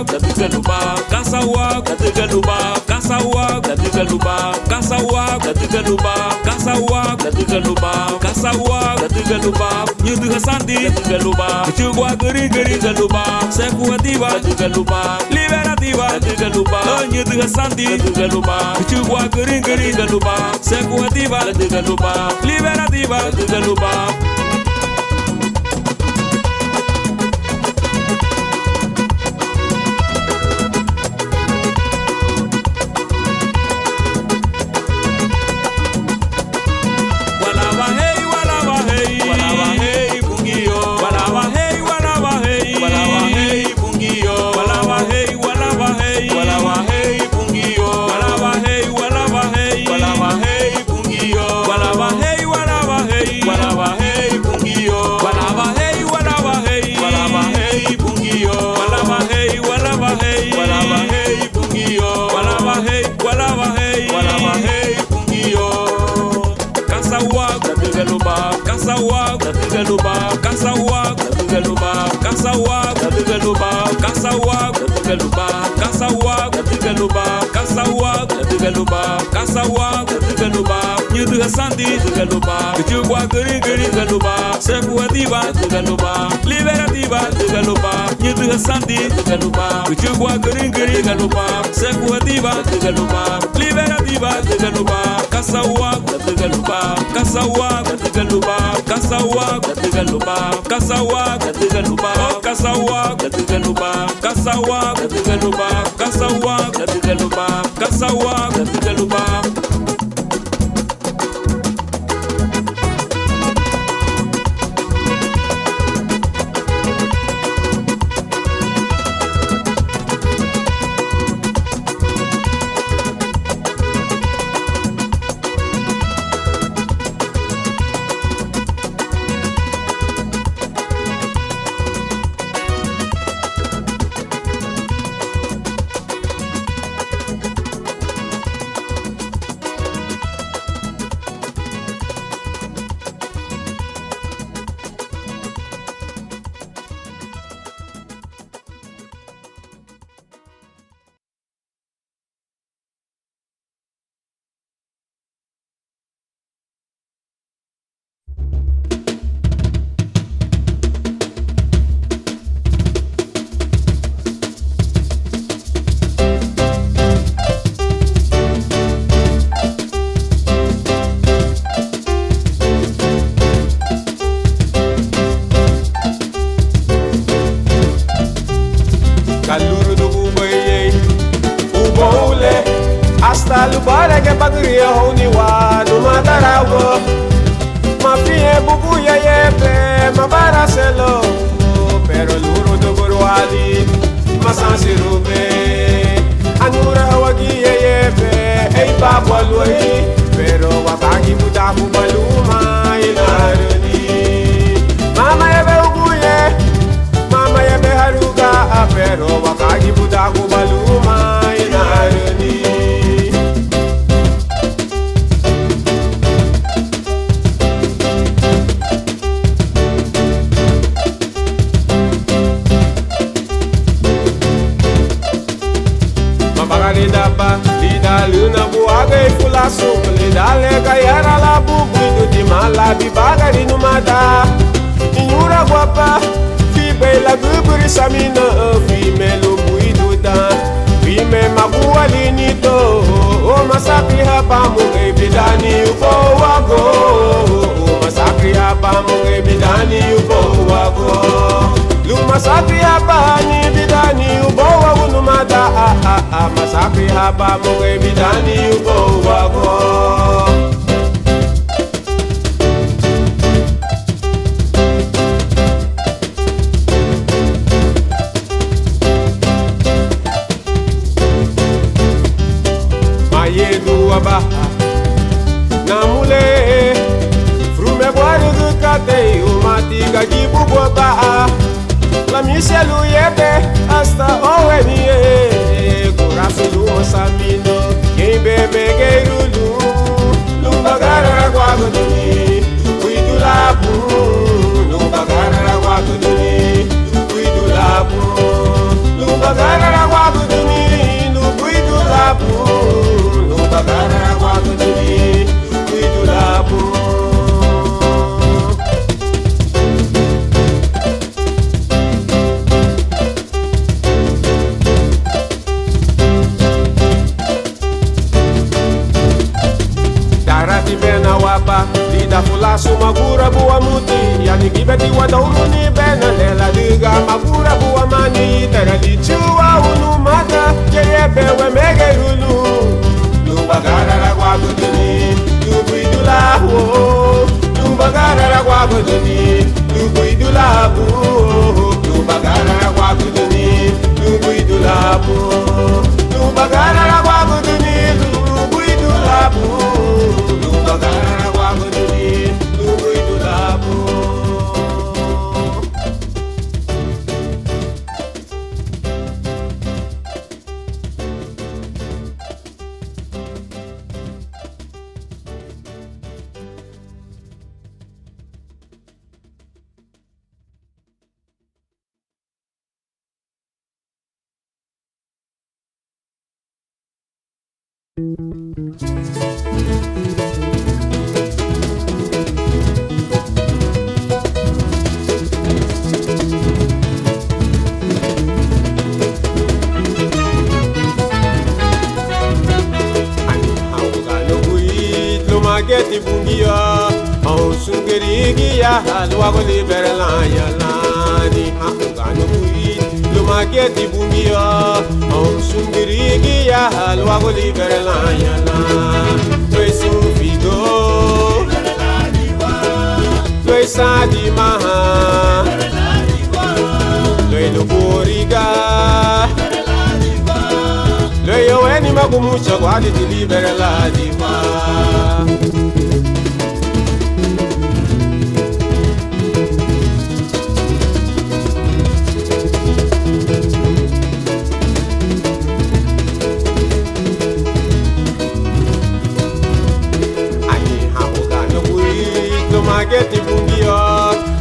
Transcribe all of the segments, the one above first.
Gatigaluba, Kasawa, Gatigaluba, Kasawa, Gatigaluba, Kasawa, Gatigaluba, Kasawa, Gatigaluba, Kasawa, Gatigaluba, Nyudu Hasandi, Gatigaluba, Chugwa Guri Guri Galuba, Sekuativa, Gatigaluba, Liberativa, Gatigaluba, Nyudu Hasandi, Gatigaluba, Chugwa Guri Guri Galuba, Sekuativa, Gatigaluba, Liberativa, Gatigaluba. Kasawa, Gatugaluba, Kasawa, Gatugaluba, Kasawa, Gatugaluba, Kasawa, Gatugaluba, Kasawa, Gatugaluba, Kasawa, Gatugaluba, Kasawa, Gatugaluba, Yudu Hasandi, Gatugaluba, Chugwa Guri Guri Galuba, Seku Diva, Gatugaluba, Liberativa, Gatugaluba, Yudu Hasandi, Gatugaluba, Chugwa Guri Guri Galuba, Seku Diva, Gatugaluba, Liberativa, Gatugaluba, Kasawa, Gatugaluba, Kasawa, Gatugaluba, Kasawa, Gatugaluba, Kasawa, Gatugaluba, Kasawa, Gatugaluba, Kasawa, Gatugaluba, Kasawa, Gatugaluba, Kasawa, Gatugaluba. Hasta lugar que pagria honi wa no matarawo ma fie buku ya yepe ma baracelo pero luro do gorwali ma sansirube anura wagi yepe ei babo loi pero watagi budaku baluma inaruni mama yebe uguye mama yebe haruga pero watagi budaku baluma inaruni. Lida luna buaga e fula sopa Lida lega yara la buguido di mala bibaga di numada Inyura guapa Fi bela guburi samina Fi melo buido da Fi me magua linito O masakri hapa mungai bidani upo wago O masakri hapa mungai bidani upo wago Luma sakri hapa ni bidani ubo wago numada Masakri hapa mungai bidani ubo wago Mayedu waba namule Frume guari gukate umatiga jibu guaba La miselu yebe hasta owe miye Kurasulu osamino Yembe megeirulu Lumbagara guagoduni Kuidulabu Lumbagara guagoduni Kuidulabu Lumbagara guagoduni Kuidulabu Lumbagara guagoduni Kuidulabu Lida fulasu magura buwa muti Yani gibeti wa daunu ni bena Lela liga magura buwa mani Tera li chua unu mata Keye bewe mege rulu Lumbagara la guago duni Lubu idula ho Lumbagara la guago duni Lubu idula bu Lumbagara la guago duni Lubu idula bu Lumbagara la guago duni Lubu idula bu Lumbagara Mageti bungia, on sungerigi ya halwa liberala ya lani haungano kui. Lo mageti bungia, on sungerigi ya halwa liberala ya la. Loi sufigo, loi sadi maha, loi luboriga, loi yo eni magumucha guadi di liberala diva. Mageti bungia,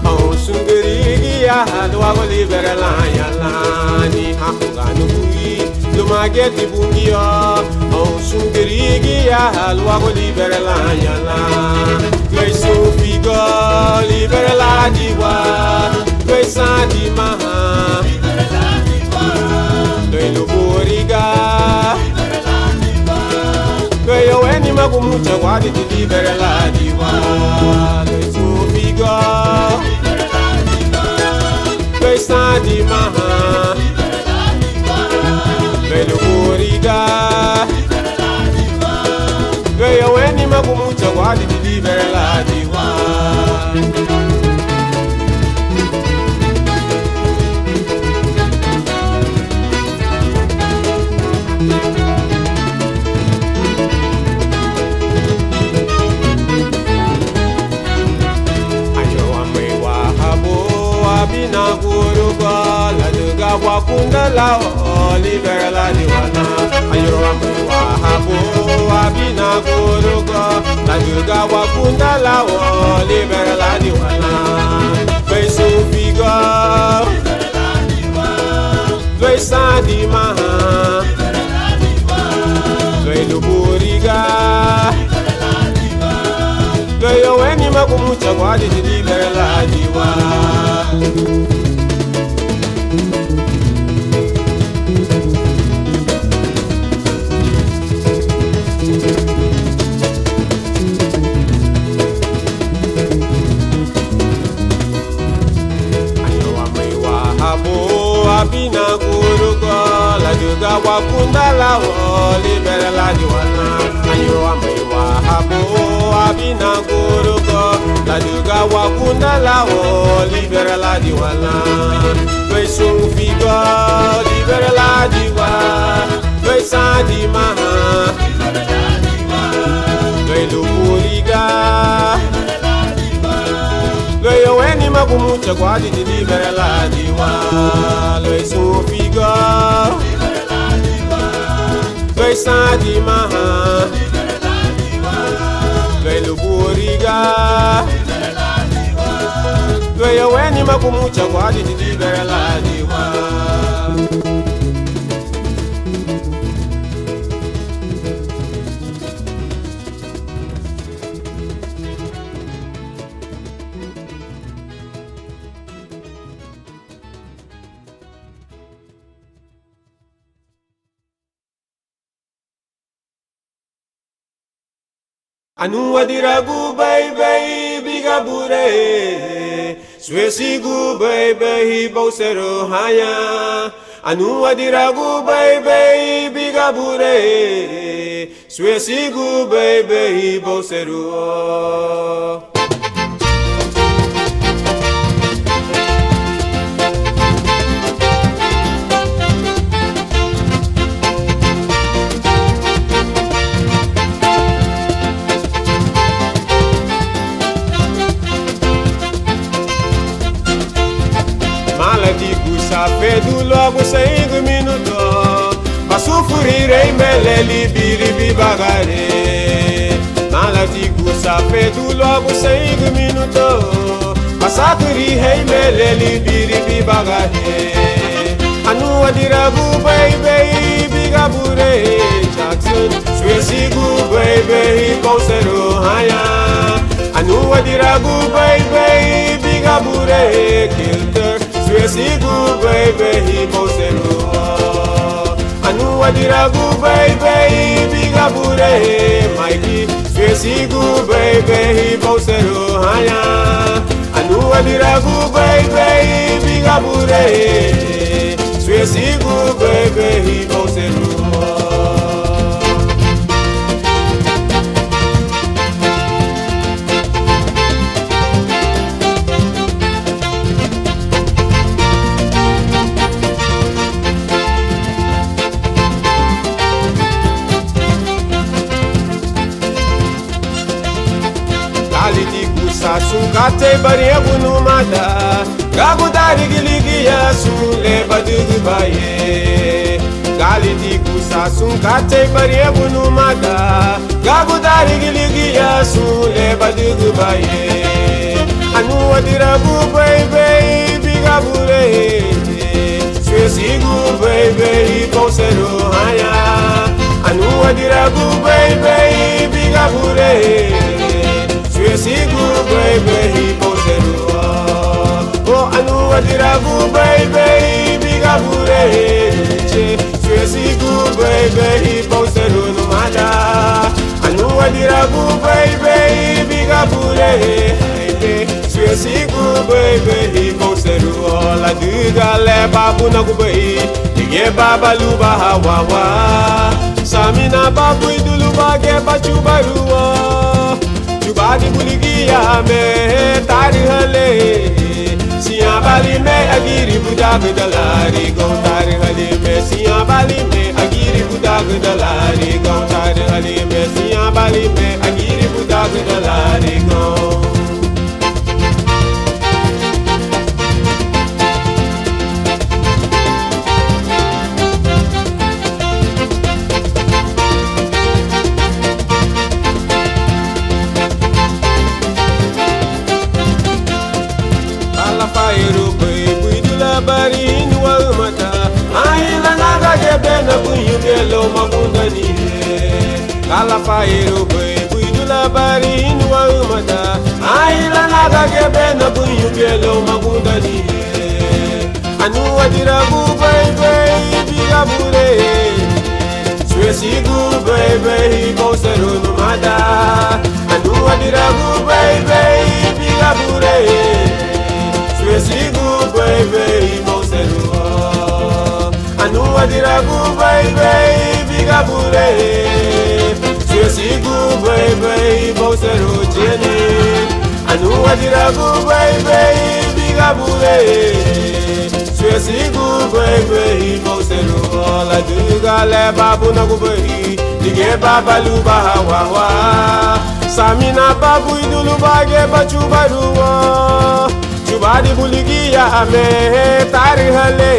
on sungerigi ya halwa liberala ya lani hakugano bui. Lo mageti bungia, on sungerigi ya halwa liberala ya la. Loi sufigo liberala diwa, loi sadi maha, loi luboriga, loi yo eni magumucha guadi di liberala diwa. Loi sadi maha, loi luboriga, loi yo eni magumucha guadi di liberala diwa. Bina guru ko la duga wakunda la liberala diwana. Ayro amwe wahabo abina guru ko la duga wakunda la liberala diwana. Loi sufigo, loi sadi maha, loi luboriga, loi yo eni magumucha guadi di liberala diwana. Abina guru ko la duga wakunda la liberala diwana. Ayo amai wahabo abina guru ko la duga wakunda la liberala diwana. Loi sufigo liberala diwa, loi sadi maha, loi luboriga, loi yo eni magumucha guadi di liberala diwa. Loi sufigo, loi sadi maha, loi luboriga, loi yo eni magumucha guadi di liberala diwa. Anu adiragu bay biga bure, swesigu bay bausero haya. Anu adiragu bay biga bure, swesigu bay bausero. Fedu logo 5 minutos pra sofrer em meleli biribi bagare. Malatigo fedu logo 5 minutos pra sofrer em meleli biribi bagare. Anu adirabu baby bigabure Jackson Swiss diragu baby bigabure kilter swesigu baby hibosenu anu diragu baby bigabure maiki swesigu baby hibosenu haya anu diragu baby bigabure swesigu baby hibosenu Sungate bariabu numada gagu dari giligi ya sule badugu baye gali di kusa sungate bariabu numada gagu dari giligi ya sule badugu baye anu adirabu baby bigabure swesigu baby kosero haya anu adirabu baby bigabure swesigu baby hibosenu oh anu adiragu baby bigabure swesigu baby hibosenu numada anu adiragu baby bigabure swesigu baby hibosenu la duga le babu na kubai dige baba luba hawawa samina babu idulu bage bachubaruwa Jubadi buligiya me tari hale siya bali me agiri budak dalari go tari hale me siya bali me agiri budak dalari go tari hale me siya bali me agiri budak dalari go Kala fairo boy buidula bari inwa umada aila naga gebe na buyu gelo magunda ni anu adiragu baby bigabure swesigu baby bosero numada anu adiragu baby bigabure swesigu baby bosero anu adiragu baby bigabure swesigu baby bosero jeni anu adiragu baby bigabure swesigu baby bosero la duga le babu na kubai dige baba luba hawa samina babu idulu bage bachubaruwa chubadi buligiya me tari hale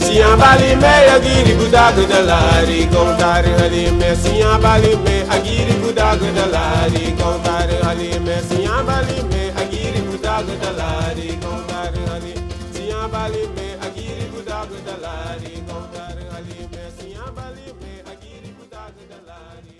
siya bali me agiri budak dalari kontari hali me siya bali me agiri budak dalari kontari hali me siya bali me agiri budak dalari kontari hali siya bali me agiri budak dalari kontari hali me siya bali me agiri budak dalari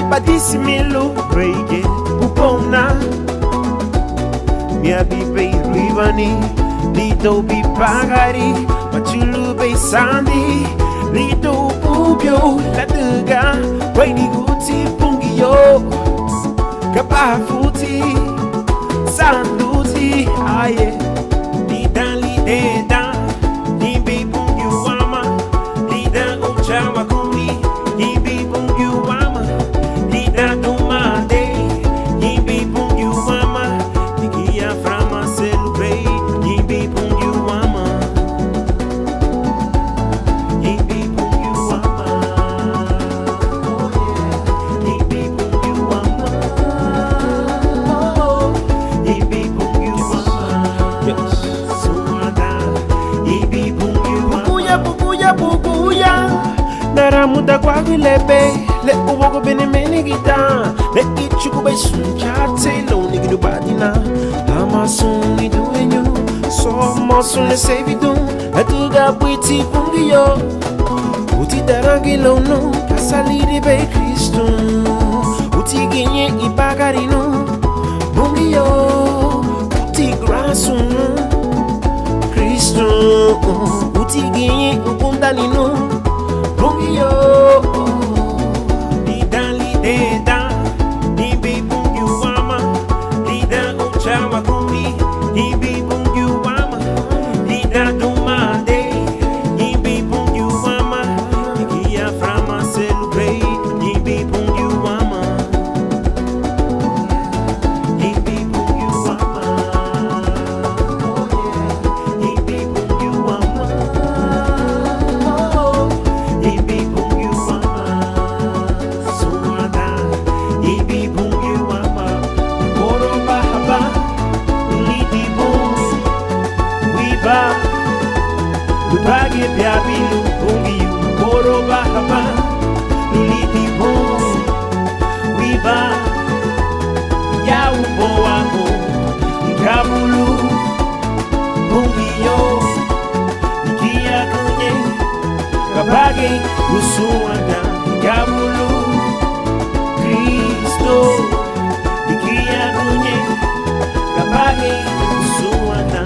Badissimilu breige upona mia bibe rivani Lito bi pagari, machulu be sandi. Lito bubyo, la duga, waini guti pungiyo. Kapafuti, sanduti, aye. Lidan lideda, nimbi pungyu wama. Lidan uchama kumi, nimbi pungyu wama. Lidan dumade, nimbi pungyu wama. Nikia frama celebrate, nimbi pungyu wama. Nimbi pungyu wama. Nimbi pungyu wama. Nimbi pungyu wama. Suada, nimbi pungyu wama. Bukuya, bukuya. Nara muda kwa vilebe. Le uwogo bene meni gita. Le ichuku bay sunchate lo nigidu badina. Ama suni duenyo. So mosun le sevidun. La tuga buiti pungiyo. Uti darangi lo no. Kasaliri bay Kristo. Uti genye ibagarino. Pungiyo. Uti grasunu. Kristo. Uti genye ukundanino. Pungiyo. Lidan lideda, nimbi pungyu wama. Lidan uchama kumi, nimbi pungyu wama. Lidan dumade, nimbi pungyu wama. Nikia frama celebrate, nimbi pungyu wama. Nimbi pungyu wama. Nimbi pungyu wama. Nimbi pungyu wama. Suada, nimbi pungyu wama. Koro bahaba, lidi bung, wiba. Lupagi piabilu pungiyu. Koro bahaba, lidi bung, wiba. Yau boago, ikabulu, pungiyo. Nikia kunye, kabage, usuada, ikabulu. Kristo, nikia kunye, kabage, usuada.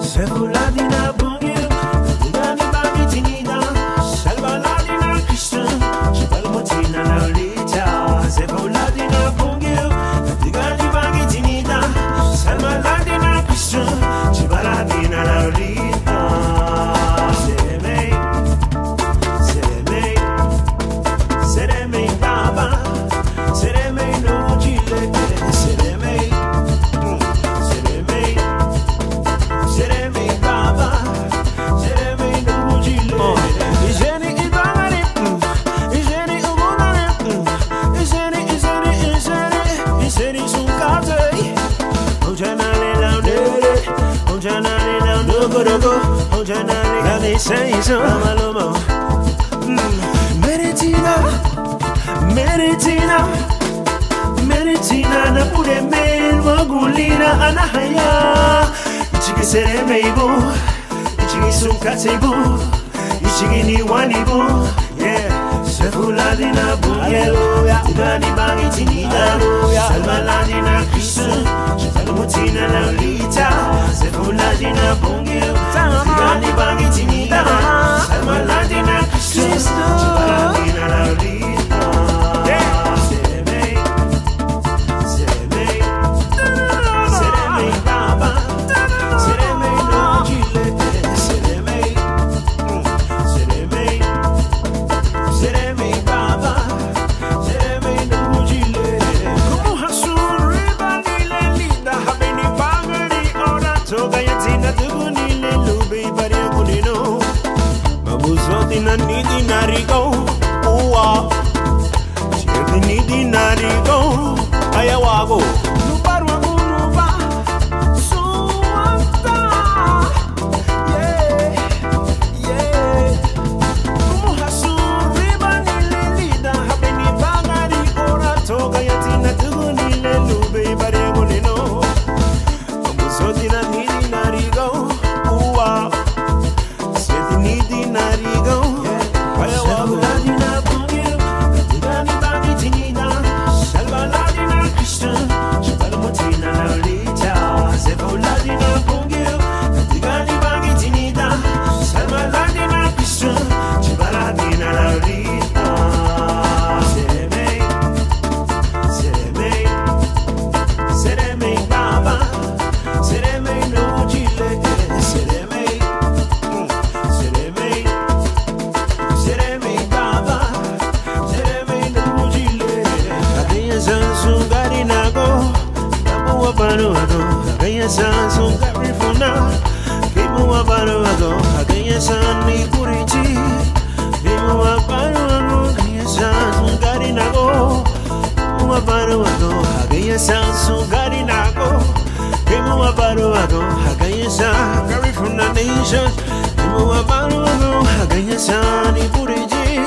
Sevuladina bungil, Dugani bagi tinida, Salvaladina Christian, Chibalmotina Laulita. Sevuladina bungil, Dugani bagi tinida, Salvaladina Christian, Chibaladina Laulita. Sereme baba, sereme no chile, sereme. Sereme baba, sereme nujile. Izeni ibangare, izeni ubunare, izeni sunkate. Ojanale laudere, ojanale laudogorogo, ojanale gane seiso amalomo. Meritina na pure mel magulina anahaya. Ichigi sereme ibu, ichigi sunkate ibu, ichigi ni wanibu. Yeah, Sevuladina bungel, Dugani bagi tinida, Salvaladina Christian, Chibalmotina Laulita. Sevuladina bungel, Dugani bagi tinida, Salvaladina Christian, Chibaladina Laulita. Sereme baba, sereme no chile, sereme. na nidi narigo uwa Chedi nidi narigo ayawago Nubarwa gunuba suwanta Yeah, yeah Umuhasuri banililida Habeni bangari ora toga yatina tugunile lube barego nino Amusodi na nidi narigo uwa Chedi nidi narigo ayawago Ladina bungil Katigani bangi tinina Salva ladina Christian Shabala motina laulita Zevo ladina bungil Katigani bangi tinina Salva ladina Christian Shabala ladina laulita Sereme Sereme Sereme baba Sereme no chile Sereme Sereme Sereme baba Sereme no chile Agaya sansu gari nago Kamu wabano ago Agaya sansu gari funa Kimu wabano ago Agaya sani kurichi Kimu wabano ago Agaya sansu gari nago Kimu wabano ago Agaya sansu gari nago Kimu wabano ago Agaya sani gari funa nation Kimu wabano ago Agaya sani kurichi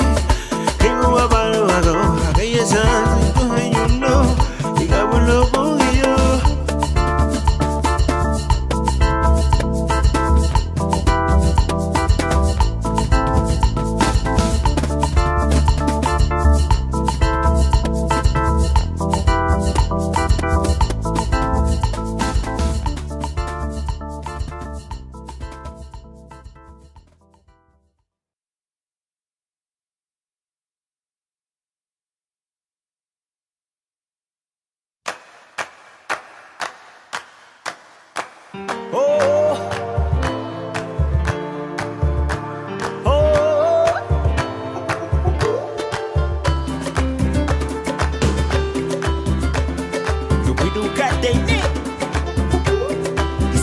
Kimu wabano ago Agaya sani kuhayuno Ikabulo bungiyo Oh, oh, we do got they need. You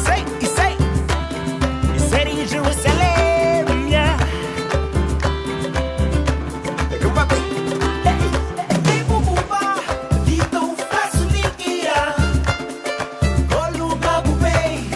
say, in Jerusalem, yeah. Come on, hey, bububa, dito faço ligia, colo mago bem.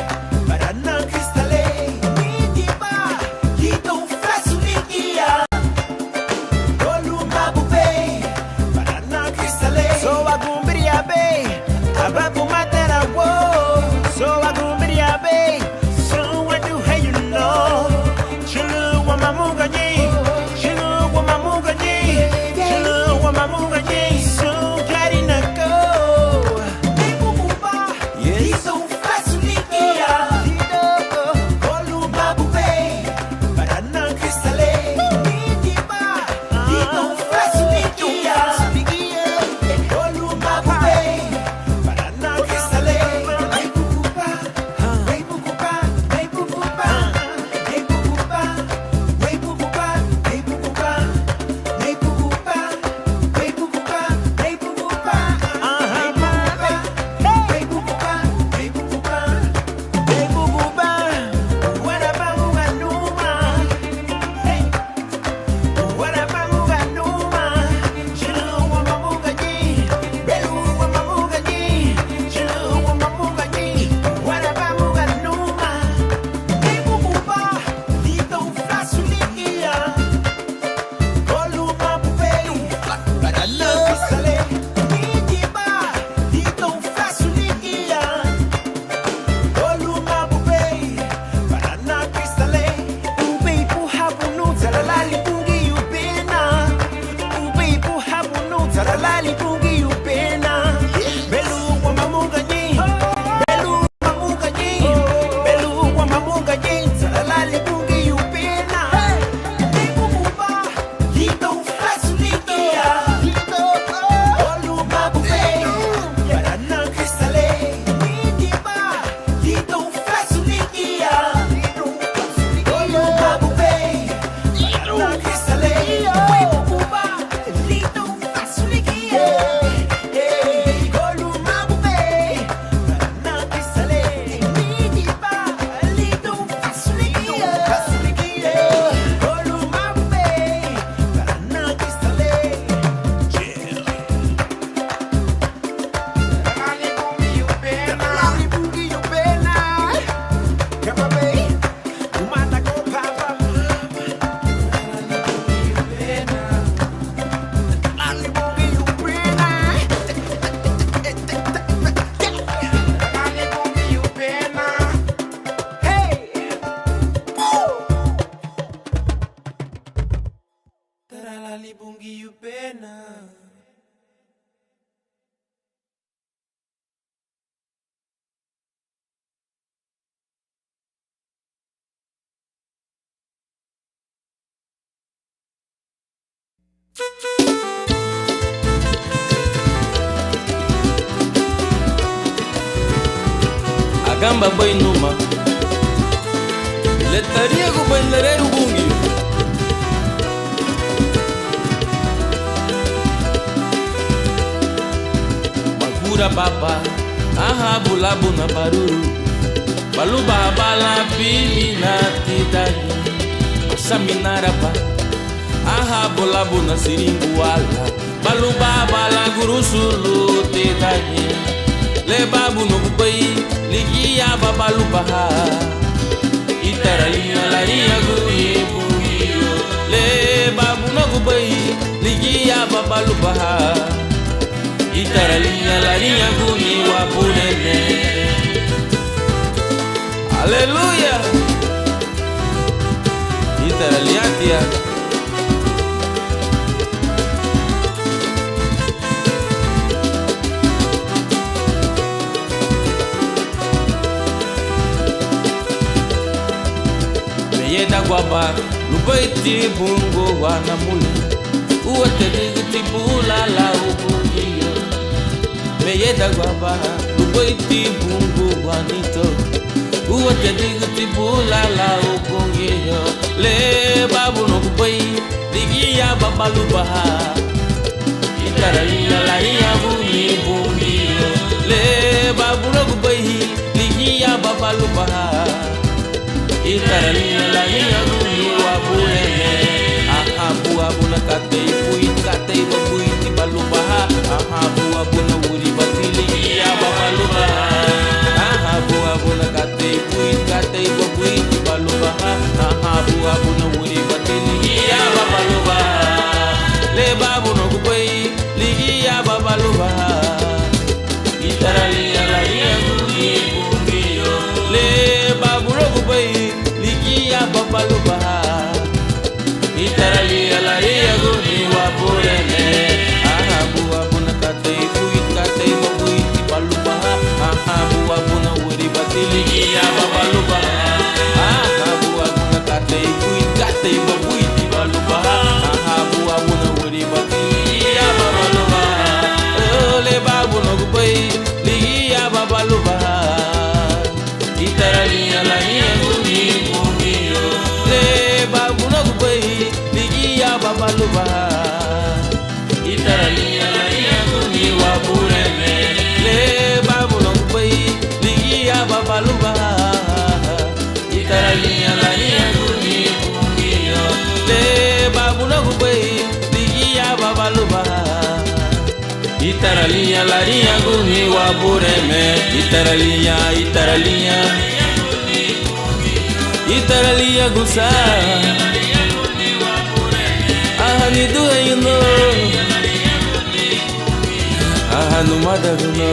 gamba boy numa letaria go bandareiro bungi magura baba aha bulabu na baruru baluba bala bimina tidai saminaraba aha bulabu na siringuala baluba bala gurusulu tidai le babu no kubai ligia babalu baha itaralia laria gui buio le babu no kubai ligia babalu baha itaralia laria gui wapulene aleluya itaralia tia da guaba lubaiti bungo wana mule uate digiti bula la ubungiyo meye da guaba lubaiti bungo wanito uate digiti bula la ubungiyo le babu no kubai digiya babalu baha itaralia la iya bungi bungiyo le babu no kubai digiya babalu baha itaralia la ia gumi wa bulene aha bua buna katei pui katei wa pui ti balubaha aha bua buna wuri batili ia babalubaha aha bua buna katei pui wa pui ti balubaha aha bua buna wuri batili ia babalubaha le babu no kubai ligi ia babalubaha itaralia la ia gumi yo le babu no kubai ligia babalubaha itaralia la ia guni wapurene aha bua buna katei kuit katei wabuit balubaha aha bua buna wuri batili ia babalubaha aha bua buna katei kuit katei wabuit balubaha aha bua buna wuri batili ia babalubaha ole babu no kubai ligia babalubaha itaralia la ia guni babu no kubai ligia babalubaha itaralia la ia guni wapurene le babu no kubai ligia babalubaha itaralia la ia guni bungiyo le babu no kubai ligia babalubaha itaralia la ia guni wapurene itaralia itaralia gusa ahani duha you know ahanu madaguno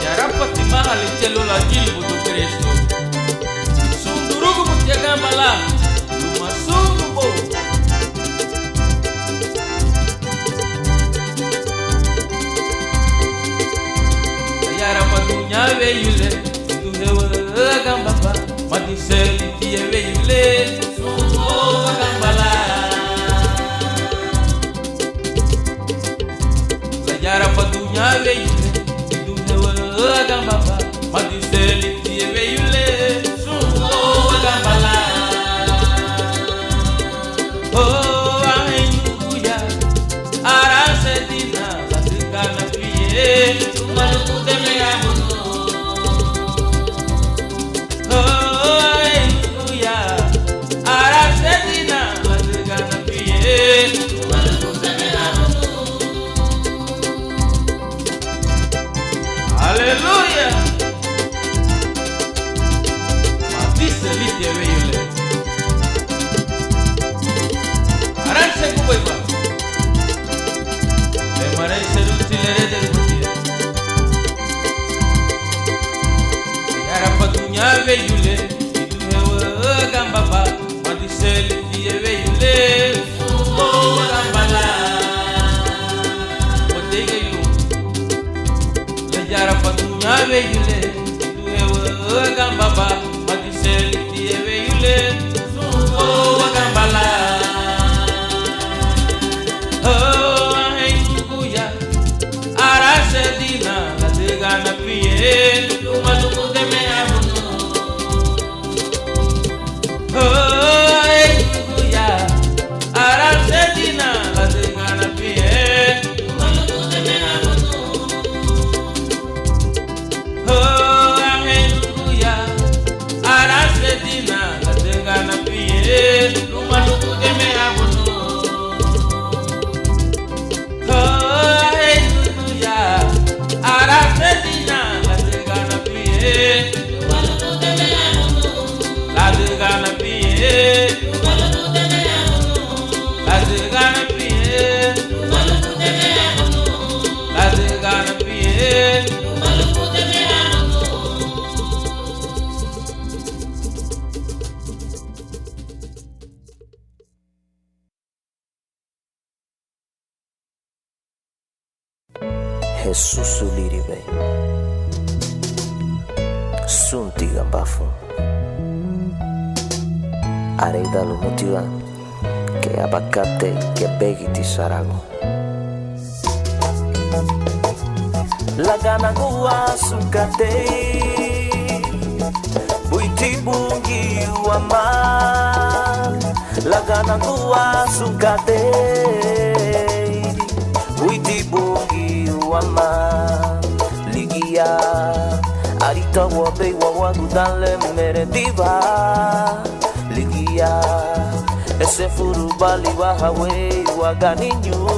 yarapati mahal celula jilbu tu Kristo sundurugu mutiagambala lumasubu yarapati nyawe yule duhewa gambaba madiseli tiyewe yule sundurugu gambala yarapati nyawe yule duhewa gambaba madiseli tiyewe yule sundurugu gambala oh haleluya arasedina latikana piye tumaluku demeamuno oh haleluya arasedina latikana piye tumaluku demeamuno haleluya madiseli tiyewe yule aranse kuboiba le marai serutilere de rutia yara patunya ve yule iduhewa gambaba madiseli tiyewe yule oh gambala odege yu le yara patunya ve yule baba magiseli tiewe yule sumo wagambala oh hey kuya arase dina la dega na pie lumaluku de me amuno oh hey kuya arase dina la dega na pie lumaluku de me amuno oh hey kuya arase dina la dega na pie lumaluku de me amuno Jesus Uliribe Sunti Gambafu Areida Lumutiva Que abacate que begiti sarago La gana gua sukate Buiti bungi wama La gana gua sukate Buiti bungi wama Ligia Arita wabe wawagu danle meretiva Ligia Ese furubali wahawe waganinyu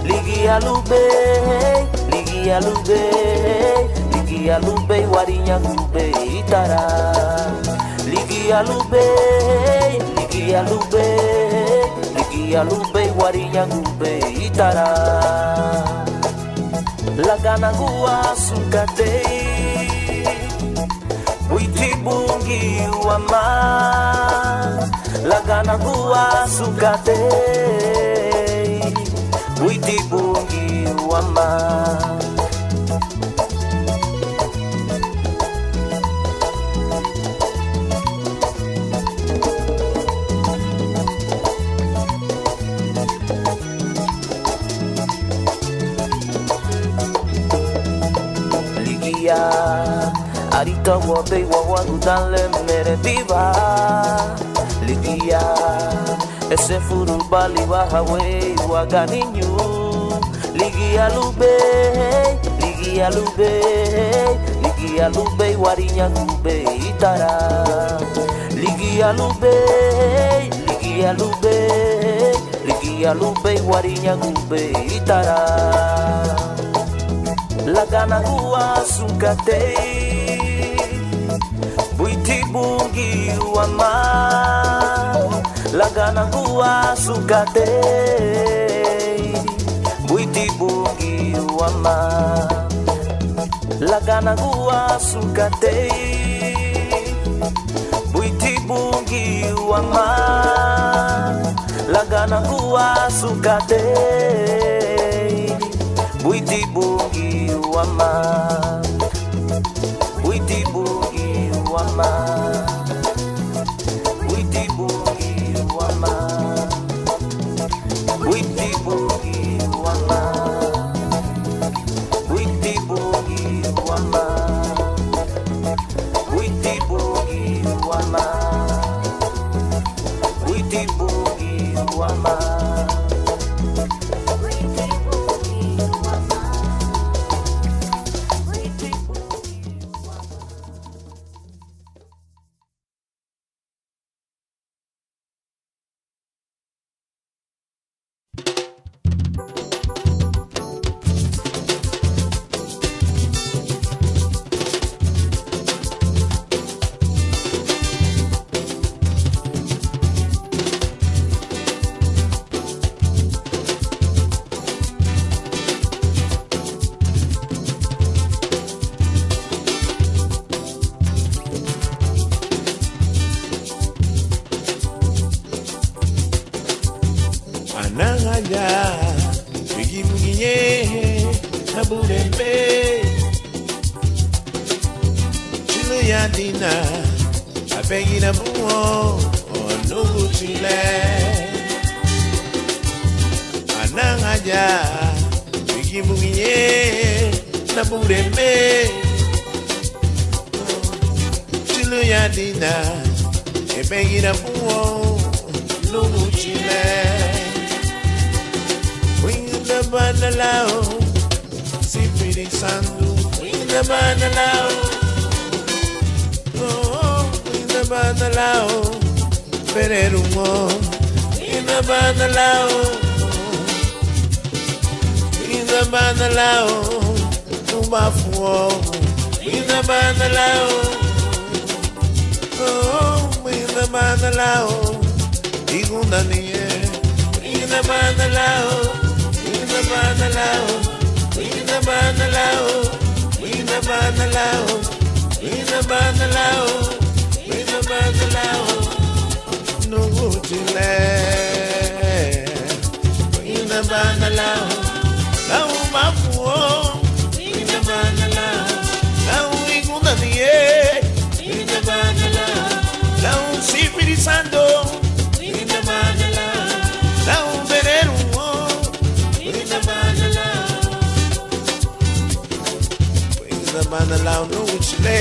Ligia lube Ligia lube Ligia lube warinya lube itara Ligia lube Ligia lube Ligia lube warinya lube itara La gana gua sukate Buiti bungi wama La gana gua sukate Buiti bungi wama Arita wabe wawagu danle meretiva Ligia Ese furubali wahawe waganinyu Ligia lube Ligia lube Ligia lube warinya lube itara Ligia lube Ligia lube Ligia lube warinya lube itara La gana gua sukate Buiti bungi wama La gana gua sukate Buiti bungi wama La gana gua sukate Buiti bungi wama La gana gua sukate Buiti bungi wama Buiti bungi wama Buiti bungi wama Buiti bungi wama Buiti bungi wama Buiti bungi wama Buiti bungi wama Anangaya Bigi bugiye Naburembe Chile Dina, I beg you to move no chile. Anangaja, bigi bunye, na bureme. Chiluya Dina, I beg you to move no chile. Bring the banalao, see pretty sandu, bring the banalao. Banalao, pererumo, ina banalao, ina banalao, umafuo, ina banalao, oh, ina banalao, igunda niye, ina banalao, ina banalao, ina banalao, ina banalao, ina banalao. No chile, ina banalao, lao mafuo, ina banalao, lao igunda niye, ina banalao, lao sipirisando, ina banalao, lao venerumo, ina banalao, ina banalao no chile.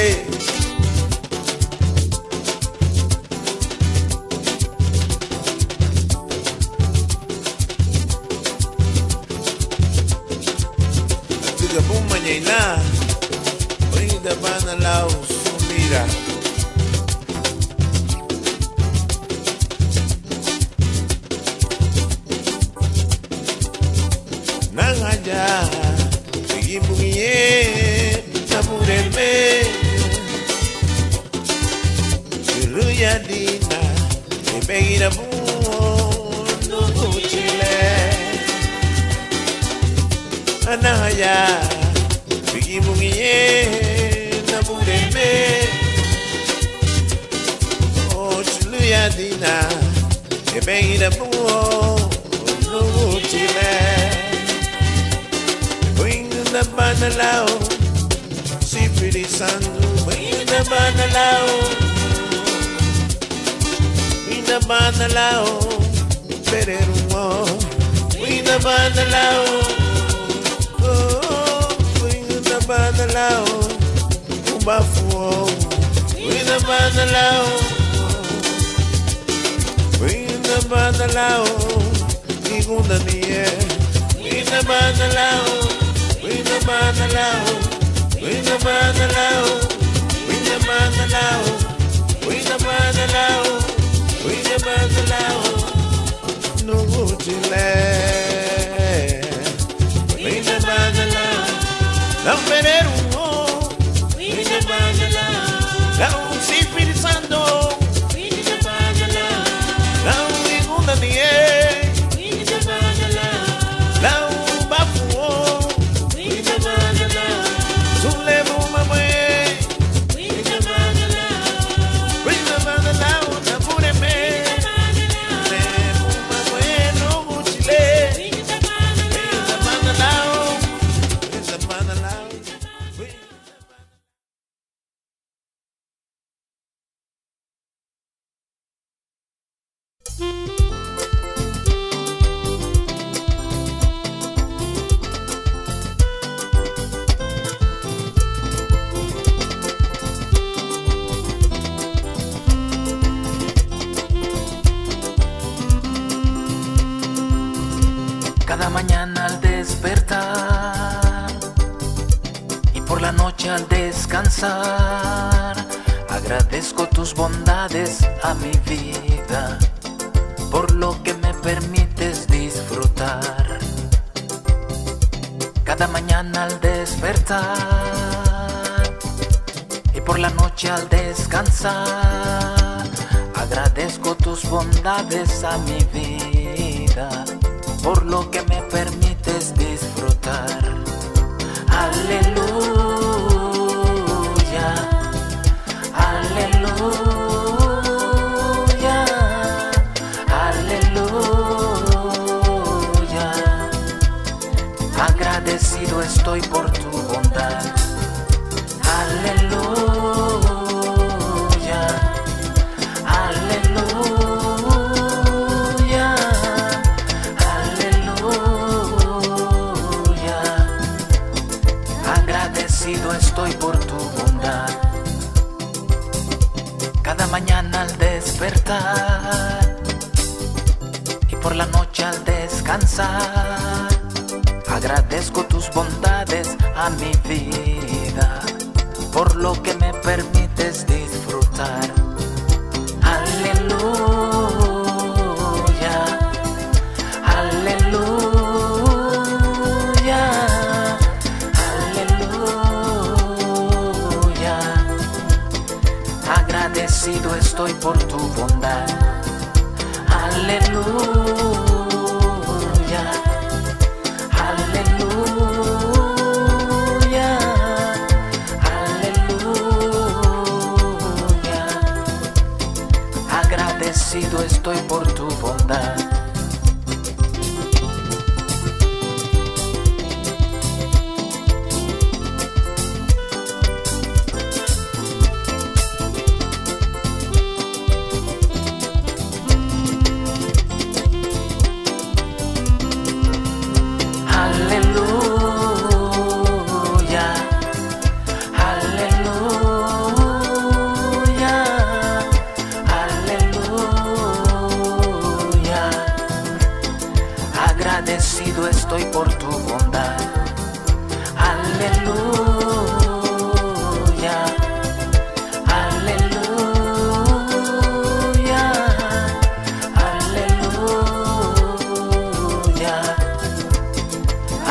Mañana, hoy de banalao sumira. Nangaya, ibuye, tamureme. Chiluya Dina, ibegira bu no chile. Anaya. Ibuye na bureme, oh Chiluya Dina, e bem da buo no chile. Bring the banalao, si pretty sandu, bring the banalao, bring the banalao, pererumo, bring the banalao. Banalao, ubafuo, with a banalao, with a banalao, igunda niye, with a banalao, with a banalao, with a banalao, with a banalao, with a banalao, with a banalao, no chile, with a banalao. La venerumo, ina banalao, la sipirisando, ina banalao, la igunda niye, ina banalao, la bafuo, ina banalao, sulevo mamae, ina banalao, ina banalao, na pureme, sulevo mamae no chile, ina banalao. Cada mañana al despertar y por la noche al descansar, agradezco tus bondades a mi vida, por lo que me permites disfrutar. Cada mañana al despertar y por la noche al descansar, agradezco tus bondades a mi vida, por lo que me permites disfrutar. Aleluya, aleluya, aleluya. Agradecido estoy por tu bondad. Aleluya, la mañana al despertar y por la noche al descansar, agradezco tus bondades a mi vida, por lo que me permites disfrutar. Aleluya, aleluya, aleluya. Agradecido estoy por tu bondad. Aleluya, aleluya, aleluya. Agradecido estoy por tu bondad. Aleluya, aleluya, aleluya. Agradecido estoy por tu bondad. Aleluya, aleluya, aleluya.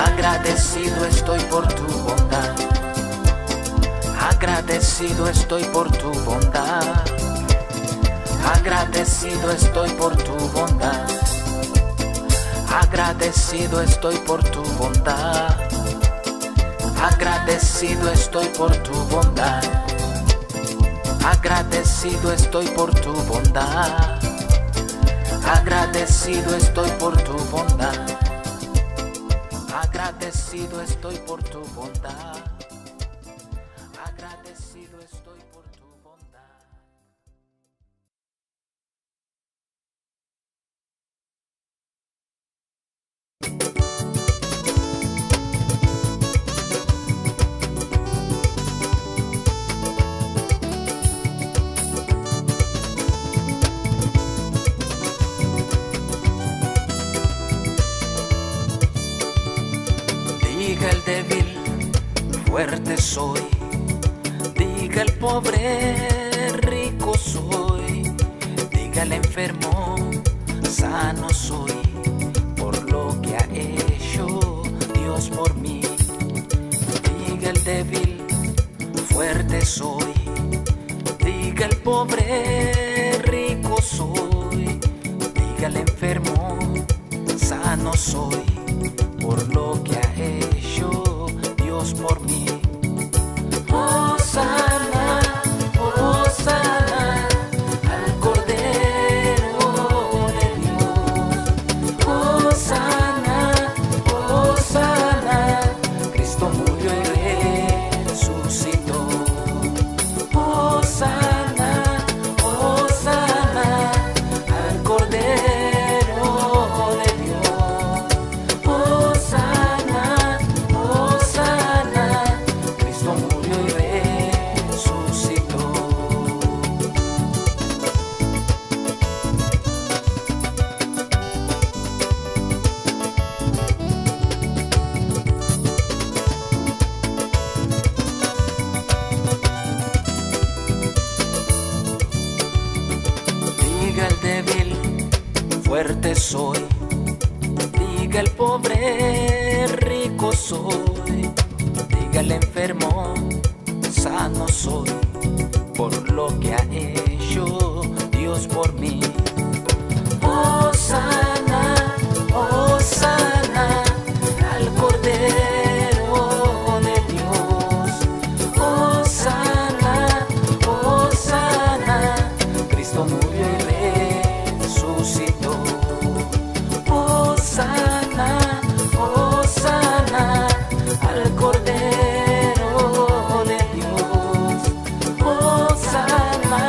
Agradecido estoy por tu bondad. Agradecido estoy por tu bondad. Agradecido estoy por tu bondad. Agradecido estoy por tu bondad. Agradecido estoy por tu bondad. Agradecido estoy por tu bondad. Agradecido estoy por tu bondad. Agradecido estoy por tu bondad. Agradecido estoy por tu bondad. Diga el débil, fuerte soy. Diga el pobre, rico soy. Diga el enfermo, sano soy. Por lo que ha hecho Dios por mí. Diga el débil, fuerte soy. Diga el pobre, rico soy. Diga el enfermo, sano soy. Por lo que ha hecho Dios por mí. Hosana, Hosana, al Cordero de Dios. Hosana, Hosana, Cristo murió y resucitó. Hosana, Hosana, al Cordero de Dios. Hosana, Hosana, Cristo murió y resucitó. Diga el débil, fuerte soy. Diga el pobre, rico soy. Diga el enfermo, sano soy. Por lo que ha hecho Dios por mí. Hosana, Hosana, al Cordero de Dios. Hosana, Hosana, Cristo murió y resucitó. Hosana, Hosana, al Cordero de Dios. Hosana,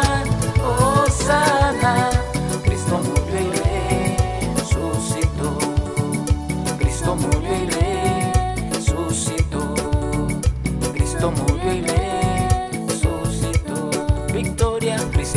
Hosana, Cristo murió y resucitó. Cristo murió y resucitó. Cristo murió y resucitó. Victoria, Cristo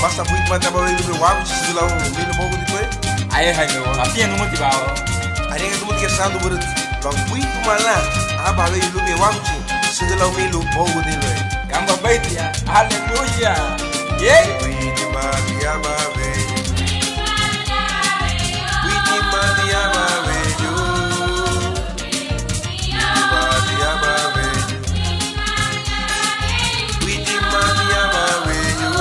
Masa buik mata bawa itu berwaktu sebelah minum bau di kue. Ayah hanya, api yang numati bawa. Ada yang ketemu tiga satu berat. Bang buik malah, apa bawa itu berwaktu sebelah minum bau di kue. Gambar baik ya, haleluya. Yeay. Widi mati ama beju. Widi mati ama beju. Mati ama beju. Widi mati ama beju.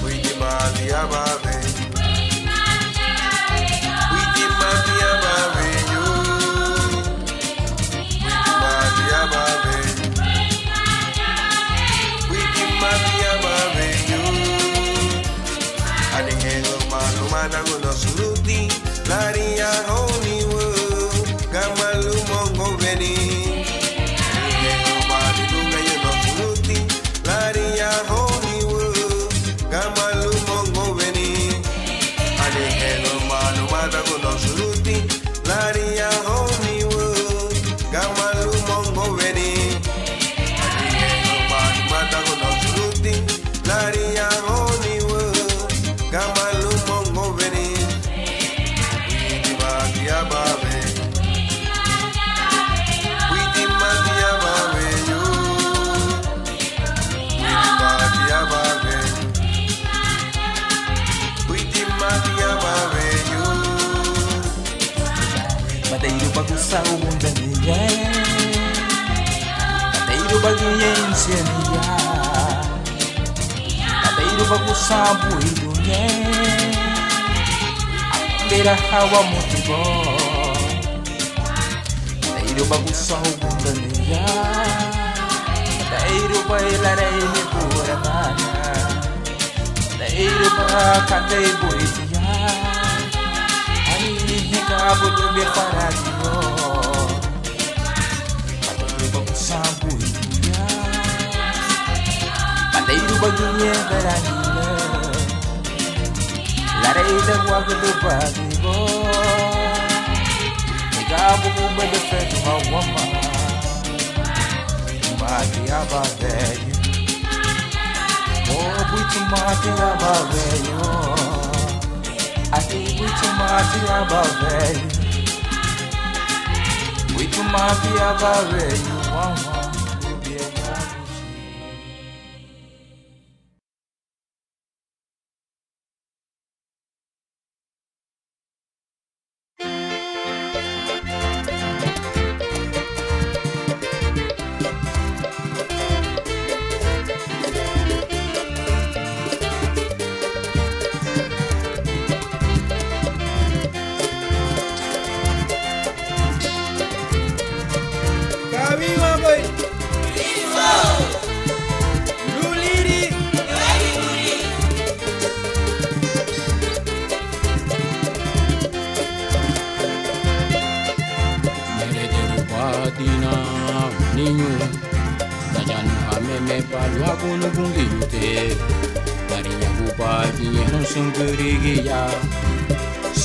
Widi mati ama beju. Widi mati ama beju. Mati ama beju. Widi mati ama beju. Ade hego malu mana gono suruti lari ya honi wo gamalu mongo beni. Ade hego malu dunga yo no suruti lari ya honi wo gamalu mongo beni. Ade hego malu mana gono suruti lari ya honi wo gamalu mongo beni. Ade hego malu mana gono suruti lari ya honi wo gamalu mongo beni. Widi mati ababe. Widi mati ababe yo. Widi mati ababe. Widi mati ababe yo. Mateiro bagunça o mundo é ninguém. Mateiro bagunça é ninguém. Mateiro bagunça o ninguém. Beira hawa muito bom. Mateiro bagunça o mundo é ninguém. Mateiro bailar ele por amana. Mateiro bacatei boitia. Cabo do meu paradio. Padeiro bagunça buia. Padeiro bagunha garanhila. Lareira guaga do bago. Cabo bomba de feto hawama. Mate aba velho. Oh, muito mate aba velho. Aqui muito mate aba velho. Muito mate aba velho. Mama,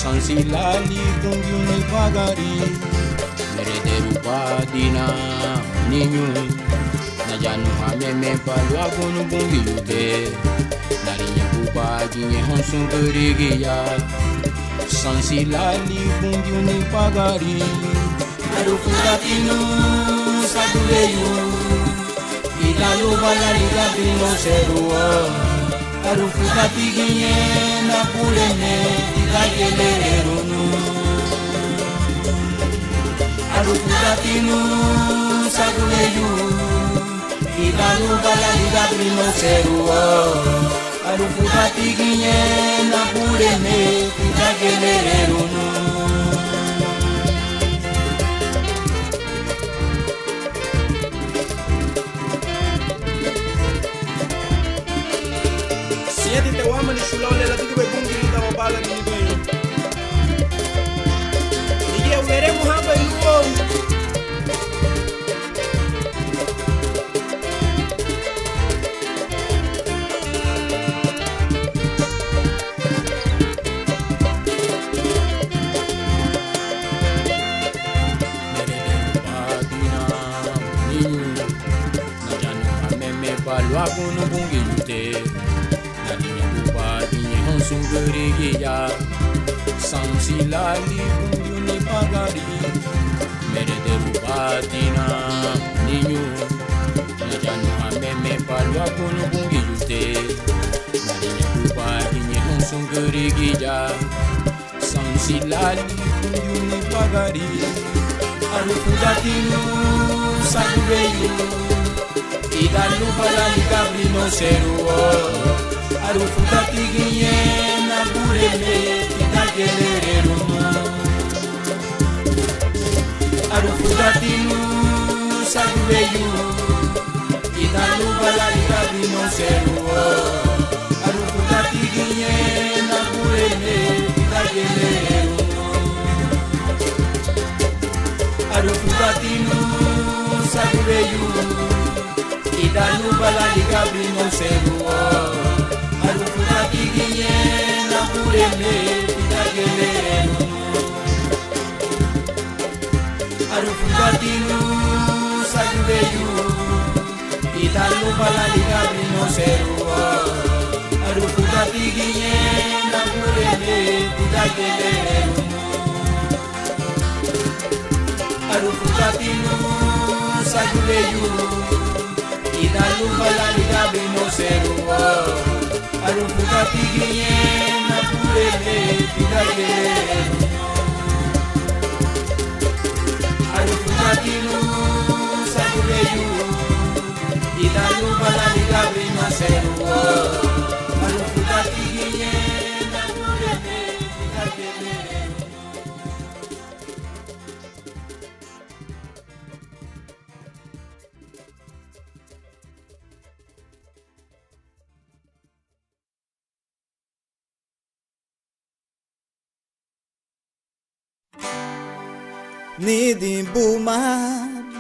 Sansilali bungiu ni pagari Merederu padina ninyu Najanu hameme palu agonu bungiu te Narinya bupagi nye honsun kerigia Sansilali bungiu ni pagari Arufu gatinu saduleyu Idalu balali gabino serua Arufu gatiginye na pulene Ikagelerunu Arufu gatinu saduleyu Idalu balali gabino serua Arufu gatiginye na pulene Ikagelerunu Siete te wama ni shulole la tuku bungi lita wabala ni nidoyo Niye unere muhamba iluo Agonu bungi yute Nadinya bupati nye honsun kerigia Sansilali bungiu ni pagari Merede bupati na ninyu Najanu hameme palu agonu bungi yute Nadinya bupati nye honsun kerigia Sansilali bungiu ni pagari Arufu gatinu sadureyu Idalu balali gabrino seruo Arufu gatiginye na burele Ikagelerunu Arufu gatinu saduleyu Idalu balali gabrino seruo Arufu gatiginye na burele Ikagelerunu Arufu gatinu saduleyu Idalu balali gabrino seruo Arufu gatiginye na burele Ikagelerunu Arufu gatinu saduleyu Idalu balali gabrino seruo Arufu gatiginye na burele Ikagelerunu Arufu gatinu saduleyu Idalu balali gabrino seruo Arufu gatiginye na burele Ikagelerunu Arufu gatinu saduleyu Idalu balali gabrino seruo Arufu gatiginye na burele Ikagelerunu Nidi buma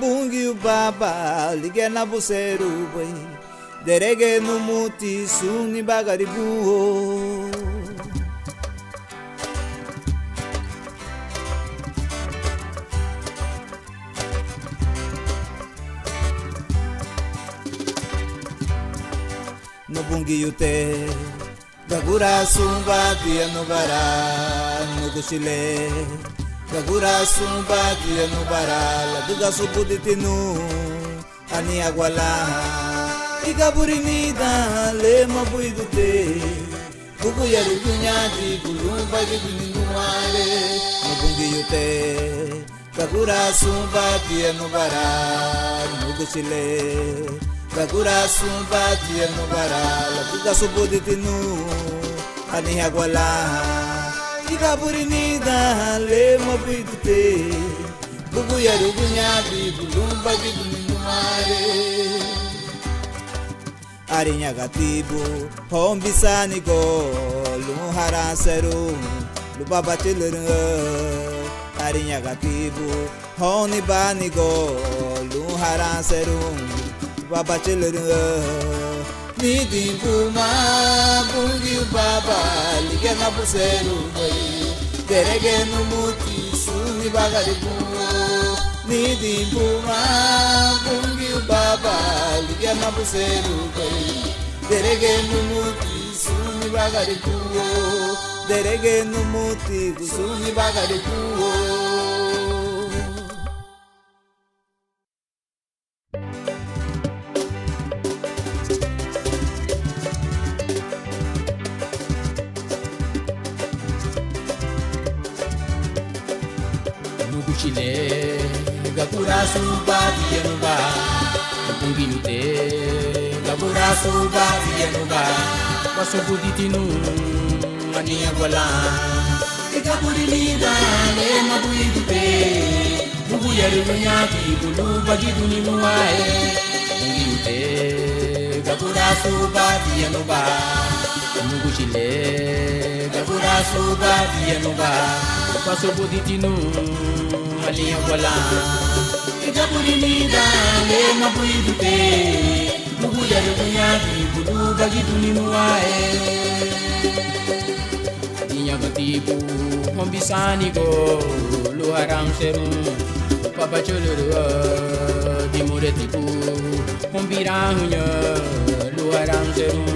bungi baba liga na buseru boy derege no muti suni bagari buo no bungi yute gagura sumba dia no bara no gusile Gagura sumba dia no barala Duga subuditinu Ani agwala Igaburinida Lema buidute Bugu ya rukunyadi Gulumba gibinunuare Nubungi yute Gagura sumba dia no barala Nugusile Gagura sumba dia no barala Duga subuditinu Ani agwala Igaburinida lema buidute Bugu ya rugunyadi Gulumba gibinunuare Arinya gatibu Hombisani go Luhara seru Lubaba tilurung Arinya gatibu Honi bani go Luhara seru Lubaba tilurung Nidi buma bungi baba Liga na buseru derege no muti suni bagaribu nidi puma bungi baba liga na buseru bai derege no muti suni bagaribu derege no muti suni bagaribu. Chile, gakurasu bati yanuba, kungilute, gakurasu bati yanuba, wasubuditinu, ania wala, ikapurilida, le mabuidute, bubu yarunyaki, bulu bagiduni muae, kungilute, gakurasu bati yanuba, Chile, gakurasu bati yanuba, wasubuditinu. Malia wala ikapurilida le mabuidute bubu yarunyaki bulu bagiduni muae dinya gatibu hombisani go luarang seru papa choluru di muretiku hombirahunya luarang seru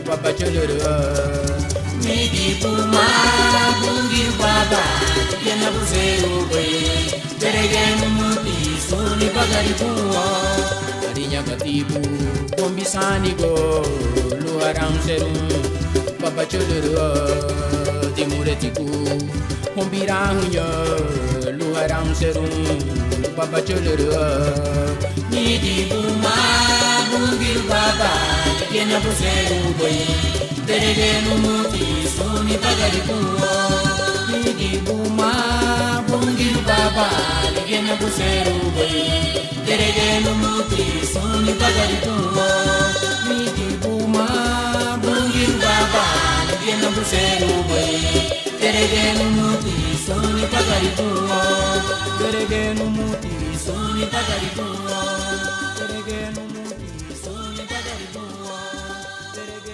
papa choluru Midi puma bungir baba yana buseru bai derege muti suni bagaribu adinya katibu kombisani go luarang seru baba choluru timuretiku hombirahunya luarang seru baba choluru Midi puma bungir baba yana buseru bai derege muti suni bagaribu Midi buma bungi baba ligena buseru bai derege muti suni bagaribu Midi buma bungi baba ligena buseru bai derege muti suni bagaribu derege muti suni bagaribu derege muti suni bagaribu derege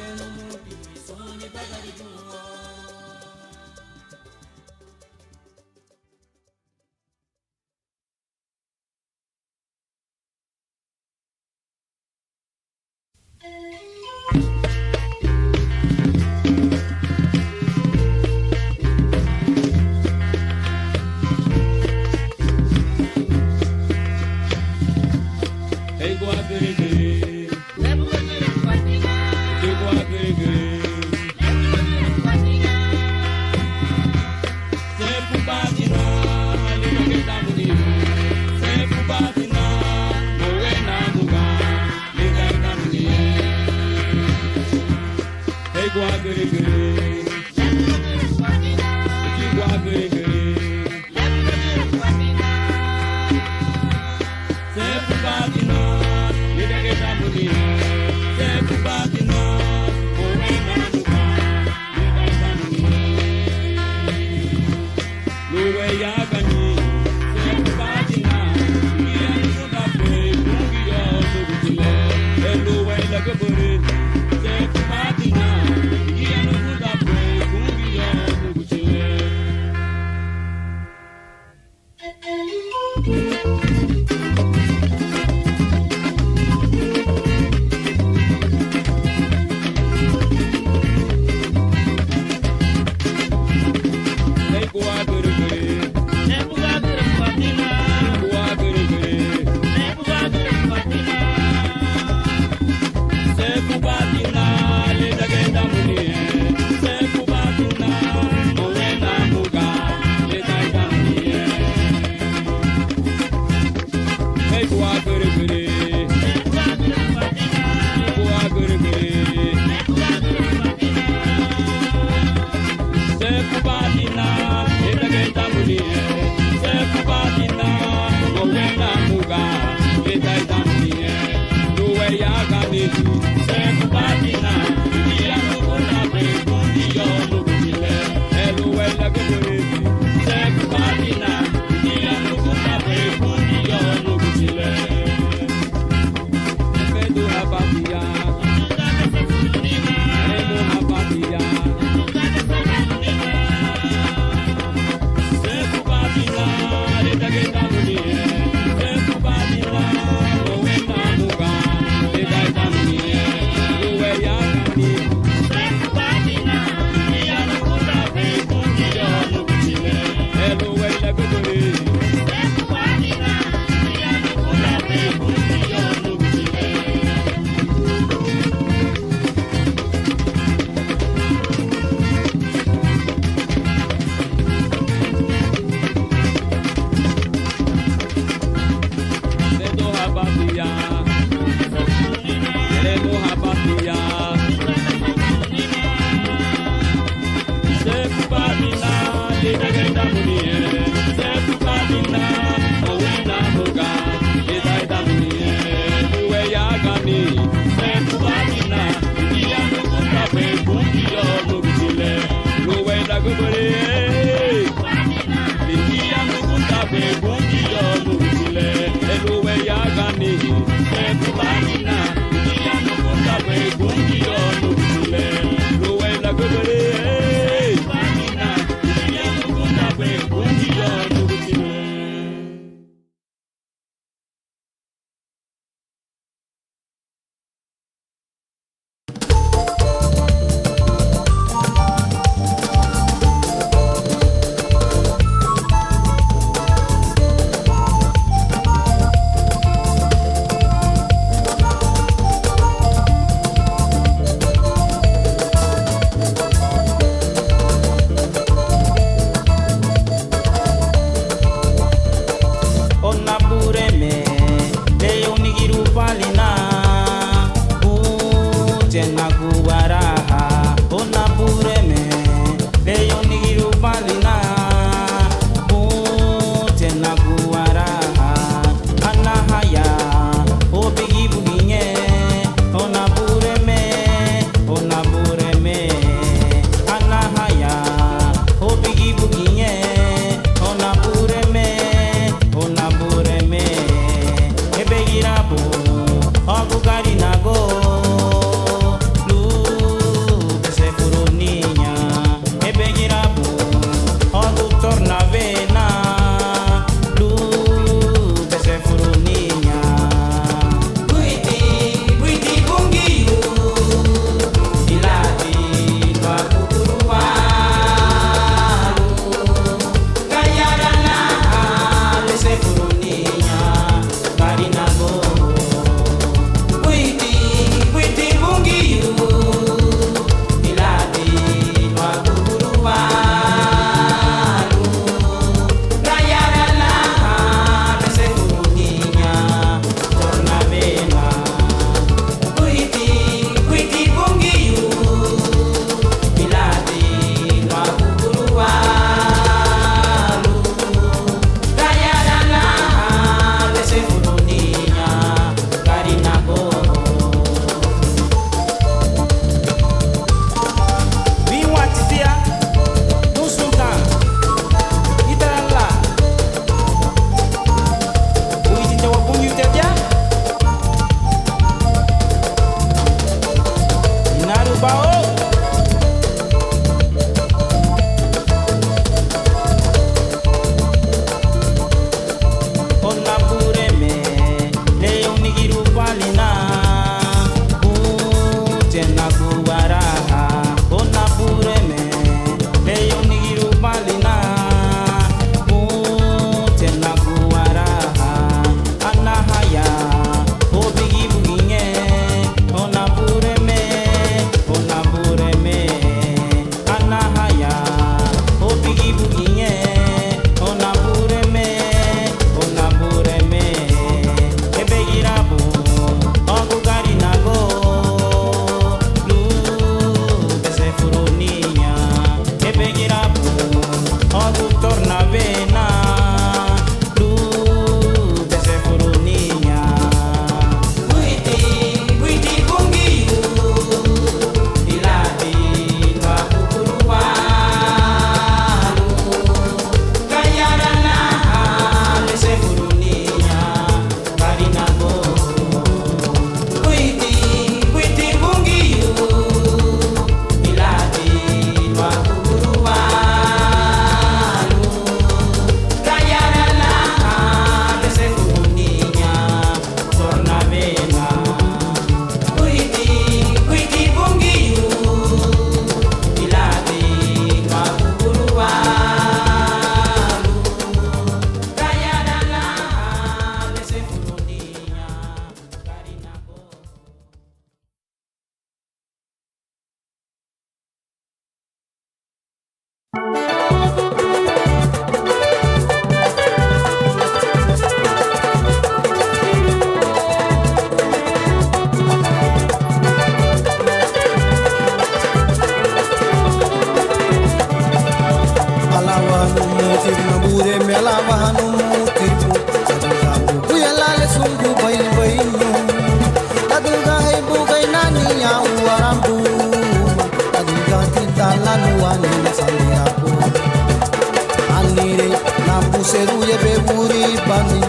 Seru ye be uri bani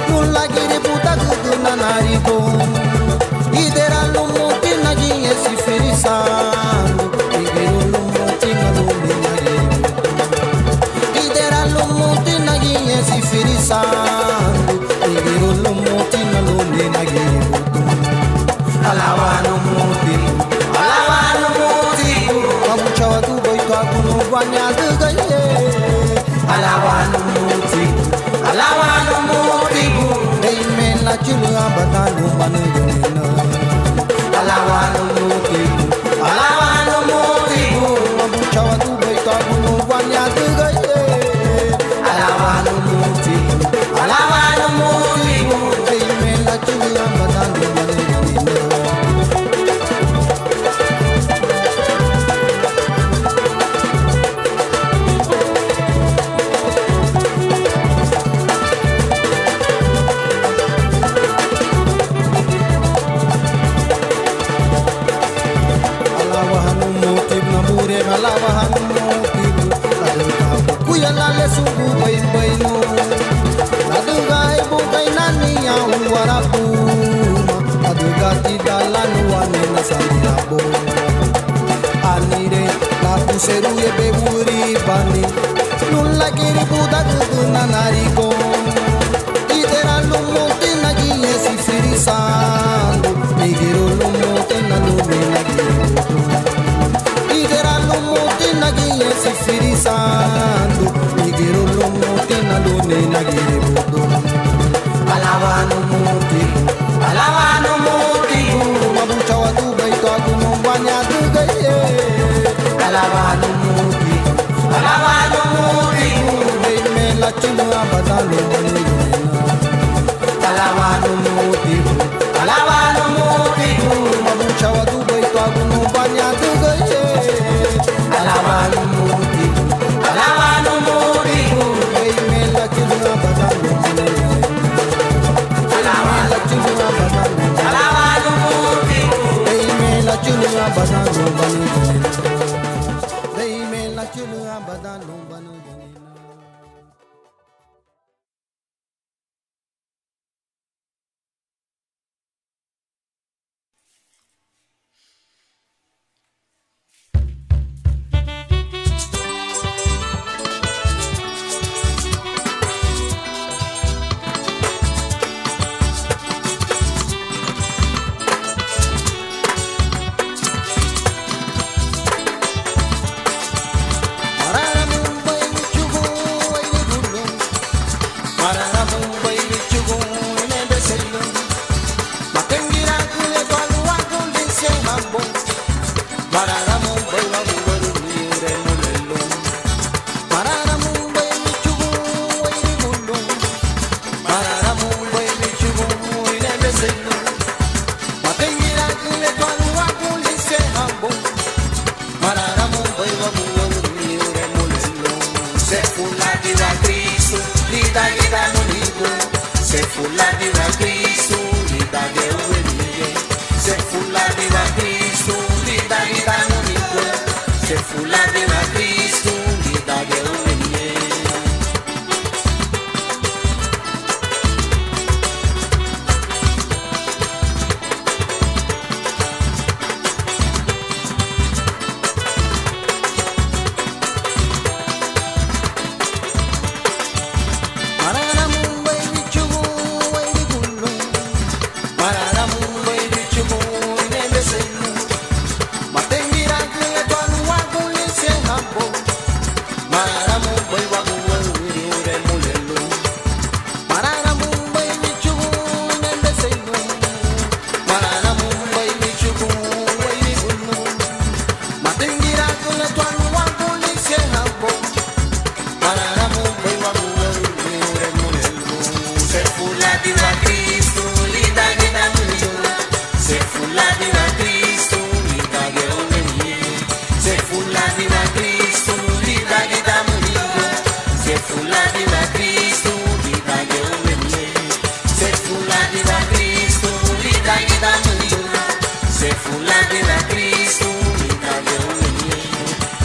nulla giri puta guduna narigo idera lumuti nagi esi ferisandu igiru lumuti nalumi narigo idera lumuti nagi esi ferisandu igiru lumuti nalumi narigo alawanu muti kabucha watu boito akunu banyadu gaye alawanu muti hey men la chulu abadanu manu yona alawanu muti kabucha watu boito akunu banyadu gaye alawanu muti hey men la chulu abadanu manu yona Kuyalale sugu bay bayno aduga ibu kay nani ya warabu aduga tidalanu wane nasandabo anire la puseru ye beburi bani nulla kiri buda guduna nariko idera lumuti nagi esi firisandu nigiru lumuti nalumi nagiru idera lumuti nagi esi firisandu nigiru lumuti nalumi nagiru alawanu muti mabucha watu baito akunu banyadu gaye alawanu muti me la chulu abadalo alawanu muti mabucha watu baito akunu banyadu gaye alawanu muti me la chulu abadalo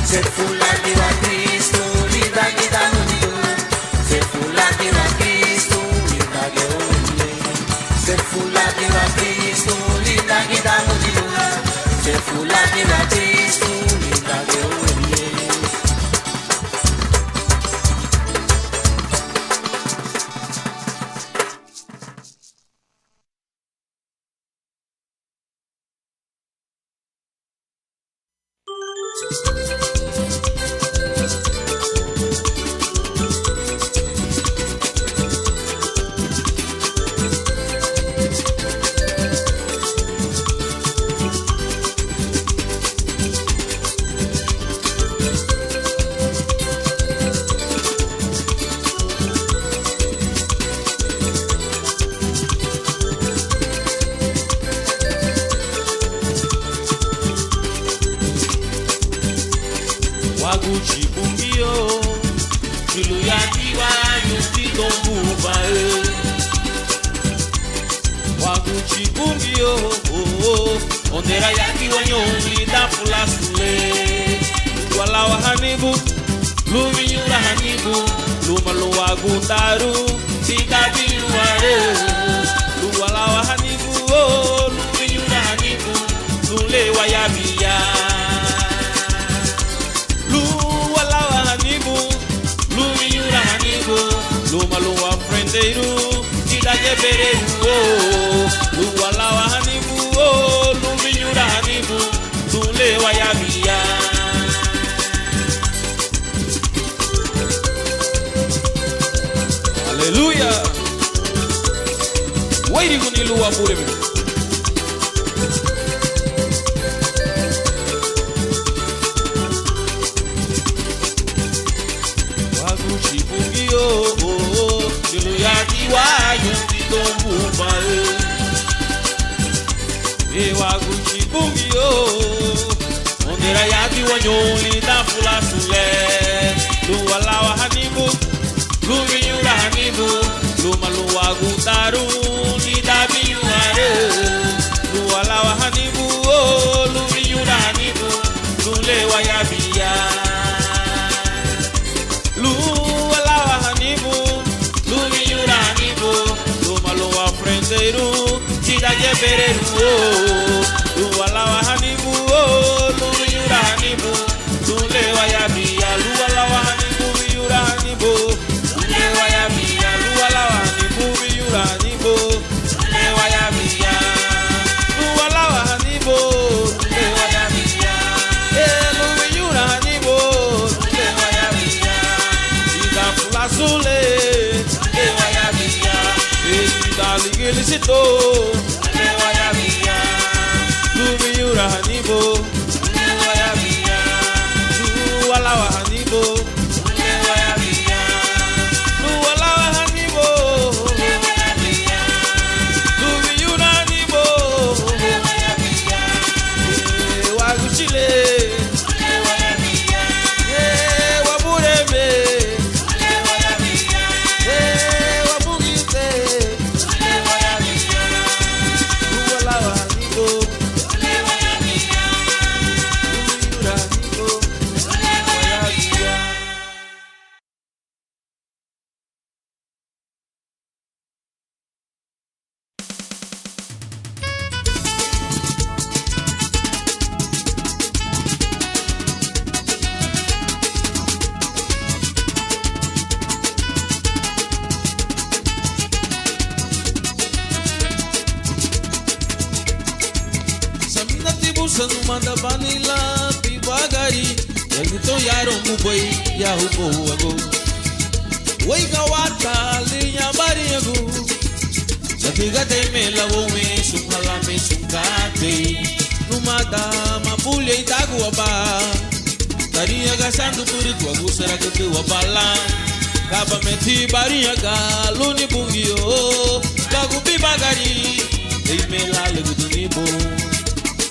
Se fulla di Cristo, li dai da noi, se fulla di ondera yaki wanyongi da fulasule walawa hanibu luminyura hanibu lumaluwa gundaru sika binuare luwalawa hanibu oh luminyura hanibu lule wayabia luwalawa hanibu luminyura hanibu lumaluwa frenderu sika jeberu oh luwalawa hanibu oh luminyura hanibu lule wayabia Hallelujah. Wairi kuniluwa bure mimi. Waguchibungio Julu yaki wayu Titombupa Waguchibungio Ondera yaki wanyoli Da fula sule Luwalawa hanibu Luminyura hanibu Lumaluwa gutaru Nidabiuare Luwalawa hanibu Luminyura hanibu Lulewa yabia Luwalawa hanibu Luminyura hanibu Lumaluwa frenderu Nidajeberu Luwalawa hanibu Luminyura hanibu Lulewa yabia Luwalawa hanibu Minyura hanibu Felicito, Lewaya Mia, Lumiura Hanibo, Lewaya Mia, Lualawa Hanibo, Lewaya Mia, Lualawa Hanibo, Lewaya Mia, Lumiura Hanibo, Lewaya Mia, Waguchile, Lewaya Mia, Wabureme, Lewaya Mia, Wabugite. Manda banila pibagari Yagito yaro mubay yahubo ago Way kawata linya bari ago Satigate me lavo me sunghala me sungkate Numada mapulya itago aba Tariya gasando puritu ago saragate wabala Kaba meti bari aga luni bungio Kagu pibagari Day me lalago dunibo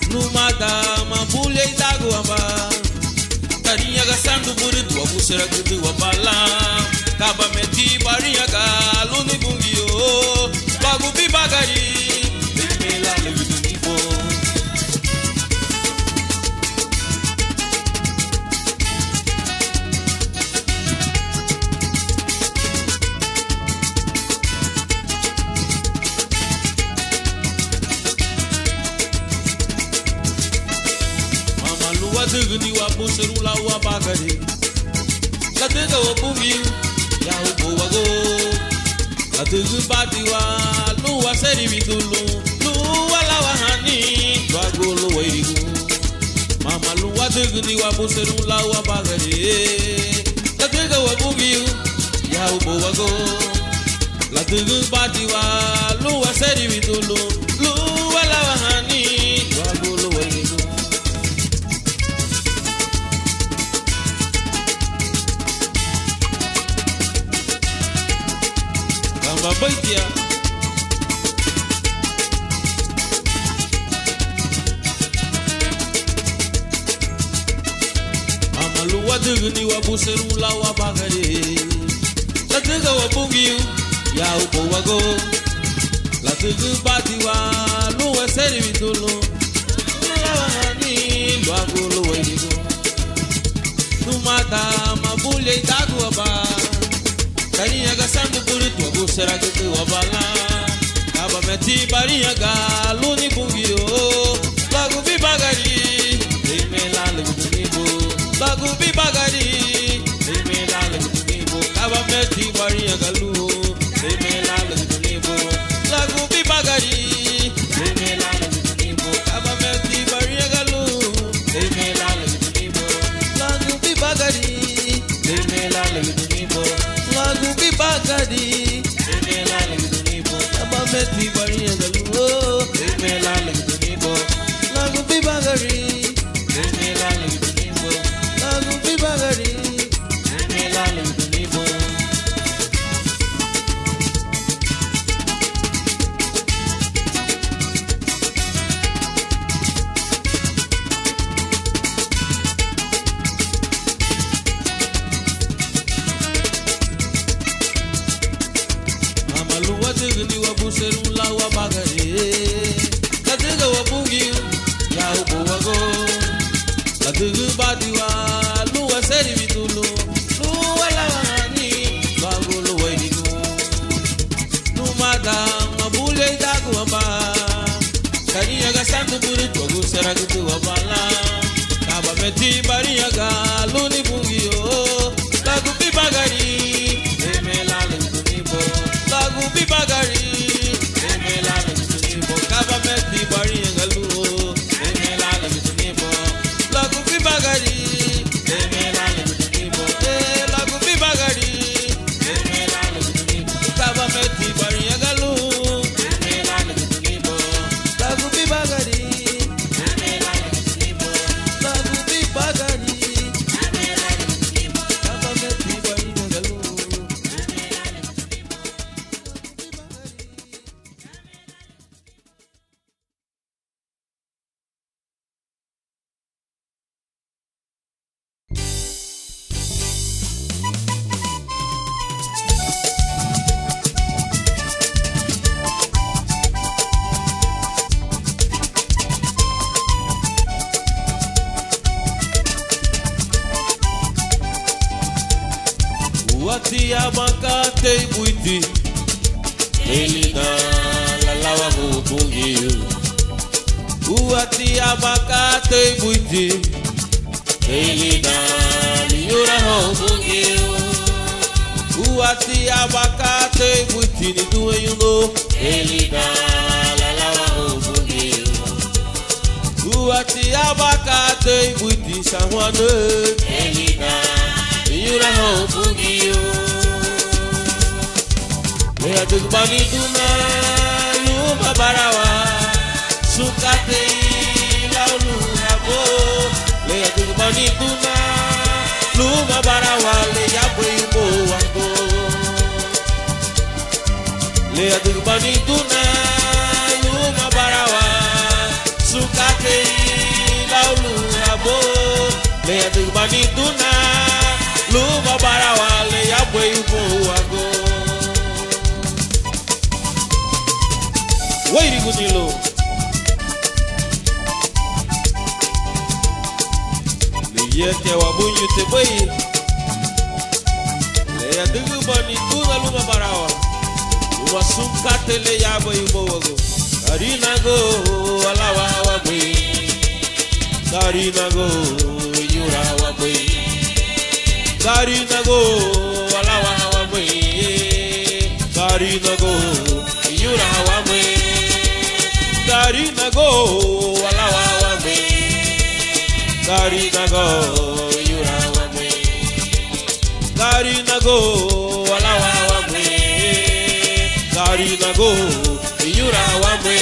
Numada mambule itago amba Tarinya gasando buritu abusera kutu wabala Kaba meti barinya galuni bungio Bagu bibagari Bimela lewidunibo Wadugni wa buserula wa bagari La tuga wa bungi ya hubo wago La tugu bati wa luwa seri vitulu Luwa la wahani Wago luwa irigu Mama luwa dugni wa buserula wa bagari La tuga wa bungi ya hubo wago La tugu bati wa luwa seri vitulu Luwa la wahani Wago luwa irigu Baitia Amalu wadugni wa buserula wa bagari La tuga wa bungi ya upo wago La tugu bati wa luwa seri vitulu mabule itagu aba Kariya ga sandu puritu abu sera gitu abala Kaba meti bariya ga luni bungio Lagu bibagari Imela lagu dunibo Lagu bibagari Imela lagu dunibo Kaba meti bariya ga lu Imela lagu dunibo Lagu bibagari Imela lagu dunibo Kaba meti bariya ga lu Imela lagu dunibo Lagu bibagari Imela lagu dunibo Lagu bibagari Imela lagu dunibo Kaba meti bariya ga lu Imela lagu dunibo Lagu bibagari Imela lagu dunibo Lagu bibagari Imela lagu dunibo Amaluwa tigni wa buseru la wa bagari Katiga wa bungi ya ubo wago Katiga badiwa luwa seri vitulu Luwa la wani Bangu luwa idigu Numada mabule itagu wamba Kaniya ga santu buritu wagu sera gitu wabala Kaba meti bariya ga luni bungi yo Lagu bibagari Emela lagu nibo Lagu bibagari Emela lagu nibo Kaba meti bariya ga lu Emela lagu nibo Lagu bibagari Emela lagu nibo Lagu bibagari Emela lagu nibo Kaba meti bariya ga lu Emela lagu nibo Lagu bibagari Emela lagu nibo Lagu bibagari Emela lagu nibo Kaba meti bariya ga lu Wati abakate ibuiti Elina lalawa mubungi Wati abakate ibuiti Elina liura mubungi Wati abakate ibuiti ni duwe yuno Elina lalawa mubungi Wati abakate ibuiti sanwane Elina Yura ho bugio Lea dugbani duna Luma barawa Sukate laulu rabo Lea dugbani duna Luma barawa Lea bwebo wango Lea dugbani duna Luma barawa Sukate laulu rabo Lea dugbani duna Luma barawa le ya bwebo wago Wairi gunilo Le yeke wabunyu te bwei Le ya dugu bani tuna luma barawa Luma sumkate le ya bwebo wago Karina go alawa wabwe Karina go yura wabwe Karina go alawa wabwe Karina go yura wabwe Karina go alawa wabwe Karina go yura wabwe Karina go alawa wabwe Karina go yura wabwe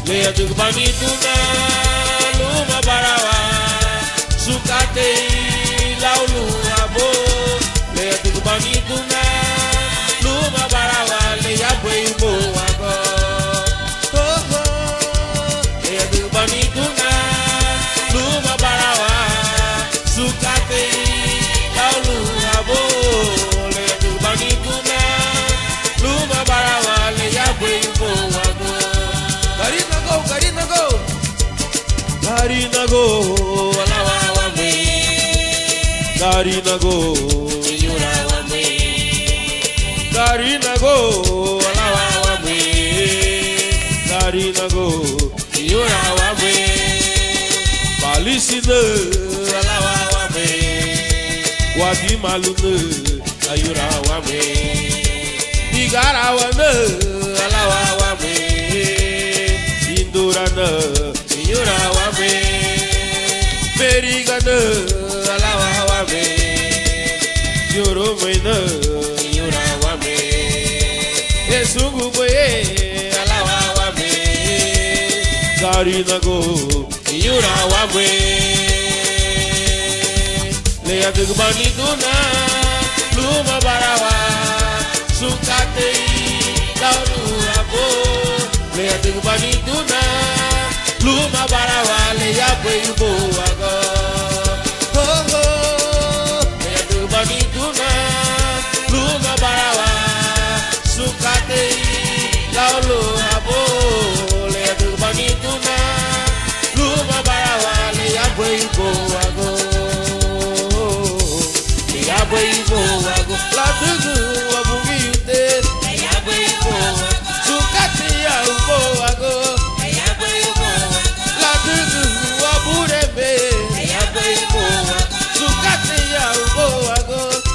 Lea dugbani tuna luma barawa Sukate laulu abo Lea dugbani tuna Luma barawa Lea bwebo wago Lea dugbani tuna Luma barawa Sukate laulu abo Lea dugbani tuna Luma barawa Lea bwebo wago Karina go, Karina go Karina go alawa wabwe Garinago, Yura Wame, Garinago, Alawa Wame, Garinago, Yura Wame, Balisine, Alawa Wame, Wadi Malune, Ayura Wame, Digara Wame, Alawa Wame, Indurana, Yura Wame, Berigana, Alawa Wame, Yoro Maina, Yura Wame, Esungu Boye, Alawa Wame, Garinago, Yura Wame, Lea Dugbani Duna, Luma Barawa, Sukate, Lauru Abo, Lea Dugbani Duna, Luma Barawa, Lea Buibo Ago. Banituna, Luma Barawa, Sukate, Laulu Abo, Lea Banituna, Luma Barawa, Lea Buibo Ago, Lea Buibo Ago, Latugu Abugi Ute, Lea Buibo, Sukate Abo Ago, Lea Buibo, Latugu Aburebe, Lea Buibo, Sukate Abo Ago.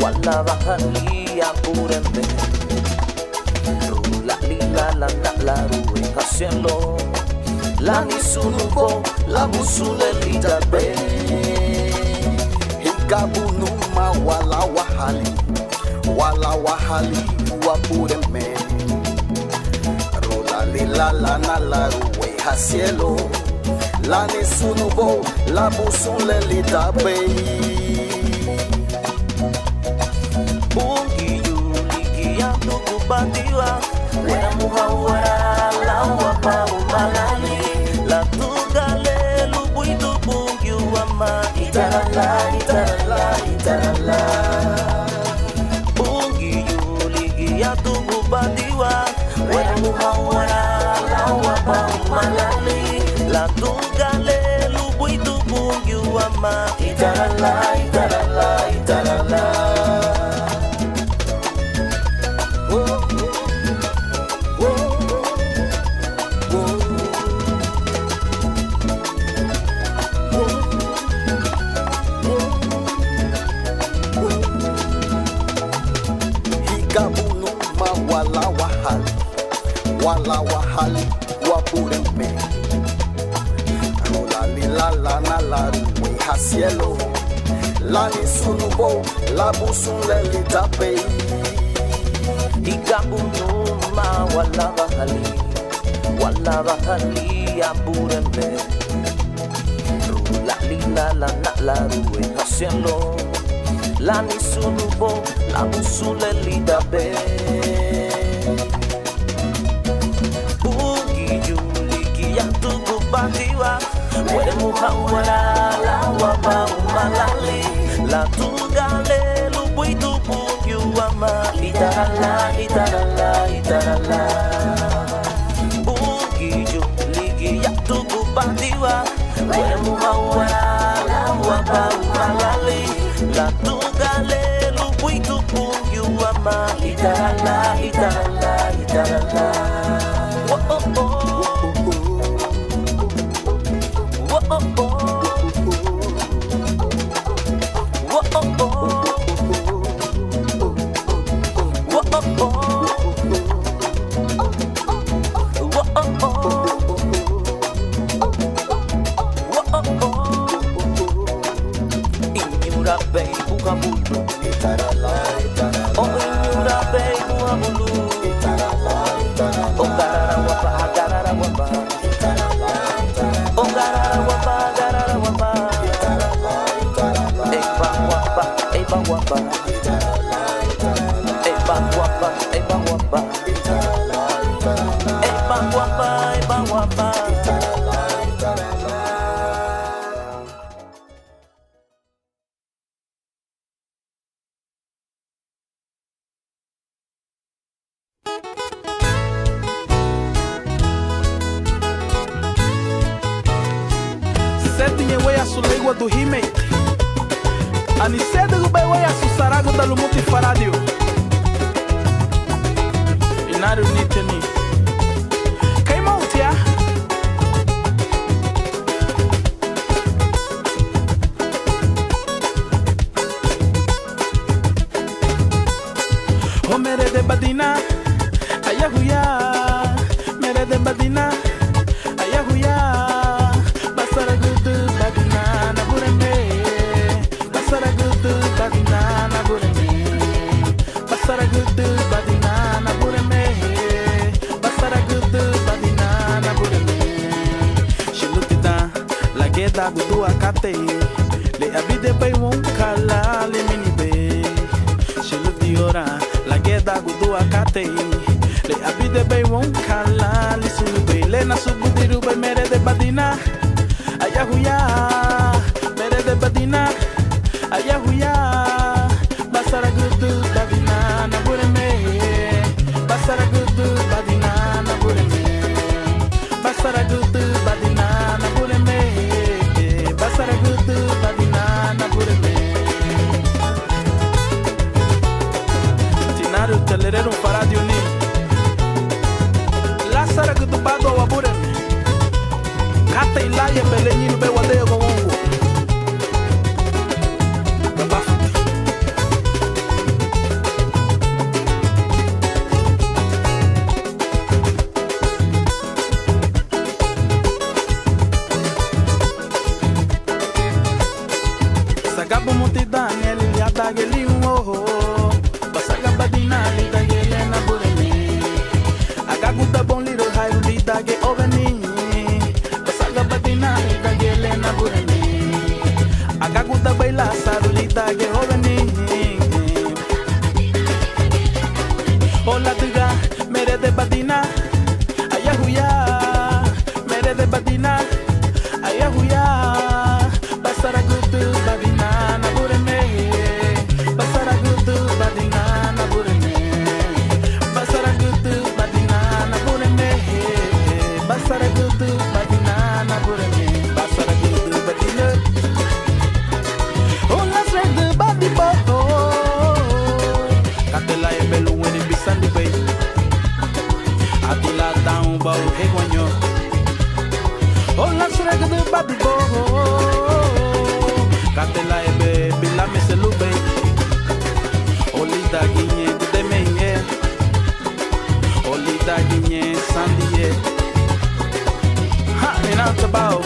wala bahali apúrenme. Rula lila la rue haciendo la ni sunubo la busule lida be. Hikabunuma wala wahali apúrenme. Rula lila la rue haciendo la ni sunubo la busule lida be. Batiwa wena muhawara la wapa umalani la tugale lubuitu bungiu wama itarala bungi yuligi ya tugu batiwa wena muhawara la wapa umalani la tugale lubuitu bungiu wama itarala wala wahali wapureme. Rula lila la rue hacielo la ni sunubo la busule litape. Ikabunuma wala bahali apúrenme. Rula lila la rue hacielo la ni sunubo la busule litape. Batiwa wele muhawara la wapa umalali la tugale lubuitu bungiu wama itarala bungi ligi ya tugu batiwa wele muhawara la wapa umalali la tugale lubuitu bungiu wama itarala Setinye weya sulegwa do hime ani sede do bai weya su sarago da lumuti faradio inaru niteni kai mautia o mere de badina ayahuya mere de badina ayahuya basara gudu badina na bureme basara gudu badina na bureme basara gudu badina na bureme basara gudu badina na bureme shilutita la geda gudu akate le abide bai won kala le minibe shilutiora la geda gudu akate le abide bai won kala le sulube Elena subudiru bay mere de badina ayahuya mere de badina ayahuya basara gudu badina na bureme basara gudu badina na bureme basara gudu badina na bureme basara gudu badina na bureme tinaru telerero para diuni Sara gudu bado wa bureme kata ilaya belenyiru be wade go wongo Sagabu muti Daniel ya tageli wo basaga badina li tagele na bureme Agaguta bon little high lita ge oveni basaga badina lita ge lena bureni Agaguta baila sarulita ge oveni Hola tuga mere de badina ayahuya mere de badina ayahuya basara gutu badina na bureme basara gutu badina na bureme basara gutu Basara gudu badina na bureme basara gudu badina Oh let's ride the body bo Katela e belu wene bisandi bay Atila down ba o hegwanyo Oh let's ride the body bo Katela e be bila meselu bay Olida ginye de menye Olida ginye sandiye and out about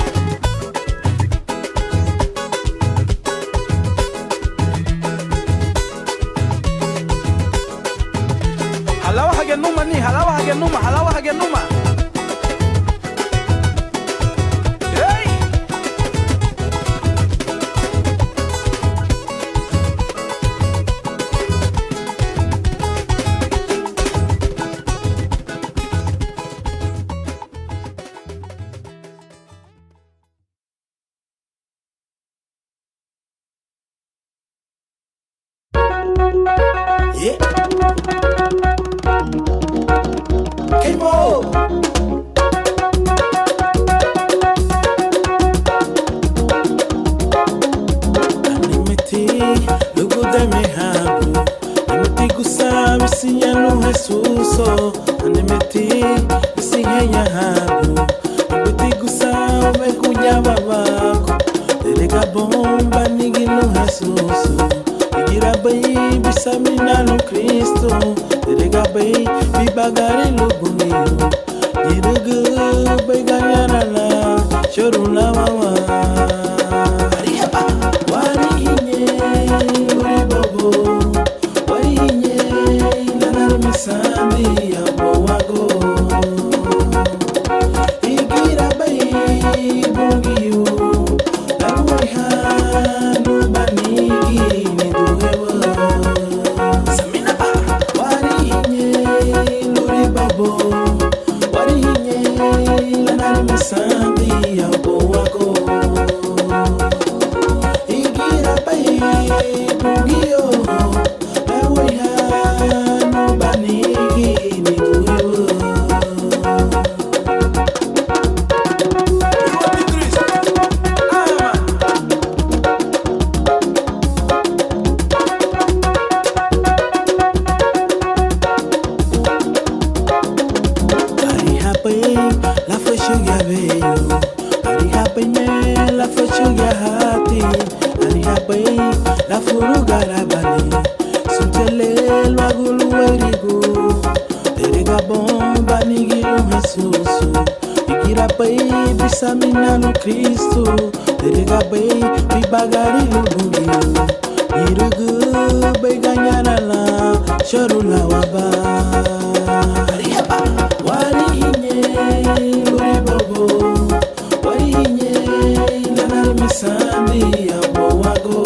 Halawa hagenuma ni halawa hagenuma halawa hagenuma Hey Yeah. Came on. Animeti, lugu de me habu. Animeti kusami sinyanu Jesuso. Animeti, sinya habu. Animeti kusami kunya babako. Delega bomba nigino Jesuso. Gira bay bisamina no Cristo Terega bay bibagari lo bonito Gira bay ganyana la choruna mama Ariaba Warihinye uri bobo Warihinye lana misami abo wago Gira bay bongiyo Laruiha no banigi Sambi abo wako Igira pai bugio Ewe hano banigi ni tuyo La furuga rabani Suntele luagulu erigo Terega bomba nigiru Jesusu Igira pai bisamina no Cristo Terega pai bibagari lubugio Irugu bai ganyana la chorula waba Warihinye uri bobo Warihinye lana misandi abo wago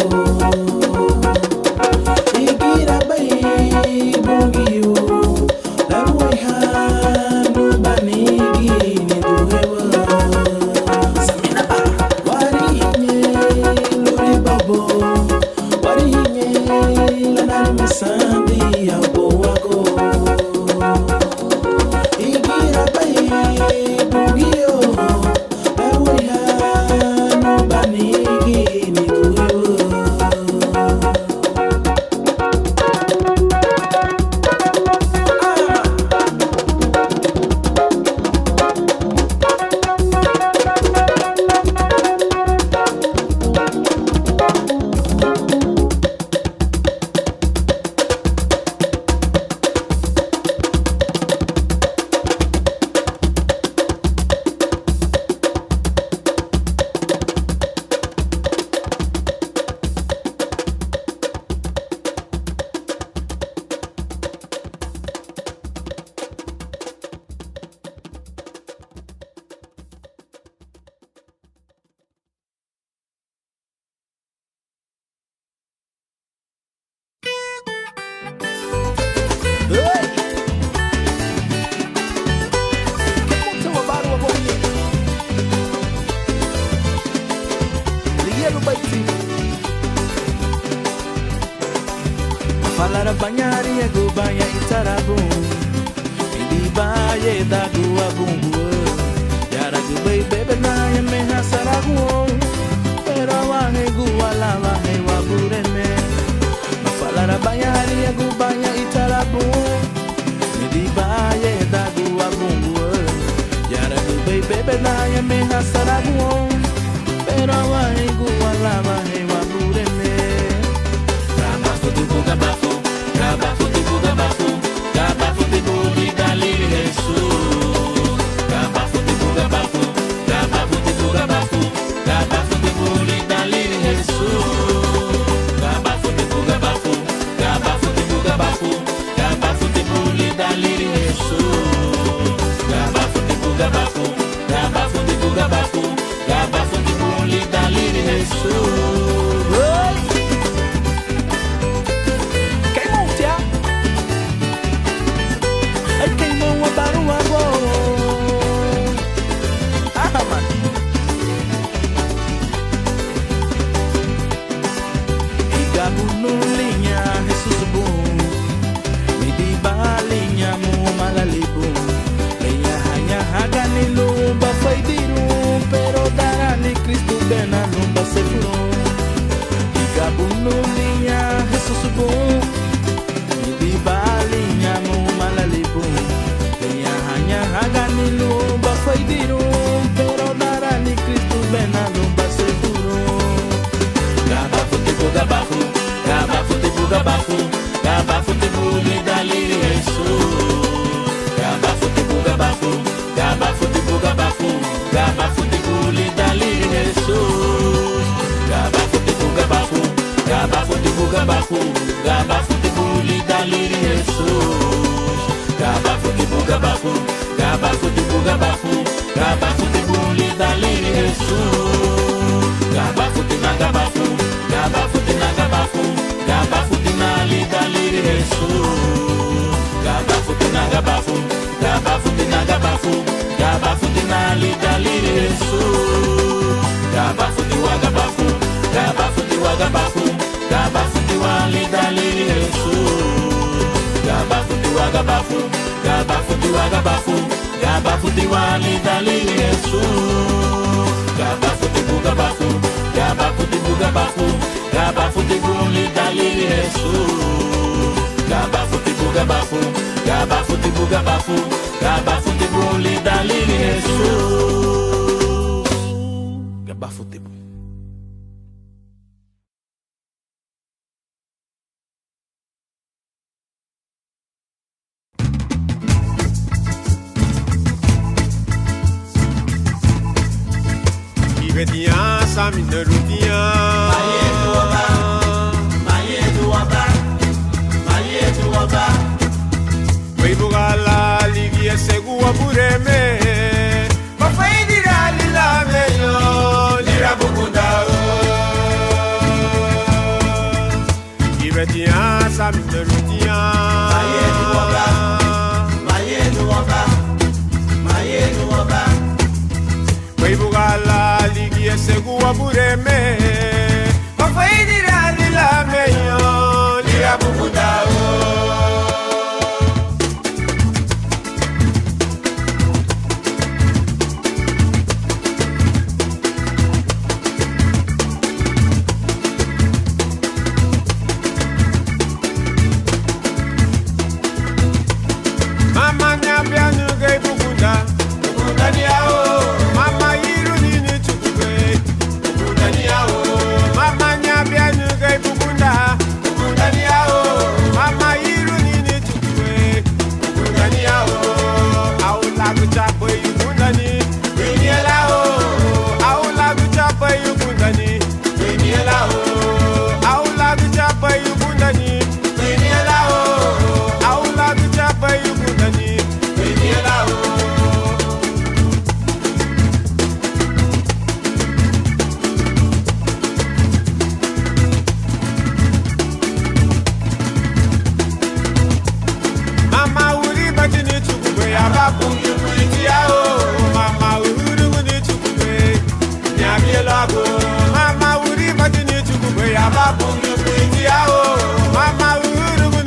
Igira bai bugio La ruiha no banigi ni Falara banyari ya go banya itarabu Idi baye da gua bumbu Yara gu baby na ya me hasaragu Pero wahe gua la wahe wa bureme Falara banyari ya go banya itarabu Idi baye da gua bumbu Yara gu baby na ya me hasaragu Pero wahe gua la wahe wa bureme Gabafo, gabafo, tipo gabafo, gabafo, tipo lidali Jesus. Gabafo, tipo gabafo, gabafo, tipo gabafo, gabafo, tipo lidali Jesus. Gabafo, tipo gabafo, gabafo, tipo gabafo, gabafo, tipo lidali Jesus. Gabafo, tipo gabafo, gabafo, tipo gabafo, gabafo, tipo lidali Jesus. Gabafo, gabafo, tipo lidali Jesus. Gabafo, tipo gabafo, gabafo, tipo gabafo, gabafo, tipo lidali Jesus. Gabafo, tipo gabafo, gabafo, tipo gabafo, gabafo, tipo lidali Jesus. Gabafo, tipo gabafo, gabafo, tipo gabafo, gabafo, tipo lidali Jesus. Gabafo, tipo gabafo, gabafo, tipo gabafo. Gabafo tina lidali Jesus. Gabafo tina gabafo, gabafo tina gabafo, gabafo tina lidali Jesus. Gabafo tiwa gabafo, gabafo tiwa gabafo, gabafo tiwa lidali Jesus. Gabafo tiwa gabafo, gabafo tiwa gabafo, gabafo tiwa lidali Jesus. Gabafo tiwa gabafo, gabafo tiwa gabafo. Gabafo tipo lidali Jesus. Gabafo tipo gabafo, gabafo tipo gabafo, gabafo tipo lidali Jesus. Gabafo tipo. Ibetia saminerutia. Bugala ligia segua bureme Mafaidira lila meyo Lira bukunda Ibetia saminerutia Mayenu waba Bugala ligia segua bureme Mafaidira lila meyo Lira bukunda Mama, uri badini chukube ya babu nyukuiti yao. Mama, uri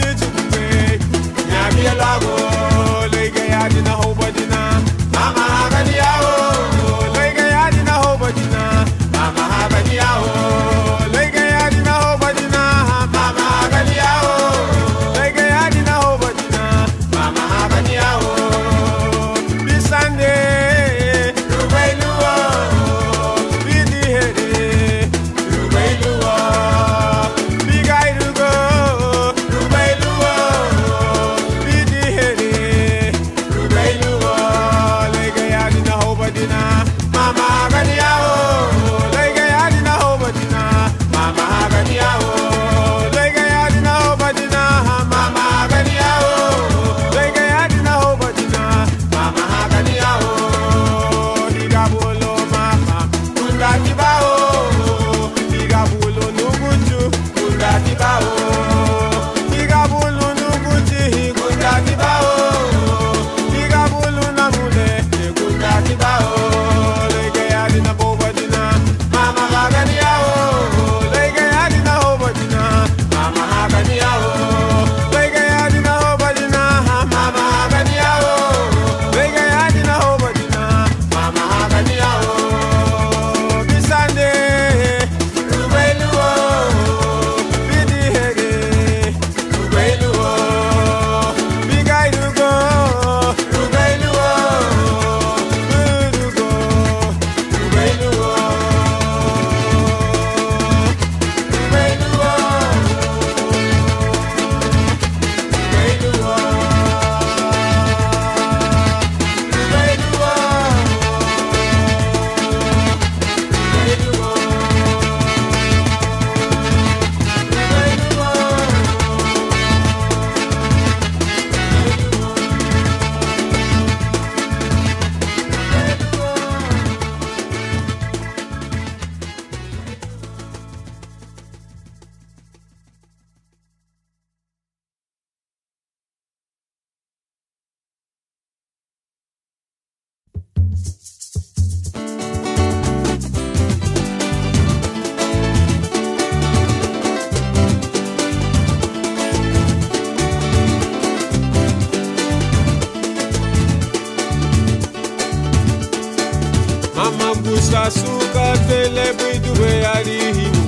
gusa suka tele bidu beari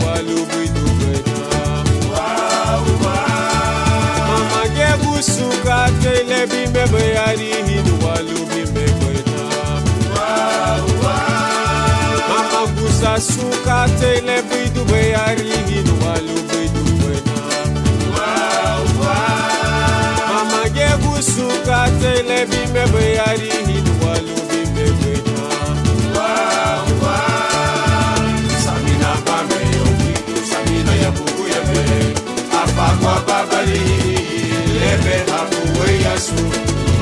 walu bidu bena. Mama ge gusuka tele bimbe beari walu bimbe bena. Mama gusa suka tele bidu beari walu bidu bena. Mama ge gusuka tele bimbe beari walu bimbe bena. Samina bame yokidu, samina ya bubu ya me. Afakwa babali, lebe hakuwe yasu,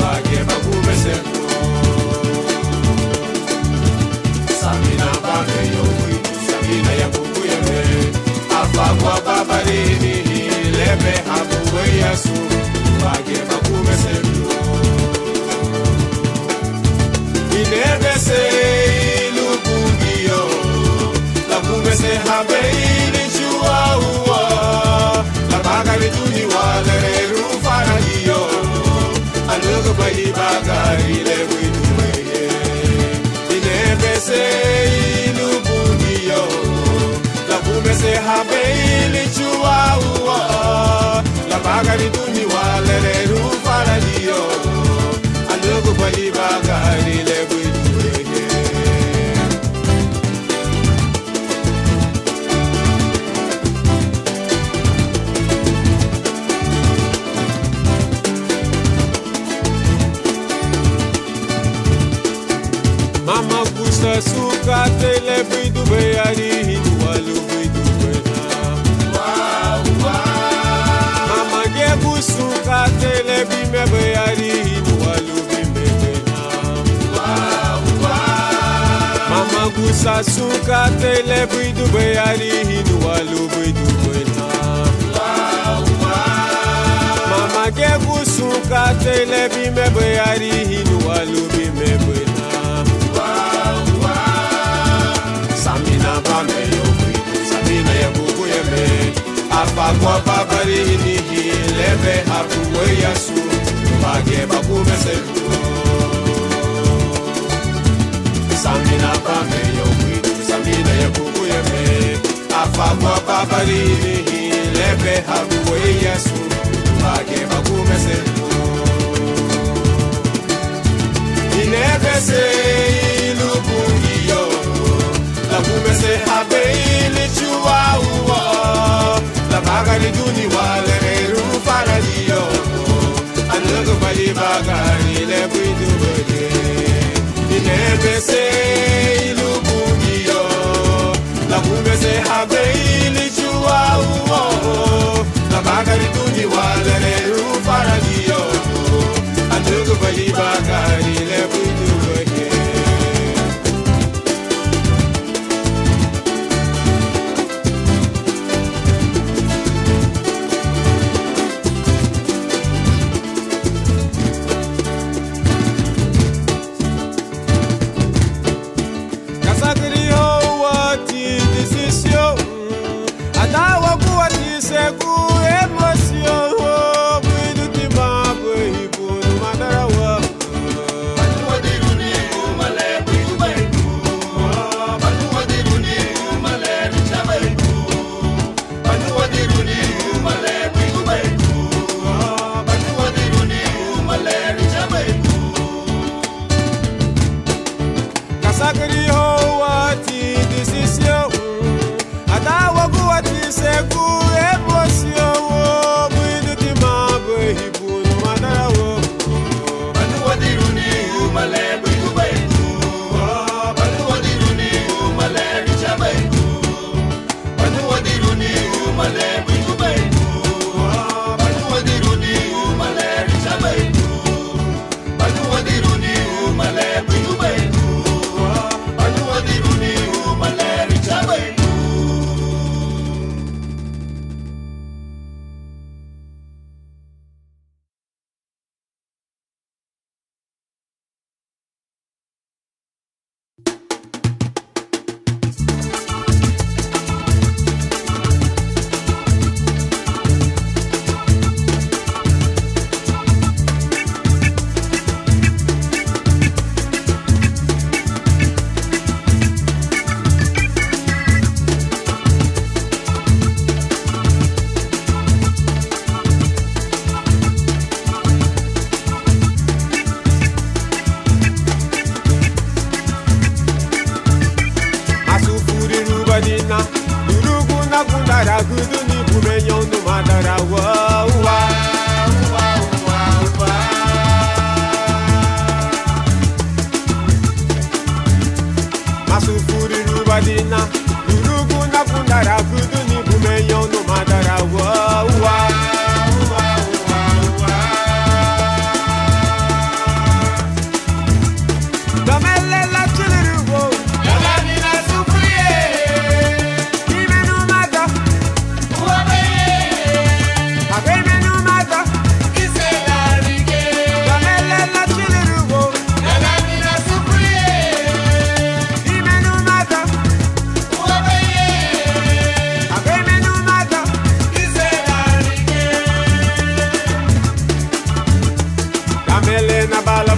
bage bakume sento. Samina bame yokidu, samina ya bubu ya me. Afakwa babali, lebe hakuwe yasu, bage bakume sento. Inebe se ilubungio, la kumese habeili chua uwa, la bagari tuni walere rufaradio, alugu bayi bagari le widuweye. Inebe se ilubungio, la kumese habeili chua uwa, la bagari tuni walere rufaradio, alugu bayi bagari le widuweye. Mama gusa suka tele bidu beari walu bidu bena. Mama ge gusuka tele bime beari walu bime bena. Mama gusa suka tele bidu beari walu bidu bena. Mama ge gusuka tele bime beari walu bime bena. Samina bame yokidu, samina ya bubu ya me. Afakwa babari nihi, lebe hakuwe yasu, bage bakume sento. Samina bame yokidu, samina ya bubu ya me. Afakwa babari nihi, lebe hakuwe yasu, bage bakume sento. Inebe se ilubungio, la kumese habeili chua uwa, la bagari duni walere rufaradio, anugu bayi bagari le bidu bege. Inebe se ilubungio, la kumese habeili chua uwa, la bagari duni walere rufaradio, anugu bayi bagari le bidu bege. kundara kuduni bumenyo no madara wa wa. Masufuri rubadina lurugu na kundara kuduni bumenyo no madara wa wa.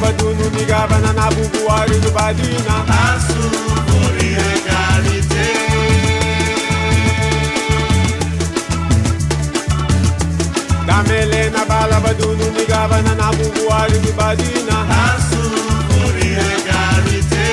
Badunu migavana na bubuari do badina asuburi regalite Damele na bala badunu migavana na bubuari do badina asuburi regalite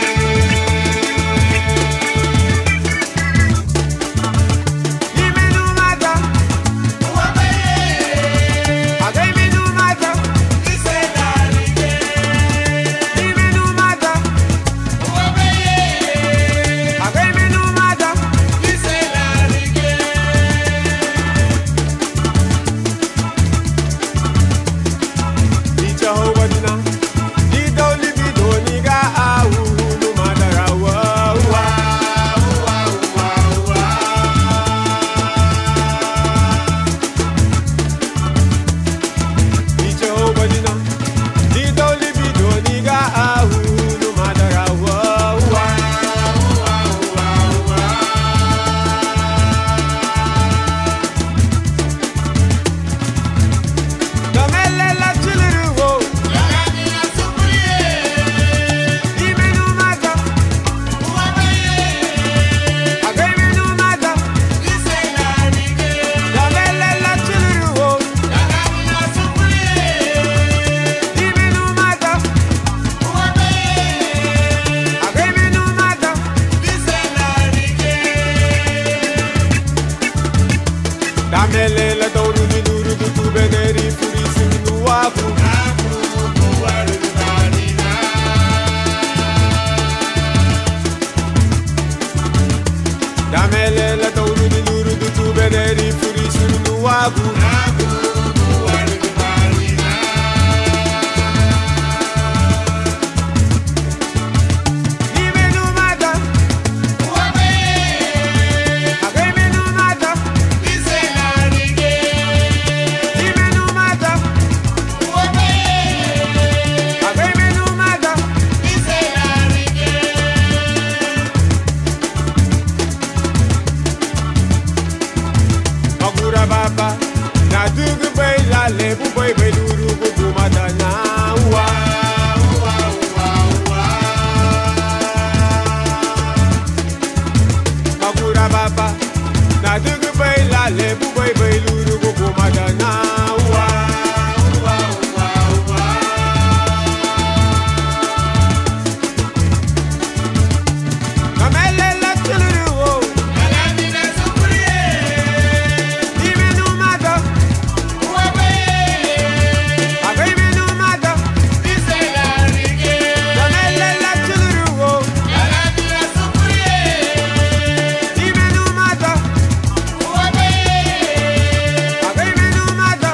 Damele la donu di nuru du tu beneri furi sinu waku Damele la donu di nuru du tu beneri furi sinu waku Baba, na dugu bay la lebu bay bay luru bubu madana wa. Magura baba, na dugu bay la lebu bay bay luru bubu madana wa. Kamele la tuluru wo. Mata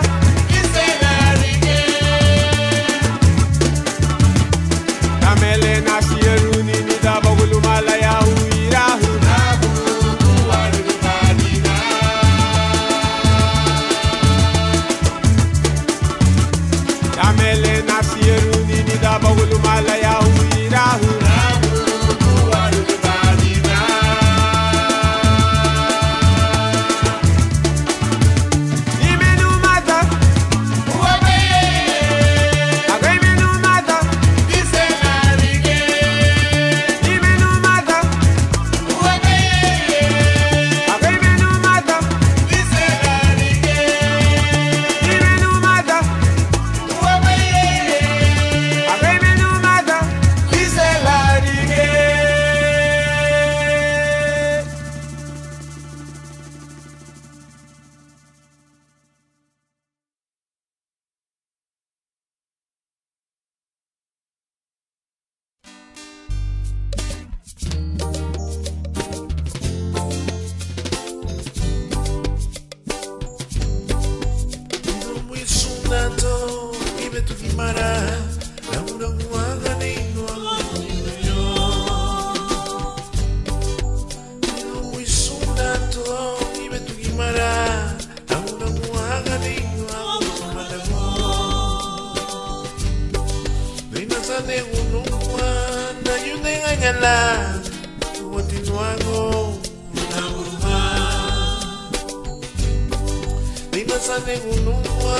sane gunungwa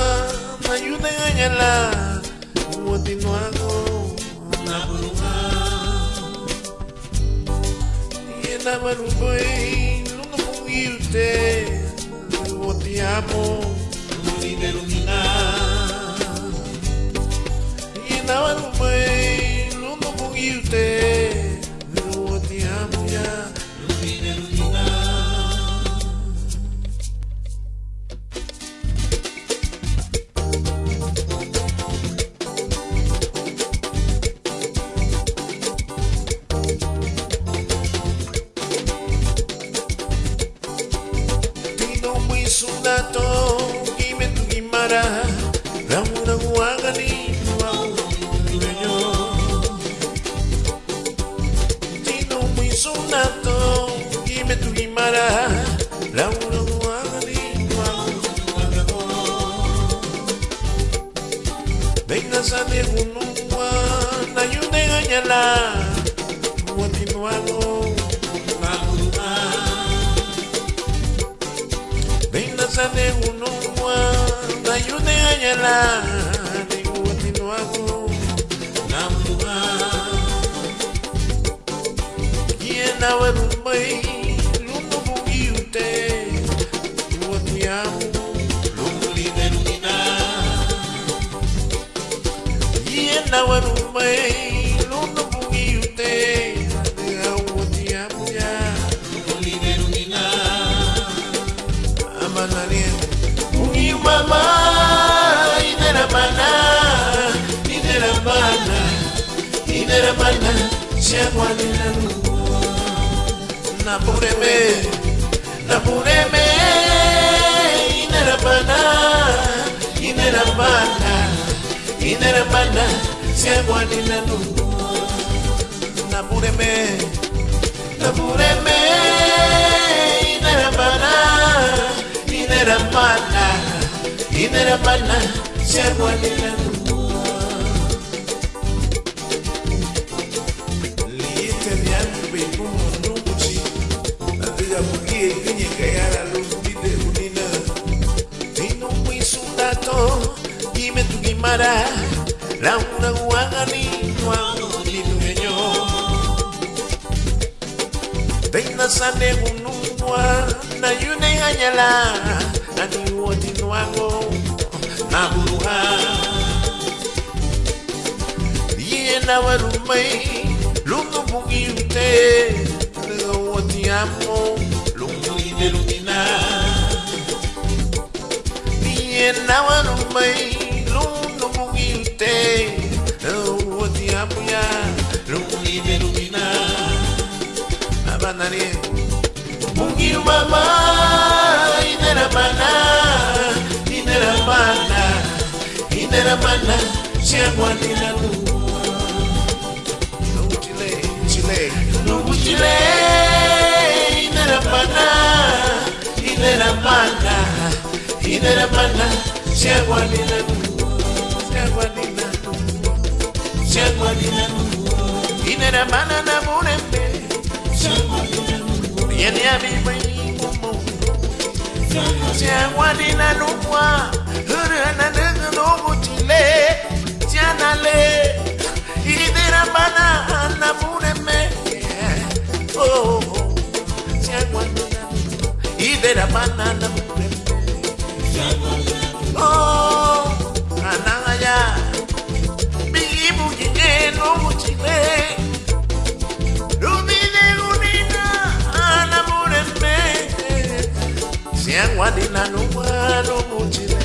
na yude nganyala Uwatinuago na burunga Yena maruboy lunga pungiute Uwatiamo Lumine lumina Yena maruboy lunga pungiute Uwatiamo ya Lumine lumina Sundato, gime tu gimara, ramuna guagani, guaguyo. Tino muy sundato, gime tu gimara, ramuna guagani, guaguyo. Venga sane gunungwa, na yune ganyala, guatinuago, guaguruma. Sane unumwa na yune anyala ni uwatinuago na mtuha Kiena warumbai lungu bungi ute uwatiamu lungu lide lungina Kiena warumbai lungu bungi ute uwatiamu ya lungu lide lungina Ungi mama inera mana siagwani na pureme inera mana siagwani na pureme inera mana siagwani Gime tu gimara, la una guagani, guaguyo. Venga sane unungwa, na yune ganyala, ani uwatinuago, na buruha. Yena warumai, lungu bungi ute, uwatiamo, lungu ide lumina. Yena warumai, lungu bungi ute, uwatiamo ya, lungu ide lumina. Abanari, bungi mama, inera mana, siagwani na Lungu chile, inera mana, siagwani na inera mana na murembe, yene abiba igumo, siagwani na lumwa, hurana nugu chile, sianale, inera mana na murembe, oh, siagwani na inera mana na murembe. Oh, anangaya, bigi bugi no muchile, rubine unina, anamurembe, siagwani na numwa no muchile.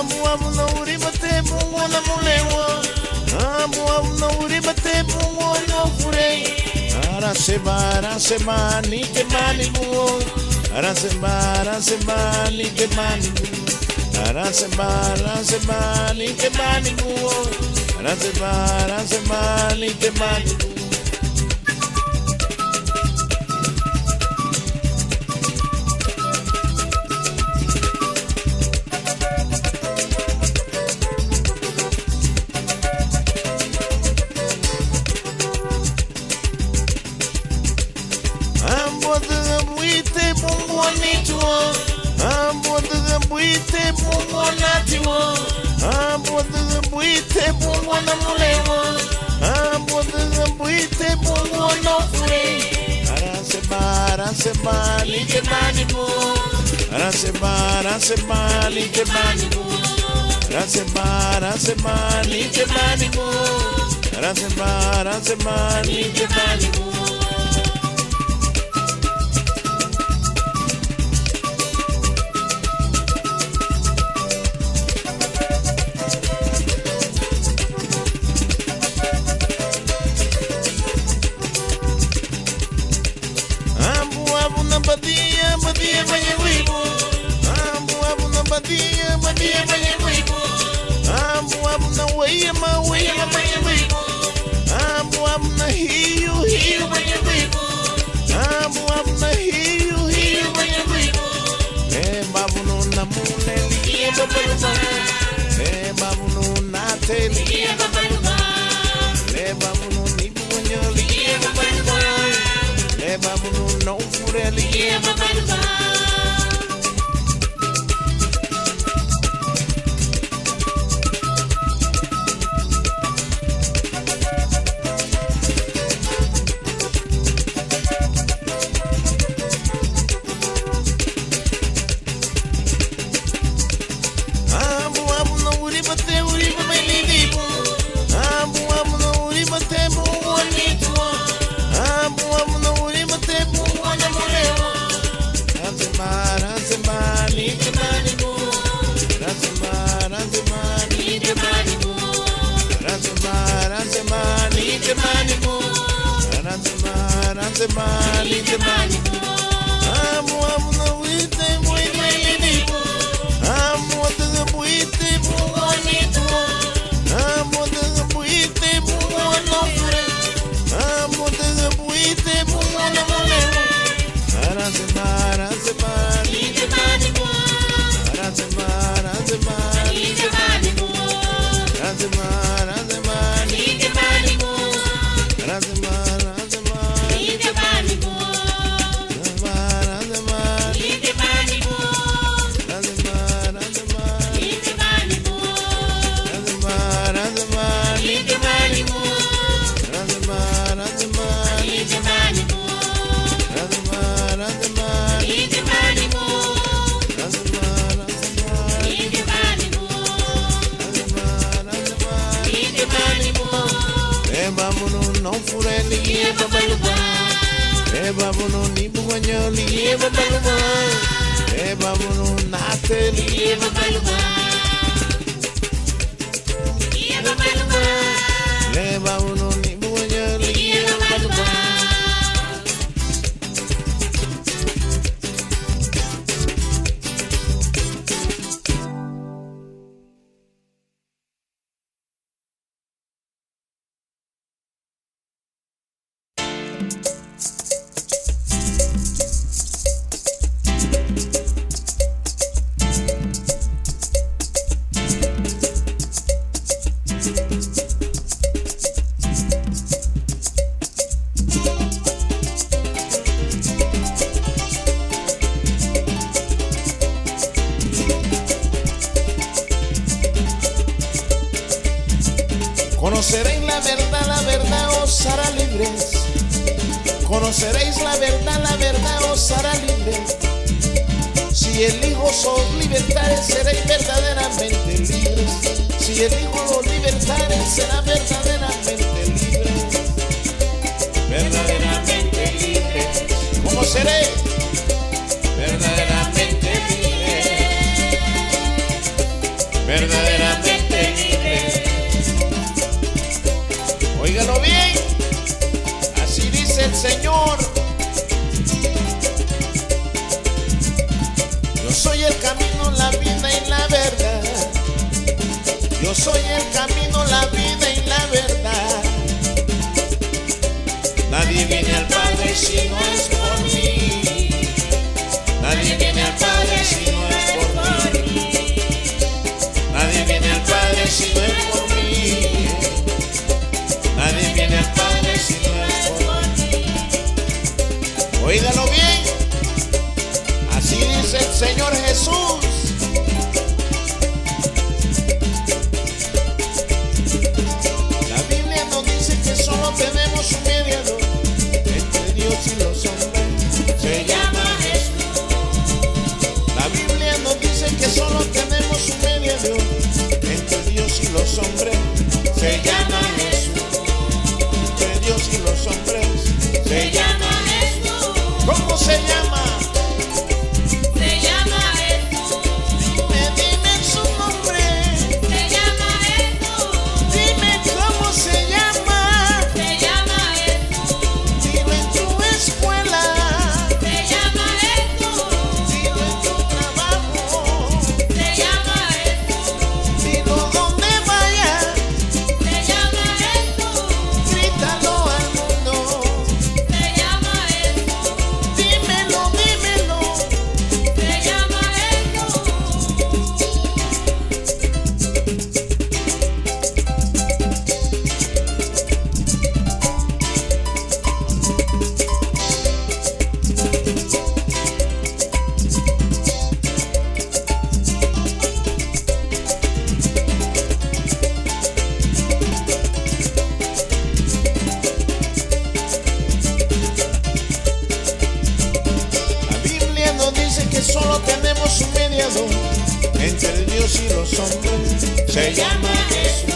Abu abu na uri bate bungo na mulewa. Abu abu na uri bate bungo no fure. Ara sema ni ke mani bungo. Ara sema ni ke mani bungo. Ara sema ni ke mani bungo. Ara sema ni ke mani bungo. Conoceréis la verdad os hará libres. Conoceréis la verdad os hará libres. Si el Hijo os libertare, seréis verdaderamente libres. Si el Hijo los libertare, serán verdaderamente libres. Verdaderamente libres. ¿Cómo seré? Verdaderamente libres. Señor. Yo soy el camino, la vida y la verdad. Yo soy el camino, la vida y la verdad. Nadie viene al Padre si no es por mí. Nadie viene al Padre si no es por mí. Nadie viene al Padre si no es por mí. Nadie viene al Padre si no es por mí. Óigalo bien. Así dice el Señor Jesús. La Biblia nos dice que solo tenemos un mediador entre Dios y los hombres. Se llama Jesús. La Biblia nos dice que solo tenemos un mediador entre Dios y los hombres. Se llama Jesús. Entre Dios y los hombres. Se llama Jesús. ¿Cómo se llama? Se llama Jesús. Dime su nombre. Se llama Jesús. Dime cómo se llama. Se llama Jesús. Dilo en tu escuela. Se llama Jesús. Dilo en tu trabajo. Se llama Jesús. Dilo donde vayas. Se llama Jesús. Grítalo al mundo. Se llama Jesús. Dímelo, dímelo. Se llama Jesús. La Biblia nos dice que solo tenemos un mediador entre Dios y los hombres. Se llama Jesús.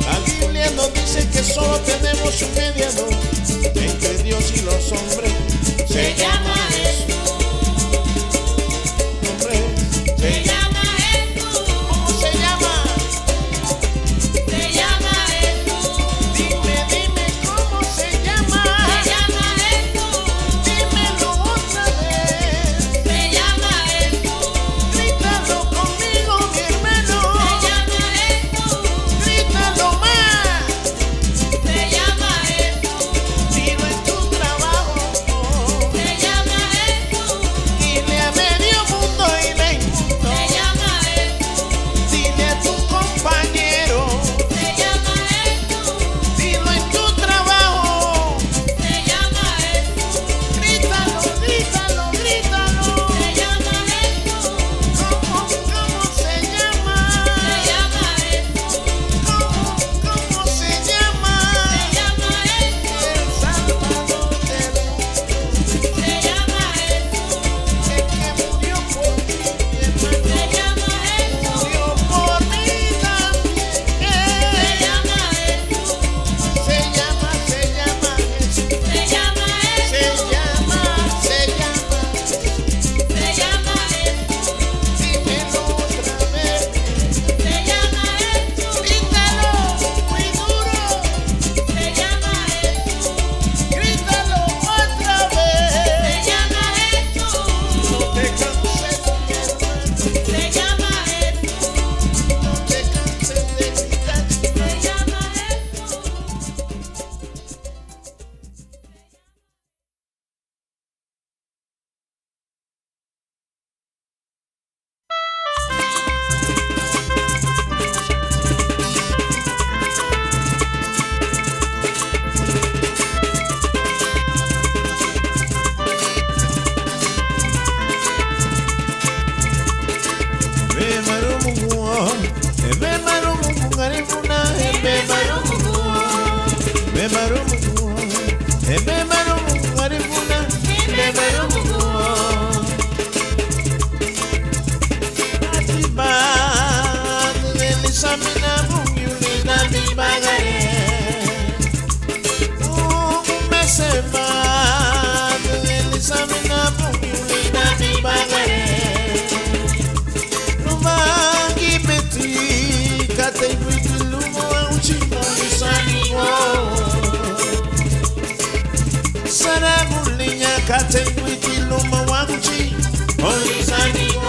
La Biblia nos dice que solo tenemos un mediador entre Dios y los hombres. Se llama Jesús. Hombre, Se llama Jesús. ¿cómo se llama? Se llama Jesús. Dime cómo se llama. Se llama Jesús. Dímelo otra vez. Se llama Jesús. Grítalo conmigo, mi hermano. Se llama Jesús. Grítalo más. Se llama Jesús. Dilo en kate witi luma wakuchi olisani go.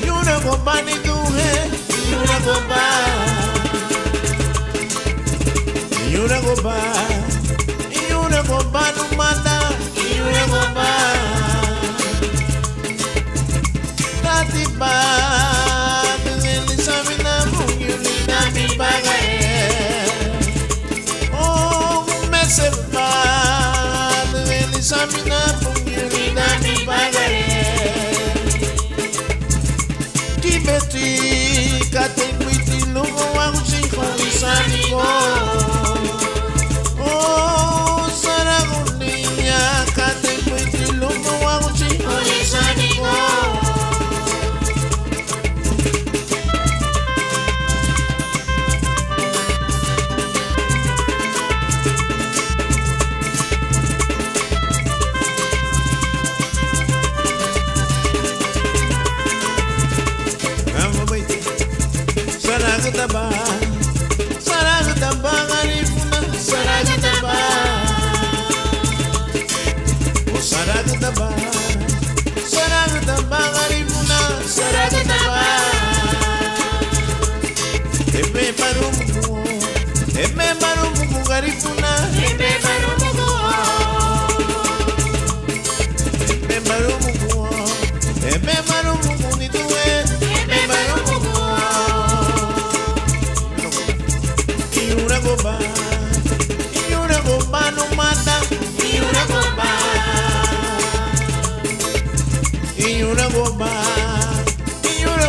Yuna gomba ni duhe, yuna gomba, yuna gomba, yuna gomba numanda, yuna gomba. Tati ba, dengeli samina mungili nami bagaye. Oh, meseba, dengeli samina mungili nami bagaye. Kibeti kate mwiti lungo wangu chiko isani go. Oh, saragunia kate mwiti lungo wangu chiko isani go. Saragutaba, Saragutaba, Garifuna, Saragutaba, oh Saragutaba, Saragutaba, Garifuna, Saragutaba. Eme marumugu, Garifuna, eme marumugu, ni tuwe, eme marumugu. Yuna gomba no mata, yuna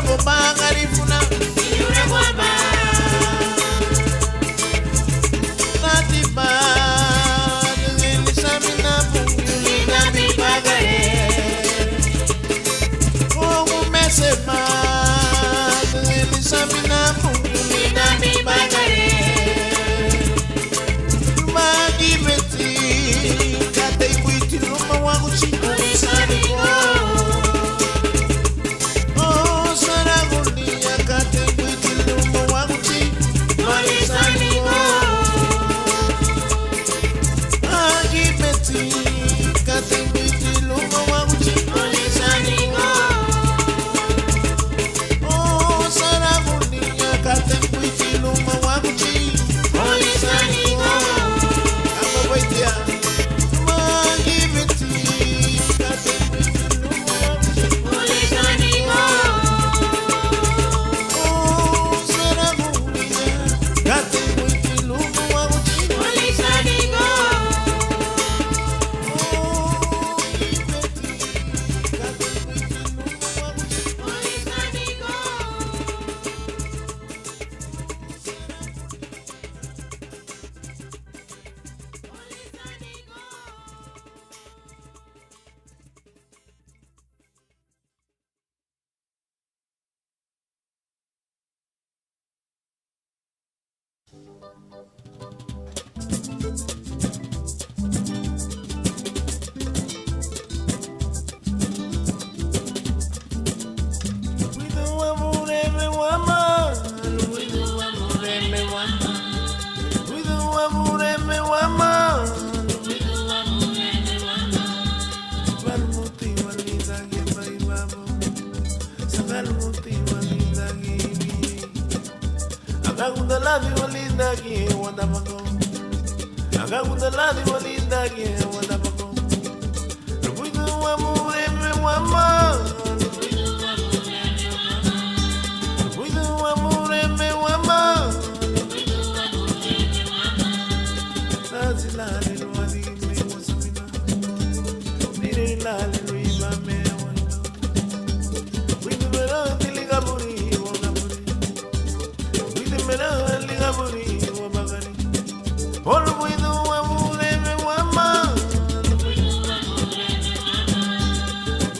gomba, garifuna, yuna gomba. Natiba, dengeli samina mungili nami bagaye. Oh, mesema, dengeli samina mungili nami bagaye. Kate witi luma wangu chiko isani go. Oh, saragunia kate witi luma wangu chiko isani go. Agibeti kate witi luma wangu chiko isani go. Oh, saragunia kate witi luma wangu chiko isani go. Wait, yeah.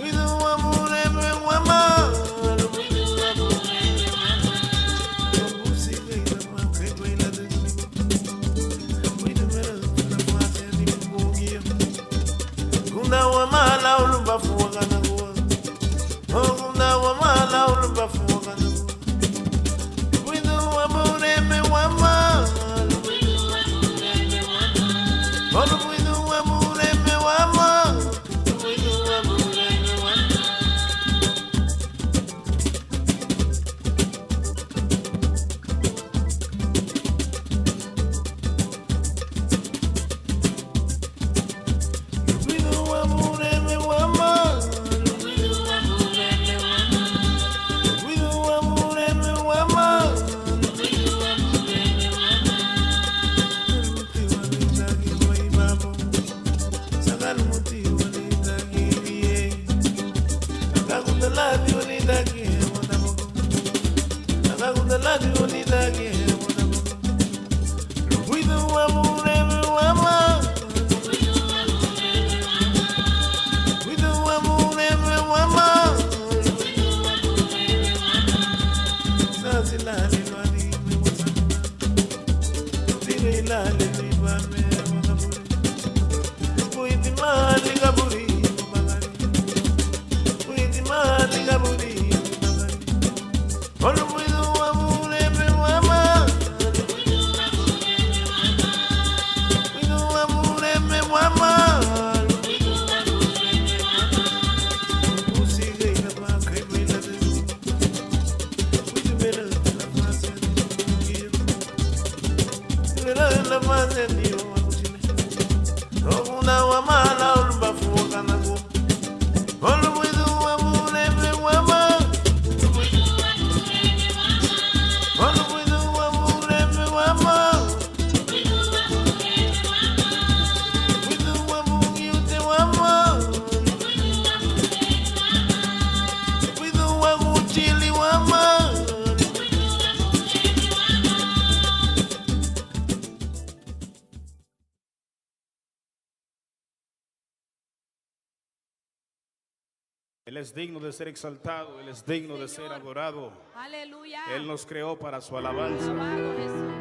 We do Él es digno de ser exaltado, Él es digno de ser adorado. Aleluya. Él nos creó para su alabanza. Alabado Jesús.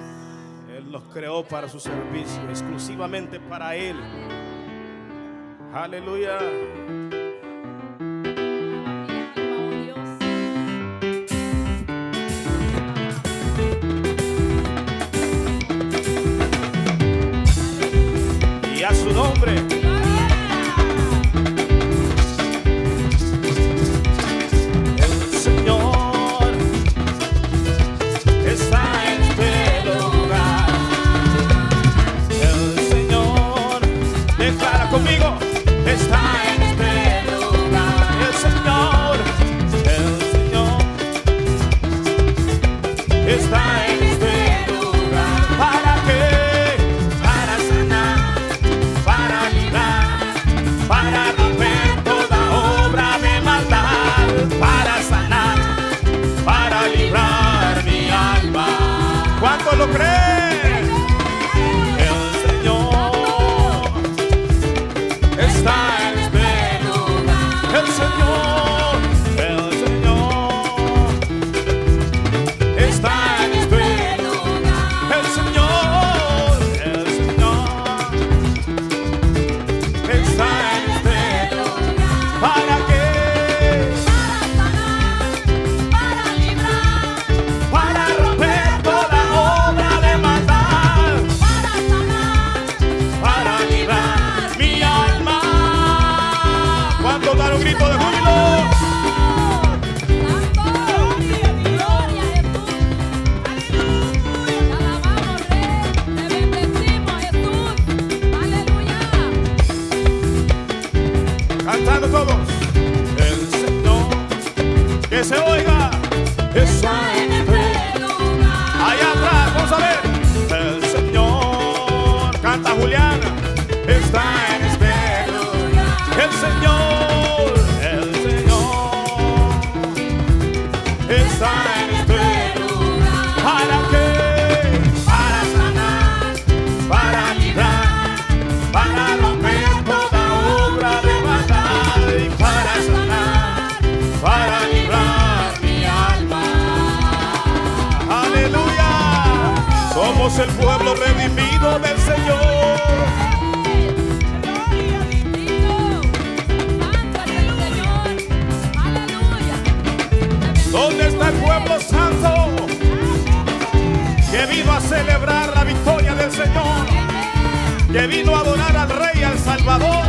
Él nos creó para su servicio, exclusivamente para Él. Aleluya. Y a su nombre. Conmigo está en este lugar. El Señor está en este lugar. ¿Para qué? Para sanar, para librar, para romper toda obra de maldad, para sanar, para librar mi alma. ¿Cuántos lo creen? Está en este lugar. El Señor está en este lugar. El Señor está en este lugar. ¿Para qué? Para sanar, para librar, para romper toda obra de maldad, para sanar, para librar mi alma. ¿Cuántos dan un grito de júbilo? Gloria a Jesús. Aleluya. Te alabamos, Rey. Te bendecimos, Jesús. Aleluya. Cantando todos. El Señor, que se oiga, está en este lugar. Allá atrás, vamos a ver. El Señor, canta Juliana, está en este lugar. El Señor está en este lugar. ¿Para qué? Para sanar, para librar, para romper toda obra de maldad, y para sanar, para librar mi alma. Aleluya. Somos el pueblo redimido del Señor. ¿Dónde está el pueblo santo que vino a celebrar la victoria del Señor? Que vino a adorar al Rey, al Salvador.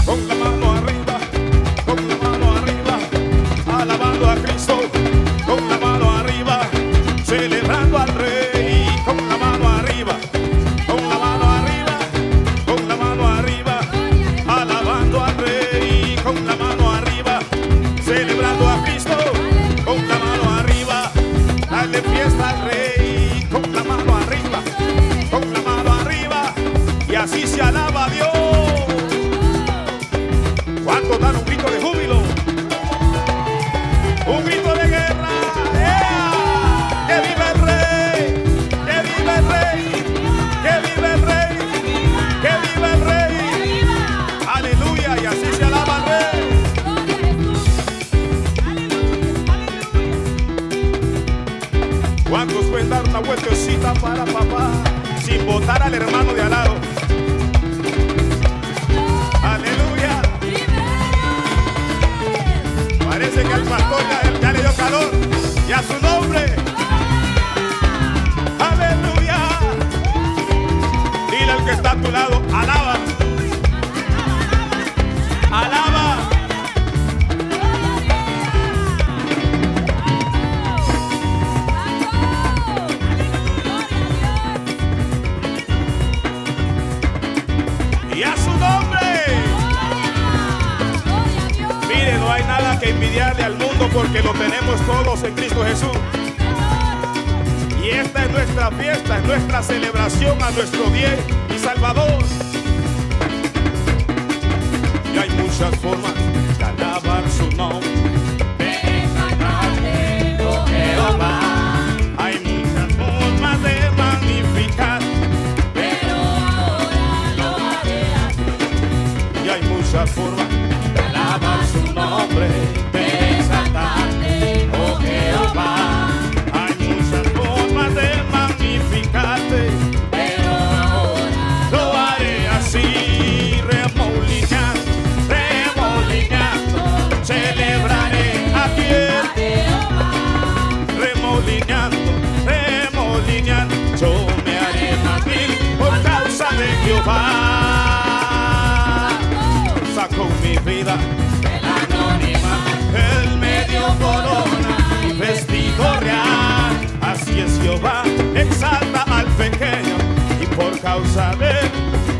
Con la mano arriba, con la mano arriba, alabando a Cristo. Con la mano arriba, celebrando al Rey. Con la mano arriba, con la mano arriba, con la mano arriba, alabando al Rey. Con la mano arriba, celebrando a Cristo. Con la mano arriba, dale pueden dar una vueltecita para papá sin botar al hermano de al lado. Aleluya. Parece que al pastor ya le dio calor y a su nombre. Aleluya. Dile al que está a tu lado, alaba. Alaba. Y a su nombre. Mire, no hay nada que envidiarle al mundo porque lo tenemos todos en Cristo Jesús. Y esta es nuestra fiesta, es nuestra celebración a nuestro bien y Salvador. Y hay muchas formas de alabar su nombre. Oh Jehová. Hay muchas formas de magnificar. Pero ahora lo haré así. Y hay muchas formas de alabar su nombre. De exaltarte, oh Jehová. Hay muchas formas de magnificarte. Pero ahora lo haré así. Remolineando, celebraré a ti. Remolineando, yo me haré más vil por causa de Jehová. Sacó mi vida del anonimato, él me dio corona y vestido real. Así es Jehová, exalta al pequeño y por causa de él,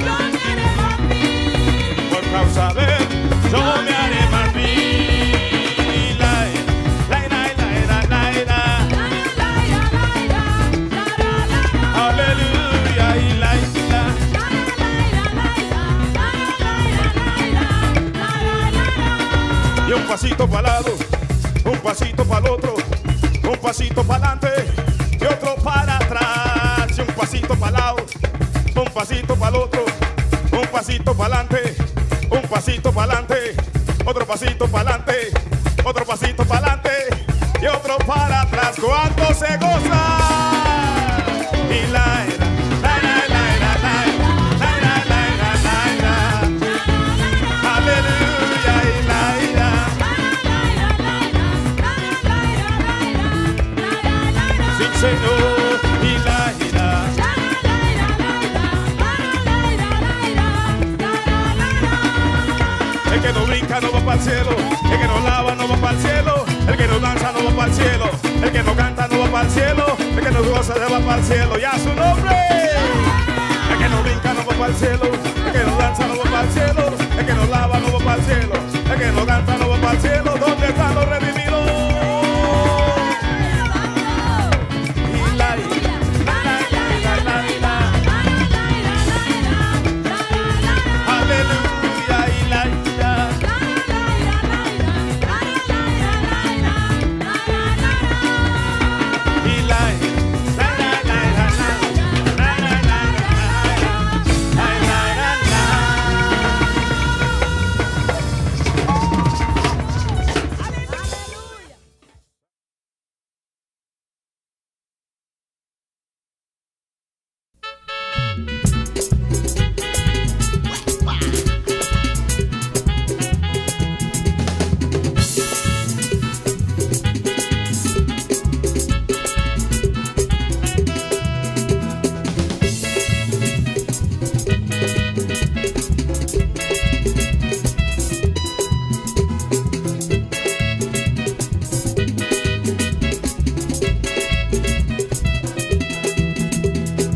yo me haré más vil. Por causa de él, yo me haré más vil. Aleluya y la isla. Y un pasito para el lado, un pasito para el otro, un pasito para adelante y otro para atrás. Y un pasito para el lado, un pasito para el otro, un pasito para adelante, un pasito para adelante, otro pasito para adelante, otro pasito para adelante y otro para atrás. ¿Cuánto se goza? Y la era. Señor, y la ira. El que no brinca no va para el cielo, el que no lava no va para el cielo, el que no danza no va para el cielo, el que no canta no va para el cielo, el que no goza se va para el cielo. ¡Ya su nombre! El que no brinca no va para el cielo, el que no danza no va para el cielo, el que no lava no va para el cielo, el que no canta no va para el cielo. ¿Dónde están los redimidos?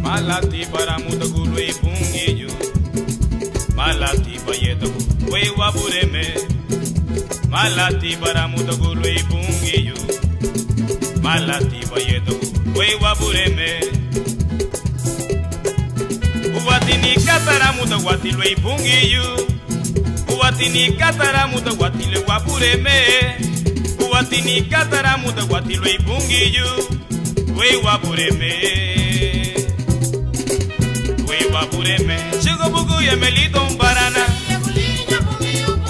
Malati para mutagulu e pungiyo, malati payeto we wabureme, malati para mutagulu e pungiyo, malati payeto we wabureme. Uwatini katara mutagwatilo e pungiyo, uwatini katara mutagwatilo wabureme, uwatini katara mutagwatilo e pungiyo, we wabureme. Wapureme, chigo bugu ya melito mbarana,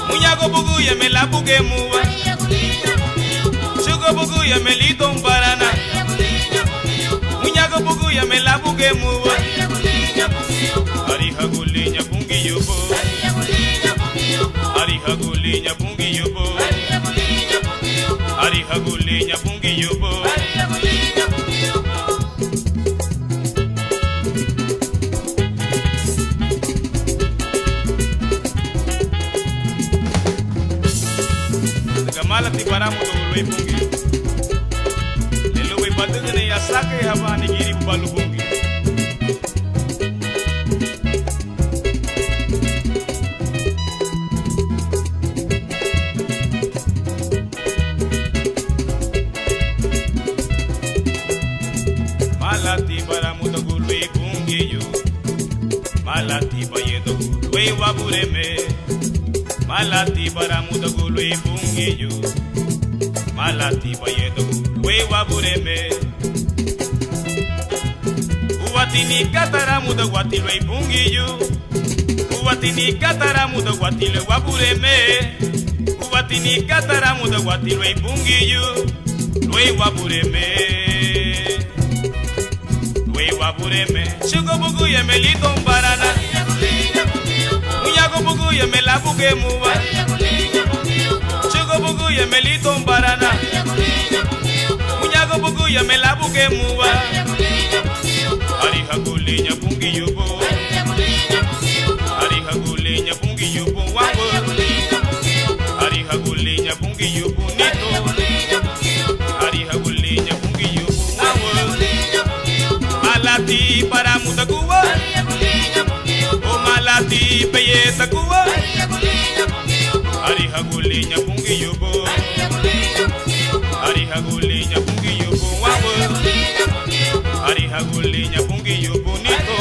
munyago bugu ya melabuge muwa, chigo bugu ya melito mbarana, hagulinya bungi yubo Ari hagulinya bungi yubo Gamala ti paramu to loi bungi Lelo we badene ya sake habani giri balu bungi Malati paramu to loi bungi yo Malati bayedo loi wabureme Malati paramu to loi bungi yo Malati bayedo loi wabureme Uwatini kataramu to wati loi bungi yo Uwatini kataramu to wati loi wabureme Uwatini kataramu to wati loi bungi yo loi wabureme Loi wabureme Shugo bugu ye melito mbarana Muyago bugu ye melabuke muwa Shugo bugu ye melito mbarana Munyago bugu ye melabuke muwa Ari hagulinya bungi yubo Ari hagulinya bungi yubo wango Ari hagulinya bungi yubo nito Ari hagulinya bungi yubo wango Malati para mutakuwa O malati peye takuwa Ari hagulinya bungi yubo Ari hagulinya bungi yubo wango Ari hagulinya bungi yubo nito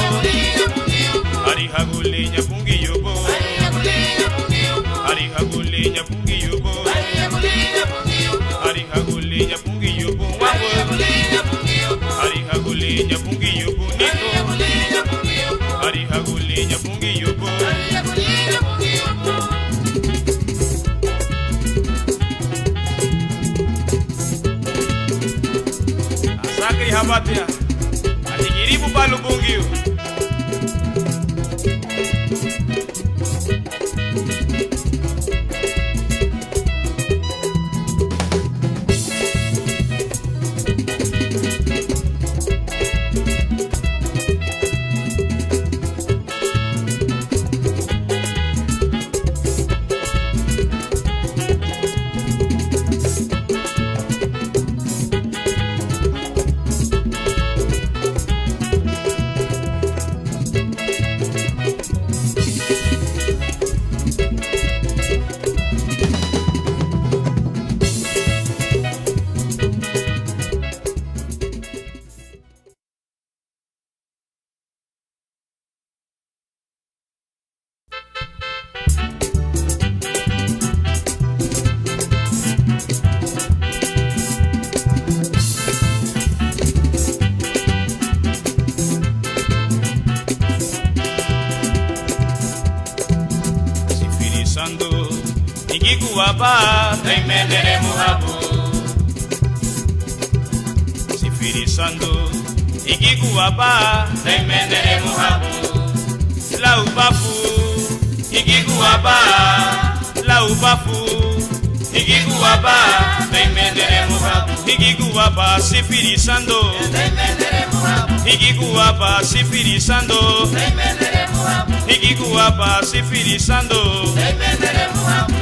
Ari hagulinya bungi yubo Ari hagulinya bungi yubo Ari hagulinya bungi yubo wango Ari hagulinya bungi yubo nito Ari hagulinya bungi yubo Asakri habatia Atigiribu balu bungi yo Ikikuwapa taimendere muhabu Sifirisando Ikikuwapa taimendere muhabu Laupafu Ikikuwapa Laupafu Ikikuwapa taimendere muhabu Ikikuwapa sifirisando taimendere muhabu Ikikuwapa sifirisando taimendere muhabu Ikikuwapa sifirisando taimendere muhabu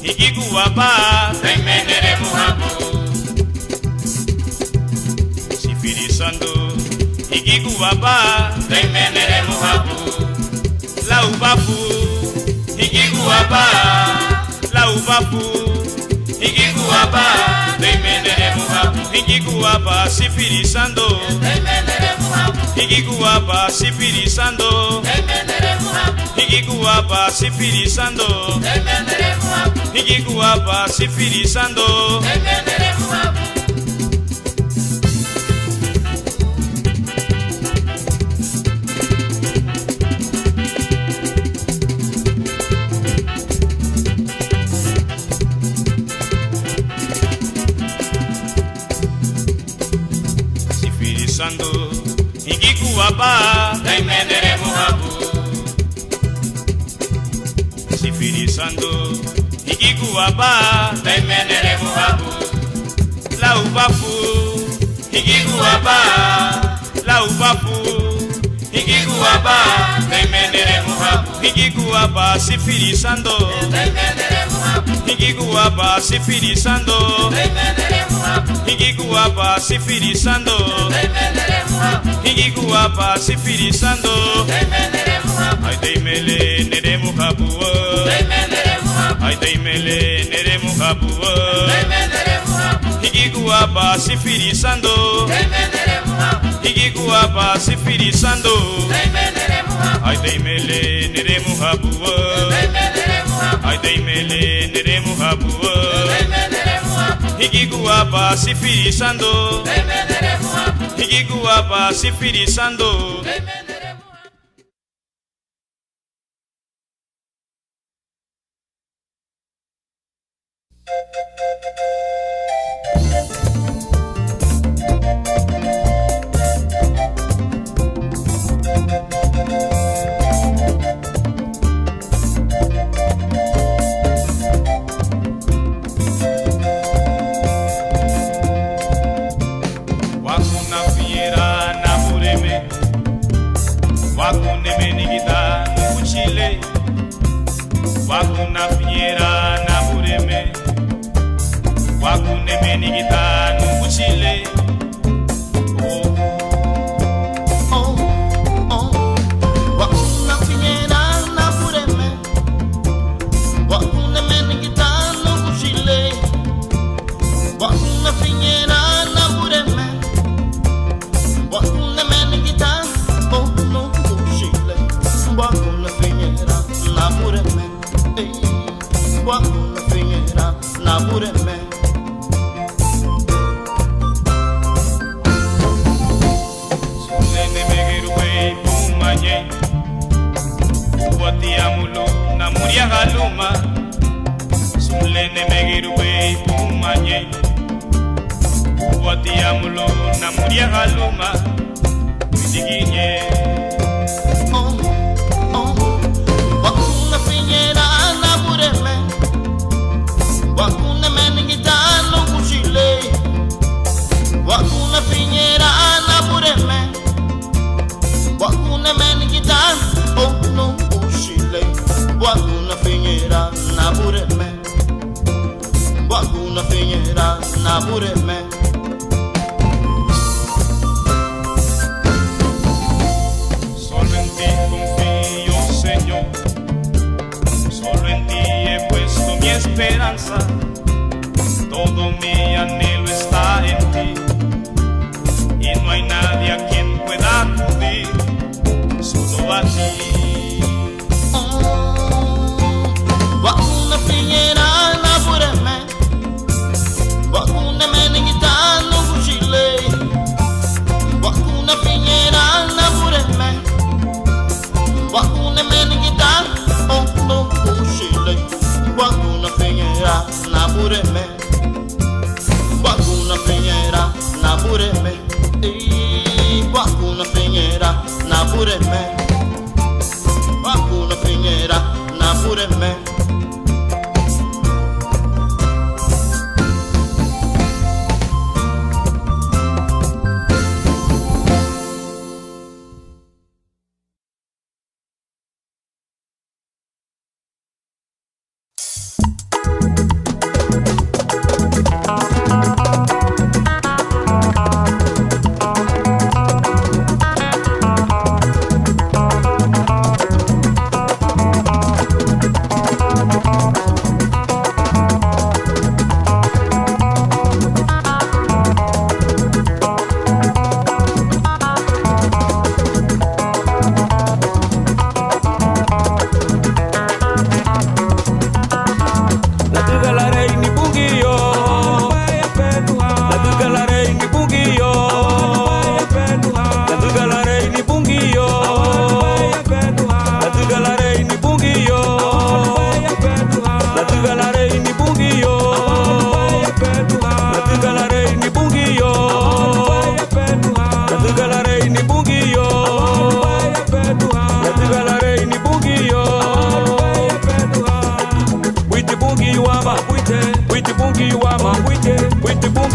Ikikuwapa taimendere muhabu Sifirisando Ikikuwapa taimendere muhabu Laupafu Ikikuwapa Laupafu Ikikuwapa taimendere muhabu Ikikuwapa sifirisando taimendere muhabu Ikikuwapa sifirisando taimendere muhabu Ikikuwapa sifirisando taimendere muhabu Ikikuwapa sifirisando taimendere muhabu Ikikuwapa taimendere muhabu sifirisando ikikuwapa taimendere muhabu la ubafu ikikuwapa la ubafu ikikuwapa taimendere muhabu ikikuwapa sifirisando taimendere muhabu ikikuwapa sifirisando taimendere muhabu ikikuwapa sifirisando taimendere muhabu ikikuwapa sifirisando taimendere muhabu ay taimele nere muhabu taimendere muhabu ay taimele nere muhabu taimendere muhabu ikikuwapa sifirisando taimendere muhabu ikikuwapa sifirisando taimendere muhabu ay taimele nere muhabu taimendere muhabu ay taimele nere muhabu taimendere muhabu ikikuwapa sifirisando taimendere muhabu ikikuwapa sifirisando Wakuna fiera na bureme Wakune menigita nukuchile Wakuna fiera na bureme Wakune menigita nukuchile Wakuna fiera na bureme Wakune menigita nukuchile Wakuna fiera na bureme Wakuna fiera na bureme Sulene megerwe pumanye Uwatiamulo na muria galuma Sulene megerwe pumanye Uwatiamulo na muria galuma Uidiginye Wakuna fiera na bureme Wakuna menigita nukuchile Wakuna fiera na bureme Wakuna menigita nukuchile Wakuna fiera na bureme Wakuna fiera na bureme Solo en ti confío, Señor. Solo en ti he puesto mi esperanza. Todo mi anhelo está en ti. Y no hay nadie a quien pueda acudir. Solo a ti. Wakuna fiera na bureme Wakuna menigita nukuchile Wakuna fiera na bureme Wakuna menigita nukuchile Wakuna fiera na bureme Wakuna fiera na bureme Wakuna fiera na bureme Wakuna fiera na bureme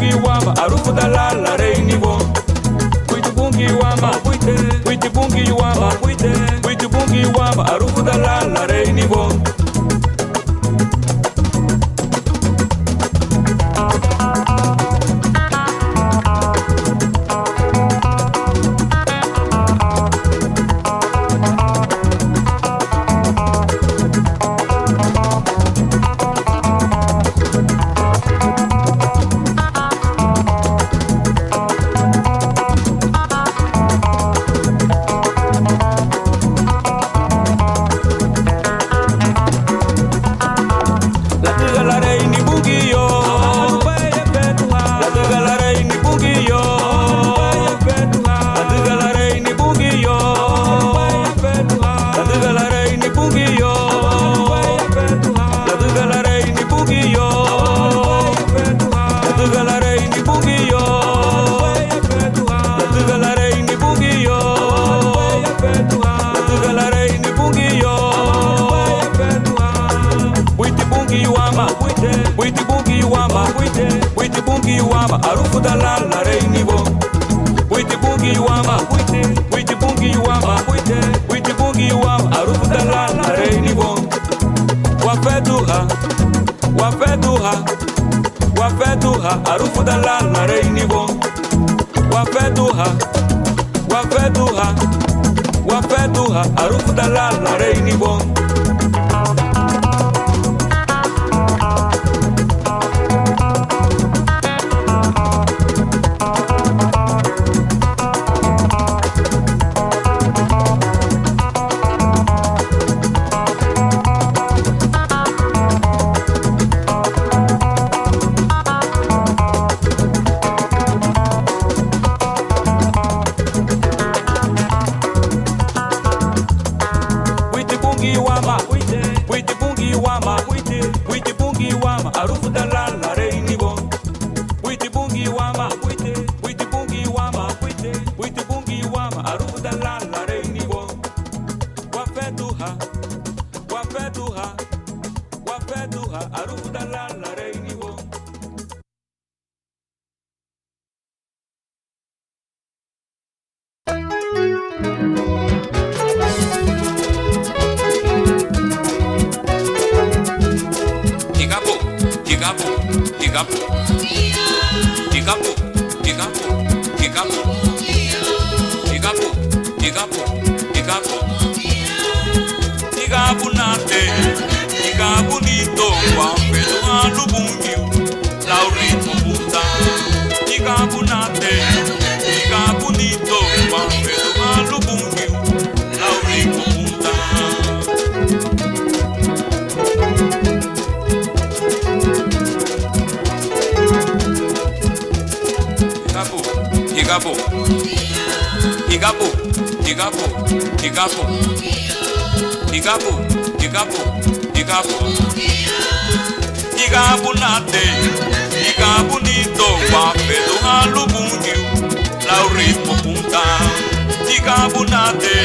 bungi wama arufu dalala reini bon. Witi bungi wama witi bungi wama witi bungi wama arufu dalala reini bon. Arufu dalala reini bon. Witi bungi wama witi bungi wama witi bungi wama arufu dalala reini bon. Wafeduha wafeduha wafeduha arufu dalala reini bon. Wafeduha wafeduha wafeduha arufu dalala reini bon. Arufu dalala reini bon. Witi bungi wama witi bungi wama witi bungi wama arufu dalala reini bon. Wafeduha wafeduha wafeduha arufu dalala reini bon. Igabu nate, igabu nito, wafedu alubungi, laurito puta. Igabu nate, igabu nito, wafedu alubungi, laurito puta. Igabu, igabu, igabu, igabu, igabu, igabu, igabu, igabu nate, igabu nito, wafedu alubungi, laurito punta. Igabu nate,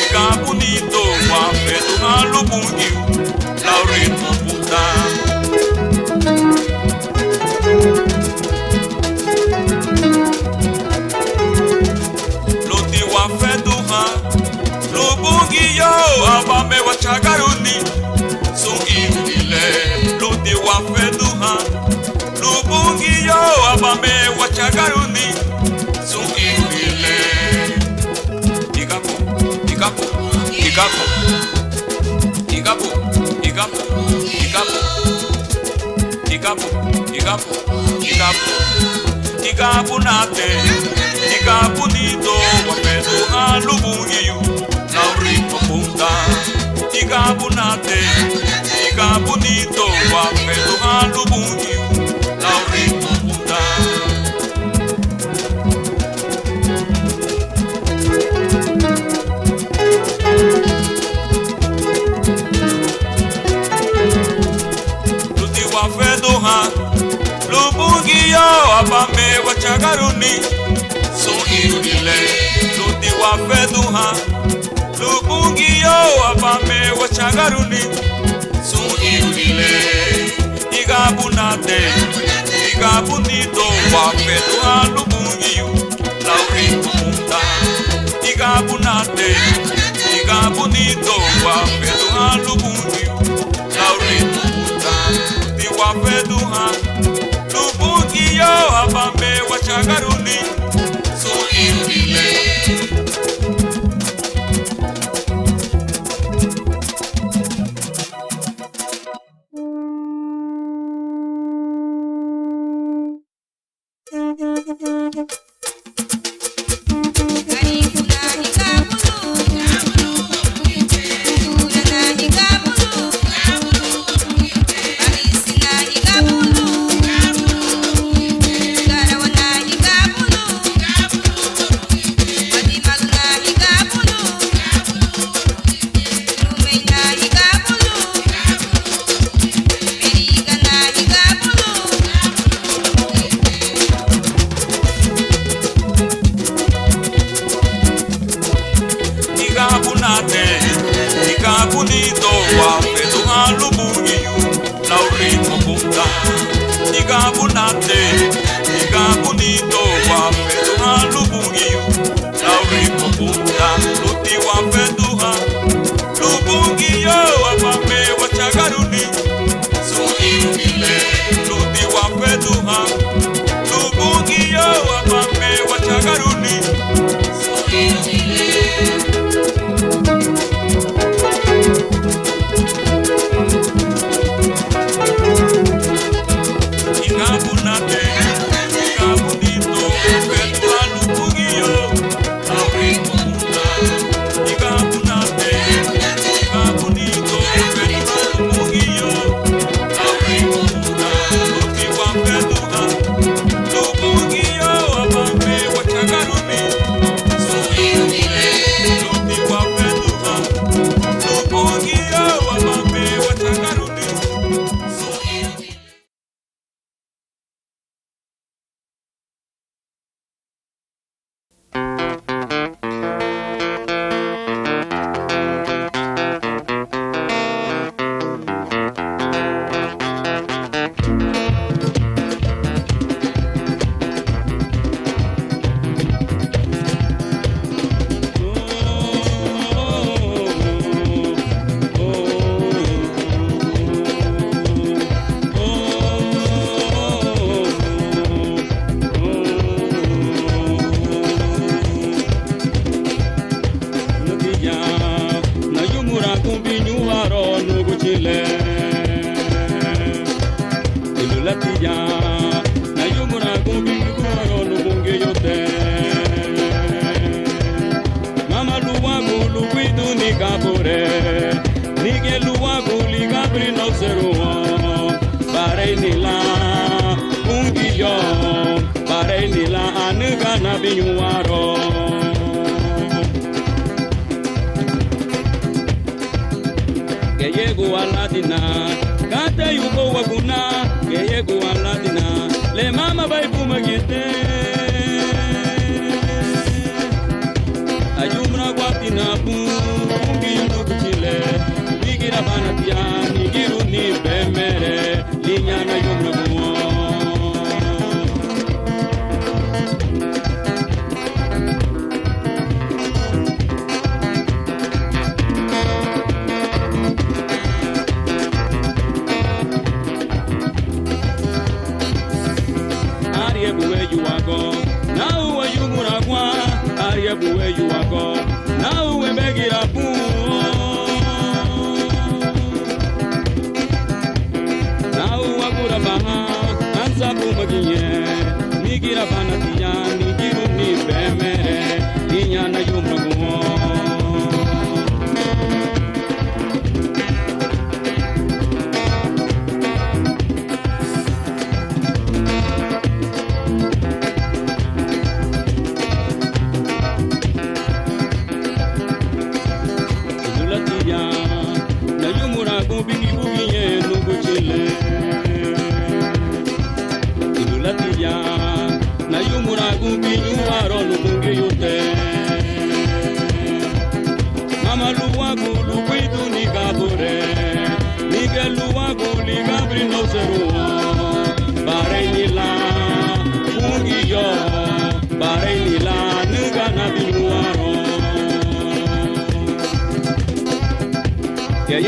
igabu nito, wafedu alubungi, laurito punta. Lubungi yo abame wachagaruni sungile ludi wafeduha. Lubungi yo abame wachagaruni sungile. Igabu igabu igabu igabu igabu igabu igabu igabu igabu igabu nate igabu nito wafeduha lubungi yo. Laurito punta, igabu nate, igabu nito, wafedu alubungi, laurito punta. Luti wafedu ha, lubungi yo, abame wachagaruni, so irile. Luti wafedu ha. Lubungi yo abame wachagaruni sun irile. Igabu nate, igabu nito, wafetu alubungiyu lauritu munda igabunate igabunito wafetu alubungiyu lauritu munda di wafetu ha lubungiyo abame wachagaruni so imbile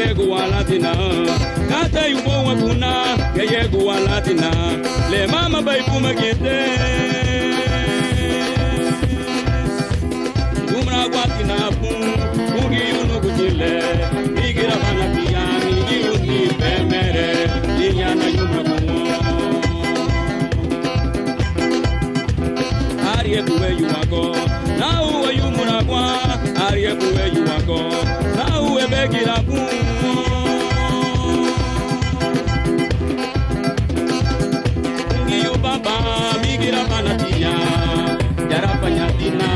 yego walatina kata yubo wakuna yego walatina le mama bai kuma kete umra gwatina pun ungi yuno kutile igira bana piyani yuni pemere dinyana yumra kumo Ariye kuwe yuwako na uwe yumura kwa Ariye kuwe yuwako na uwe begira kumo Ngiyo baba migira panatia Jarapa nyatina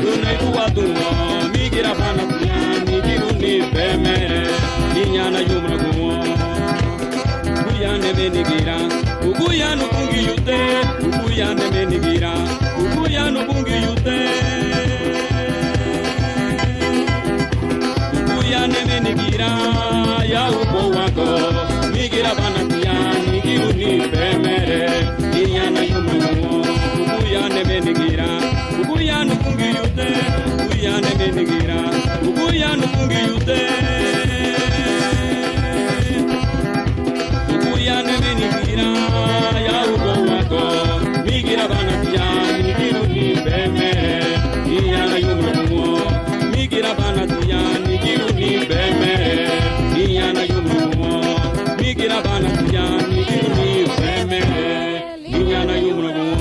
Luna ikuwa dungo migira panatia Nigiru ni pemere Ninyana yumura kumo Kuyane menigira Kukuyano kungi yute Kukuyane menigira Kukuyano kungi yute Kukuyane menigira Ya upo wako Migira banatia Nigiru ni pemere Ninyana yumumo Kukuyane menigira Kukuyano kungi yute Kukuyane menigira Kukuyano kungi yute Kukuyane menigira Ya upo wako Migira banatia Nigiru ni pemere Ninyana yumumo Migira banatia Nigiru ni pemere Ninyana yumumo Migira banatia Nigiru ni pemere Ninyana yumumo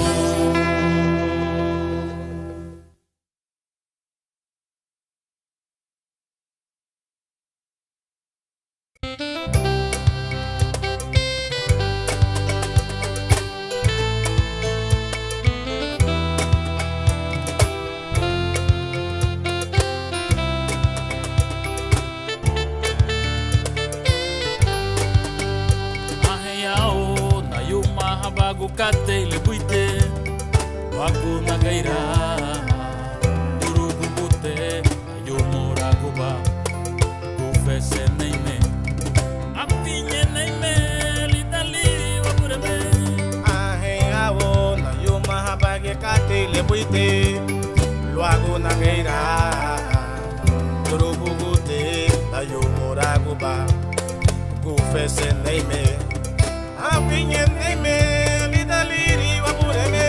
Aheyao na yuma habagu kate le buite Wagu na gaira Urugu bute Ayumura guba Gufese neime Apinye neime Lidali wapureme Aheyao na yuma habage kate le buite Luago na gaira Urugu bute Ayumura guba Gufese neime Apinye neime Lidali wapureme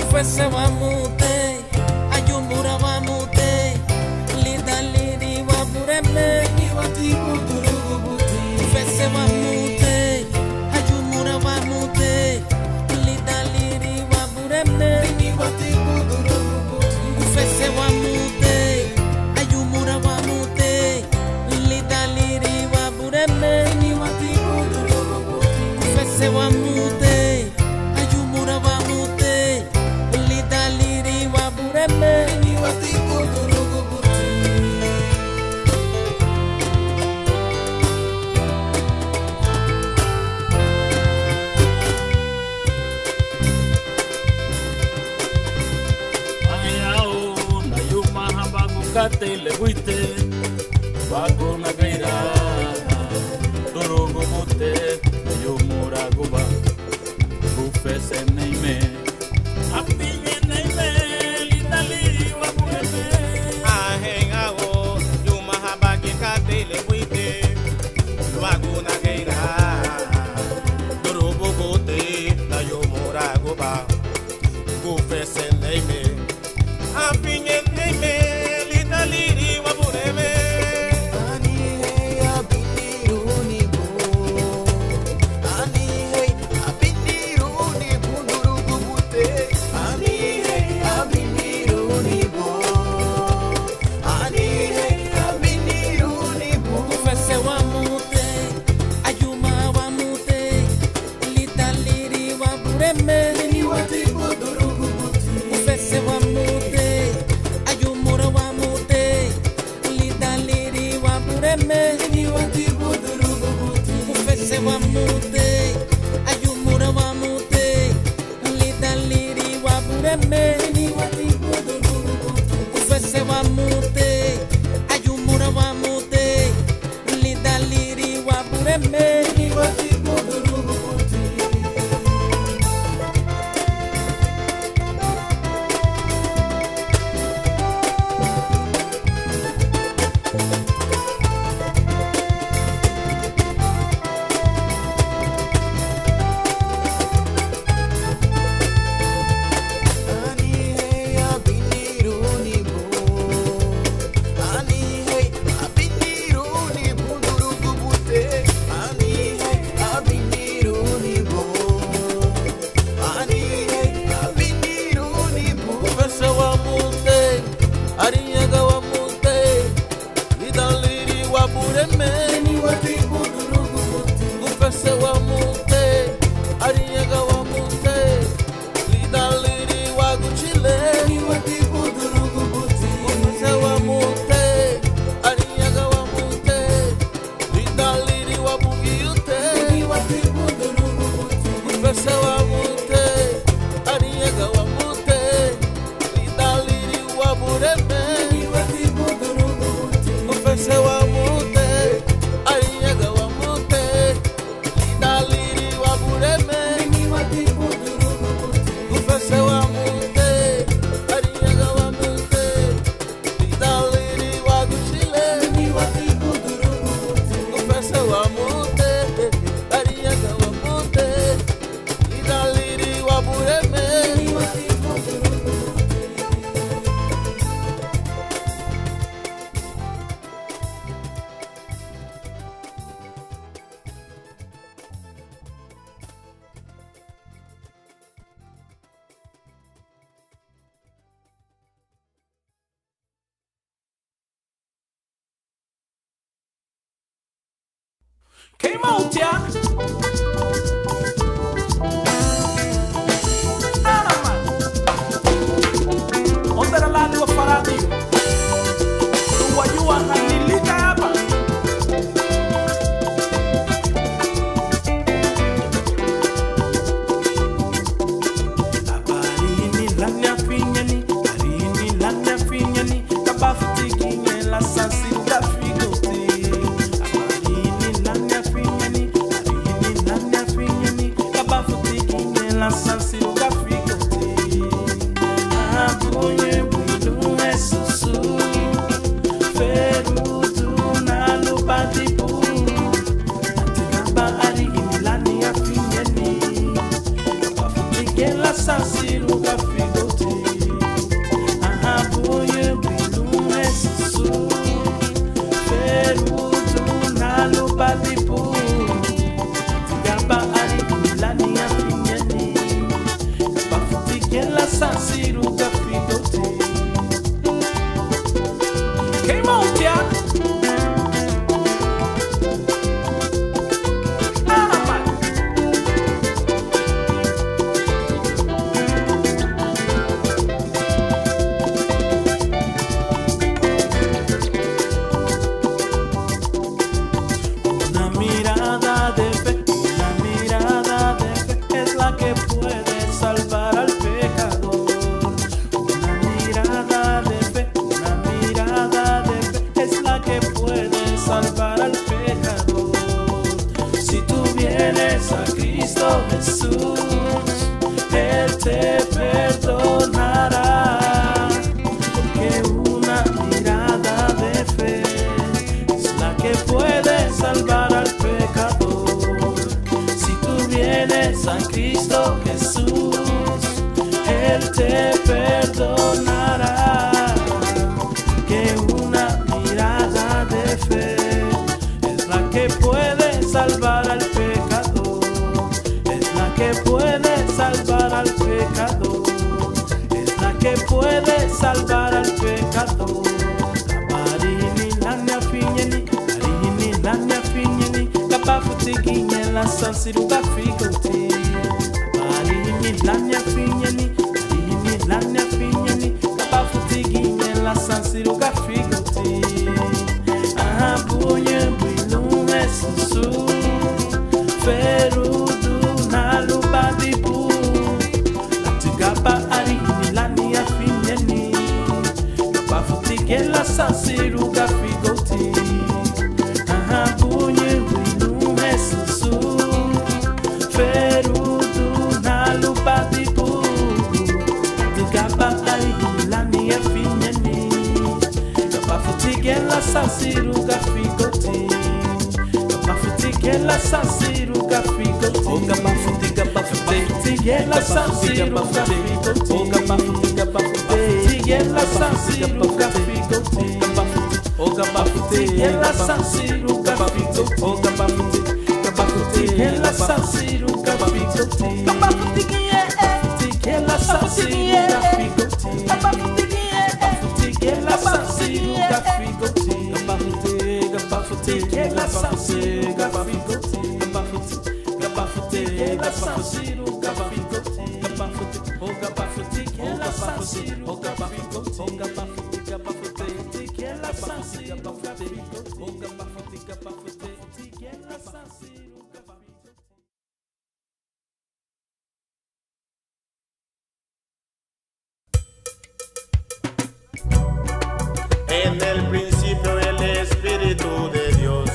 Ufese wa mute Ayumura wa mute Lidali wapureme Ufese wa mute Ayumura wa mute Lidali wapureme Ufese wa mute Ayumura wa mute Lidali wapureme Ufese wa mute Ayumura wa mute Lidali wapureme Aheyao na yuma habagu kate le buite Wagu na gaira Dorogo bute Ayumura guba Gufese neime Apinye neime Lidali wapureme Ahengao yuma habage kate le buite Luago na gaira Dorobo bote na yomora goba Gufese neime Apinye neime Lidali wapureme Ufese wa mute Ayuma wa mute Lidali wapureme Ufese wa mute Ayumura wa mute Lidali wapureme Ufese wa mute Ayumura wa mute Lidali wapureme Ufese wa mute Ayumura wa mute Came out, yeah. Ondera la lua faradi. Tua yua hanilika hapa. Abarini lanya finyani, arini lanya finyani, kabafuti kinye la sansi ugafigote. Abarini lanya finyani, arini lanya finyani, kabafuti kinye la sansi ugafigote. Apunye bulu esusu, ferudu na lubadibu. Atigamba arini lanya finyani, kabafuti kinye la sansi ugafigote. Apunye bulu esusu, ferudu na lubadibu. Atigamba arini lanya finyani, kabafuti kinye la sansi ugafigote. Came out, yeah. Una mirada de fe es la que puede salvar al pecador. Una mirada de fe es la que puede salvar al pecador. Si tú vienes a Cristo Jesús, Él te perdonará. Porque una mirada de fe es la que puede salvar al pecador. Si tú vienes a Cristo Jesús, Él te perdonará. Que una mirada de fe es la que puede salvar al pecador. Es la que puede salvar al pecador. Es la que puede salvar al pecador. Kabarini lanya finyeni, karini lanya finyeni, kabafuti kinye la sansiru gafigote. Kabarini lanya finyeni, karini lanya finyeni, kabafuti kinye la sansiru gafigote. Apunye bulu esusu, ferudu na lubadibu. Latigaba arini lanya finyeni, kabafuti kinye la sansiru gafigote. Apunye bulu esusu, ferudu na lubadibu. Latigaba arini lanya finyeni, kabafuti kinye la sansiru gafigote. Kabafuti kinye la sansiru gafigote. Oh, kabafuti kinye la sansiru gafigote. Oh, kabafuti kinye la sansiru gafigote. Oh, kabafuti kinye la sansiru gafigote. Oh, kabafuti kinye la sansiru gafigote. Kabafuti kinye la sansiru gafigote. Kabafuti kinye la sansiru gafigote. Kabafuti kinye la sansiru gafigote. Kabafuti kinye la sansiru gafigote. Oh, kabafuti kinye la sansiru gafigote. Oh, kabafuti kinye la sansiru gafigote. Oh, kabafuti kinye la sansiru gafigote. En el principio el Espíritu de Dios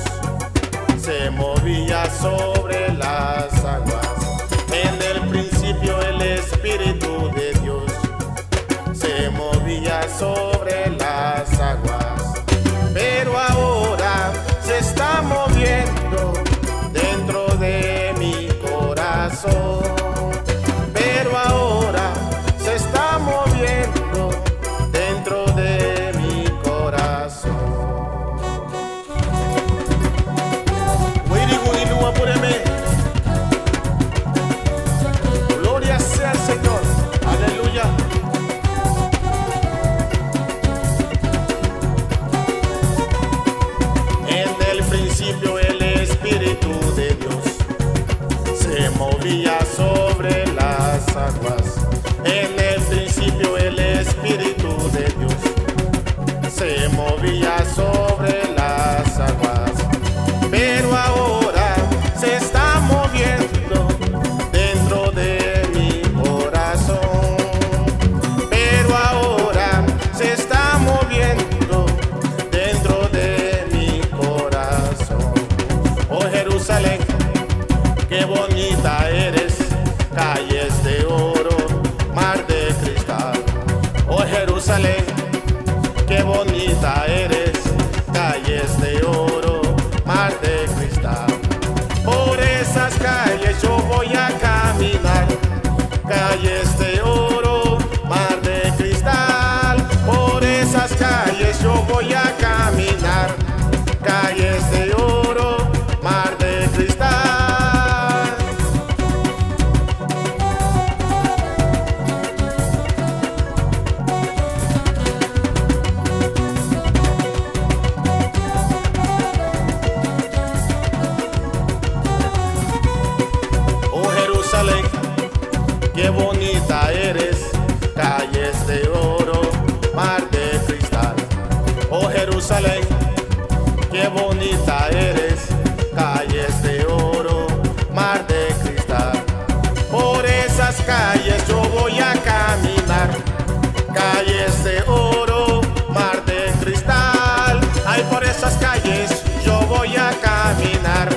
se movía sobre las aguas. En el principio el Espíritu de Dios se movía sobre las aguas. Pero ahora se está moviendo dentro de mi corazón. Pero ahora se está moviendo dentro de mi corazón. Gloria sea al Señor. Aleluya. movía sobre las aguas, pero ahora se está moviendo dentro de mi corazón. Pero ahora se está moviendo dentro de mi corazón. Oh Jerusalén, qué bonita eres, calles de oro, mar de cristal. Oh Jerusalén, qué bonita eres, calles de oro, mar de cristal. Por esas calles yo voy a caminar, calles de oro, mar de cristal. Por esas calles yo voy a caminar, calles de oro, mar de cristal. Qué bonita eres, calles de oro, mar de cristal. Oh Jerusalén, qué bonita eres, calles de oro, mar de cristal. Por esas calles yo voy a caminar, calles de oro, mar de cristal. Ay, por esas calles yo voy a caminar,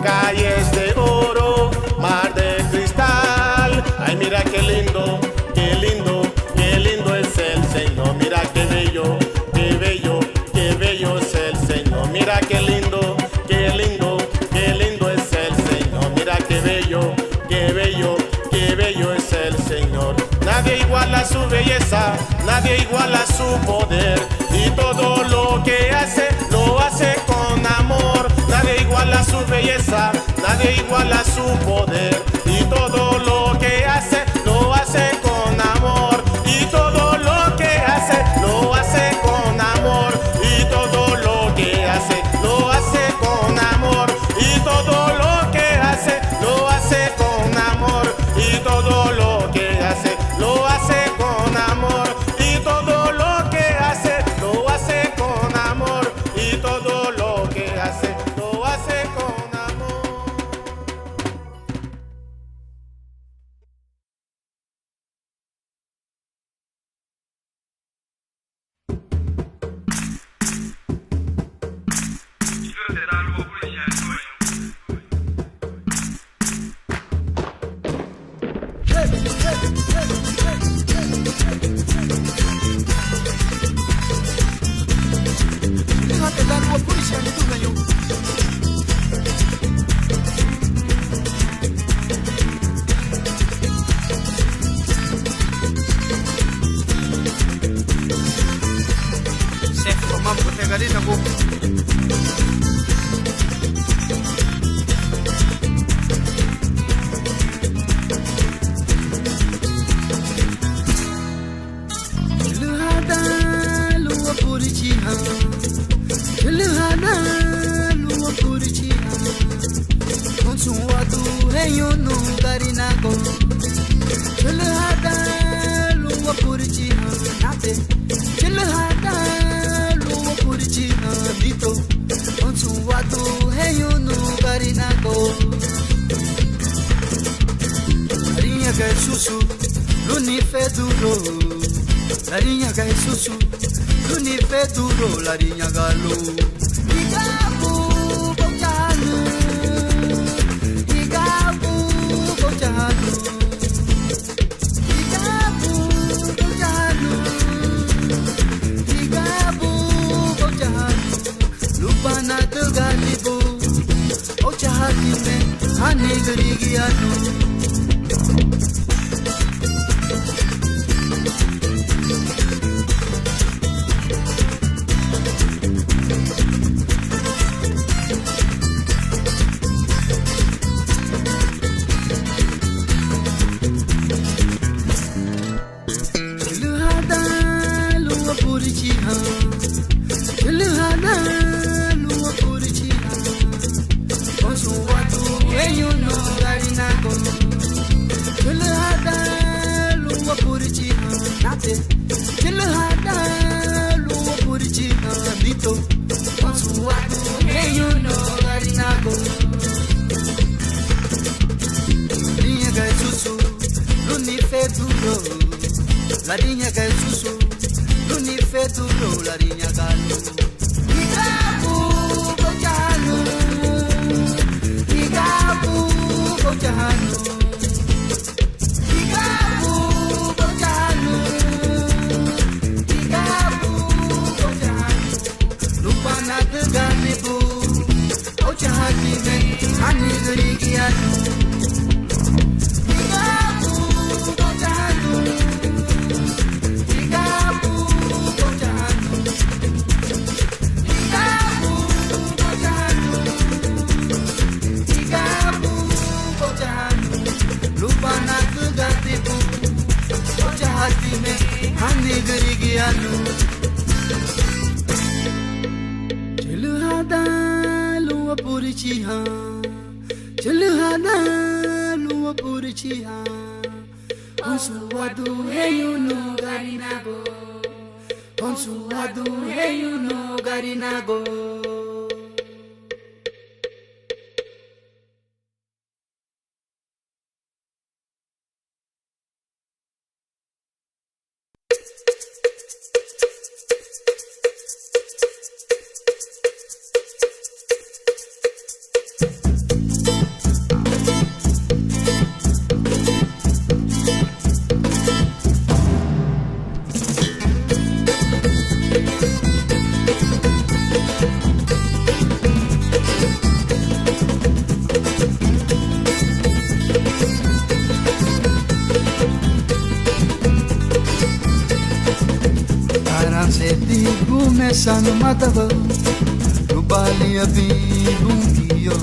calles de oro, mar de cristal. Ay, mira qué lindo, qué lindo, qué lindo es el Señor. Mira qué bello, qué bello, qué bello es el Señor. Mira qué lindo, qué lindo, qué lindo es el Señor. Mira qué bello, qué bello, qué bello es el Señor. Nadie iguala su belleza, nadie iguala su poder. Y todo lo que hace, lo hace con amor. Nadie iguala su belleza, nadie iguala su poder. Y todo lo que hace, lo hace con amor. Y todo lo que hace, lo hace con amor. Y todo lo que hace, lo hace con amor. Y todo lo que hace, lo hace con amor. Y todo lo que hace, lo hace con amor. Y todo lo que hace, lo hace con amor. Y todo lo que hace, lo hace con amor. Déjate dar una policía de tu gallo. Se forman por pegarina, bo. Susu, luni fe duro, la niña que es susu, luni fe duro, la niña galo. Igabu bojanu, igabu bojanu, igabu bojanu, igabu bojanu. Lupa na tegalibu, ojahine, hani gerigianu. Chilhada, lua purichina, duro la riña galo. Igabu bojano, Igabu bojano, Igabu bojano, Igabu bojano. Lupa na tegani bu, bojani ben, ani gerigiano. Chilhada lua purichiha, Chilhada lua purichiha. Consuado rei no garinago, Consuado rei no garinago. Sanu matava, rubalia bibungio.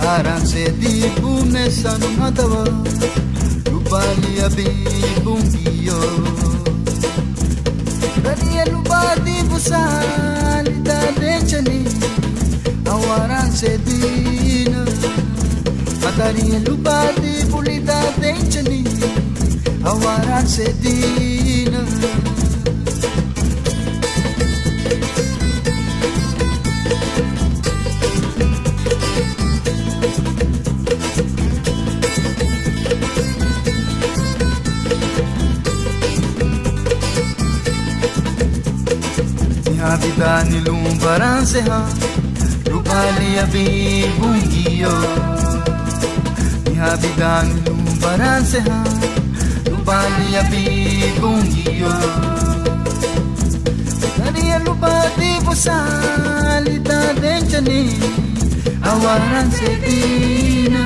Aran se di bume sanu matava, rubalia bibungio. Dadi lubadi busali da dechani, awaran se dina. Adari lubadi bulida dechani, awaran se dina. Vida ni lumbaran seha, rubali abibungio. Minha vida ni lumbaran seha, rubali abibungio. Daria lubadi busali da denchani, awaran sedina.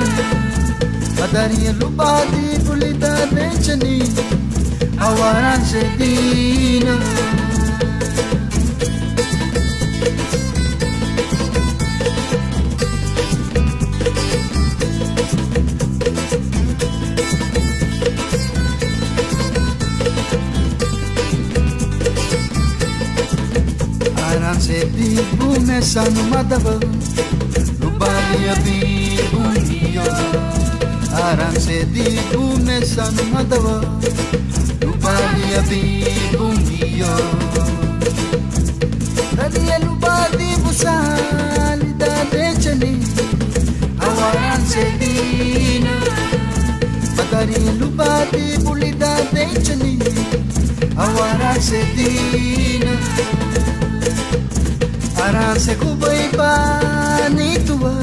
Daria lubadi bulida denchani, awaran sedina. Se dibu mesa no matava, rubalia bibungio. Aran se dibu mesa no matava, rubalia bibungio. Dalia lubadi busali da dechani, awaran se dina. Dalia lubadi bulida dechani, awaran se dina. Aran se kubai pani tua,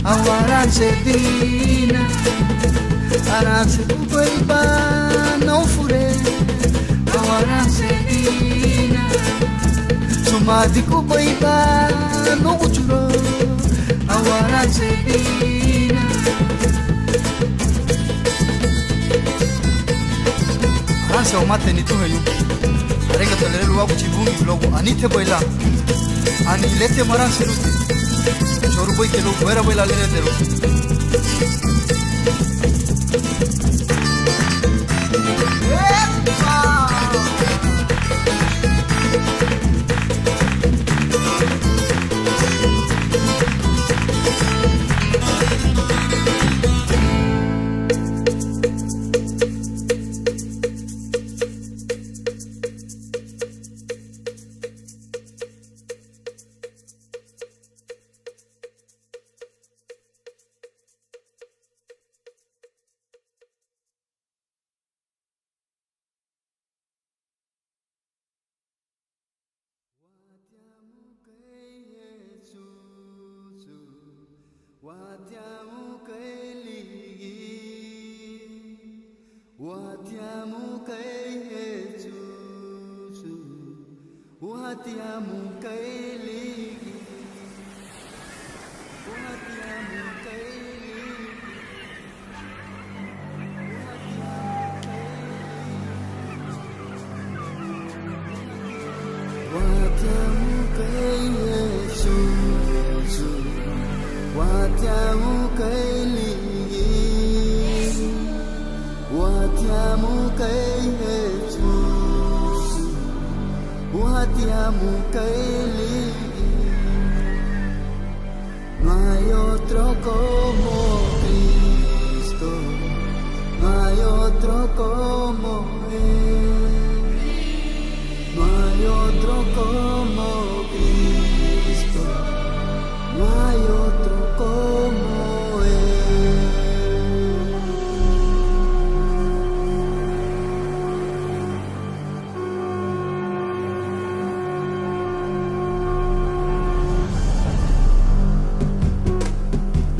awaran se dina. Aran se kubai pa não fure, awaran se dina. Sumadi kubai pa não uchuro, awaran se dina. Aran se omate ni tu heyu, arega tolere luwa kuchibungi logo anite boila. Ani lete maran siruti, choru boy ke lo fuera boy la lere Watiamu kailigi, watiamu kaihesusu, watiamu kailigi, watiamu kailigi, watiamu kaihesusu. Watiamu kailigi, watiamu kaihesusu, watiamu kailigi. No hay otro como Cristo, no hay otro como Él, no hay otro como Cristo. No hay otro como Él.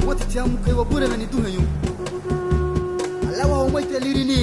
Wati tiamu kai wa bure meni tuhenyu. Alawa umaite lirini.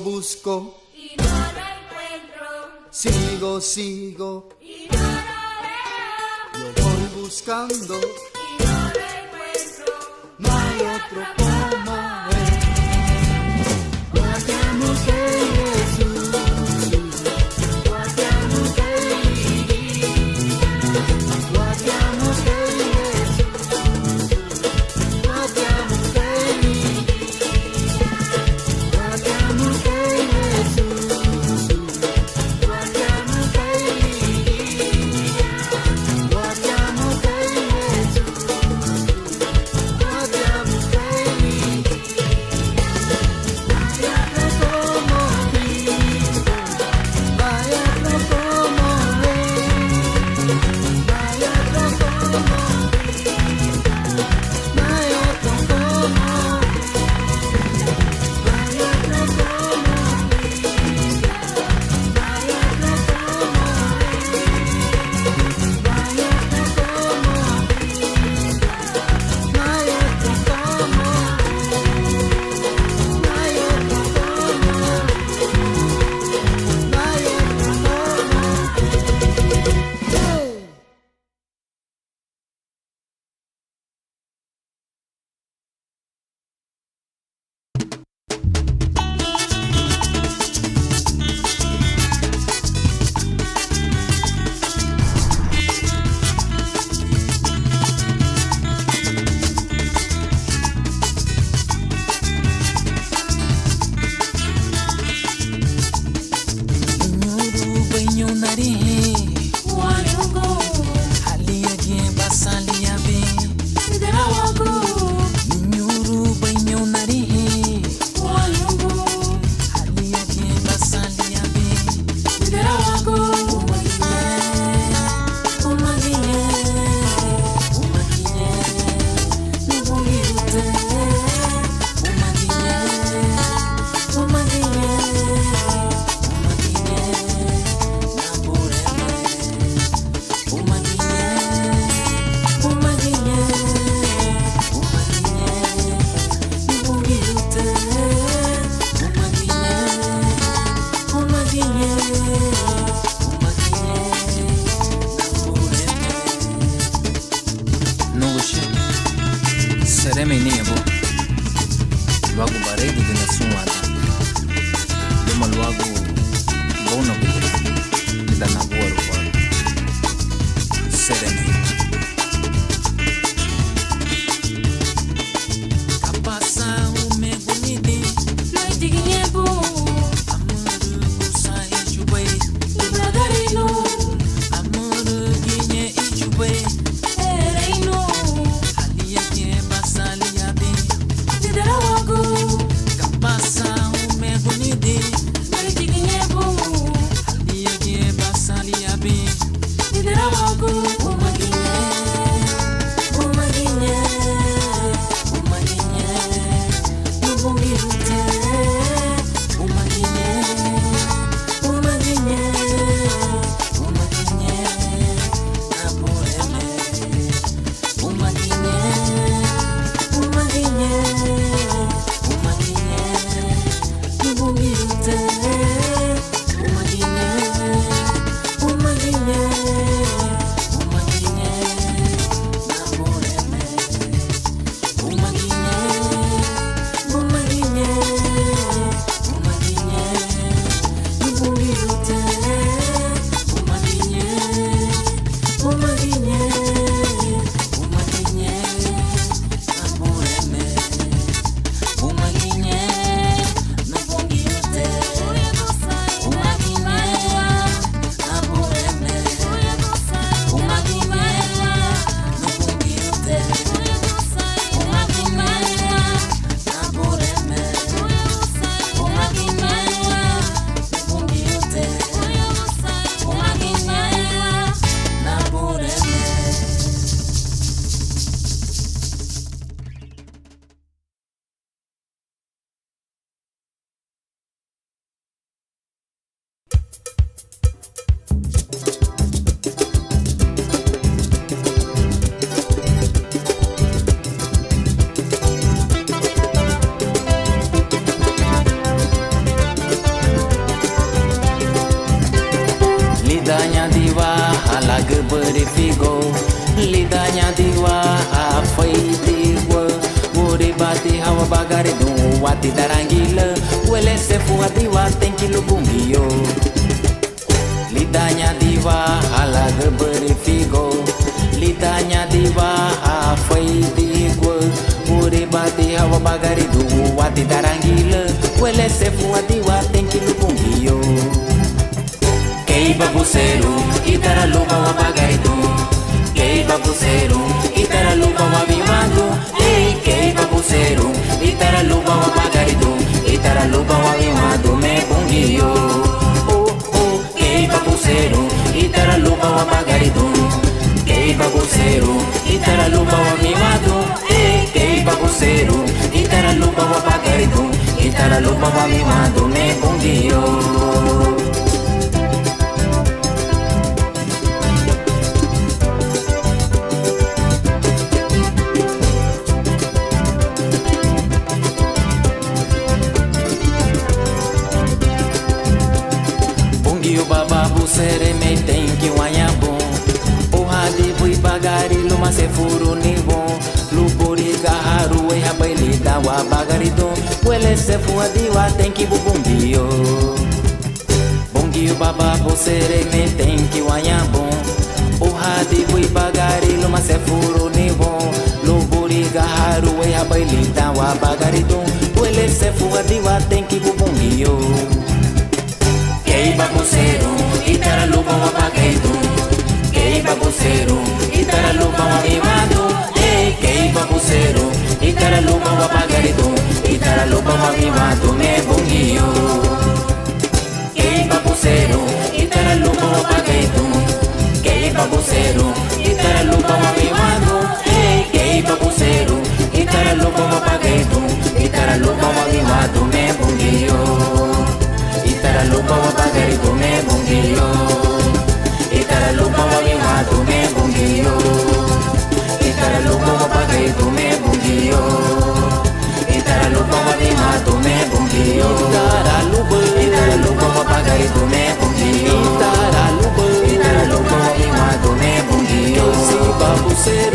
Busco y no lo encuentro. Sigo y no lo veo. Yo voy buscando y no lo encuentro. No hay otro como Él. Guatiamo que Jesús, guatiamo que guatiamo que Jesús, guatiamo que Guatiamo luago baredo de Nassuada. Uma luago bom na vida. E da na boa ruada. Serene. Kapasa o me bonite. Noite que é bom. Amor sai chubai. E blagarino. Amor que é chubai. Ereino. Ali que é basalia bem. Te dará logo. Kapasa o me bonite. Noite que é bom. Ali que é basalia bem. Te dará logo. Lidahnya diwa halag berifigo. Lidahnya diwa afai diwa. Uri bati hawa bagari du wati darangila. Wele sefu diwa tenki lubungio. Lidahnya diwa halag berifigo. Lidahnya diwa afai diwa. Uri bati hawa bagari du wati darangila. Wele sefu diwa tenki lubungio. Kei babuseru, itara lupa wa bagaitu. Kei babuseru, itara lupa wa vimando. Kei babuseru, itara lupa wa bagaitu. Itara lupa wa vimando me bungio. Kei babuseru, itara lupa wa bagaitu. Kei babuseru, itara lupa wa vimando. Kei babuseru, itara lupa wa bagaitu. Itara lupa wa vimando me bungio. Baba busere me tem que wanha bom. O hadi bui bagari luma se furu ni bom. Lupuri gaharu e rabaili da wa bagari dom. Wele se fuadi wa tem que bubumbio. Bongio baba busere me tem que wanha bom. O hadi bui bagari luma se furu ni bom. Lupuri gaharu e rabaili da wa bagari dom. Wele se fuadi wa tem que bubumbio. Kei babuseru, itara lupa wa bagaitu. Kei babuseru, itara lupa wa vimando. Kei babuseru, itara lupa wa bagaitu. Itara lupa wa vimando me bungio. Kei babuseru, itara lupa wa bagaitu. Kei babuseru, itara lupa wa vimando. Kei babuseru, itara lupa wa bagaitu. Itara lupa wa vimando me bungio. Itara lupa wa bagaitu me bungio. Itara lupa wa vimando me bungio. Itara lupa wa bagaitu me bungio. Itara lupa wa vimando me bungio. Itara lupa wa bagaitu me bungio. Itara lupa wa vimando me bungio.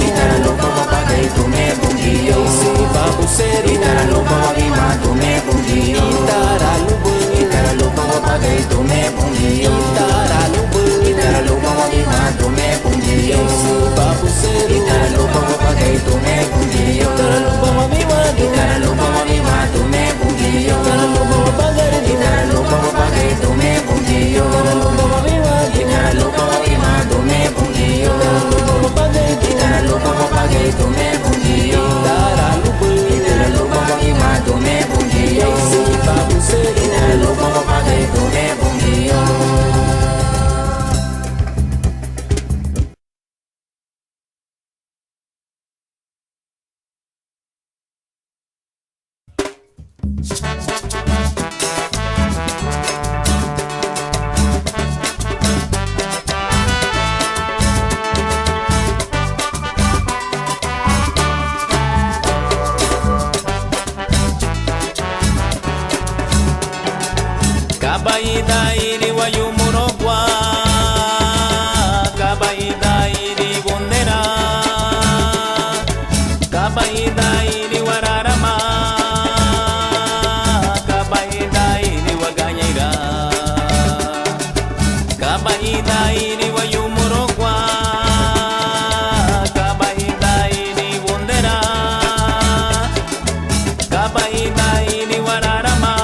Itara lupa wa bagaitu me bungio. Itara lupa wa vimando Kabaida iri wayumurogwa, kabaida iri bondera, kabaida iri wararama, kabaida iri waganyira, kabaida iri wayumurogwa, kabaida iri bondera, kabaida iri wararama.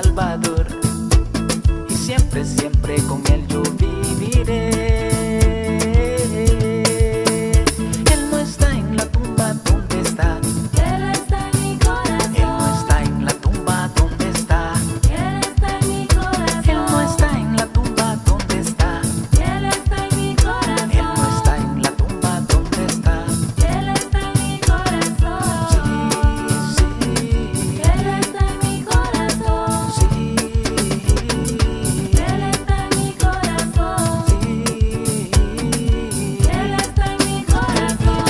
Salvador. Y siempre, siempre con Él yo viviré. Él no está en la tumba, ¿dónde está? Él está en mi corazón. Él no está en la tumba, ¿dónde está? Él está en mi corazón. Él no está en la tumba, ¿dónde está? Él está en mi corazón. Él no está en la tumba, ¿dónde está? Él está en mi corazón. Sí, sí. Él está en mi corazón. Sí. Él está en mi corazón. Él está en mi corazón.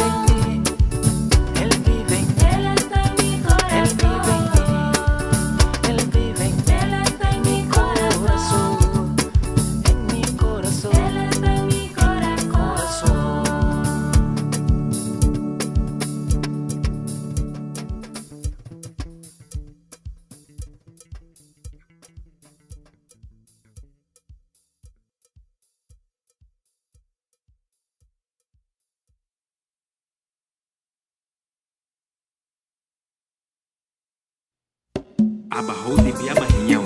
Él vive en mí. Él está en mi corazón. Él vive en mí. Él está en mi corazón. En mi corazón. Él está en mi corazón. Abajo de piaba hinyao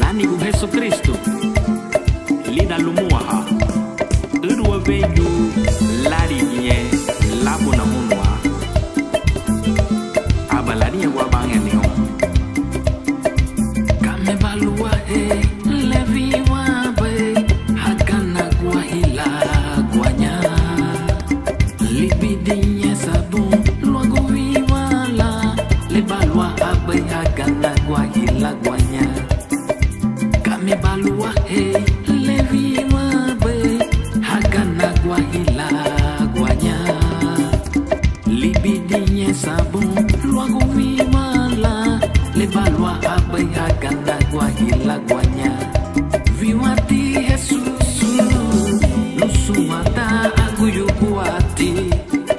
lani gu Yesu Kristo lida lumuaha urwa veju lari nye labo na munwa abalani wa bangelio Kame balua levi wabe hakana guahila guanya libidinya sabun luagu vivala le balua abe hakana guahila guanya Kame balua levi wabe hakana guahila guanya libidinya sabun luagu vivala le balua abe hakana guahila guanya viwati Jesus lusumata aguyukuati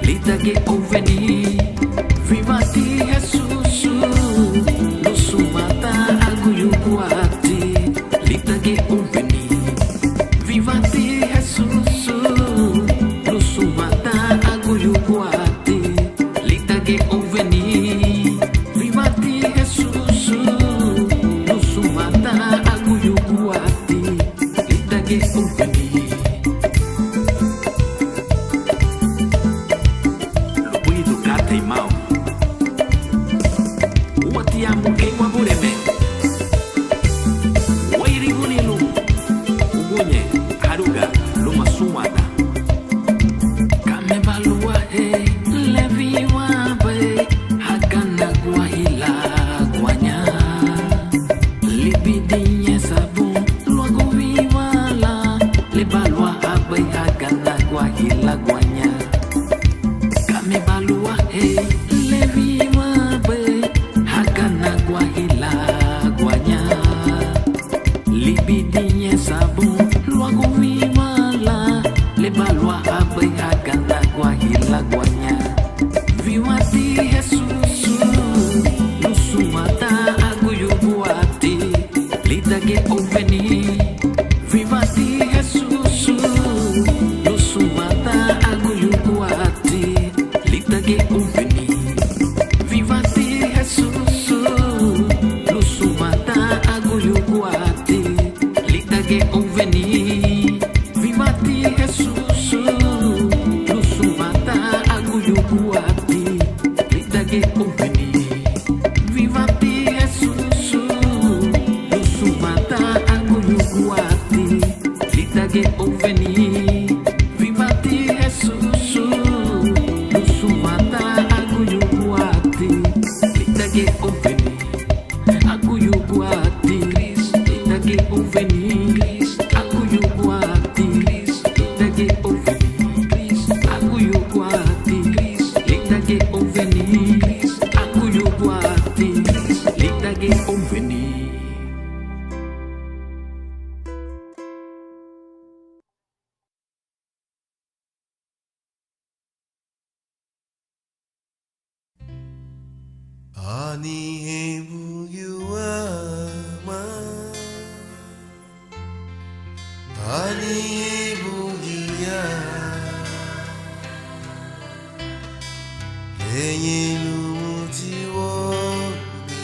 litage oveni vivati Jesus lusumata aguyukuati litage oveni vivati Jesus lusumata aguyukuati litage oveni vivati Jesus lusumata aguyukuati litage oveni lubuidu kate imao uati amu ewa bureme wairi gunilu ugunye haruga luma sumada Kame balua levi wabe hakana guahila guanya libidinya sabun luagu vivala le balua abe hakana guahila guanya Kame balua levi wabe hakana guahila guanya libidinya sabun luagu vivala le balua abe hakana guahila guanya viwati Jesus lusumata aguyubuati litage oveni vivati Jesus lusumata aguyubuati litage oveni vivati Jesus lusumata aguyubuati litage oveni vivati Jesus lusumata aguyubuati litage oveni vivati Jesus lusumata aguyubuati litage oveni vivati Jesus lusumata aguyubuati litage oveni aguyubuati litage oveni aguyubuati litage oveni aguyubuati litage oveni aguyubuati litage oveni Ani hebu yuama Ani hebu gia Enye numuti wobe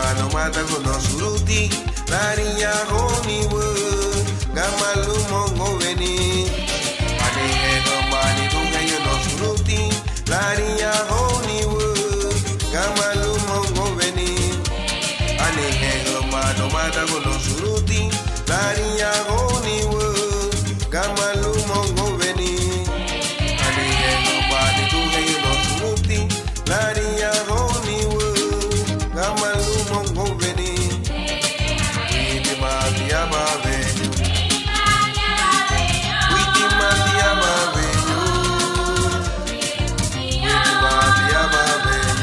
mano mata kono suruti lariya honi wo gamalu mongo veni ane he mani dunga yo no suruti lariya honi wo gamalu mongo veni ane he mano mata kono suruti lariya honi wo gamalu mongo veni ane he mani dunga yo no suruti lariya honi wo gamalu mongo veni witi matia mavenyu witi matia mavenyu witi matia mavenyu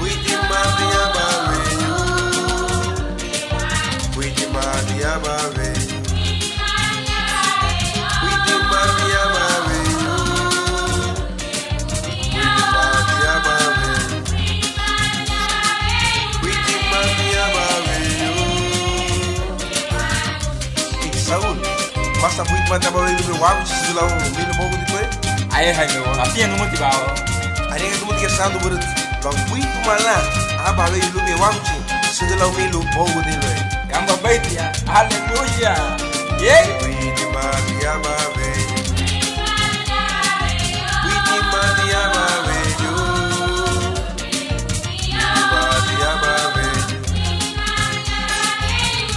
witi matia mavenyu witi matia mavenyu witi matia mavenyu Saúl, basta muito mais trabalhar no meu água, se lá um milho pouco de coisa. Aí é meu, afia no muito bom. Aí é que muito que sando por lá muito malá, a barulho no meu água, se lá um milho pouco de coisa. Gamba beitia, aleluia. Yeah. Witi matia mavenho, witi matia mavenho, matia mavenho,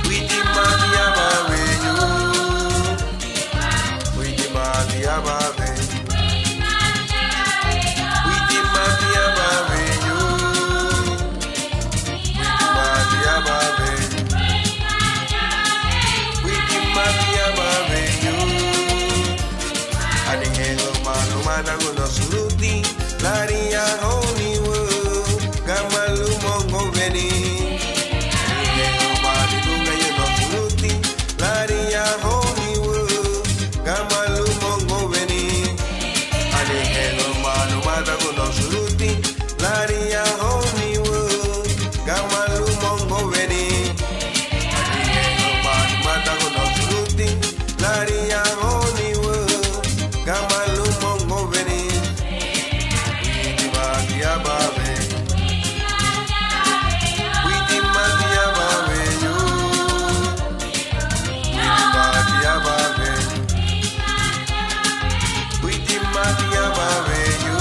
witi matia mavenho, witi matia mavenho, witi matia mavenho, matia mavenho, witi matia mavenho. Adingengo mano mana gono suruti lariya honi wo gamalu mongo veni adingengo mani dunga yo no suruti lariya honi wo gamalu mongo veni adingengo mano mana gono suruti lariya honi wo gamalu mongo veni adingengo mani mana gono suruti lariya honi wo gamalu mongo veni witi matia babe witi matia babe yo witi matia babe yo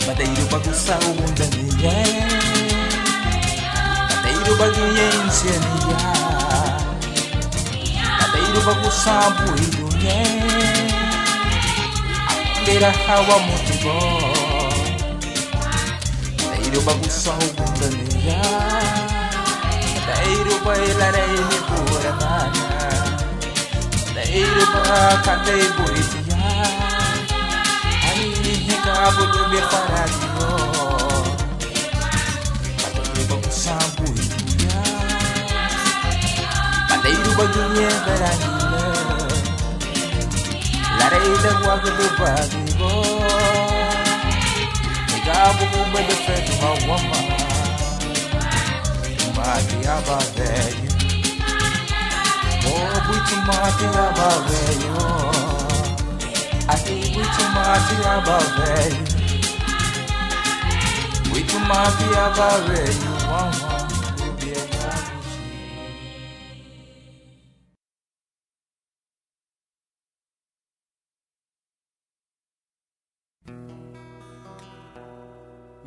Bateiro bagunçar o mundo niya, bateiro bagunyense niya, bateiro bagunçar buido niya, akira hawa motivo, bateiro bagunçar o mundo niya, bateiro bailare ni pura mana, bateiro bakatei buido niya. Cabo do meu paradio, padeiro bagunçado e padeiro bagunha veranila, lareira guarda do bago, cabo com bebê feito uma matiaba velho, oh muito matiaba velho. Aí muito mafiaba velho, muito mafiaba velho,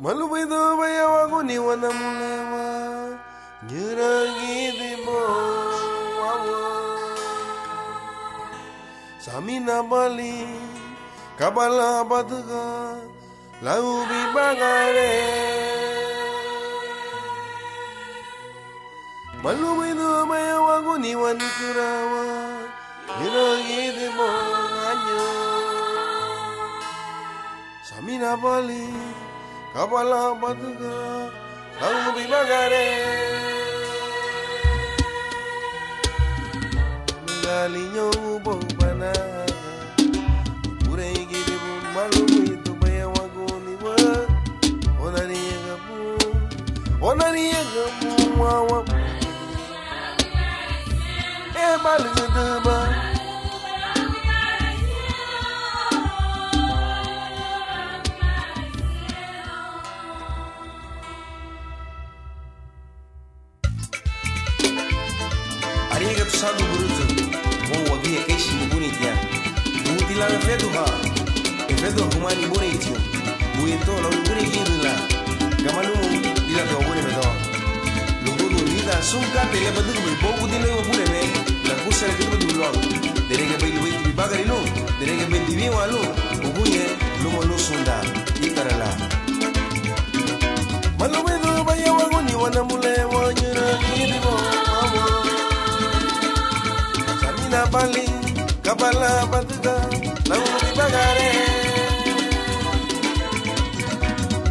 malu bedo baya wago ni wana mulewa nyerangi dimo wawo samina bali kabala batuga lau bibagare malu bedo baya wago ni wana kurawa nyerangi dimo ganyo samina bali kabala batuga lau bibagare galinho bom bana purei gide bom malu itu baya wagoni wa onani gabu wawa e balu deba fedo ha. E fedo humani bonito. Muito lo bure gila. Gamalu dila do bure medo. Lo bure dila sunka tele badu be bogu dile bure me. La kusa ke badu lo. Derege be lu bi bagari lo. Derege be divi walu. Ugunye lo mo sunda. Ikarala. Malu be do ba ya wagoni wana mule wanyira ni bo. Samina bali kabala batuga. La bi bagare.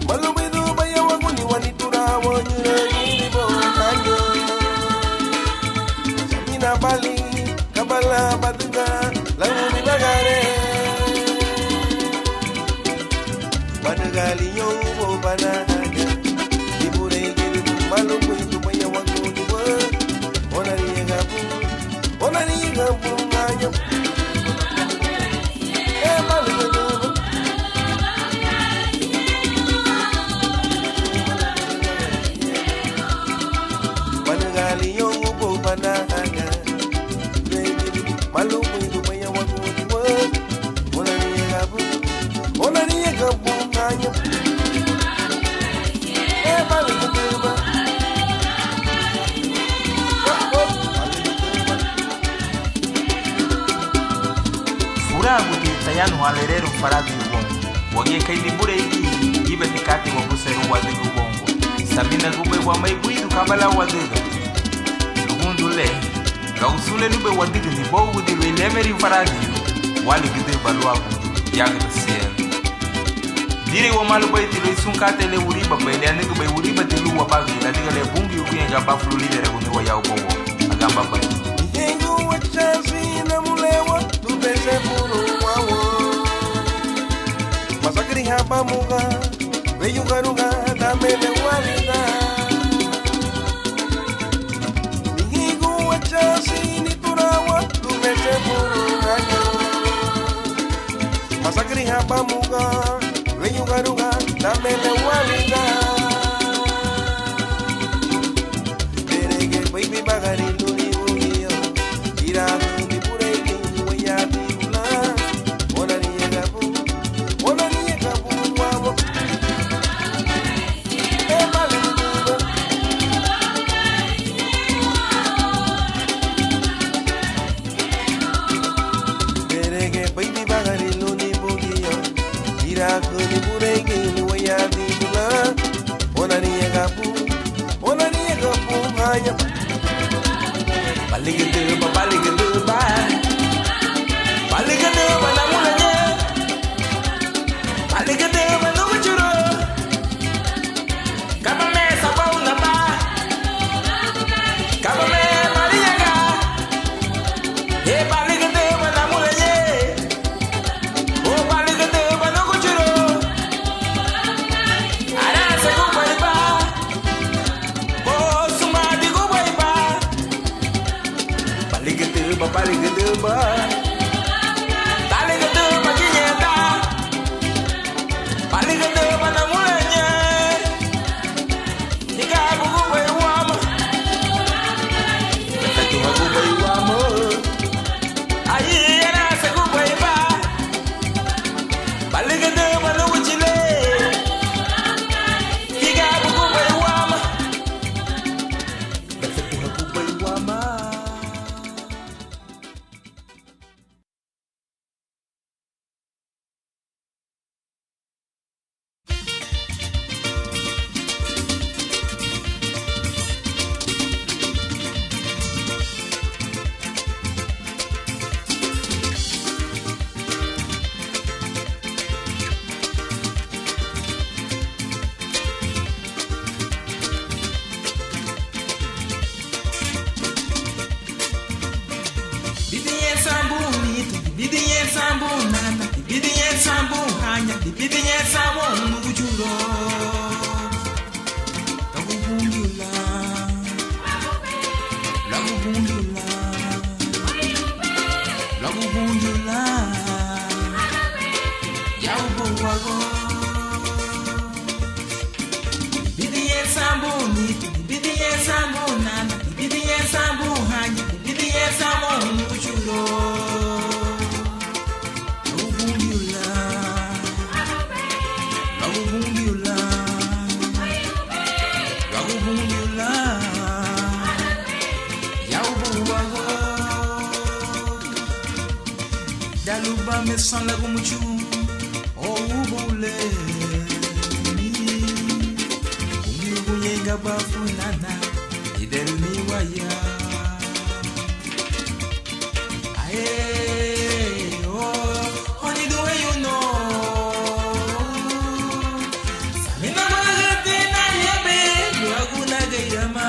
Malubidu baya waguni wanitura wanyura nilibo kanyo. Samina bali kabala batuga lalu bagare. Banagali yobo banaga dibure gidi malubidu baya waguni wa. Onani gabu ngayo. Malubidu Banagali yobo bo banaga malu itu banyak waktu dua onani gabu nganya malu kedua furagu di tayanu alerero faradu bongo wage kai libure iki ibe tikati wa buseru wade bongo sabina gube wa mai buidu kabala wadega lugundule gausule nube wadiga ni bogu di welemeri faragi wali gide balwagu yaga tsia dire wa malu baiti le sunkate le uriba baile aniga bai uriba tilu wa bagi la diga le bungi ukuyenga bafulu lidere kuni wa yao bogo agamba bai yengu wachazi na mulewa tubeze furu wawo masakiri haba muga veyugaruga damele walida yengu wachazi ni turawa tubeze furu wawo masakiri haba muga veyugaruga damele walida derege baby bagari luri bugiyo ira di puregi waya bibula onani gabu wamo derege baby bagari luri bugiyo ira di puregi waya bibula onani gabu hanya baligede ba na mulanye baligede ba no churo kama me sabau na ba kama me mariaga e baligede ba na mulanye o baligede ba no churo ara se ko ba baligede ba baligede ba kinyeta baligede ba na mulanye nika bugu we wama tatu bugu we wama ayi era se bugu we ba baligede ba no uchile nika bugu we wama tatu bugu we wama. Daluba me san la gumuchu o ubule Ungi uyenga bafunana idelni waya Aye oh honey the way you know Samina magati na yebe waguna gayama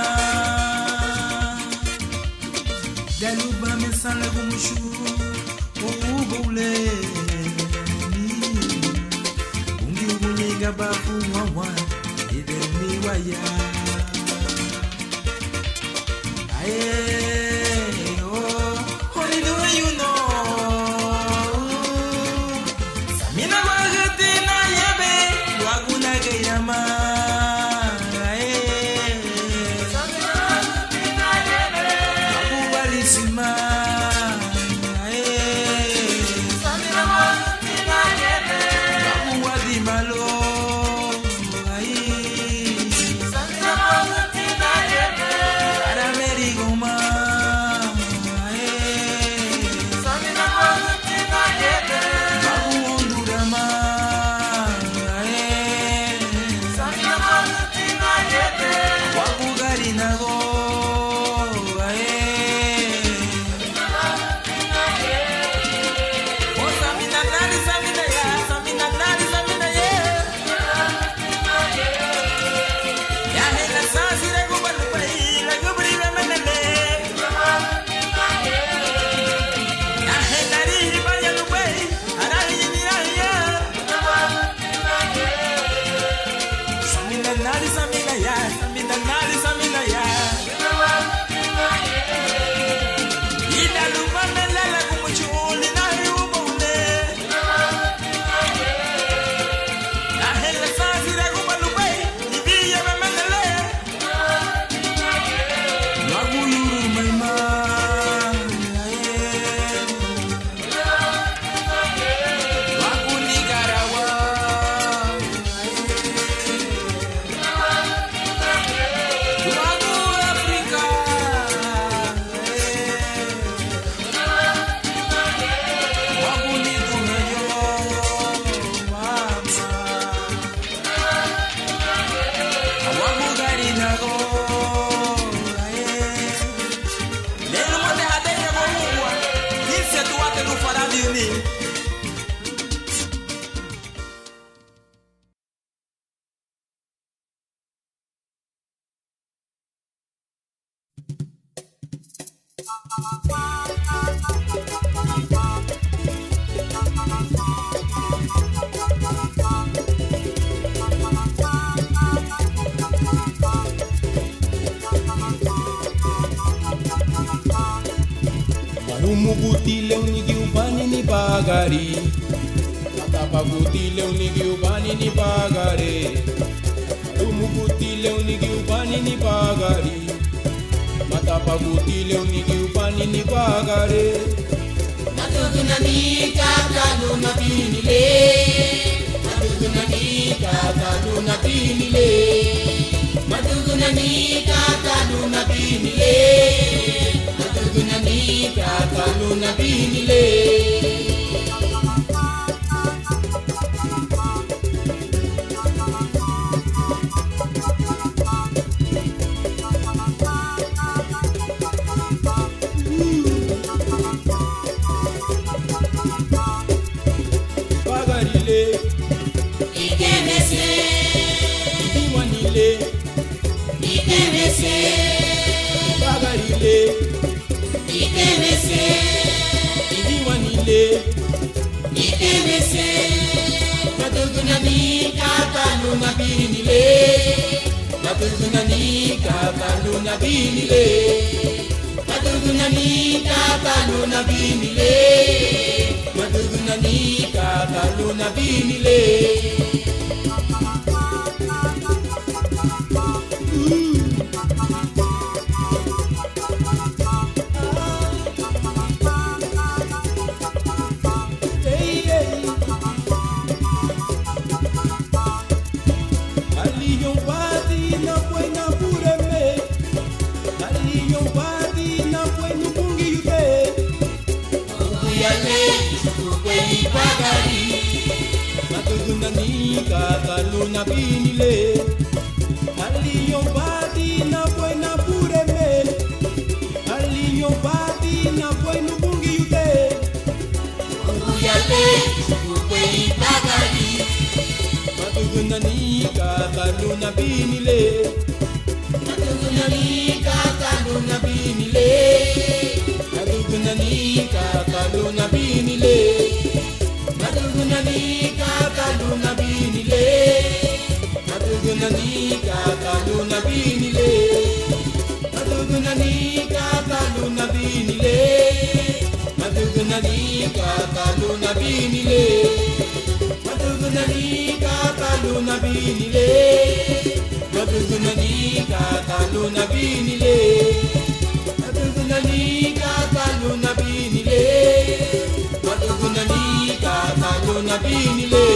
Daluba me san la gumuchu Ubule Ungi uyenga bafu wawa Idemi waya Aye oh Honey the way you know Samina magati na yebe Waguna gayama Aye Samina magati na yebe Waguwalisima Umugutile unigi ubani ni bagari Matapagutile unigi ubani ni bagare Umugutile unigi ubani ni bagari Matapagutile unigi ubani ni bagare Natudunani kataluna binile Natudunani kataluna binile Natudunani kataluna binile Natudunani kataluna binile Natudunani kataluna binile Natudunani kataluna binile Natudunani kataluna binile Natudunani kataluna binile Aliyo badi na kwenye bungi yube Yale bagari Matugunanika taluna binile Aliyo badi na buena pureme Aliyo badi na buena bungi yute Uyate Ukwe bagari Matugunanika taluna binile Matugunanika taluna binile Matugunanika taluna binile Matugunanika taluna binile Matugunanika taluna binile Matugunanika taluna binile Matugunanika taluna binile Matugunanika taluna binile Matugunanika taluna binile Matugunanika taluna binile Matugunanika taluna binile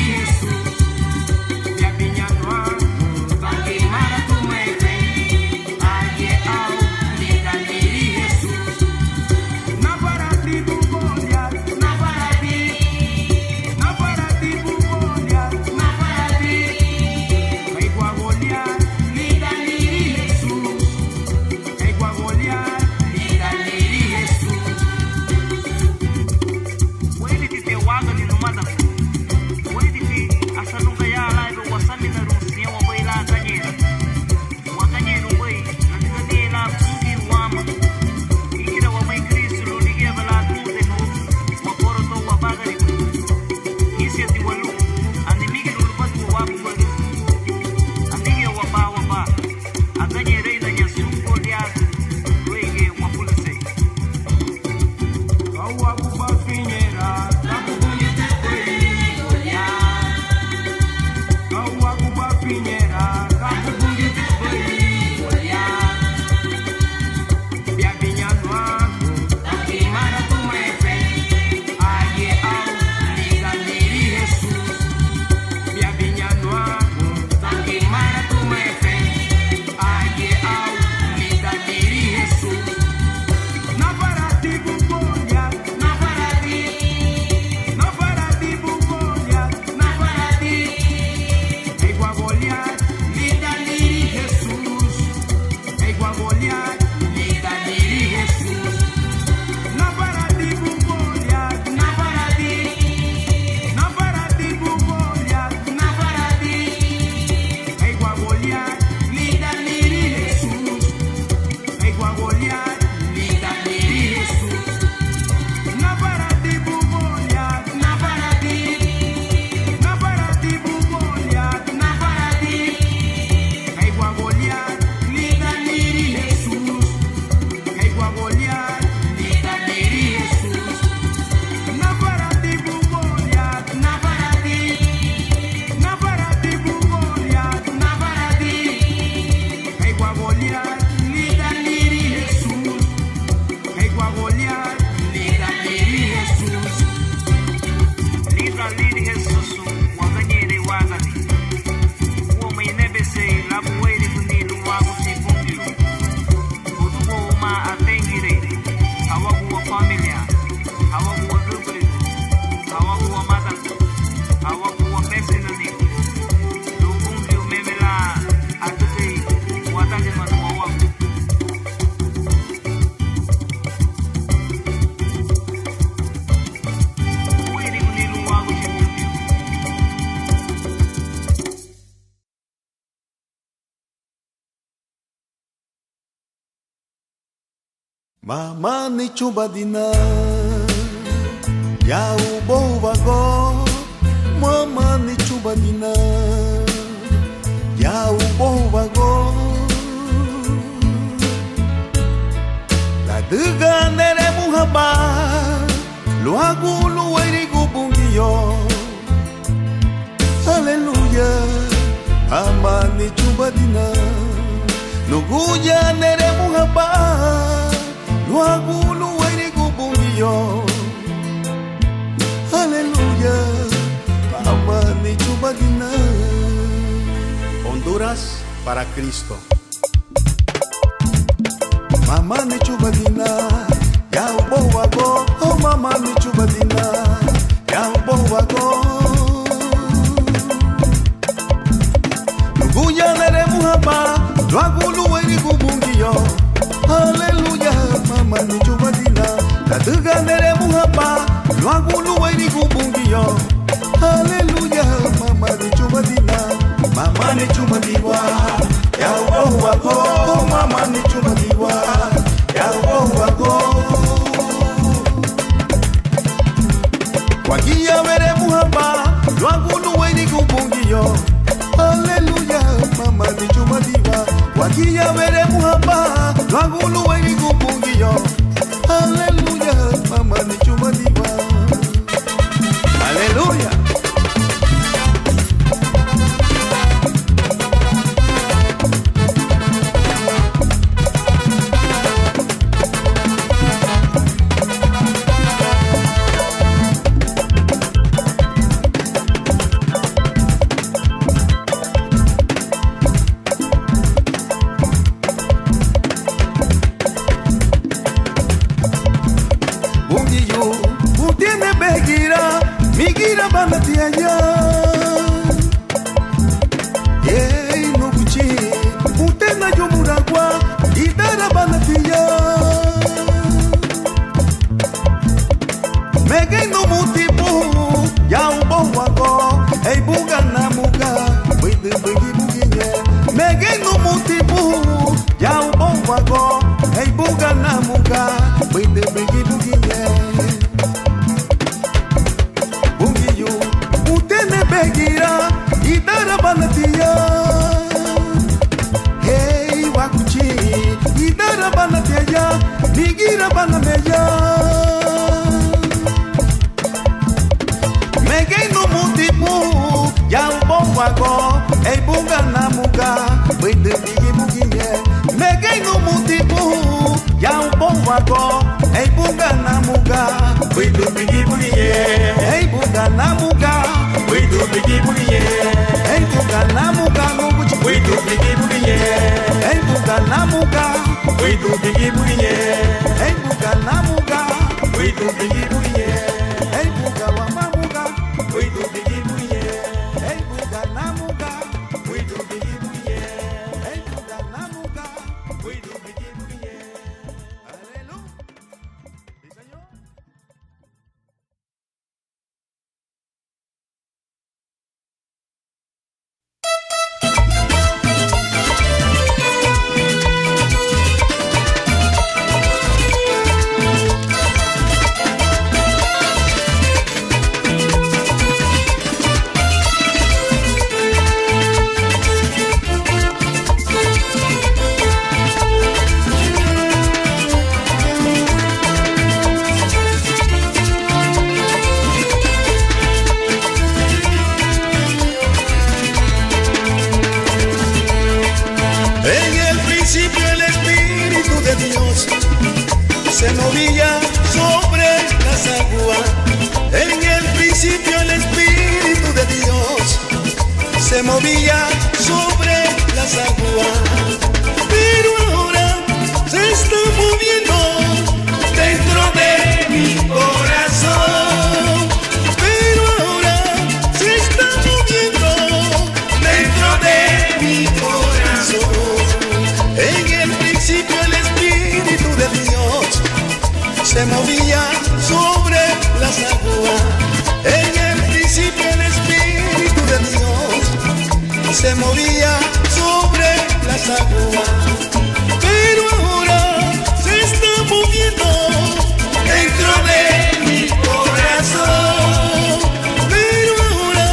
Jesus. Mama ni chubadina ya ubo vago. Mama ni chubadina ya ubo vago. La duga nere muhaba luagu lueri gubungiyo. Aleluya. Mama ni chubadina nuguya nere muhaba luagu lueri gubungiyo. Aleluya. Mama ni chubadina. Honduras para Cristo. Mama ni chubadina ya ubo wago. Oh mama ni chubadina ya ubo wago. Nuguya nere muhaba luagu lueri gubungiyo. Aleluya. Mama ni chubadina kaduga nere muhaba luagu lueri gubungiyo. Aleluya. Mama ni chubadina. Mama ni chubadiwa ya ubo wago. Mama ni chubadiwa ya ubo wago. Wagia were muhaba luagu lueri gubungiyo. Aleluya. Mama ni chubadiwa. Wagia were muhaba luagu lueri gubungiyo. Aleluya. Mama ni chubadiwa. Aleluya. Migira banatia ya Yei nubuchi Utena yomuragwa Idara banatia Mege no mutipu Ya ubo wago Ei buga na muga Bidi bigi buginye Mege no mutipu Ya ubo wago Ei buga na muga Bidi bigi buginye Begira idara banatia. Hey wakuchi idara banatia. Migira banameya. Mege no mutipu ya ubo wago. Hey bunga na muga bidi bigi buginye. Mege no mutipu ya ubo wago. Hey bunga na muga bidi bigi buginye. Hey bunga na muga. We do bigi bugiye, hey buga namuga nubuchi. We do bigi bugiye, hey buga namuga. We do bigi bugiye, hey buga namuga. We do bigi bugiye, hey buga wamamuga. We do bigi bugiye, hey buga namuga. We do bigi bugiye, hey buga namuga. We do bigi bugiye. Aleluya. Sí, señor. Se movía sobre las aguas. En el principio el Espíritu de Dios se movía sobre las aguas. Pero ahora se está moviendo dentro de mi corazón. Pero ahora se está moviendo dentro de mi corazón. En el principio el Espíritu de Dios se movía sobre las aguas. En el principio el Espíritu de Dios se movía sobre las aguas. Pero ahora se está moviendo moviendo dentro de mi corazón, pero ahora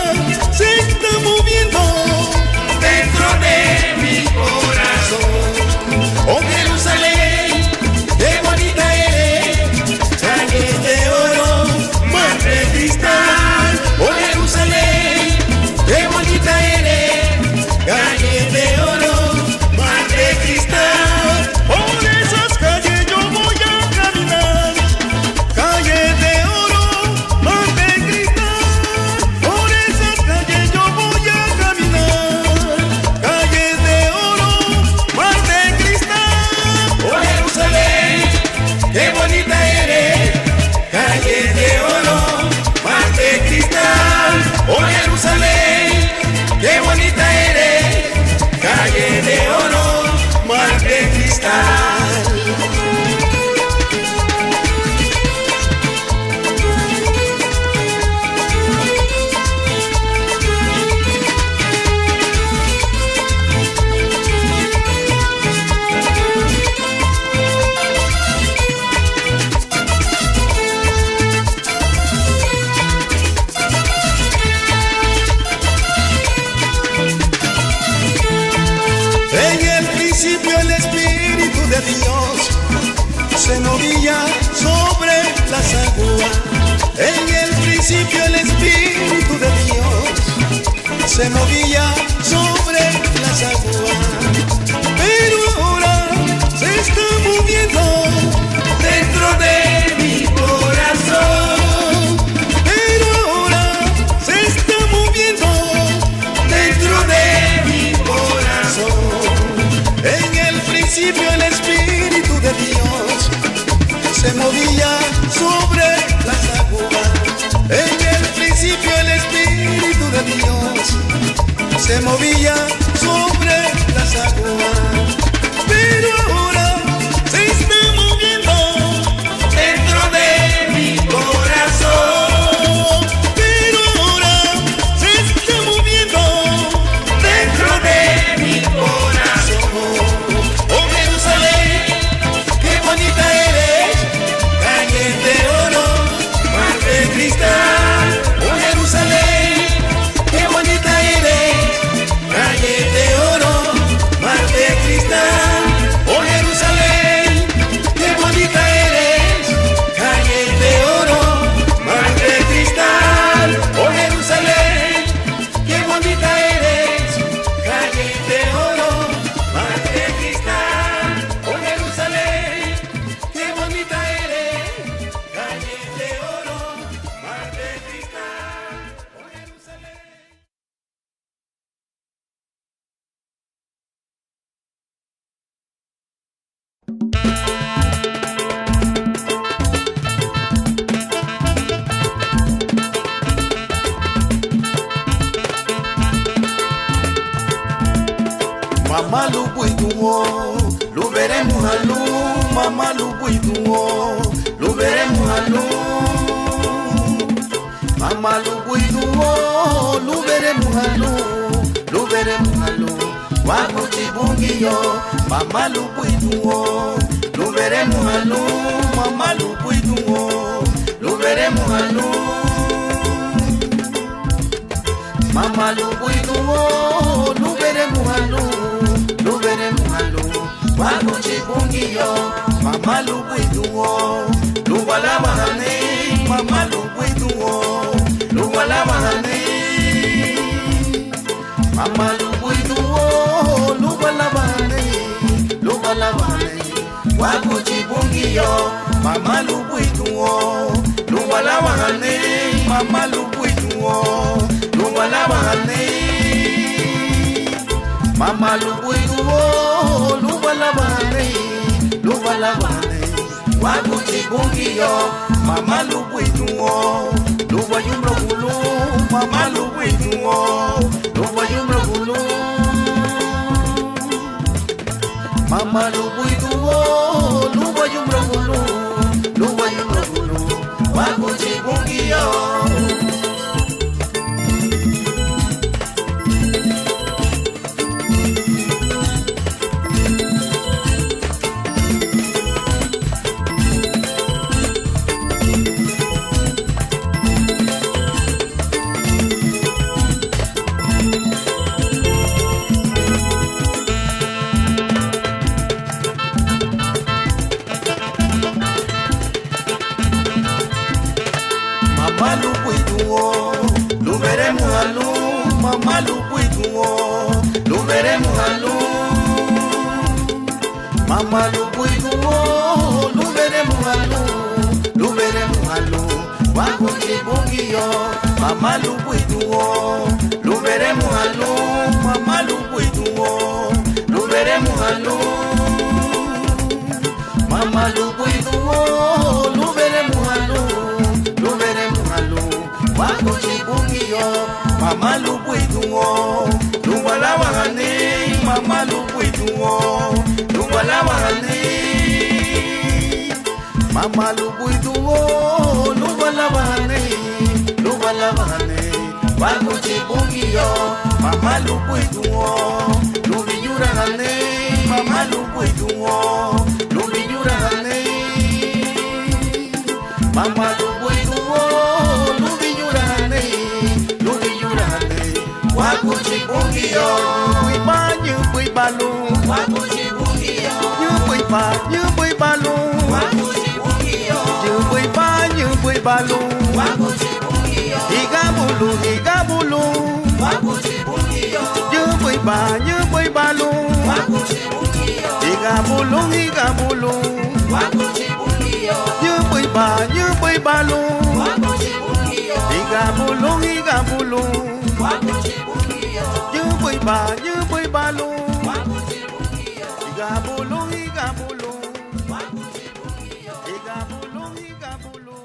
se está moviendo dentro de mi corazón. Oh Jerusalén, qué bonita eres, calle de oro, mar de cristal. Oh Jerusalén, qué bonita eres, calle de oro, mar de cristal. Por esas calles yo voy a caminar, calle de oro, mar de cristal. Por esas calles yo voy a caminar, calle de oro, mar de cristal. Oh Jerusalén, qué bonita eres, calle de oro, mar de cristal. Oh Jerusalén, qué bonita eres, calle de oro, mar de cristal. En el principio el Espíritu de Dios se movía sobre las aguas. En el principio el Espíritu de Dios se movía sobre las aguas. Pero ahora se está moviendo dentro de mi corazón. Pero ahora se está moviendo dentro de mi corazón. En el principio el Espíritu de Dios se movía sobre las aguas. En el principio el Espíritu de Dios se movía sobre las aguas. Pero ahora se está moviendo dentro de mi corazón. Pero ahora se está moviendo dentro de mi corazón. Oh Jerusalén, qué bonita eres, calle de oro, mar de cristal. Oh Jerusalén, qué bonita eres, calle de oro, mar de cristal. Oh Jerusalén, qué bonita eres, calle de oro, mar de cristal. Oh Jerusalén, qué bonita eres, calle de oro, mar de cristal. Oh Jerusalén, qué bonita eres, calle de oro, mar de cristal. Oh Jerusalén. Mama lubuituo, lu veremos a lu. Mama lubuituo, lu veremos a lu. Mama lubuituo, lu veremos a lu. Lu veremos a lu. Wago chibungio, mama lubuituo, lu veremos a lu. Mama lubuituo, lu veremos a lu. Mama lubuituo, lu veremos a lu. Lu veremos a lu. Wago chibungio, mama lubuituo, lu walabahane. Mama lubuituo, lu walabahane. Mama lubuituo, lu walabahane. Lu walabahane. Wago chibungio, mama lubuituo, lu walabahane. Mama lubuituo, lu walabahane. Mama lubuituo, lu walabahane. Lu walabahane. Wago chibungio, mama lubuituo, lu wayumbro gulu. Mama lubuituo, lu wayumbro gulu. Mama lubuituo, lu wayumbro gulu. Lu wayumbro gulu. Wago chibungio. Mama lupuituo, lu veremos a luz. Mama lupuituo, lu veremos a luz, lu veremos a luz. Bajo chibunguillo, mama lupuituo, lu veremos a luz. Mama lupuituo, lu veremos a luz. Mama lupuituo, lu veremos a luz, lu veremos a luz. Bajo chibunguillo, mama lupuituo, lu walawahane, mama lupuituo, lu walawahane. Mama lupuituo, lu walawahane, lu walawahane. Bago chibunguillo, mama lupuituo, lu viñurahane, mama lupuituo, lu viñurahane. Mama lupuituo, lu viñurahane, lu viñurahane. Bago chibunguillo, bui ba như bui ba lu. Bago chibunguillo, như bui ba lu. Bago chibunguillo, như bui ba lu. Bago chibunguillo, higabulu higabulu. Bago chibunguillo, như bui ba lu. Bago chibunguillo, higabulu higabulu. Bago chibunguillo, như bui ba lu. Bago chibunguillo, higabulu higabulu. Bago chibunguillo, như bui ba lu. Bago chibunguillo, higabulu higabulu. Bago chibunguillo, higabulu higabulu.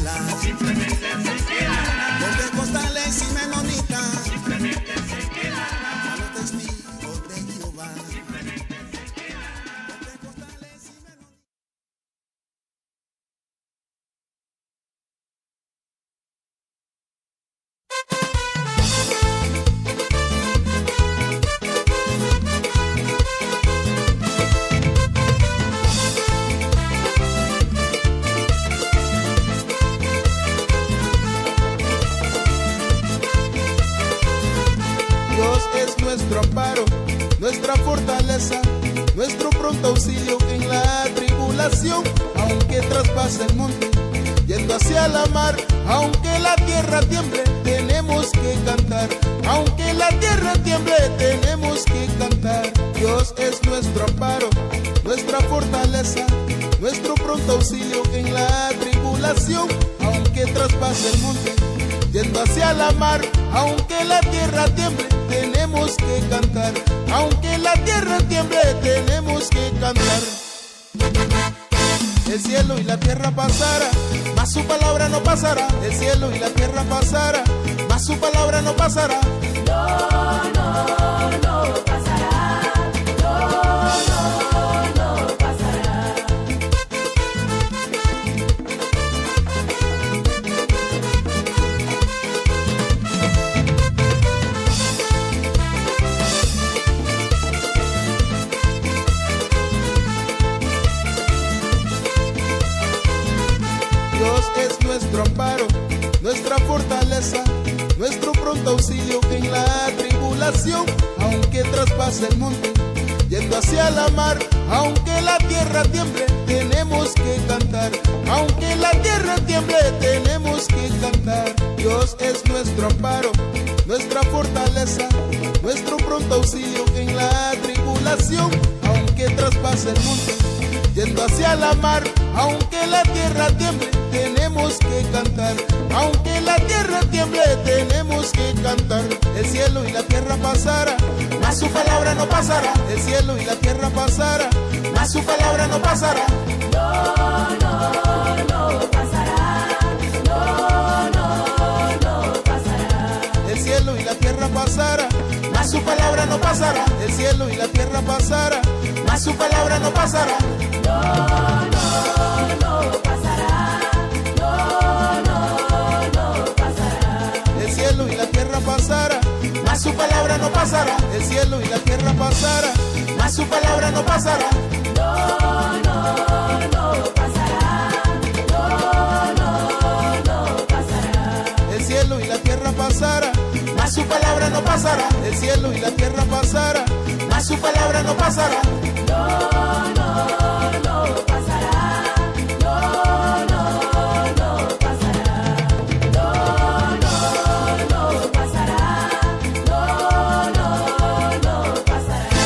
quedará. Simplemente se quedará. Pentecostales y menonitas. Simplemente se quedará. A los testigos de Jehová. Nuestro amparo, nuestra fortaleza, nuestro pronto auxilio en la tribulación. Aunque traspase el monte, yendo hacia la mar, aunque la tierra tiemble, tenemos que cantar. Aunque la tierra tiemble, tenemos que cantar. Dios es nuestro amparo, nuestra fortaleza, nuestro pronto auxilio en la tribulación. Aunque traspase el monte, yendo hacia la mar, aunque la tierra tiemble, tenemos que cantar. Aunque la tierra tiemble, tenemos que cantar. El cielo y la tierra pasará, mas su palabra no pasará. El cielo y la tierra pasará, mas su palabra no pasará. No, no, no pasará. No, no, no pasará. Dios es nuestro amparo, nuestra fortaleza, nuestro pronto auxilio en la tribulación. Aunque traspase el monte, yendo hacia la mar, aunque la tierra tiemble, tenemos que cantar. Aunque la tierra tiemble, tenemos que cantar. Dios es nuestro amparo, nuestra fortaleza, nuestro pronto auxilio en la tribulación. Aunque traspase el monte, yendo hacia la mar, aunque la tierra tiemble, tenemos que cantar. Aunque la tierra tiemble, tenemos que cantar. El cielo y la tierra pasará, mas su palabra no pasará. El cielo y la tierra pasará, mas su palabra no pasará. No, no, no pasará. No, no, no pasará. El cielo y la tierra pasará, mas su palabra no pasará. El cielo y la tierra pasará, mas su palabra no pasará. No, no, no pasará. No, no, no pasará. El cielo y la tierra pasará, mas su palabra no pasará. El cielo y la tierra pasará, mas su palabra no pasará. No, no, no pasará. No, no, no pasará. El cielo y la tierra pasará, mas su palabra no pasará. El cielo y la tierra pasará, mas su palabra no pasará. No, no, no pasará. No, no, no pasará. No, no, no pasará. No, no, no pasará.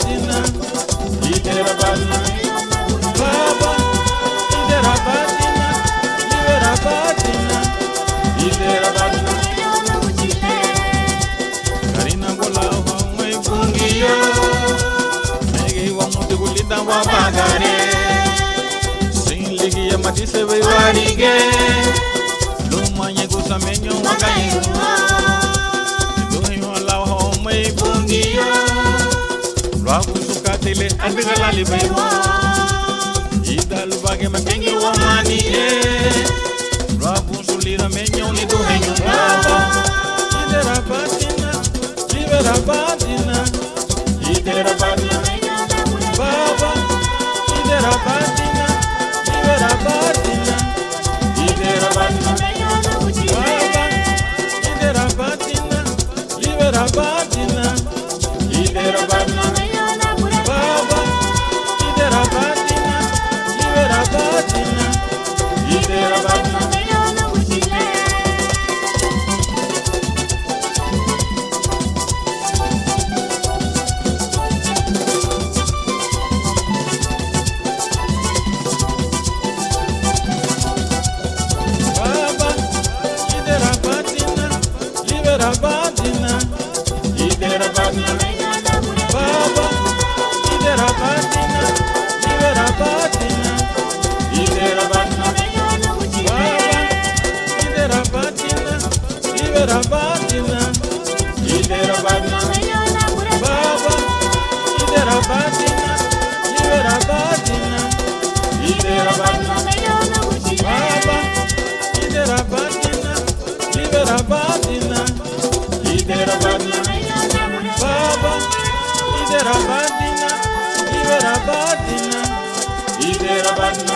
batina, libera batina, Baba, libera batina, libera batina, libera batina. Karina gola wa ifungiyo, megi wa mutu kulida wa bagare, sin ligi ya matise we warige, luma nyekusa menyo wa kayo. Ragu sukatele adgala libewo idal bage makengi wa mani Ragu sulira menyo ni do henyo baba idera batina libera batina idera batina baba idera batina libera batina idera batina baba idera batina libera batina idera batina Baba, idera batina, libera batina, idera batina. Baba, idera batina, libera batina, idera batina. Baba, idera batina, libera batina, idera batina. Baba, idera batina, libera batina, idera batina. Baba, idera batina, libera batina, idera batina. Baba, idera batina, libera batina, idera batina. Baba, idera batina, libera batina, idera batina.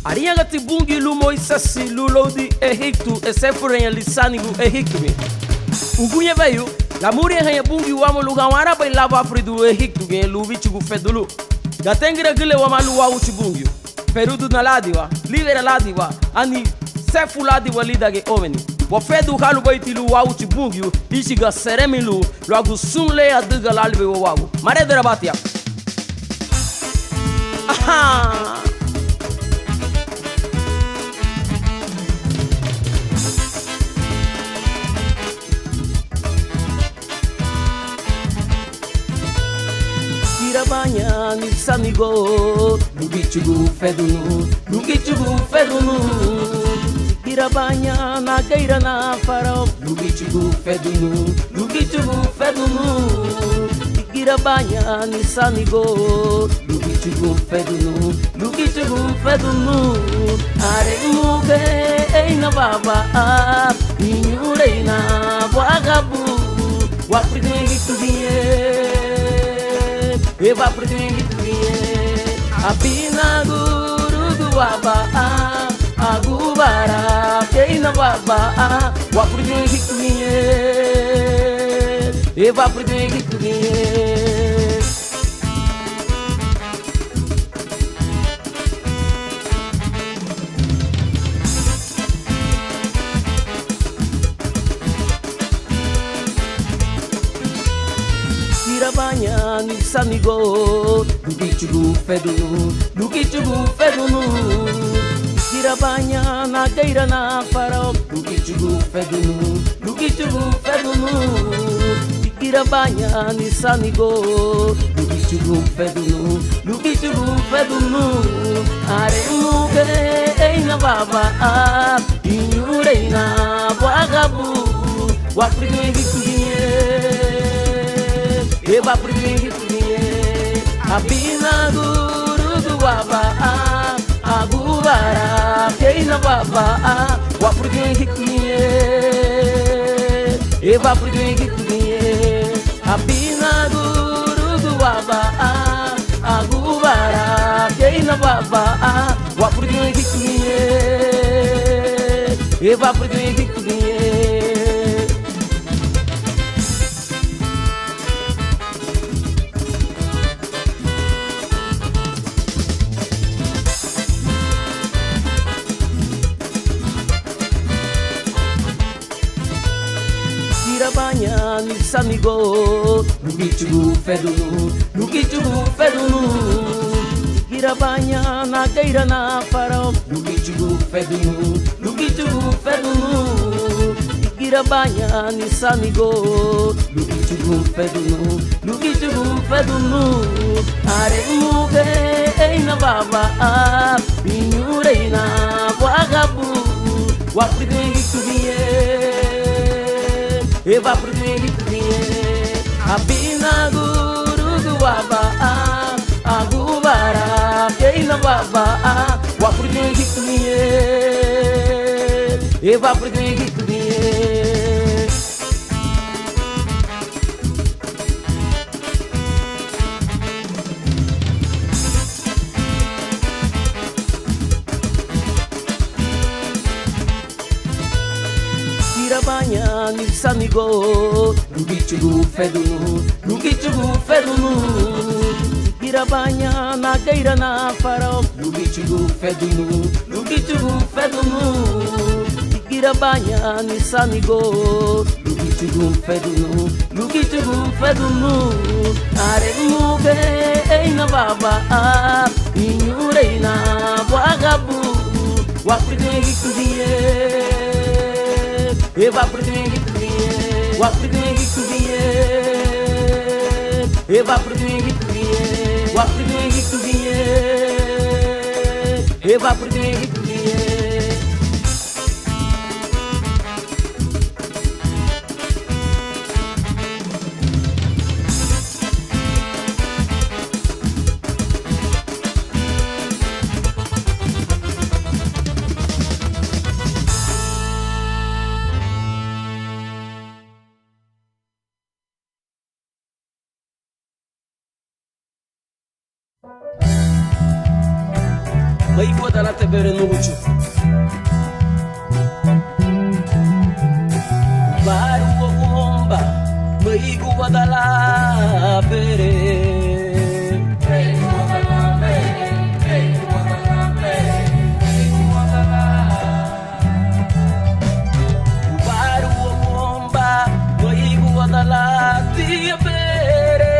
Ariangati bungi lumo isasi lulodi Egipto esefurenha lisanigu Egipto me. Ugunye veio, lamuri hanha bungi wamo lugawara bai lava afridu Egipto gen luvi chugu fedulu. Gatengira gile wamalu wa uchibungi. Perudu na ladiwa, livera ladiwa, ani sefu ladiwa lidage omeni. Wafedu halu baitilu wa uchibungi, ishiga seremilu, lagu sunle adiga lalbe wawu. Mare derabatia. Aha! Banha ni sanigo lugichugu fedunu Kirabanya na gaira na farol lugichugu fedunu Kirabanya ni sanigo lugichugu fedunu Are muge eina baba inyure na wagabu wapringi tudie Eva pretende apina guru duaba agubara keina baba wa pretende Eva pretende Kirabanya ni sanigo lugichugu fedunu Kirabanya na gaira na farol lugichugu fedunu Kirabanya ni sanigo lugichugu fedunu Are muge eina baba inyure na wagabu wapringi Eva pretende apina guru duaba agubara keina baba wa pretende Eva pretende apina guru duaba agubara keina baba wa pretende e va por de hikubie. Banha nisamigo lugichu fedunu Girabanya na geira na farol lugichu fedunu Girabanya nisamigo lugichu fedunu are muge eina baba pinyureina wagabu wapide kubie Eva prudengi abina guru duaba agubara keina baba wa prudengi Eva prudengi Banha nisamigo lugichu fedunu Girabanya na geira na farol lugichu fedunu Girabanya nisamigo lugichu fedunu are muge eina baba inyureina wagabu wapidegi kudie Eva prudengi kubie, wa prudengi kubie. Eva prudengi kubie, wa prudengi kubie. Eva prudengi kubie. Maigo dalla tebere nuju Baru bomba Maigo dalla bere Baru bomba Maigo dalla tia bere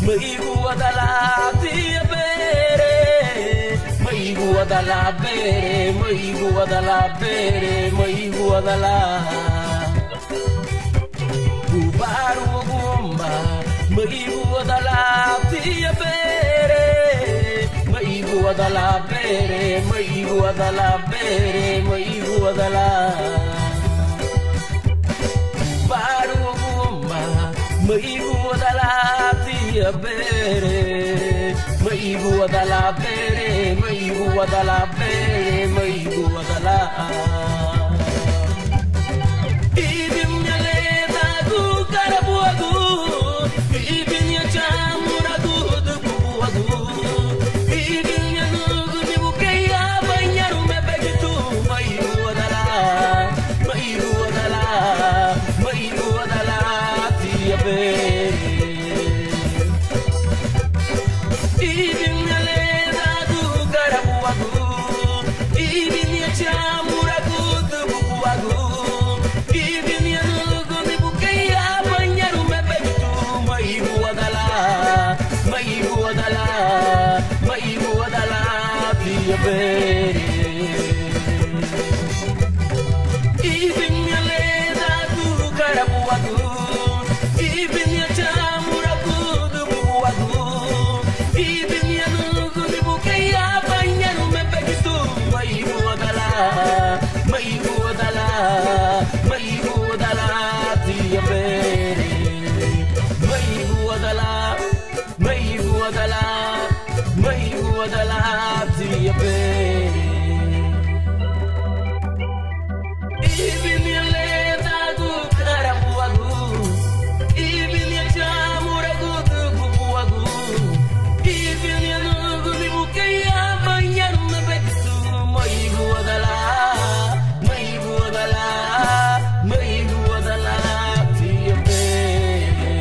Maigu adala tia bere, maigu adala bere, maigu adala bere, maigu adala. Bubaru gumba, maigu adala tia bere, maigu adala bere, maigu adala bere, maigu adala. Bubaru gumba, maigu adala tia bere, maigu adala bere, maigu adala bere, maigu adala. Ibimnya leda du karabuagu, ibimnya chamura du buagu, ibimnya nugu dibukeya banyaru mebegitu, maigu adala, maigu adala, maigu adala tia bere. Ibimnya leda du karabuagu, ibimnya chamura du buagu. Maigu adala tia bere. Ibinya leda du karabuagu, ibinya chamuragu du buagu, ibinya nugu dibukeya banyaru mebegitu. Maigu adala, maigu adala, maigu adala tia bere. Maigu adala, maigu adala, maigu adala tia bere. Ibinya leda du karabuagu, ibinya chamuragu du buagu, ibinya nugu dibukeya banyaru mebegitu. Maigu adala, maigu adala, maigu adala tia bere.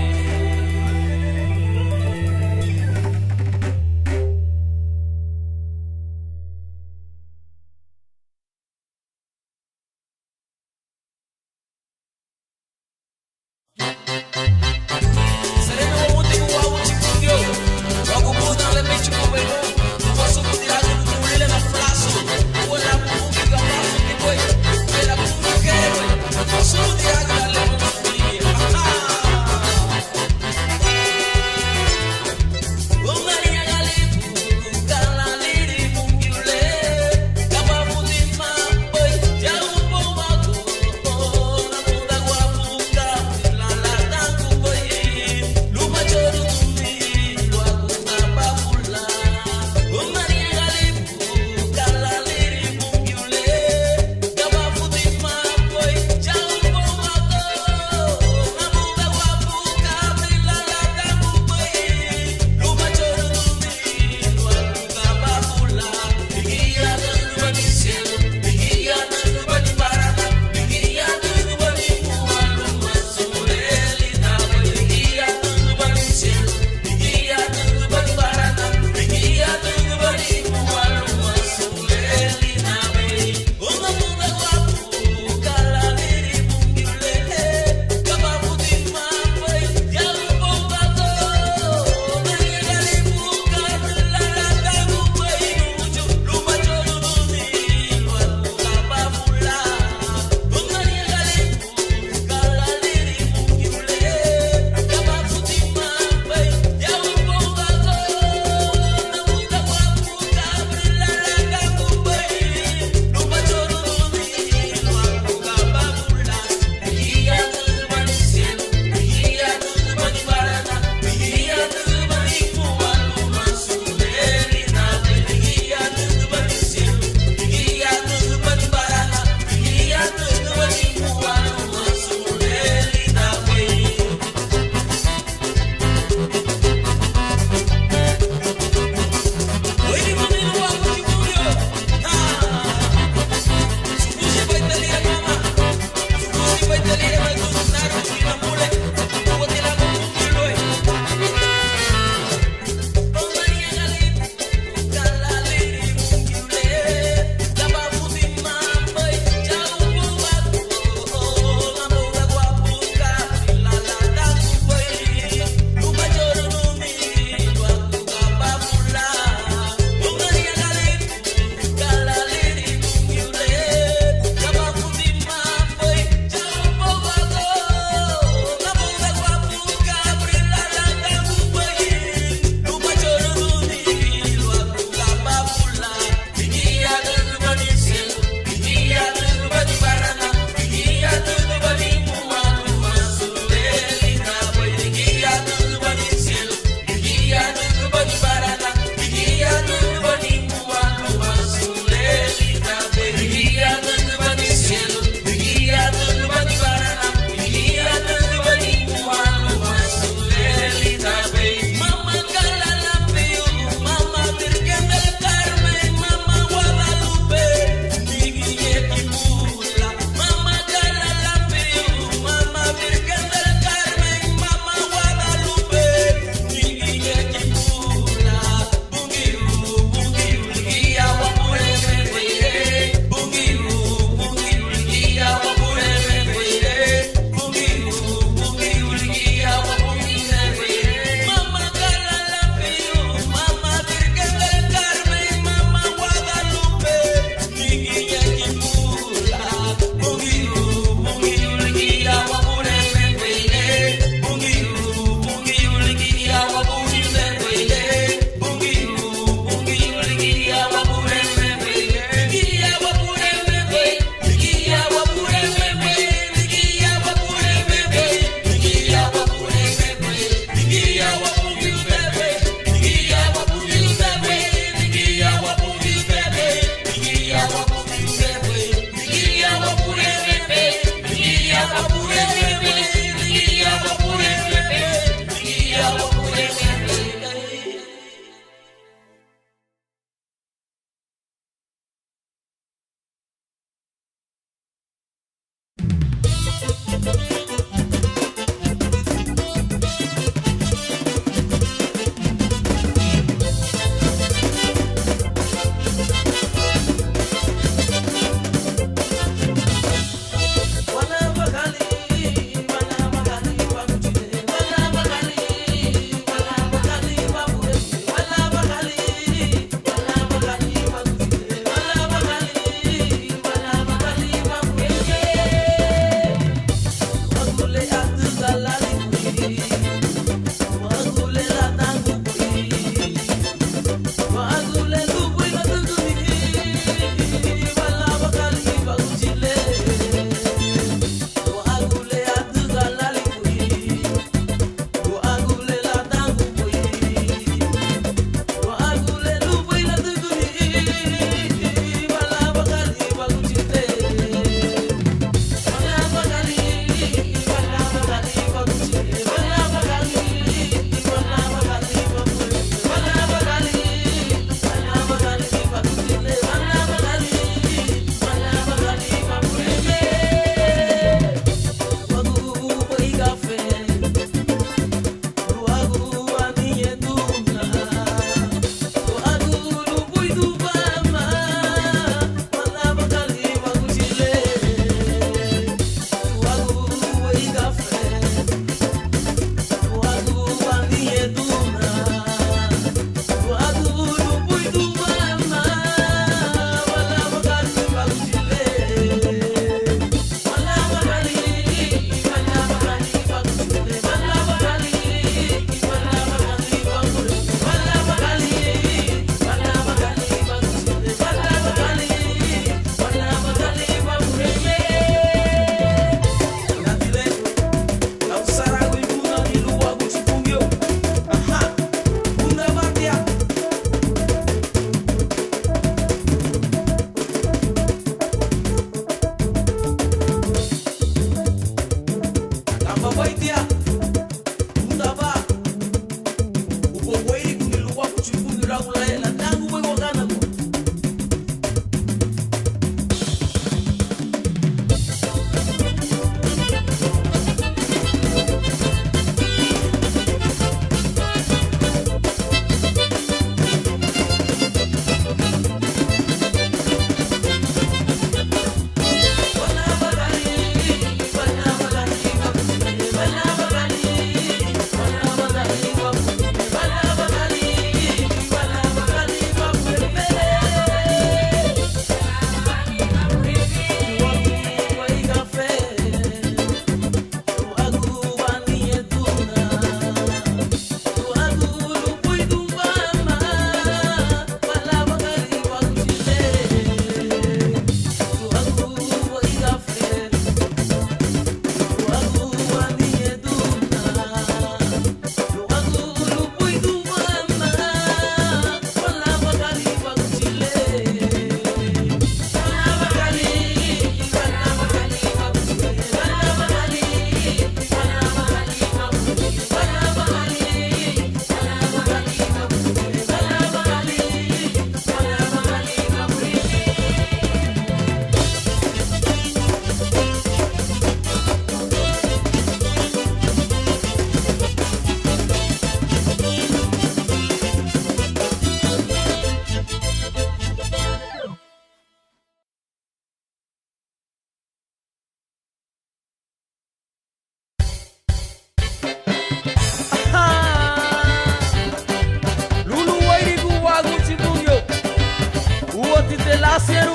parceiro,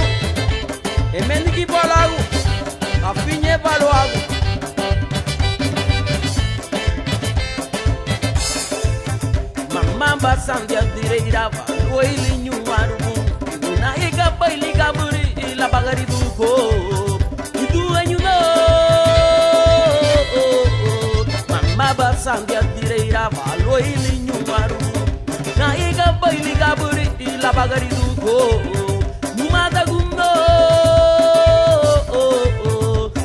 e mendi que bolago, a finha é baloago. Mamamba sandia direira, o ilinho arubu, na ega baile gaburi, la bagari do co, e do anho no. Mamamba sandia direira, o ilinho arubu, na ega baile gaburi, la bagari do co, numada gundo.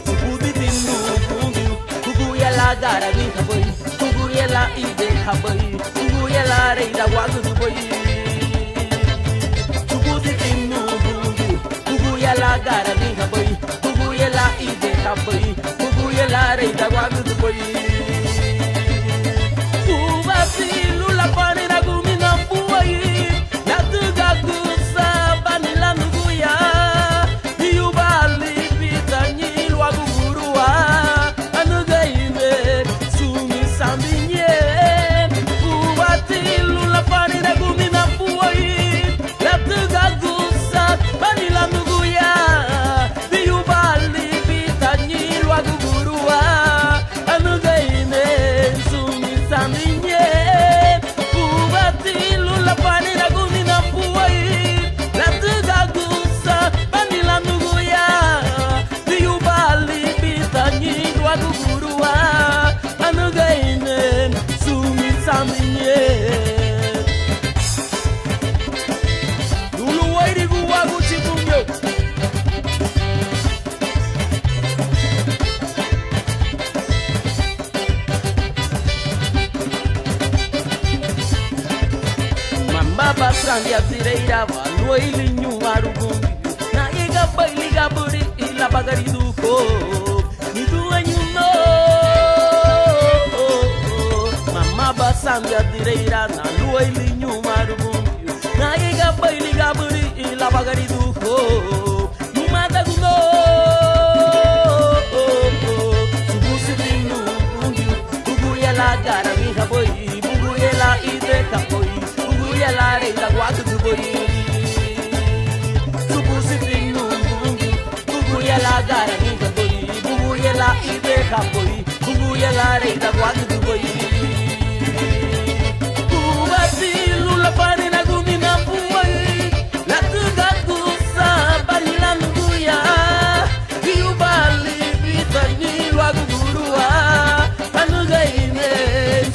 Subuditinu kundu, kuguyela garani kaboy, kuguyela ide kaboy. Yela reida wagu du boy. Tuguti tinu bungu, tugu yela gara dinga boy. Tugu yela ide ka boy. Tugu yela reida wagu du boy. Uba silu la pani na gumi na boy. La tuga gusa banila nuguya. Yuba libita nyilu wagu gurua. Anuga ime sumi sambinye. Sandia direira, valua ilinho arugumbi, na iga baile gaburi, ila bagari do co, ni do anho no. Mamaba sandia direira, na lua ilinho arugumbi, na iga baile gaburi, ila bagari do co, numada gundo. Subusi tinu kundu, kuguyela gara minha boi, buguyela ide kapoi. Yela reida guadu du boi. Subusi tinu bungu, bugu yela gara ninga boi. Bugu yela ide ka boi. Bugu yela reida guadu du boi. Buga silu la pani na gumi na boi. La tuga gusa bani la nuguya. Hiu bali vita nilu agugurua. Anuga ine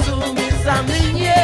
sumi samlinye.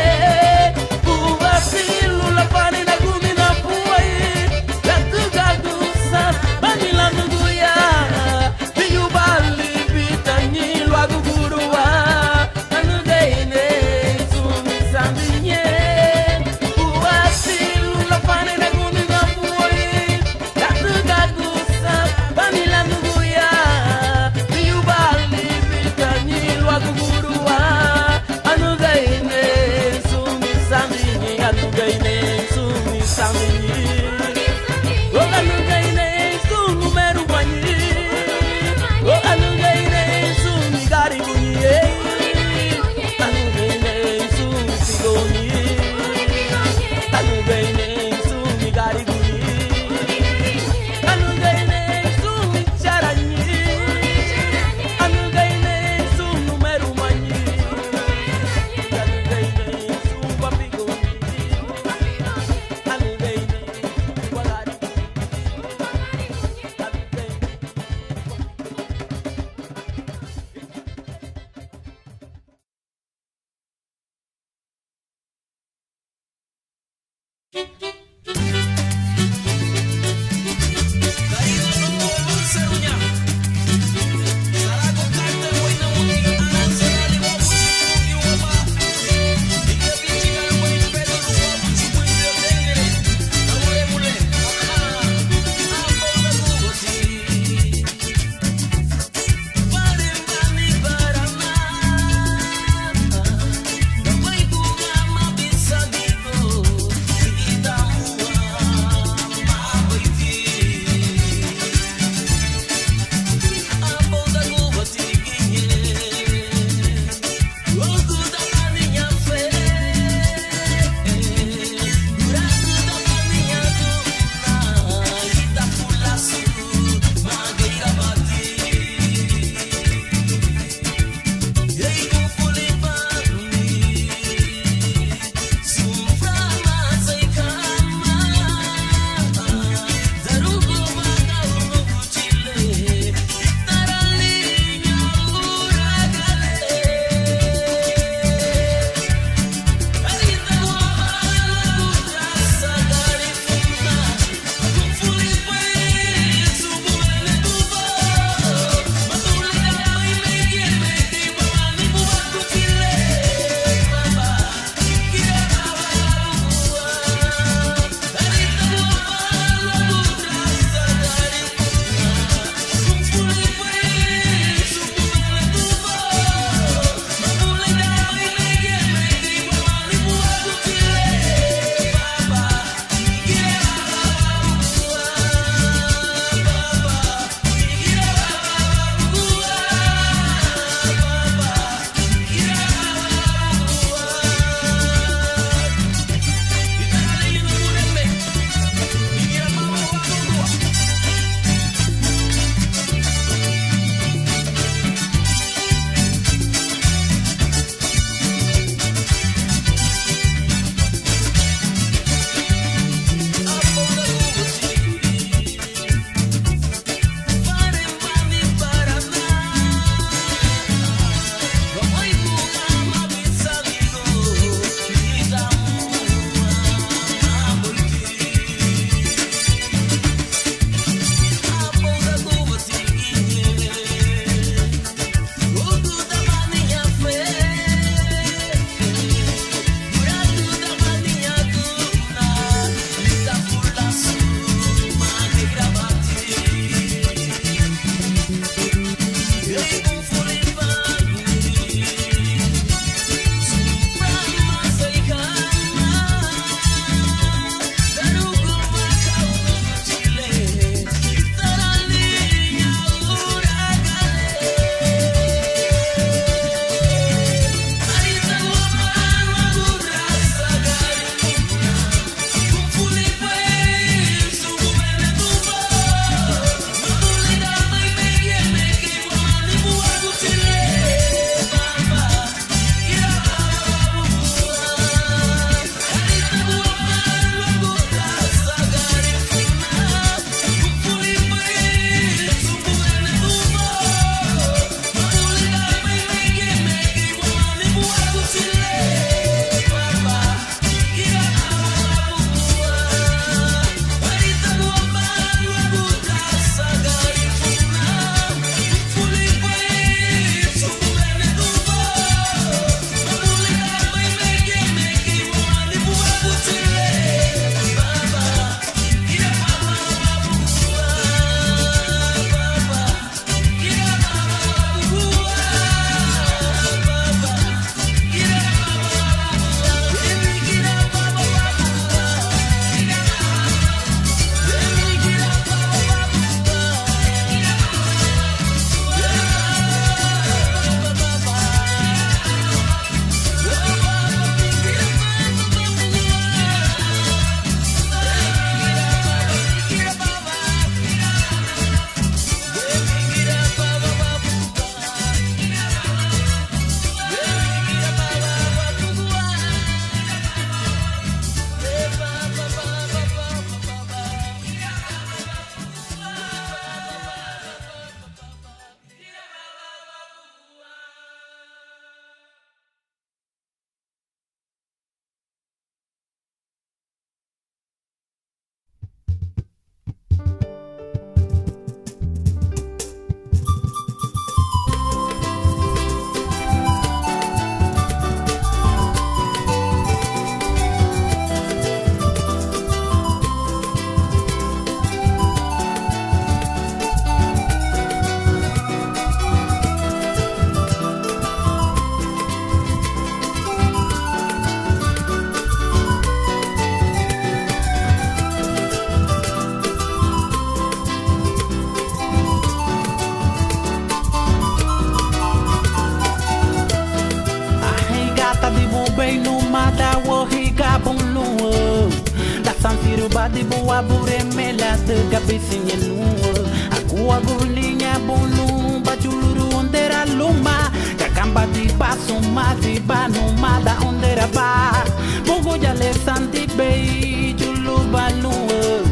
ligiru badi boa bure mela de cabecinha lua. Aqua gulinha bulu bachuluru ondera luma. Cacamba di passo mati banuma da ondera ba. Bogo ya le santi bei chulu balua.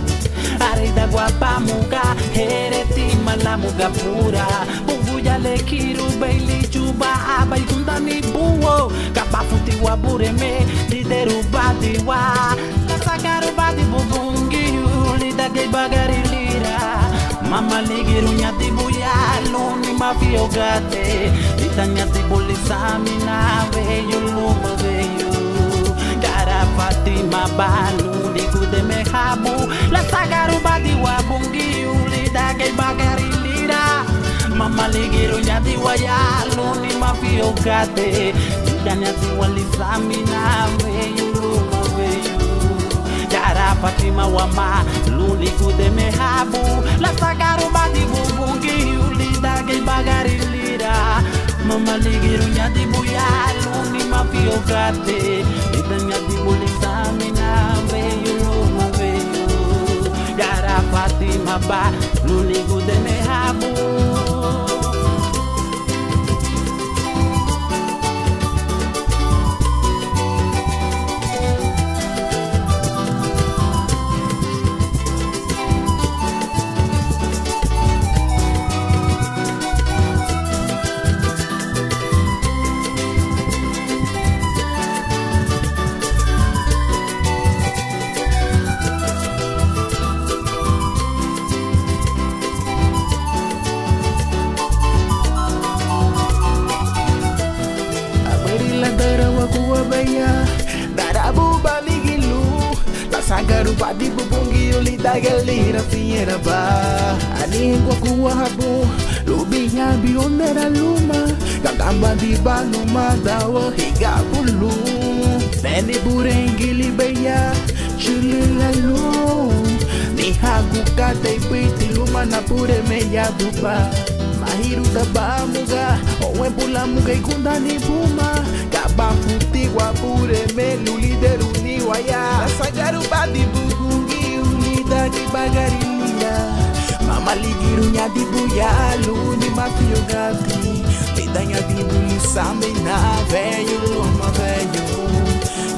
Arida guapamuga hereti malamuga pura. Bogo ya le kiru beili chuba abai kundani buo. Kabafuti wa bureme lideru badi wa. Sagaru badi bubungi lida gay bagari lira. Mama ligiru nyati buyalo ni mafio gate. Lita nyati bulisami na veyo luma veyo. Cara Fatima balu ligude me habu. La sagaru badi wa bungi lida gay bagari lira. Mama ligiru nyati wayalo ni mafio gate. Lita nyati bulisami na veyo luma veyo. Cara Fatima wama luli kude me habu. La sagaru badi bubungi ulida gay bagari lira. Mama ligiru nyadi buya luni mafio gate. Ita nyadi buli samina veyu luma veyu. Cara Fatima ba luli kude me habu. Sagaru badi bubungi ulida galera fiera ba. Alingua kuwabu lubinya biondera luma. Gagamba di baluma dawa higa bulu. Beni burengili beya chulila lu. Ni hagu kate piti luma na pure meya buba. Mahiru tabamuga owe pula muga ikunda ni puma. Kaba futi wapure melu lideru ni waya. Sagaru badi bugungi unida di bagari liya. Mama ligiru nyadi buyalu ni mafio gati. Lida nyadi buli samina veyo loma veyo.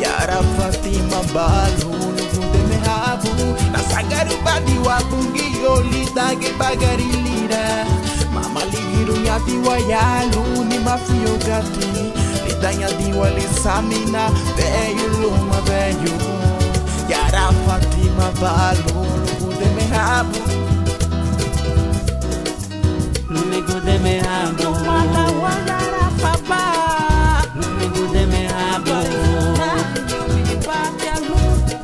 Yara Fatima balu nukunde me habu. Na sagaru badi wapungi lida di bagari liya. Mama ligiru nyadi wayalu ni mafio gati. Lidanya diwali samina veyo luma veyo. Yara Fatima balu lugude me habu. Lugude me habu. Mala wa yara papa. Lugude me habu.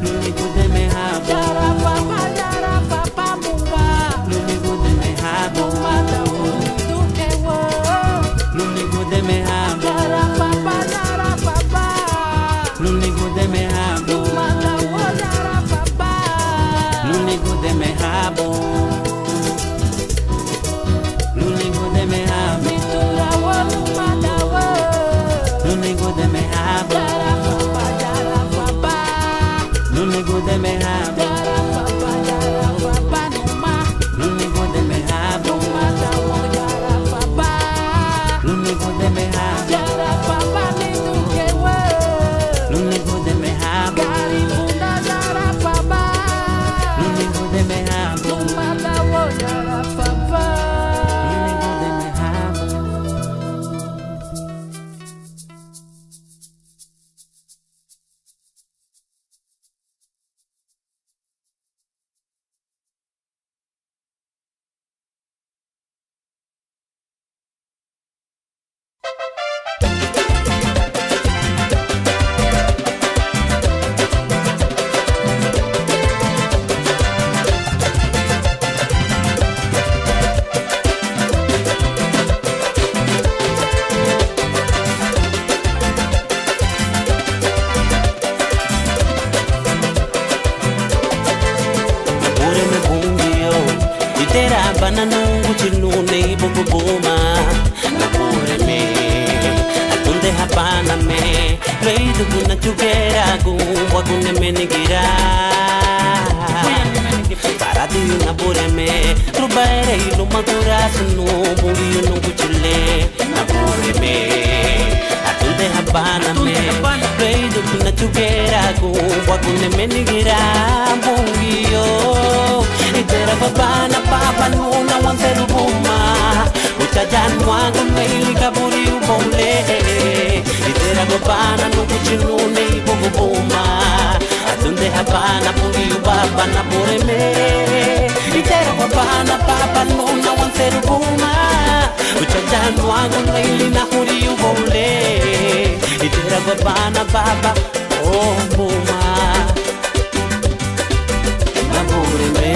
Lugude me habu. Yara papa muwa. Lugude me habu. Mala wa dukewo. Lugude me habu. Yara papa. Lugude me habu. Mala wa yara papa. Lugude me habu. Lugude me habu. Mitura wa lumada wa. Lugude me habu. Yara papa. Lugude me habu. Yara papa numa. Lugude me habu. Mala wa yara papa. Lugude me habu. Yara papa nitukewe. Lugude me habu. Gari funda yara papa. Lugude me habu. Mala wa yara papa. Lugude me habu. Tera bananungu chilune bubu buma Napure me Atunde hapana me Reidu kuna chugera Gumwa kune menigira Adi na bureme Rubaere ilo maturasu no Bungi yunung kuchile Na bureme Atunde habana me Reido kuna chugera Wakune menigira Bungi yo Itera babana papa nuna wanteru buma Uchajan wangu meili kaburi ubole Itera babana nukuchinune ibogu buma Atunde habana bungi ubaba na bureme Itera babana papa nuna wanteru buma Uchajan wangu meili na huri ubole Itera babana baba oh buma Na bureme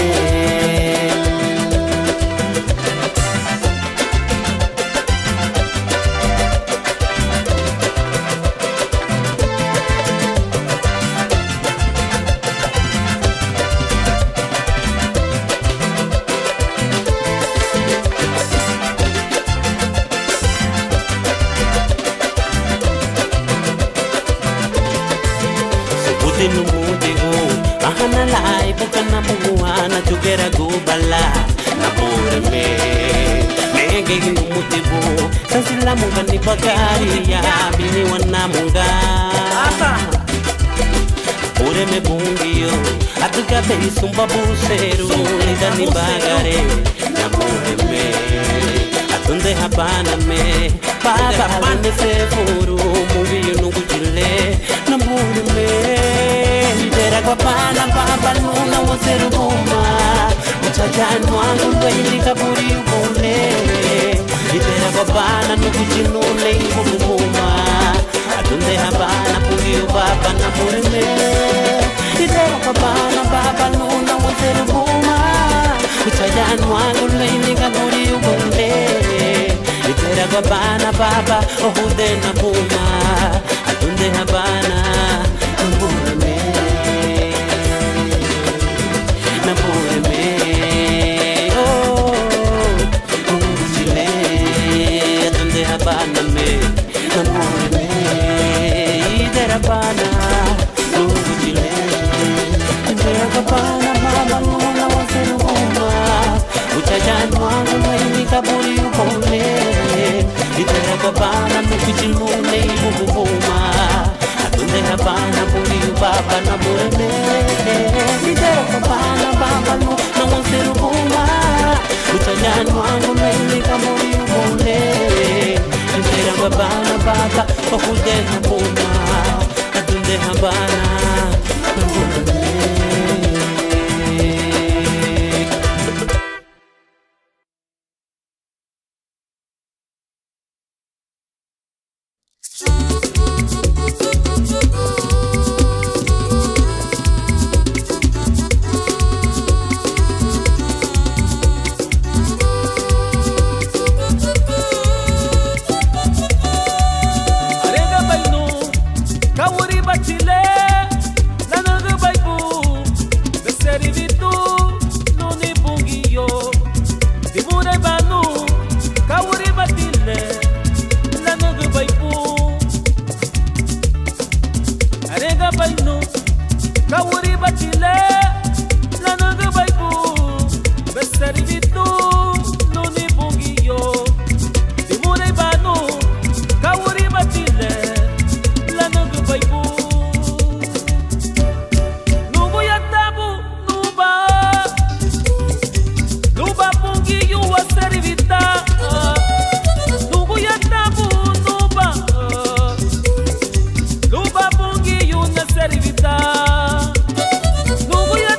Bukan buana jugera gubala na bureme menge mutibu sansila munga ni bagari ya bini wana munga bureme bungiyo atuka be sumba buseru ni bagare na bureme atunde habana me baba bane sefuru mungiyo nungujile na bureme Itera kwa pana baba nuna waseru buma Uchajani wangu mbeli kaburi ubole Itera kwa pana nukuchinune ibugu buma Atunde habana puri ubaba na bureme Itera kwa pana baba nuna waseru buma Uchajani wangu mbeli kaburi ubole Itera kwa pana baba ohude na buma Atunde habana bureme Habana me, namore me, idera bana, lujile. Idera bana, mama luna waseru buma, uchajan wangu mwenye kaburi ubole. Idera bana, nukuchilune ibugu buma, atunde habana buri ubaba na bureme. Idera bana, baba luna waseru buma, uchajan wangu mwenye kaburi ubole. Itera babana baba okude na buma atunde habana na bureme Nugu ya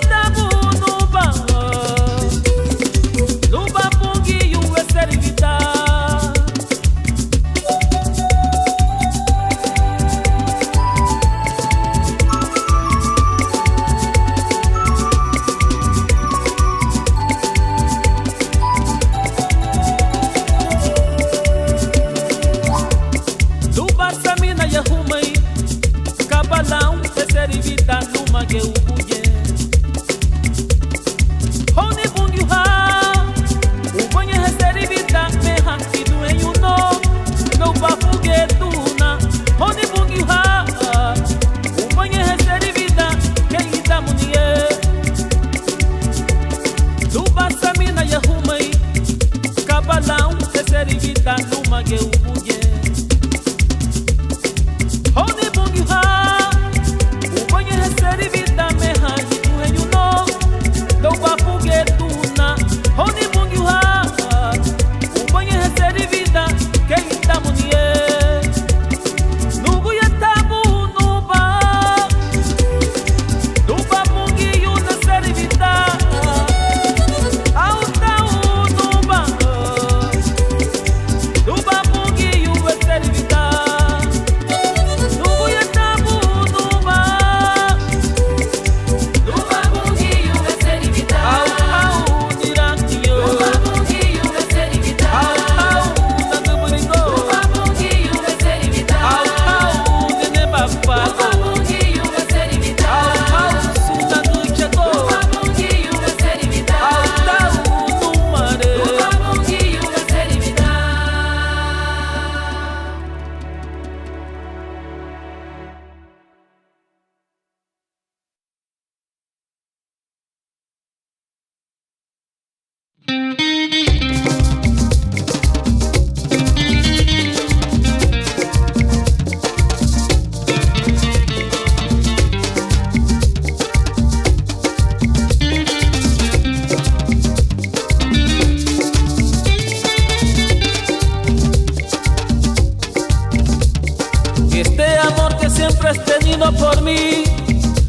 tenido por mí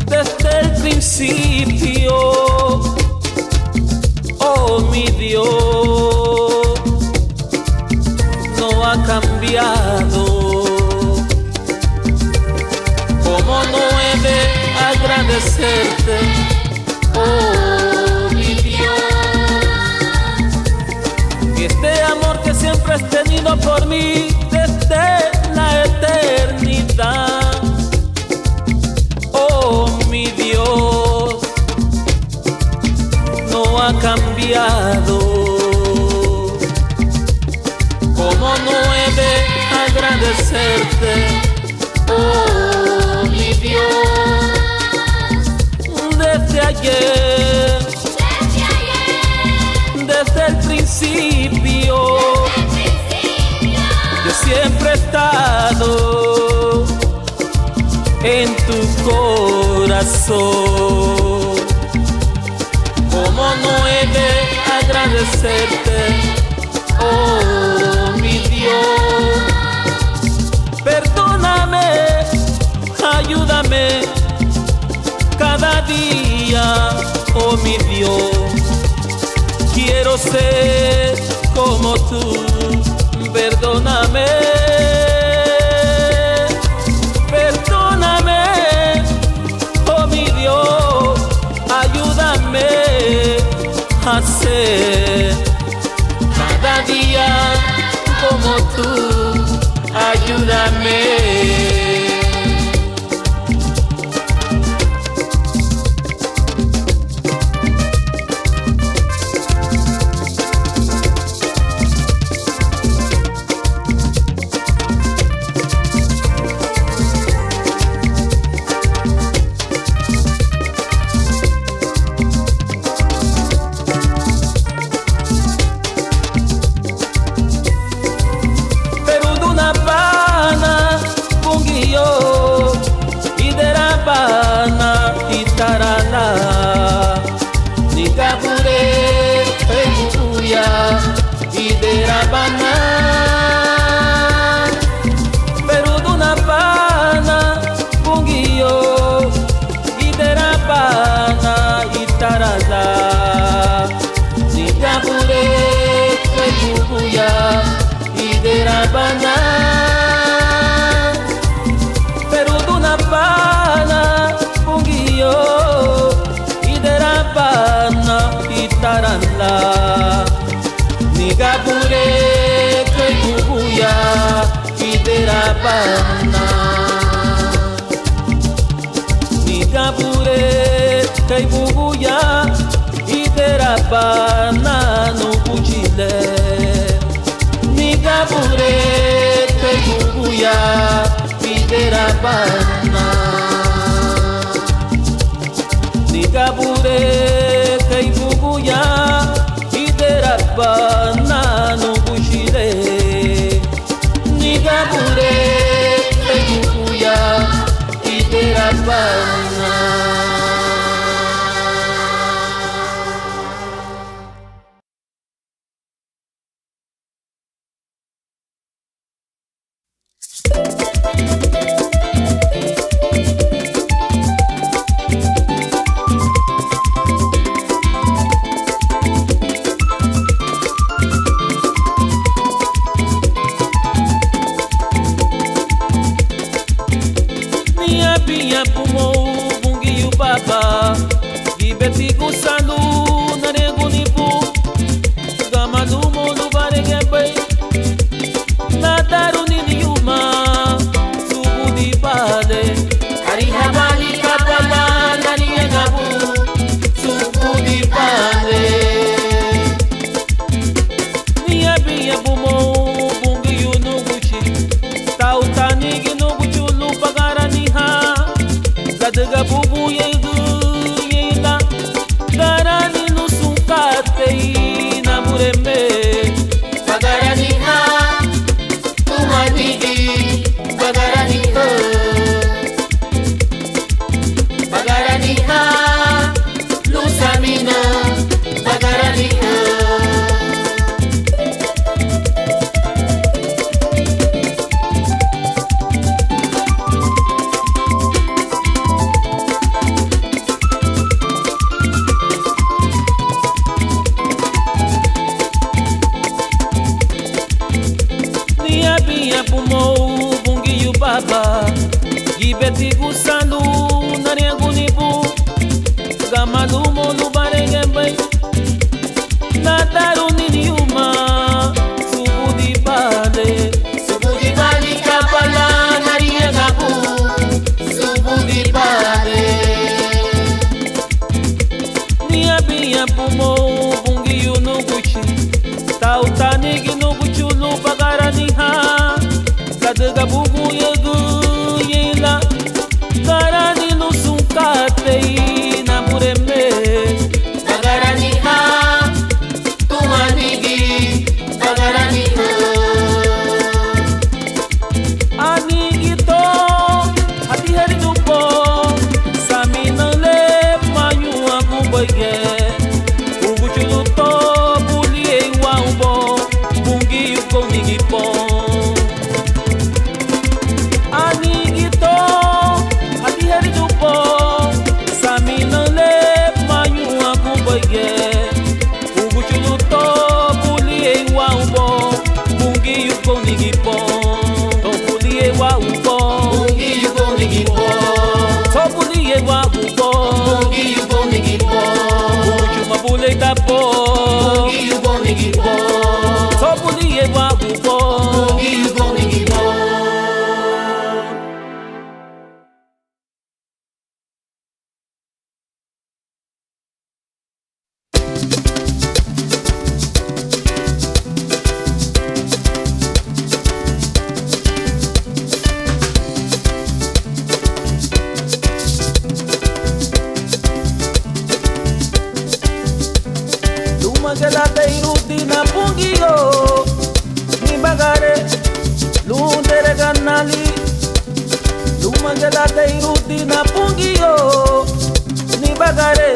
desde el principio. Oh, mi Dios, no ha cambiado. ¿Cómo no he de agradecerte? Oh, mi Dios, este amor que siempre has tenido por mí desde la eternidad. Oh, mi Dios, no ha cambiado. ¿Cómo no he de agradecerte? Oh, mi Dios, desde ayer, desde el principio, yo siempre he estado en tu corazón. ¿Cómo no he de agradecerte? Oh, mi Dios, perdóname, ayúdame cada día, oh mi Dios. Quiero ser como tú, perdóname, perdóname, oh mi Dios, ayúdame a ser cada día como tú, ayúdame. Banana ujile Niga bure Keguguya Bidera bana Niga bure Keguguya Bidera banana ujile Niga bure Keguguya Bidera bana. ade. Nia bia pumo bungi no guchi. Tautani no guchulu bagarani ha. Kadaga bugu yegu yela. Garani no sunkate na mureme. Bagarani ha. Tumanigi bagarani ha. Anigito hati hari dupo. Samina le mayu abuboye. Uguchuluto bulie waubo. Bungi yuko nigipo. Anigito hati hari dupo. Samina le mayu abuboye. Uguchuluto bulie waubo. Bungi yuko nigipo. Tobulie waubo. Bungi yuko nigipo. Tobulie waubo. Bungi yuko nigipo. Uguchuma bule tapo. Bungi yuko nigipo. Tobulie waubo. Bungi yuko nigipo. Lumagalateiro dina pungio ni bagare lundere ganali. Lumagalateiro dina pungio ni bagare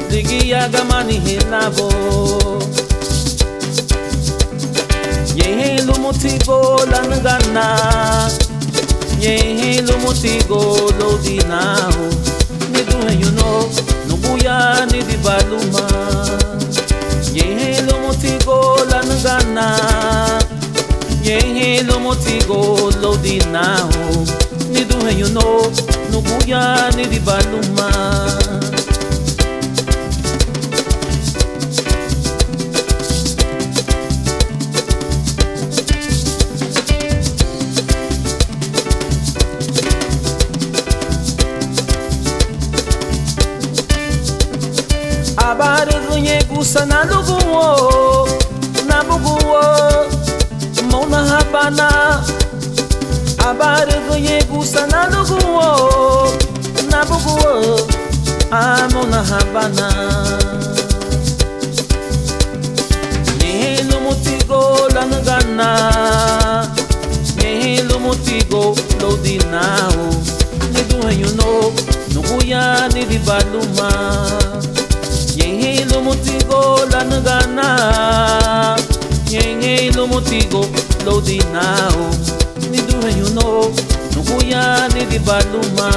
digia gamani hinabo. Yehe lumutigo langana. Yehe lumutigo lodinao. Ni duhe you know nubuya ni di baluma. Yehe motigo langana. Yehe motigo lodinao. Ni duhe you know nubuya ni di baluma. Abare gunye gusa na luguwo. Na buguwo Mona habana. Abare gunye gusa na luguwo. Na buguwo Mona habana. Yehe lumutigo langana. Yehe lumutigo lodinao. Ni duhe you know nuguya ni di baluma. Yehe lumutigo langana. Yehe lumutigo lodinao. Ni duhe you know nuguya ni di baluma.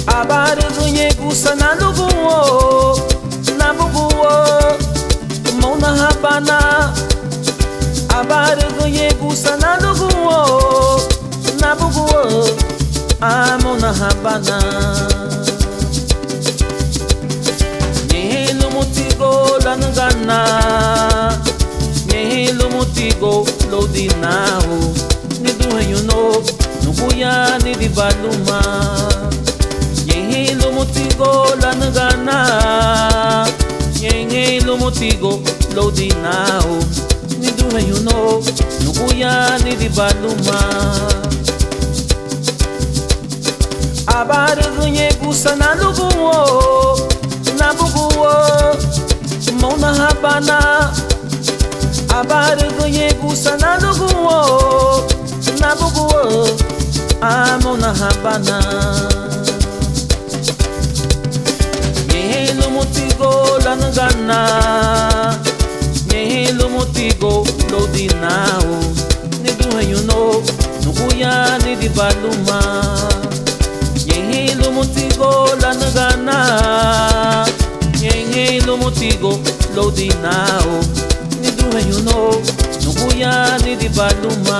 Abare gunye gusa na luguwo. Na buguwo Mona habana. Abare gunye gusa na luguwo. Na buguwo Mona habana. Yehe lumutigo langana. Yehe lumutigo lodinao. Ni duhe you know nubuya ni di baluma. Yehe lumutigo langana. Yehe lumutigo lodinao. Ni duhe you know nubuya ni di baluma. Yehe lumutigo langana. Yehe lumutigo lodinao. Ni duhe you know nubuya ni di baluma. Ni duhe you know nubuya ni di baluma. Abare gunye gusa na luguwo. Na buguwo Mona habana. Abare gunye gusa na luguwo. Na buguwo Mona habana. Yehe lumutigo langana. Yehe lumutigo lodinao. Ni duhe you know nubuya ni di baluma. Yehe lumutigo langana. Yehe lumutigo lodinao. Ni duhe you know nubuya ni di baluma.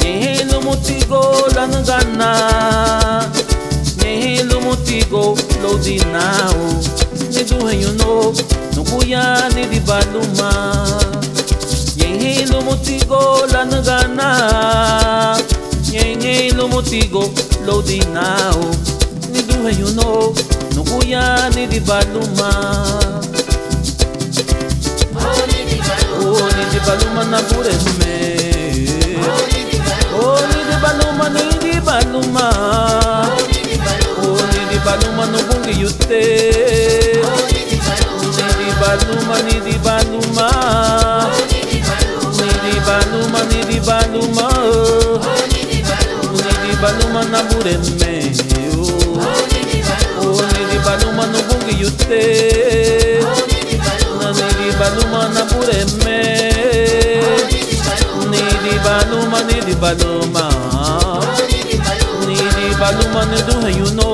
Nyehelo motigo lanagana, nyehelo motigo lodinao, neduhenyo no kuya ni di baluma. Nyehelo motigo lanagana, nyehelo motigo lodinao, neduhenyo no kuya ni di baluma. Oh ni di baluma na bureme. Oh ni di baluma ni di baluma. Oh ni di baluma no bungi yute. Ni di baluma ni di baluma. Ni di baluma ni di baluma. Ni di baluma na bureme. Oh ni di baluma no bungi yute. Ni di baluma na bureme. Ni di baluma ni di baluma. Ni di baluma ni do you know.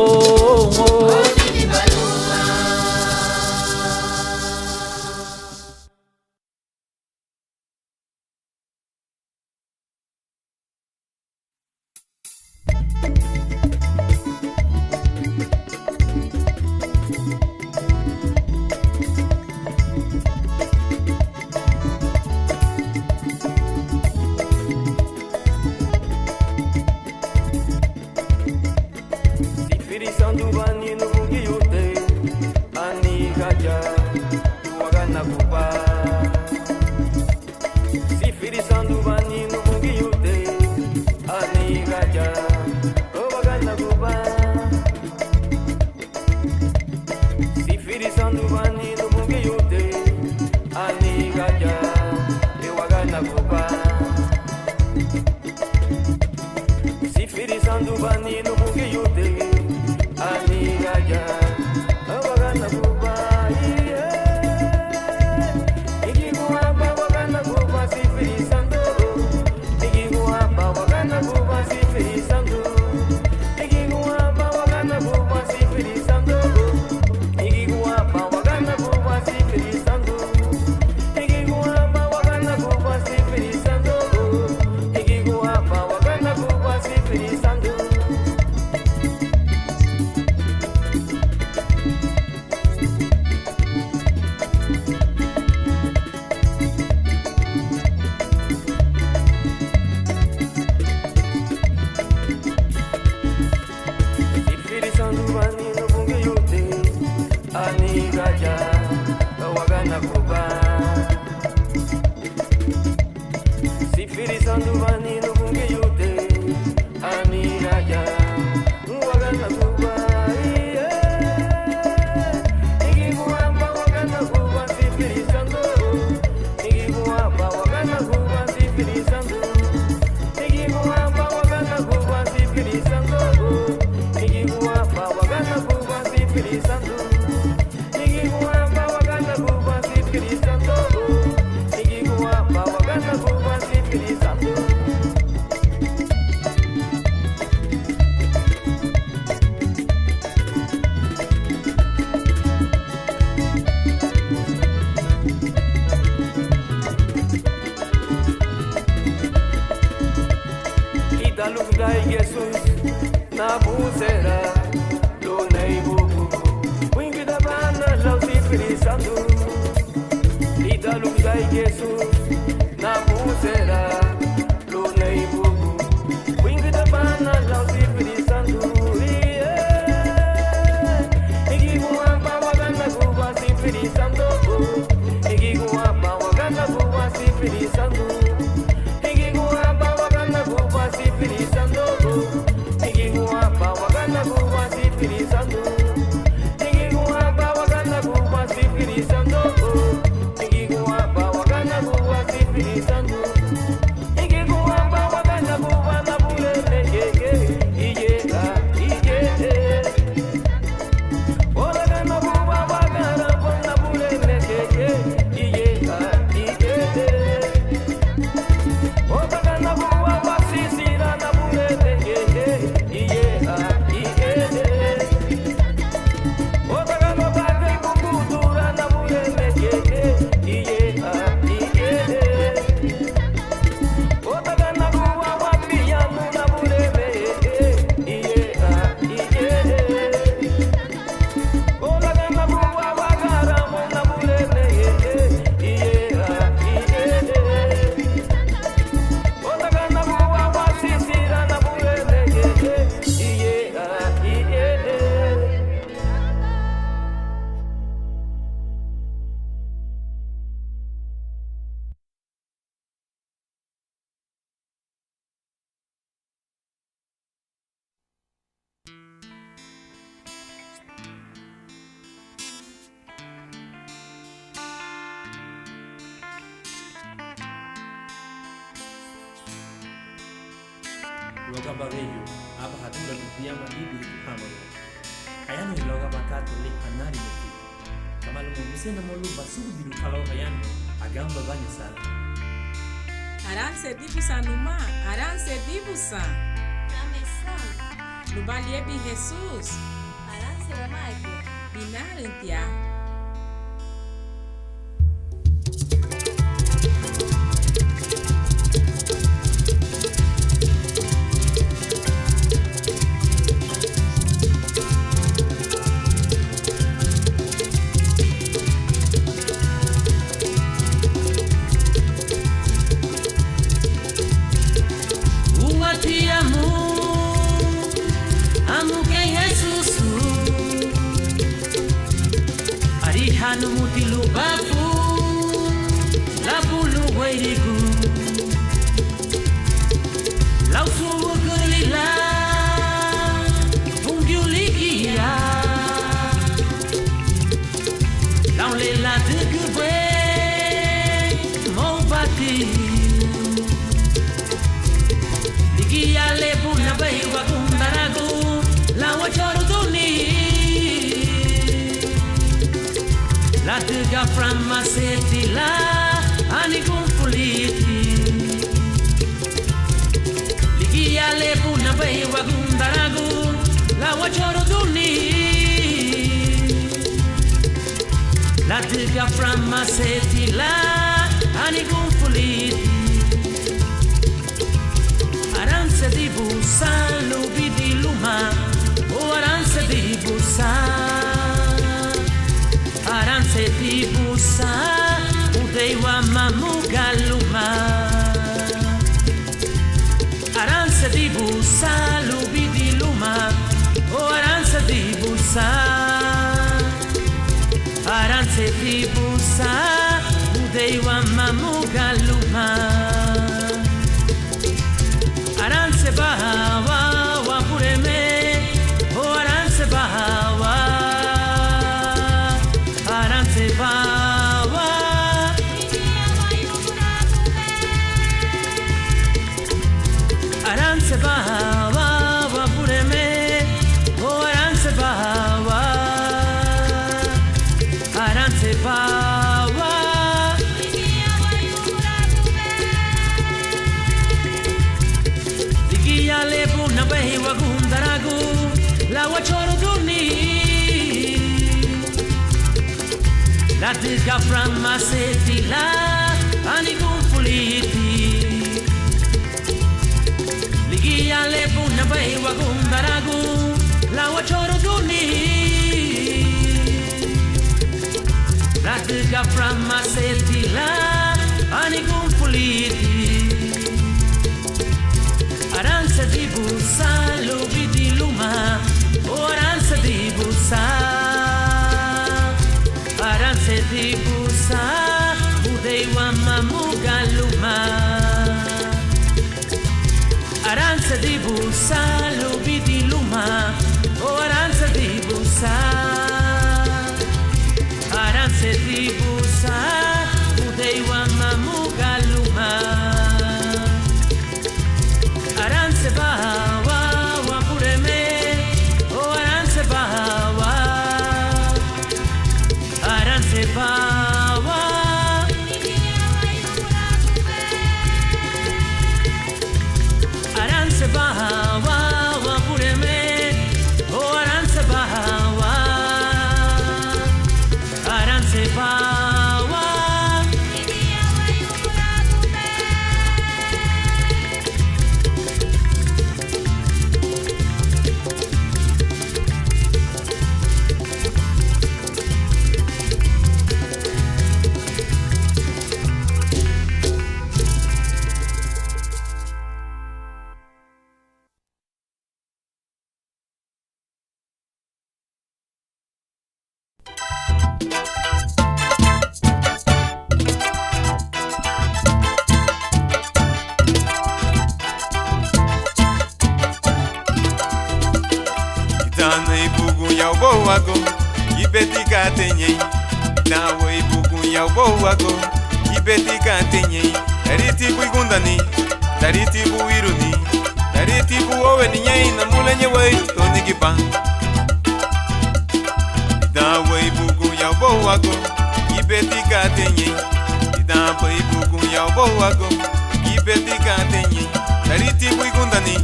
Igiguapa, Wagana, loga baveyo aba hatula lupiyama bibi hamalo hayano loga makato le hanari meki kama lumo musena molu basugu bidu kalau hayano agamba banya sana Aranse dibusa numa, aranse dibusa. Namesa. Lubaliebi Jesus. Aranse ramage. Binarentia. Hanu mutilu babu labulu wairigu lau suwu gerila ungiuligia lau lela tegebe mau bati ligia lebu nabai wakundaragu lau wajoru duni La tega framma seti la ani confuliti Ligia le puna bei wagundaragu la wachoro duni La tega framma seti la ani confuliti Aranze di busa lubi di luma o aranze di busa Aranse di busa, udeiwa mamugaluma. Aranse di busa, lubi di luma. Oh, aranse di busa. Aranse di busa, udeiwa mamugaluma. Aranse bahawa, wapureme. Oh, aranse bahawa. Bawa Aranse bawa wapureme Oh aranse bawa Aranse bawa Ligia lebu nabehi wagundaragu La wachoro duni La tega framma seti la ani confuliti Ligia le puna bei wagundaragu la wachoro duni La tega framma seti la ani confuliti Aranze di busa lubi di luma O aranze di busa Aranse di busa, udeiwa mamugaluma Aranse di busa, lubi di luma Oh, aranse di busa Aranse di busa, udeiwa mamugaluma Aranse bahawa, wapureme Oh, aranse bahawa Aranse bawa Aranse bawa wapureme Oh aranse bawa Aranse bawa wago ibeti katenye na we buku ya wago ibeti katenye dariti buigundani dariti buiruni dari tibu owe ni nyai na mule nye wei toni kipa da wei bugu ya bo wago ibeti ka tenye da wei bugu ya bo wago ibeti ka tenye dari tibu igundani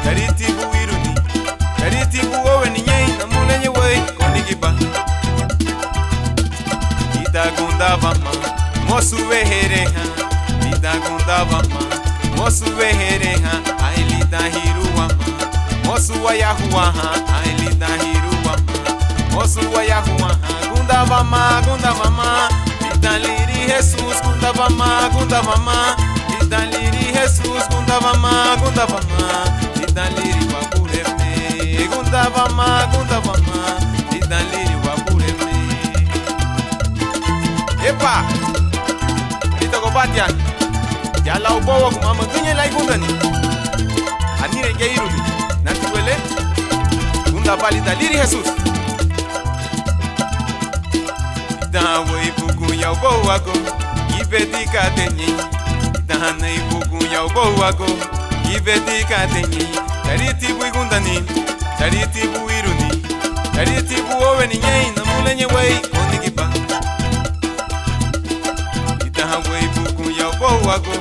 dari tibu iruni dari tibu owe ni nyai na mule nye wei toni kipa ida gunda vama mosu vehere ha ida gunda vama mosu vehere ha ailita hiruwama mosu wa yahuwa ha ailita hiruwama mosu wa yahuwa ha gunda vama italiri Jesus gunda vama italiri Jesus gunda vama italiri wakureme gunda vama italiri wakureme epa ito batia ya la ubowa kumama kunye la igundani anire ngeiruni nantiwele gunda bali daliri Jesus dawe ibugu ya ubowa go ibeti katenye dana ibugu ya ubowa go ibeti katenye dariti bu igundani dariti bu iruni dariti bu owe ni nyei na mulenye wei onigipa dawe ibugu ya ubowa go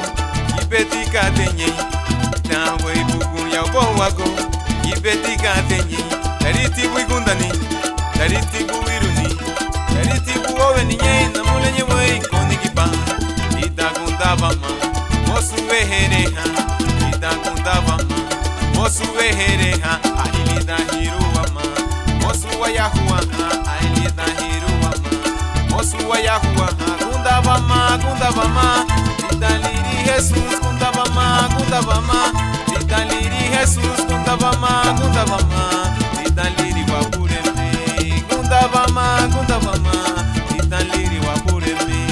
ibeti katenye dawe ibugu ya ubowa go ibeti katenye dariti bu igundani dariti bu iruni dariti bu owe ni nyei na mulenye wei onigipa itagunda vama mosu vehere ha itagunda vama mosu vehere ha ailida hiruwama mosu wa yahuwa ha ailida hiruwama mosu wa yahuwa ha gunda vama italiri Jesus gunda vama italiri Jesus gunda vama italiri wakureme gunda vama italiri wakureme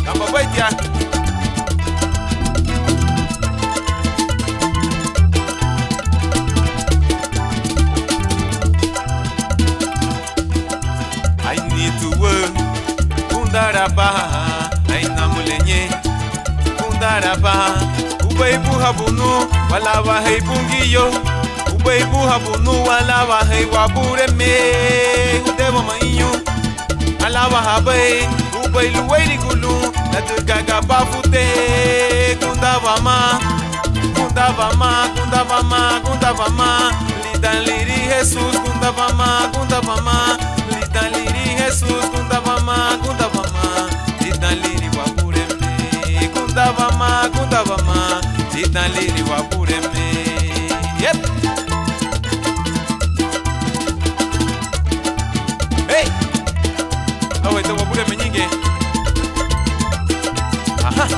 kamba baitia I need to work kundaraba aina mulenye kundaraba ubeibu habunu wala wa heibungiyo ubeibu habunu wala wa heiwabureme udebo mainyo ala wa habe ubeilu weirigulu natugaga bafute kundavama lidaliri Jesus kundavama lidaliri Jesus kundavama lidaliri wakureme kundavama lidaliri wakureme yep hey awe te wakureme nyinge aha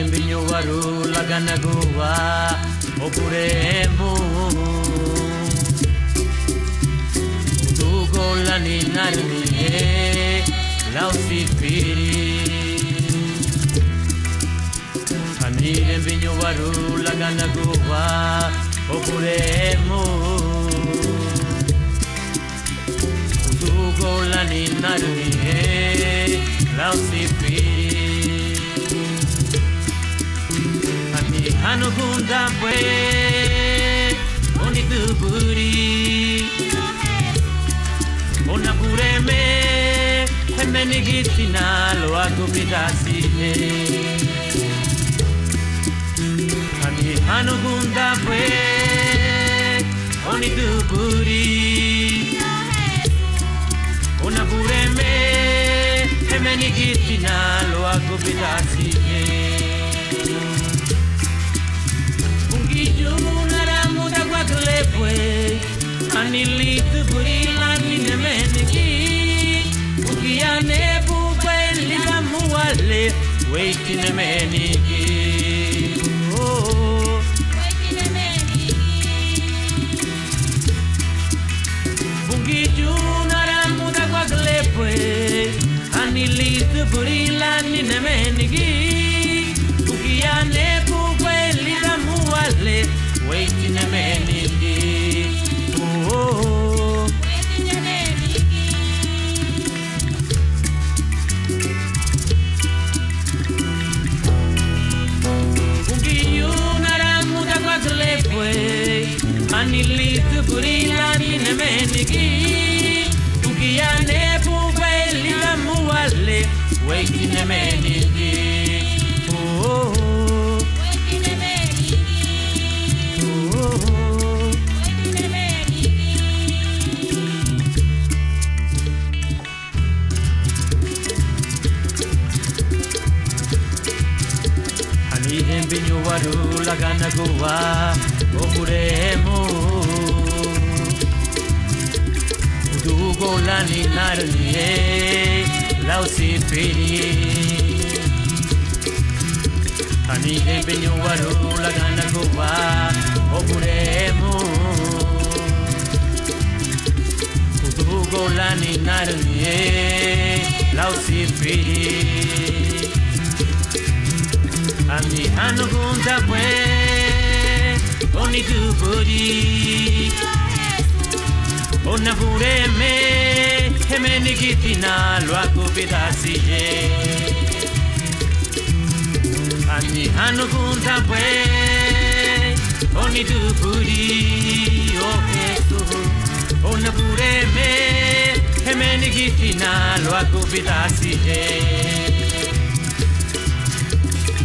Mbinyo waru lagana goa opuremu tugo la ninarni la usipiri Anire mbinyo waru lagana goa opuremu tugo la ninarni la usipiri Hanu gunda bwe Oni duburi Ona bureme Heme nigitina Lo ago bidasine Hani hanu gunda bwe Oni duburi Ona bureme Hemenikitina lo agubidasi Ungijo naramuda kwa klepwe Anilitu burila ninemeniki Ukiane bube lila muwale Weitine meniki Ungijo naramuda kwa klepwe Anilitu burila ninemeniki Ukiane bube lila muwale Weitine meniki Anilitu burila ninemeniki Ukiane bube lila muwale Weitine meniki Binyo waru lagana goa Oguremo Udugo lani narnie Lausi piri Hani binyo waru lagana goa Oguremo Udugo lani narnie Lausi piri Ami anugunta bwe Oni duburi Ona bureme Hemenikitina lo agubidasiye Ami anugunta bwe Oni duburi Oh Jesu Ona bureme Hemenikitina lo agubidasiye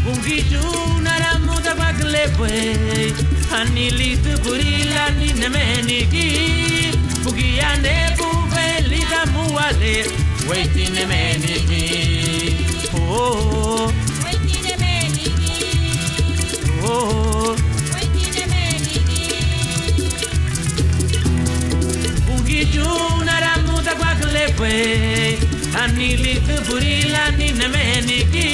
Ungijo naramuda baglepwe Anilitu burila ninemeniki Ukiane bube lida muwale Weitine meniki Oh Weitine meniki Oh Weitine meniki Ungijo naramuda baglepwe Anilitu burila ninemeniki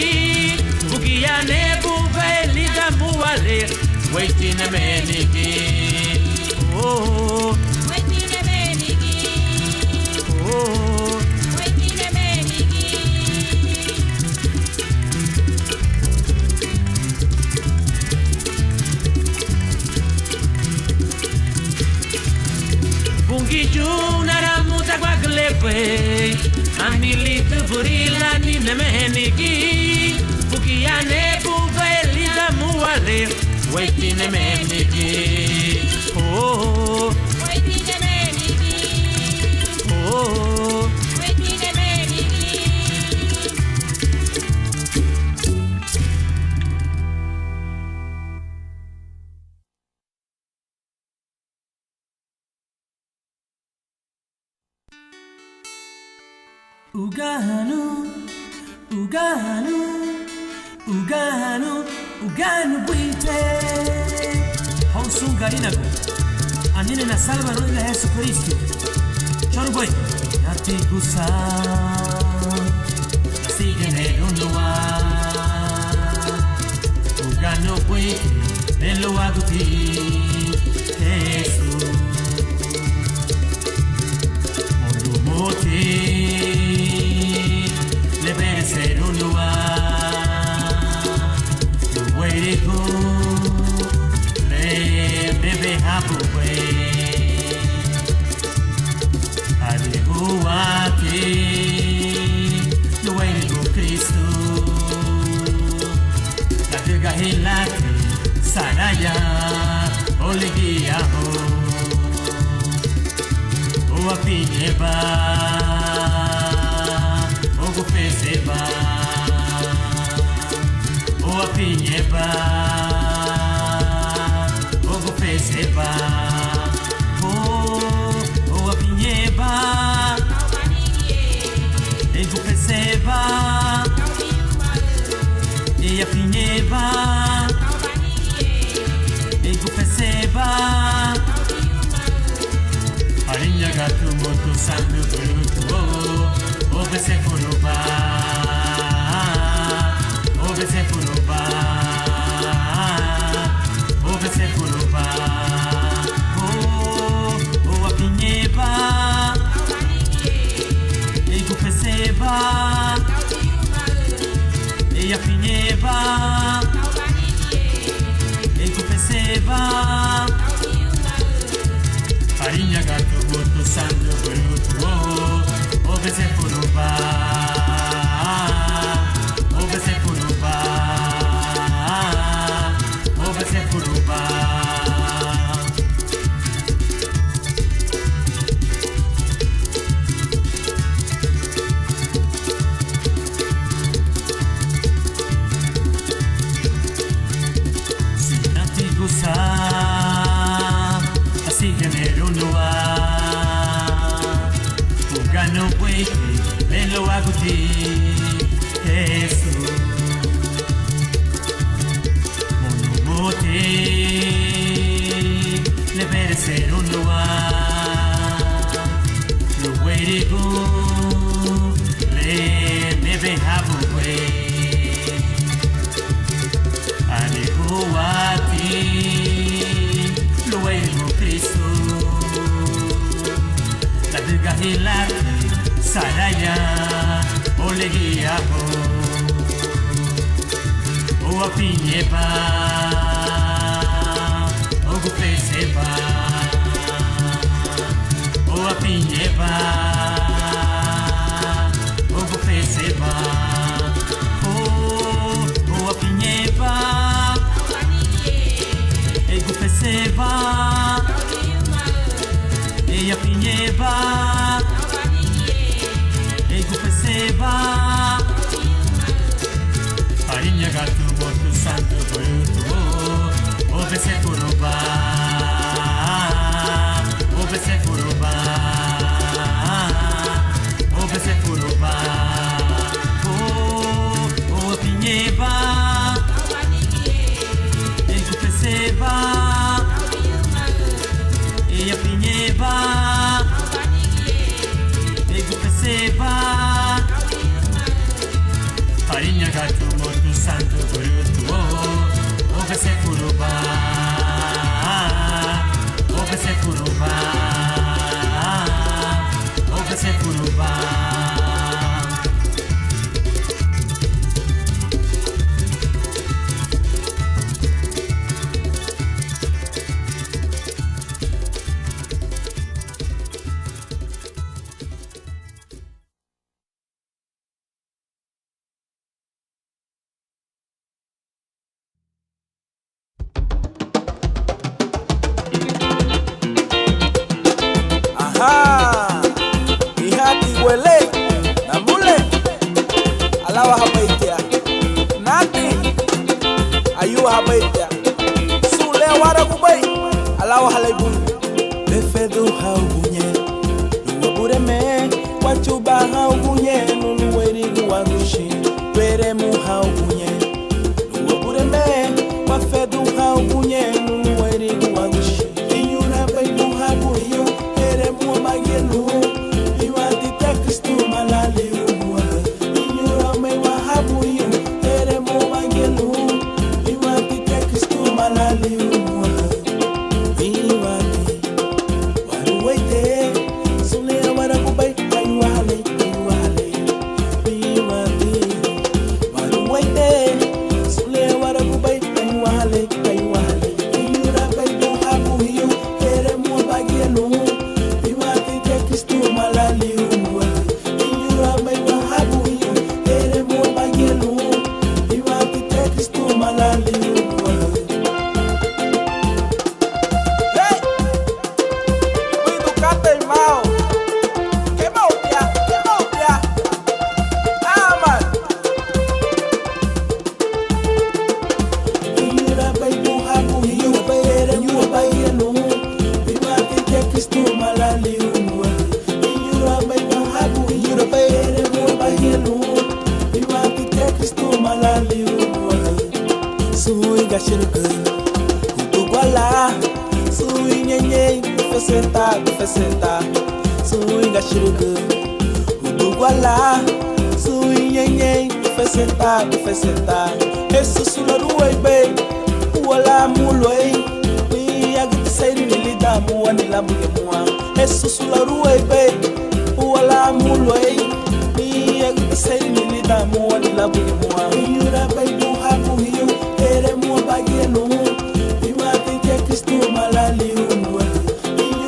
Ukiane bube lida muwale Weitine meniki Oh Weitine meniki Oh Weitine meniki Ungijo naramuda kwa klepwe Anilitu burila ninemeniki Ukiane bube lida muwale Weitine meniki Oh Weitine meniki Oh Weitine meniki Uganu Uganu buite Honsungarinago Anine na salva roila Yesu Kristo Chorboy Yati gusa Sigene unua Uganu buite Nelo aduti Yesu Mondo moti Debe ser un lugar Where to go Bebe hapuwe Adibu ati Where to go Cristo Katiga hilati Saraya Oligia ho Oa pinyeba Ogo peseba Oa pinyeba Ogo peseba Oa pinyeba Ego peseba seba Ego peseba Arinha gato moto sangue bruto Ove se furuba Ove se furuba Ove se furuba Oh a pinheba Ego peseba E a pinheba Ego peseba Farinha gato boto sangue bruto Ove se furuba Ove se furuba Ove se furuba Así genero no Ugano puede Velo hago ti Jesús Monomote Le merecer un lugar Lo huerigo Le me vejabo Alejo a ti Luego Cristo La duga hilaki Saraya Olegia O apinheba O gupeseba O apinheba O gupeseba O apinheba Ego peseba E a pinheba Ego peseba Farinha gato morto santo bruto Ove se furuba Ove se furuba Ove se furuba Oh a pinheba Ego peseba E a pinheba Ego peseba Farinha gato morto santo bruto Ove se furuba Ove se furuba Ove se furuba Ihati wele na mule alawa habaitia nati ayu habaitia sule wara kubai alawa halaibun befedu haubunye nuwabure me wachuba haubunye nunuweri warushi were mu haubunye nuwabure me wafedu haubunye nunuweri warushi inyura baidu habuyo ere mu magenu Kristo malali umwa inyura me wahabuyo ere mo magenu iwati Kristo malali umwa iwati waruwete sule wara kubai ayuale iwati waruwete sule wara kubai ayuale inyura baido habuyo ere mo magenu iwati Kristo malali wala sui nyenye fesenta sui gashurugu udu wala sui nyenye fesenta esusu lo ruwe be wala muloi ni agit sairi ni damu wani labu yemwa esusu lo ruwe be wala muloi ni agit sairi ni damu wani labu yemwa yura be du habu hiyo ere mu bagelu imati ke Kristo malali unwe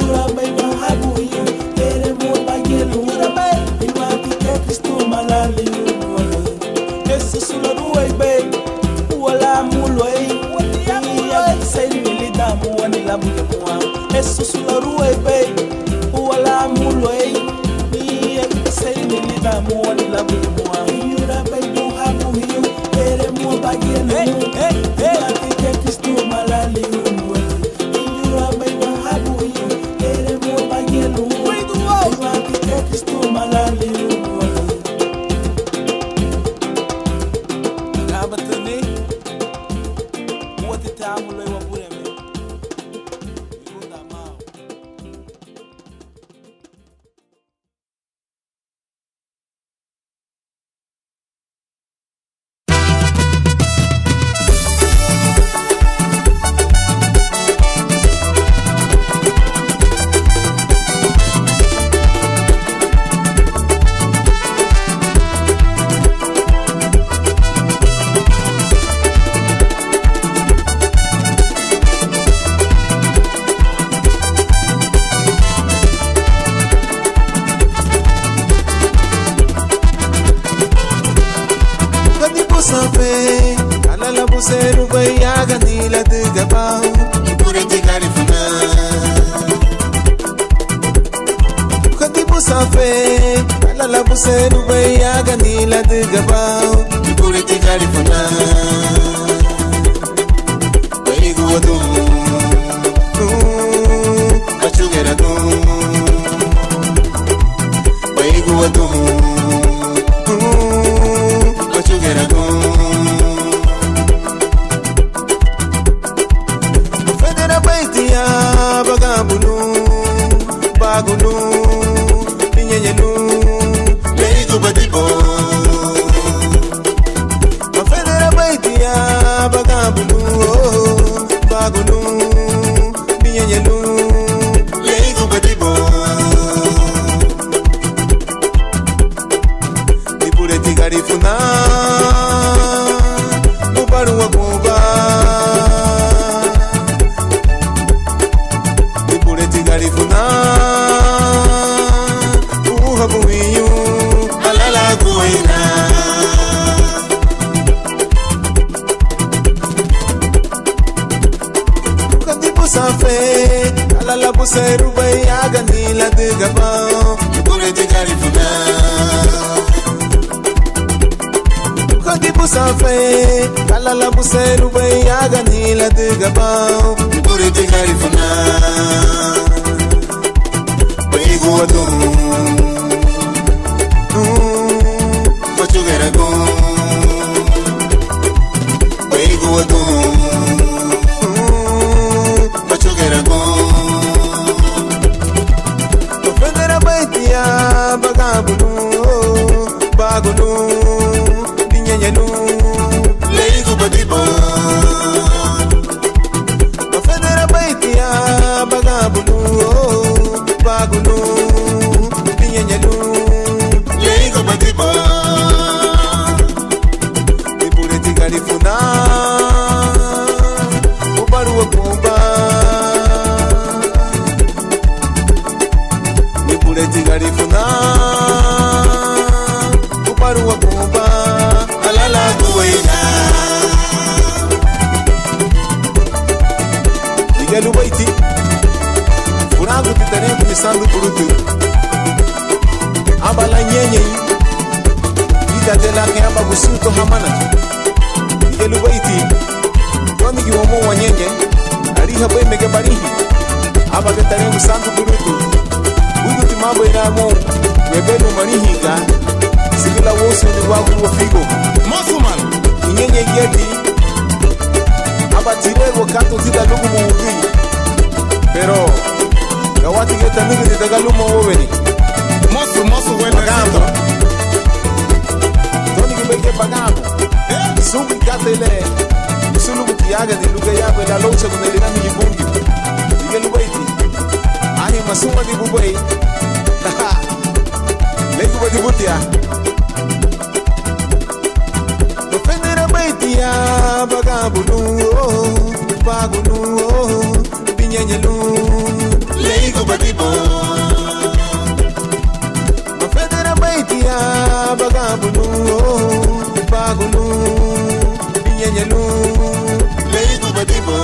yura be du habu hiyo ere mu bagelu imati ke Kristo malali unwe esusu lo ruwe be wala muloi ni agit sairi ni damu wani labu yemwa esusu lo ruwe be wala muloi ni agit sairi ni damu wani labu yemwa yura be du habu hiyo ere mu bagelu imati ke Kristo malali unwe yura be du habu hiyo ere mu bagelu imati ke Kristo malali unwe Kabatuni wote taamulwe wa bure me ikunda mao Alala buseru bayaga nila de gabao Ipure tigari funa Kati busafe Alala buseru bayaga nila de gabao Ipure tigari funa Baigu wadu Kachugera du Baigu wadu Kachugera du Bagunu, Pinyenu, Leigo Badibo. Mafedera Baitia, Bagabunu, Bagunu, Pinyenu, Leigo Badibo. Ipureti Garifuna, Ubaru Wakuba. Ipureti Garifuna. Buiyu, alala guina. Kandi busafe, alala buseru bayaga nila de gabao. Ipure de garifuna. Kandi busafe, alala buseru bayaga nila de gabao. Ipure de garifuna. Baigu wadu. Kachugera go Baigu wadu Kachugera go Ofendera baitia bagabunu Bagunu Dinyanyanu Leigu badibo Ofendera baitia bagabunu Bagunu Dinyanyanu Leigo badibo Ipureti garifuna Ubaru wakumba Ipureti garifuna Ubaru wakumba Alala guwaina Igelu baiti Furagu titare kumisandu burutu Abala nyenye Ida de la kamba busuto hamana Igelu baiti Kwami kiwomo wa nyenye Ariha boy mege barihi Aba getare musandu burutu Budu timambo inamo Webenu manihiga Sigila wosu ni wagu wa figo Mosuman Inyenye yeti Aba tire wakato zida lugu muudhi daga lumo woveni. Moço, Pagambo. Tony que beke pagambo. Subi katele. Musulu mutiaga di luga ya bela lousa con el dinami bungi. Diga lubaiti. Ahi masuma di bubai. Lego ba di butia. No fendera baitia pagambo nu. Piñeña lu. Lego ba di bo. Bagabulu, bagulu, binyanyelu, leibu badibo.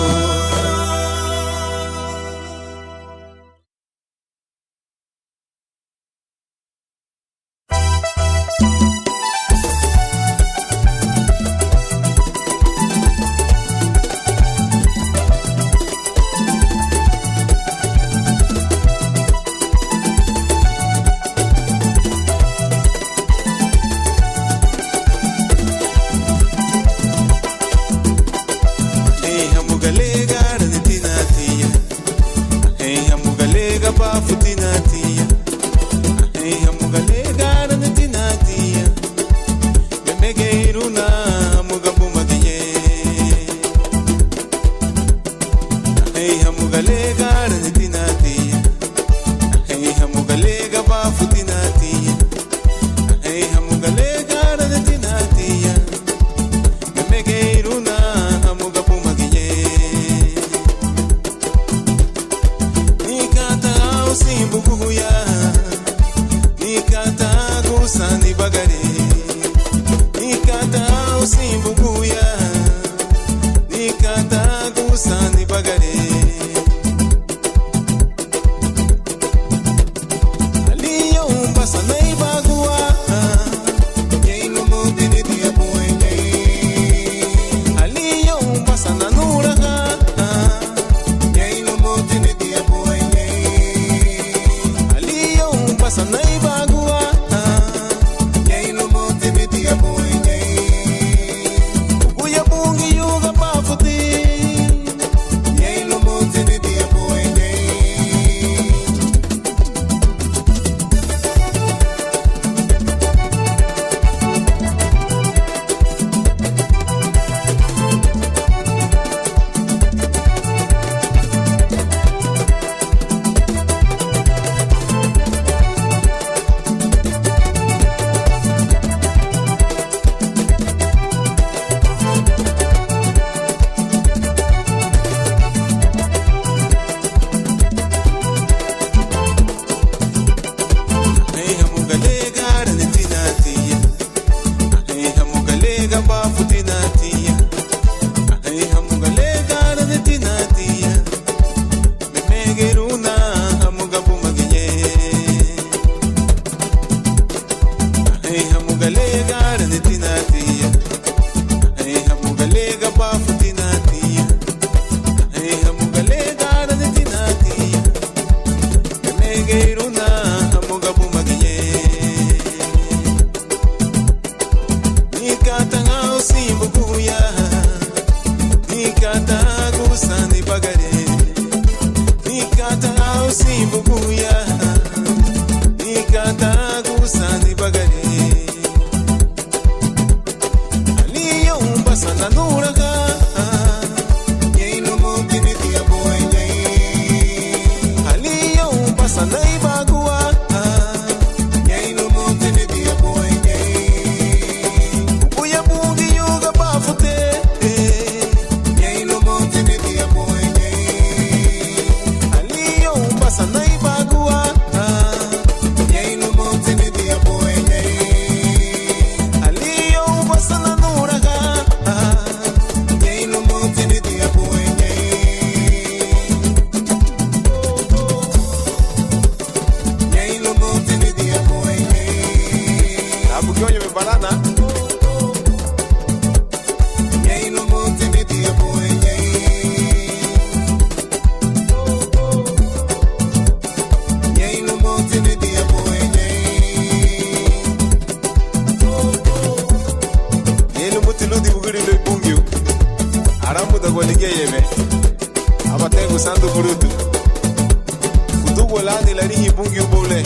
Tugolani la rihi bungi ubole.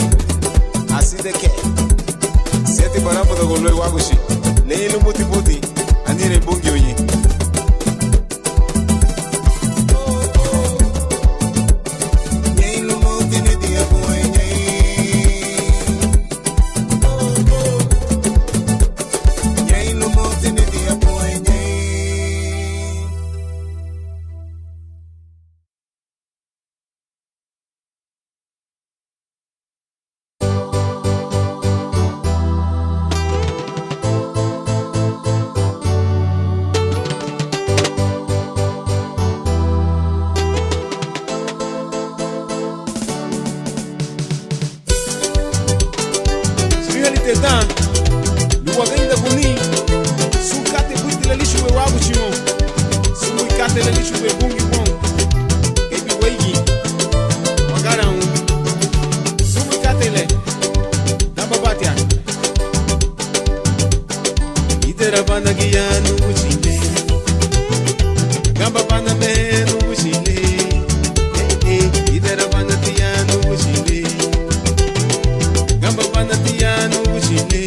Así de que. Sete barapo de golo wagushi. Leilu muti muti. Anire bungi oye. Tetan, luagainda buni, sukate buiti la lishu we wagu chimo, sumukate la lishu we bungi wong, kebi weigi, magara un, sumukate le, damba batia, itera banda giyanu uchile, gamba banda menu uchile, itera banda giyanu uchile, gamba banda giyanu uchile.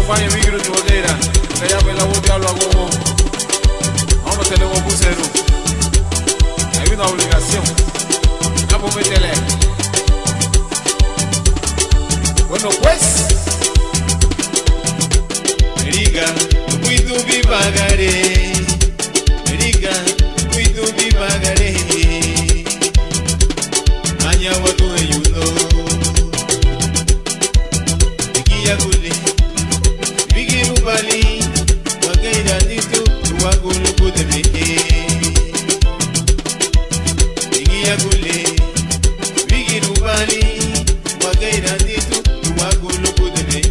acompanha micro de madeira. Ganha pela outra aula como. Vamos ter um buceiro. Aí vem a obrigação. Vamos meter. Bueno pues. Riga, muito bibagare. Riga, muito bibagare. Anya watu yuno. Ikia kule. Bigi rubali. Wakaira ditu. Ruwagulu kudeme. Ikia kule. Bigi rubali. Wakaira ditu. Ruwagulu kudeme.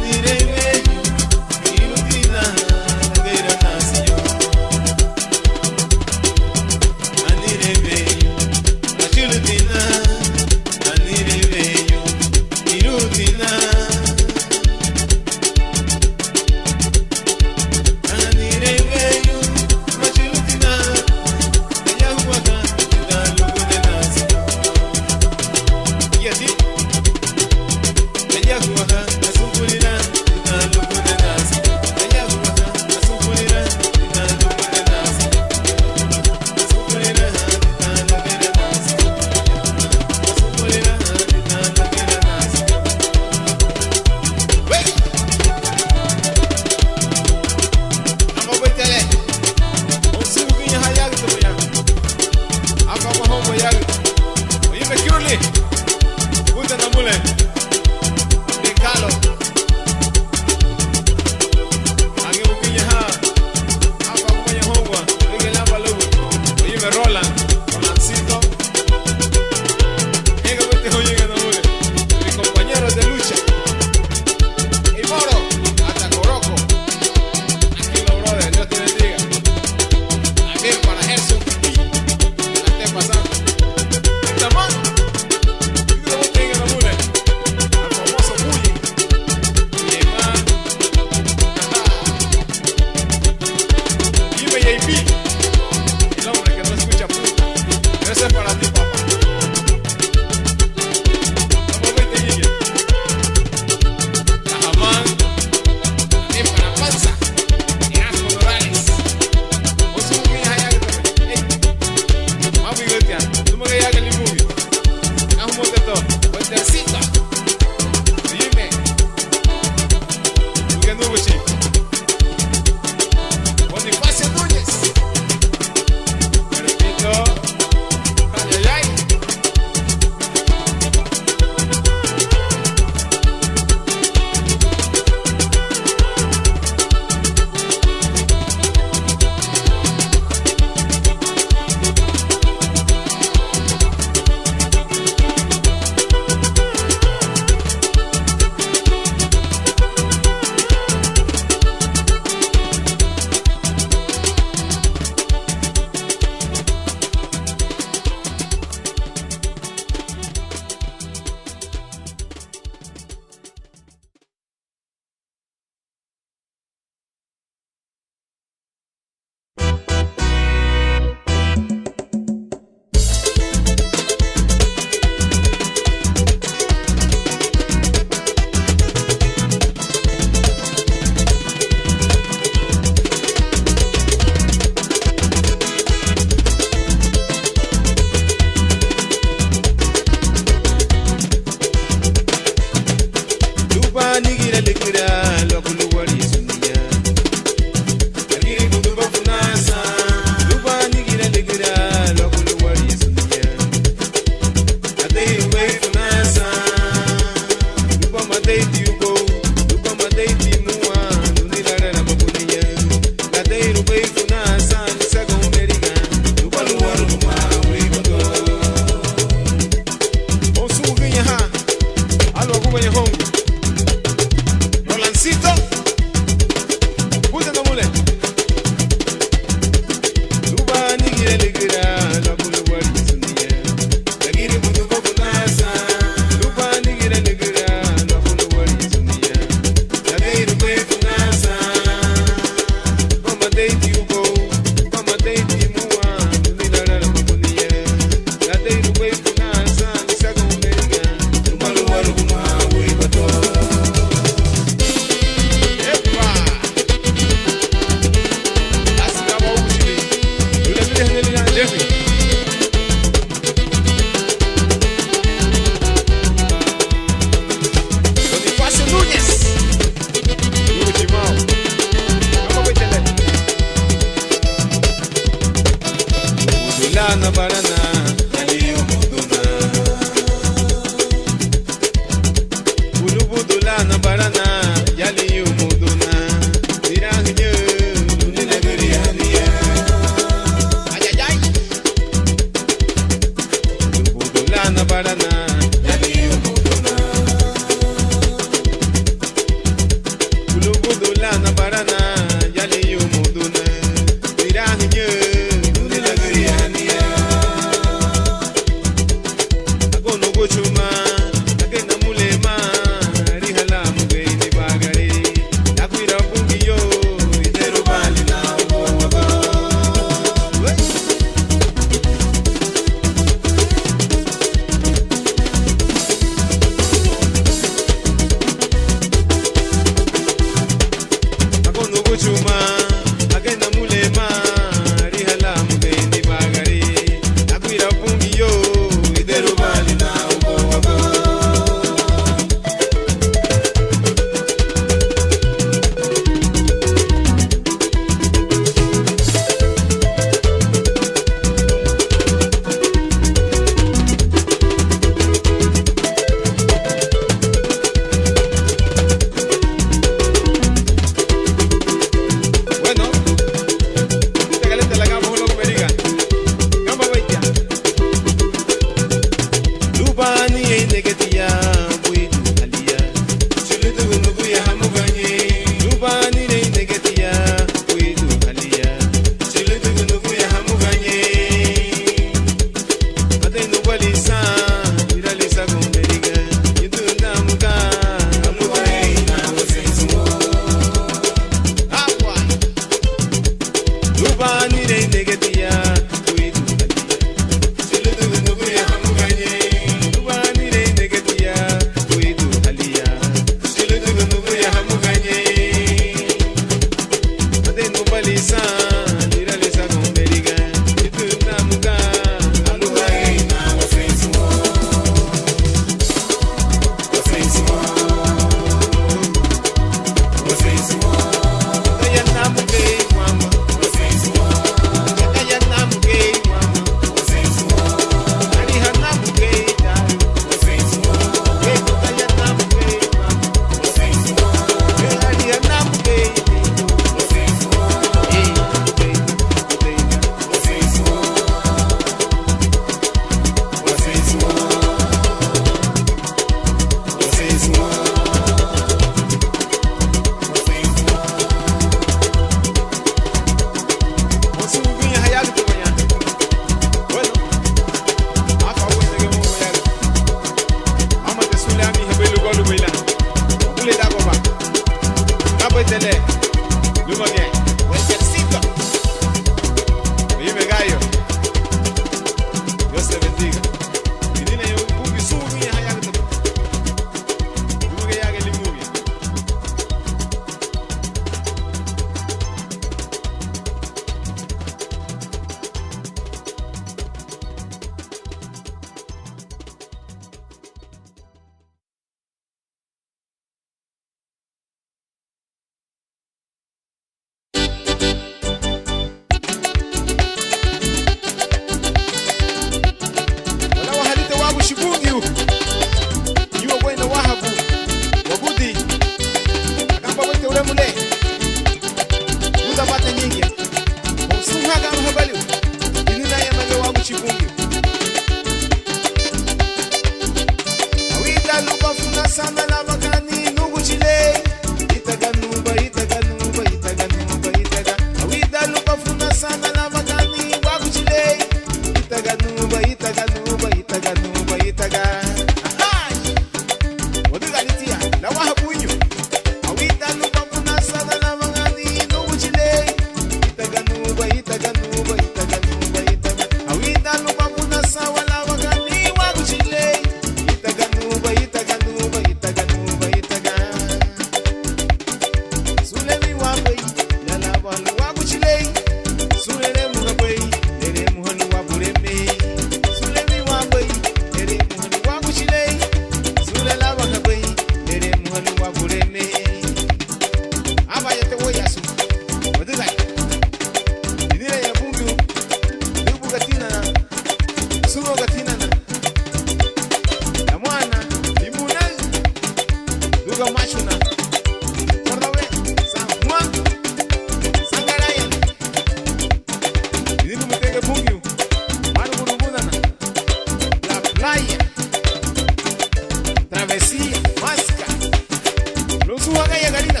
ya garina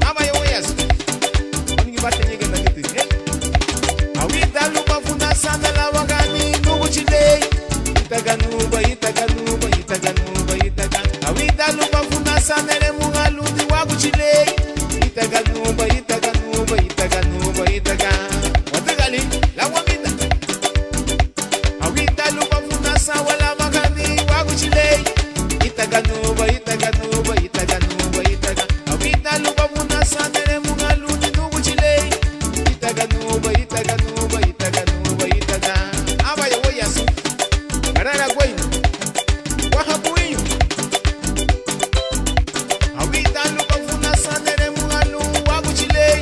ama ya oyas oni bate nyege na gete awida lupa funa sana la wagani nugu chile itaganuba itaganuba itaganuba itagan awida lupa funa sana le mugaludi wagu chile itaganuba itaganuba itaganuba itagan wadagali la wamida awida lupa funa sana la wagani wagu chile itaganuba itaganuba itaganuba itagan awida lupa funa sana le mugaludi nugu chile itaganuba itaganuba itaganuba itagan aba ya woyas garara gwaino wahabuinho awida lupa funa sana le mugalu wagu chile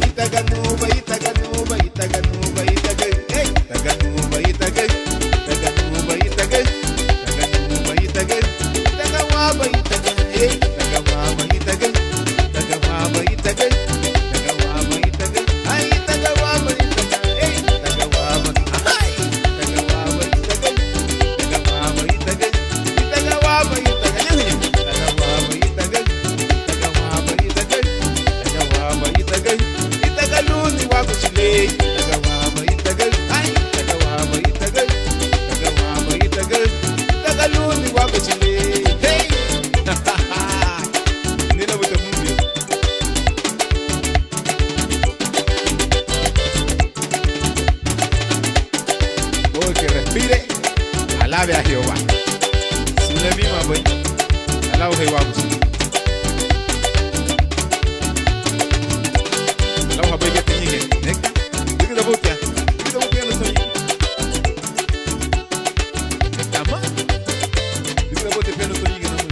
itaganuba itaganuba itaganuba itagan hey itaganuba itagan itaganuba itagan itaganuba itagan itagawaba itagan hey itagawaba itagan itagawaba itagan itagawaba itagan ay itagawaba itagan hey itagawaba ay itagawaba itagan itagawaba itagan itagawaba itagan itagawaba itagan itagawaba itagan itagawaba itagan itagaluni wagu chile itagawaba itagan ay itagawaba itagan itagawaba itagan itagaluni wagu chile hey nina buta mumbi oh que respire alabe a Jehová sule misma voy alabe a Jehová alabe a bege tenyige neka dikida botia no soy tama dikida botia piano soy no muy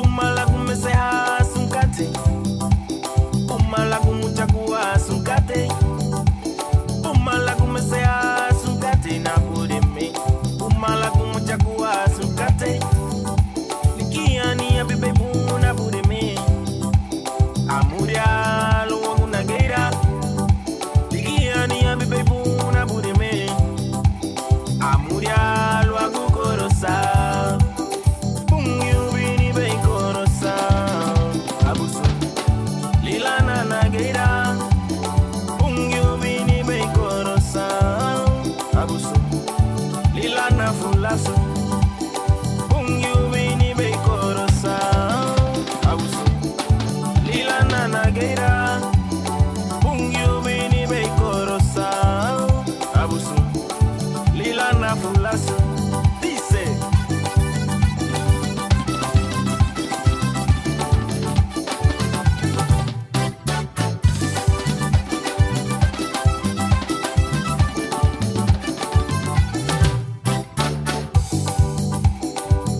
Umala kumeseha sunkate, umala kumuchakua sunkate, umala kumeseha sunkate na budeme, umala kumuchakua sunkate, likiani ya bibe buna budeme, amuria luwangu nageira, likiani ya bibe buna budeme, amuria luwangu korosa. Dice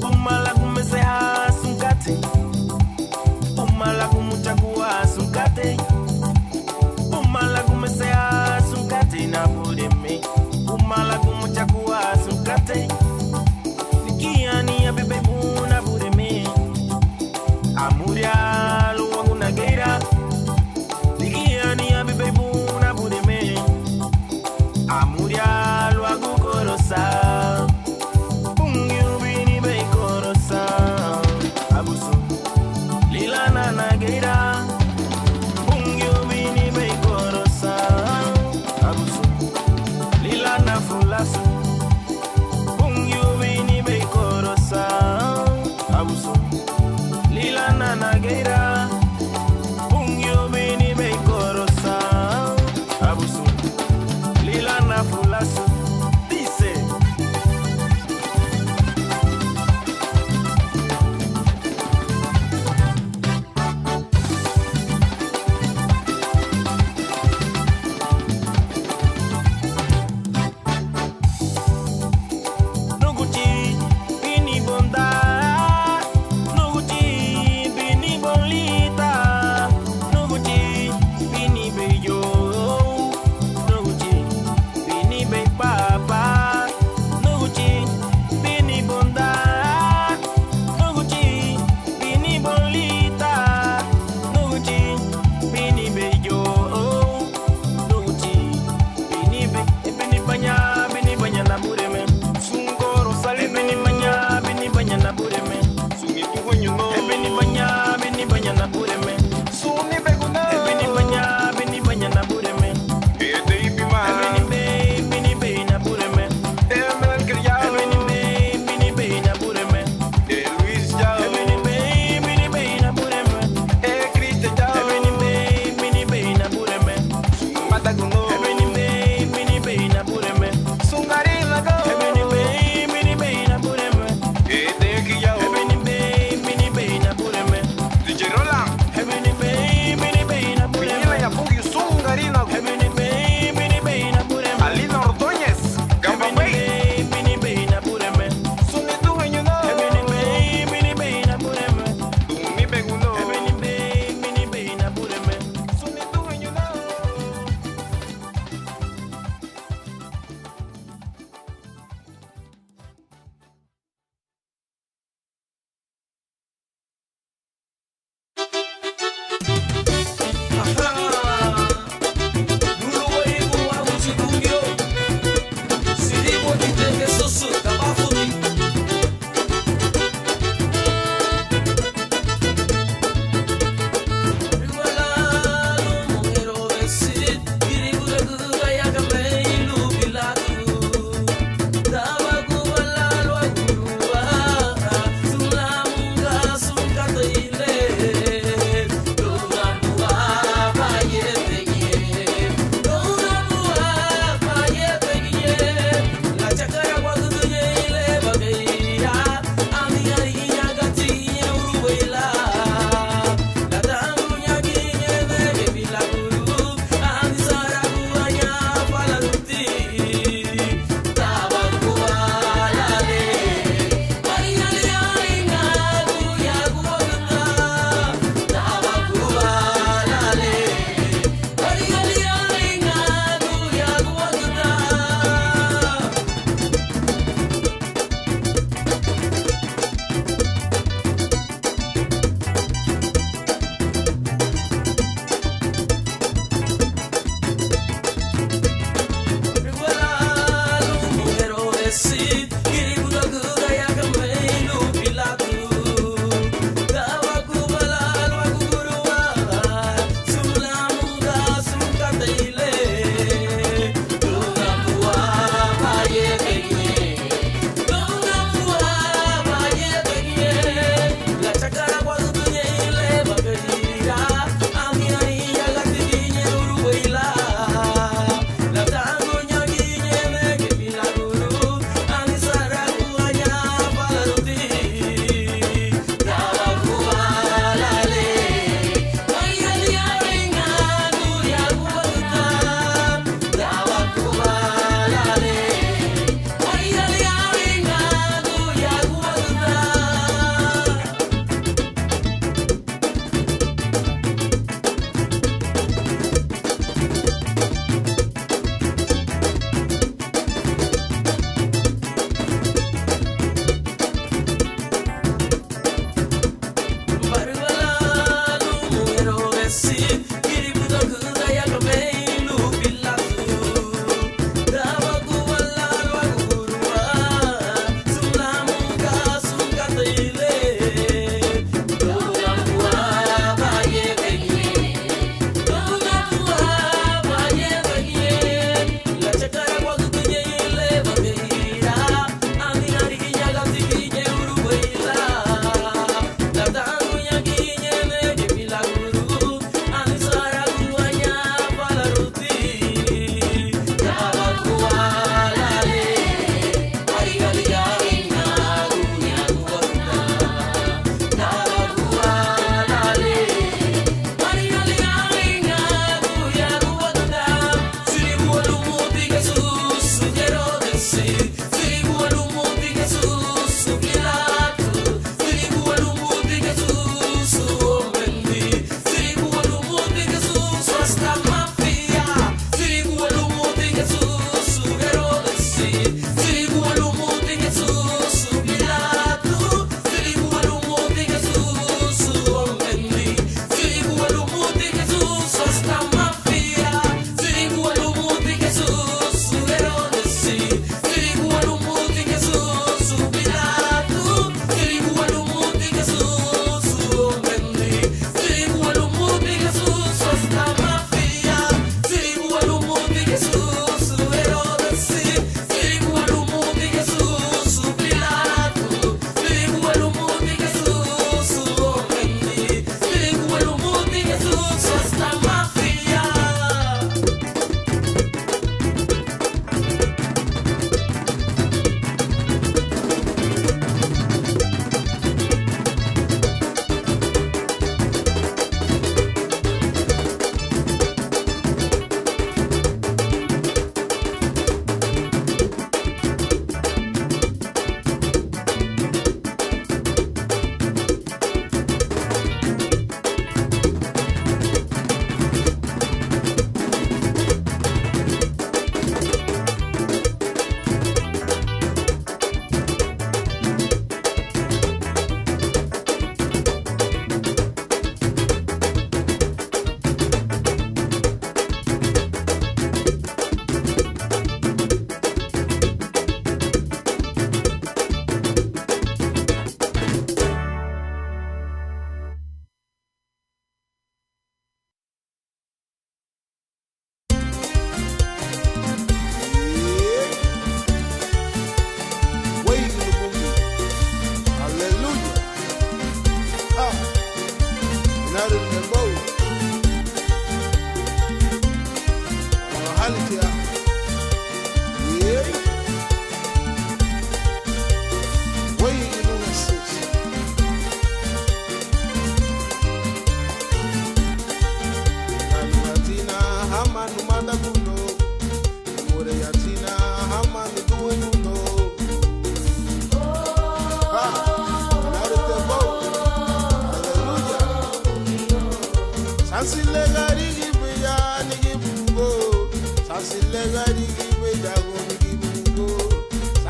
umala kumeseha sunkate, umala kumuchakua sunkate, umala kumeseha sunkate na budeme, umala kumuchakua sunkate, likiani ya bibe buna budeme, amuria luwangu nageira, likiani ya bibe buna budeme, amuria luwangu korosa. Lila na full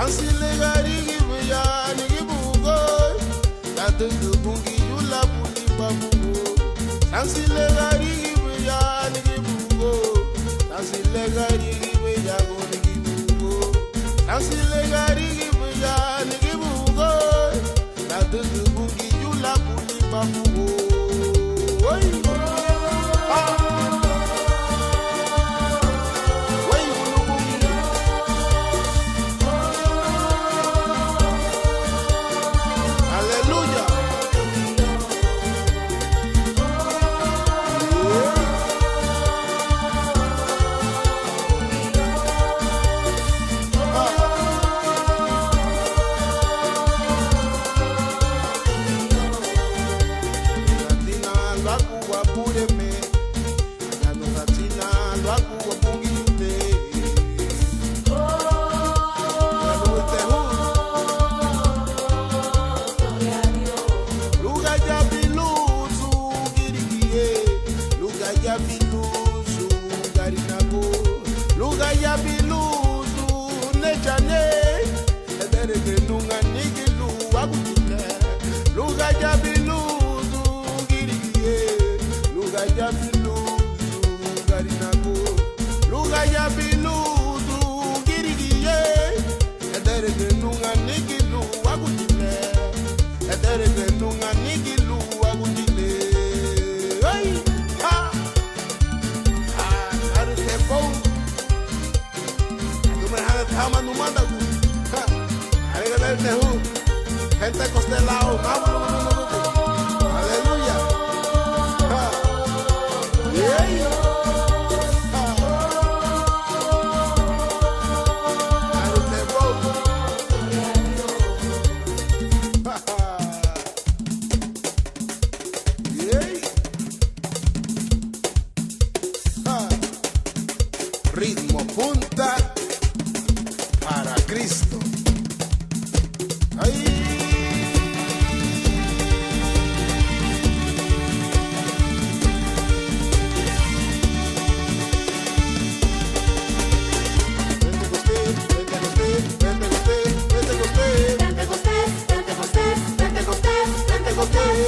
Sansile garigi beya nigi bugo. Tatu bungi yula buli babugo. Sansile garigi beya nigi bugo. Sansile garigi beya nigi bugo. Sansile garigi beya nigi bugo. Tatu bungi yula buli babugo. Gente costelao, aleluya. Ritmo punta para Cristo. Ay. Pentecostés,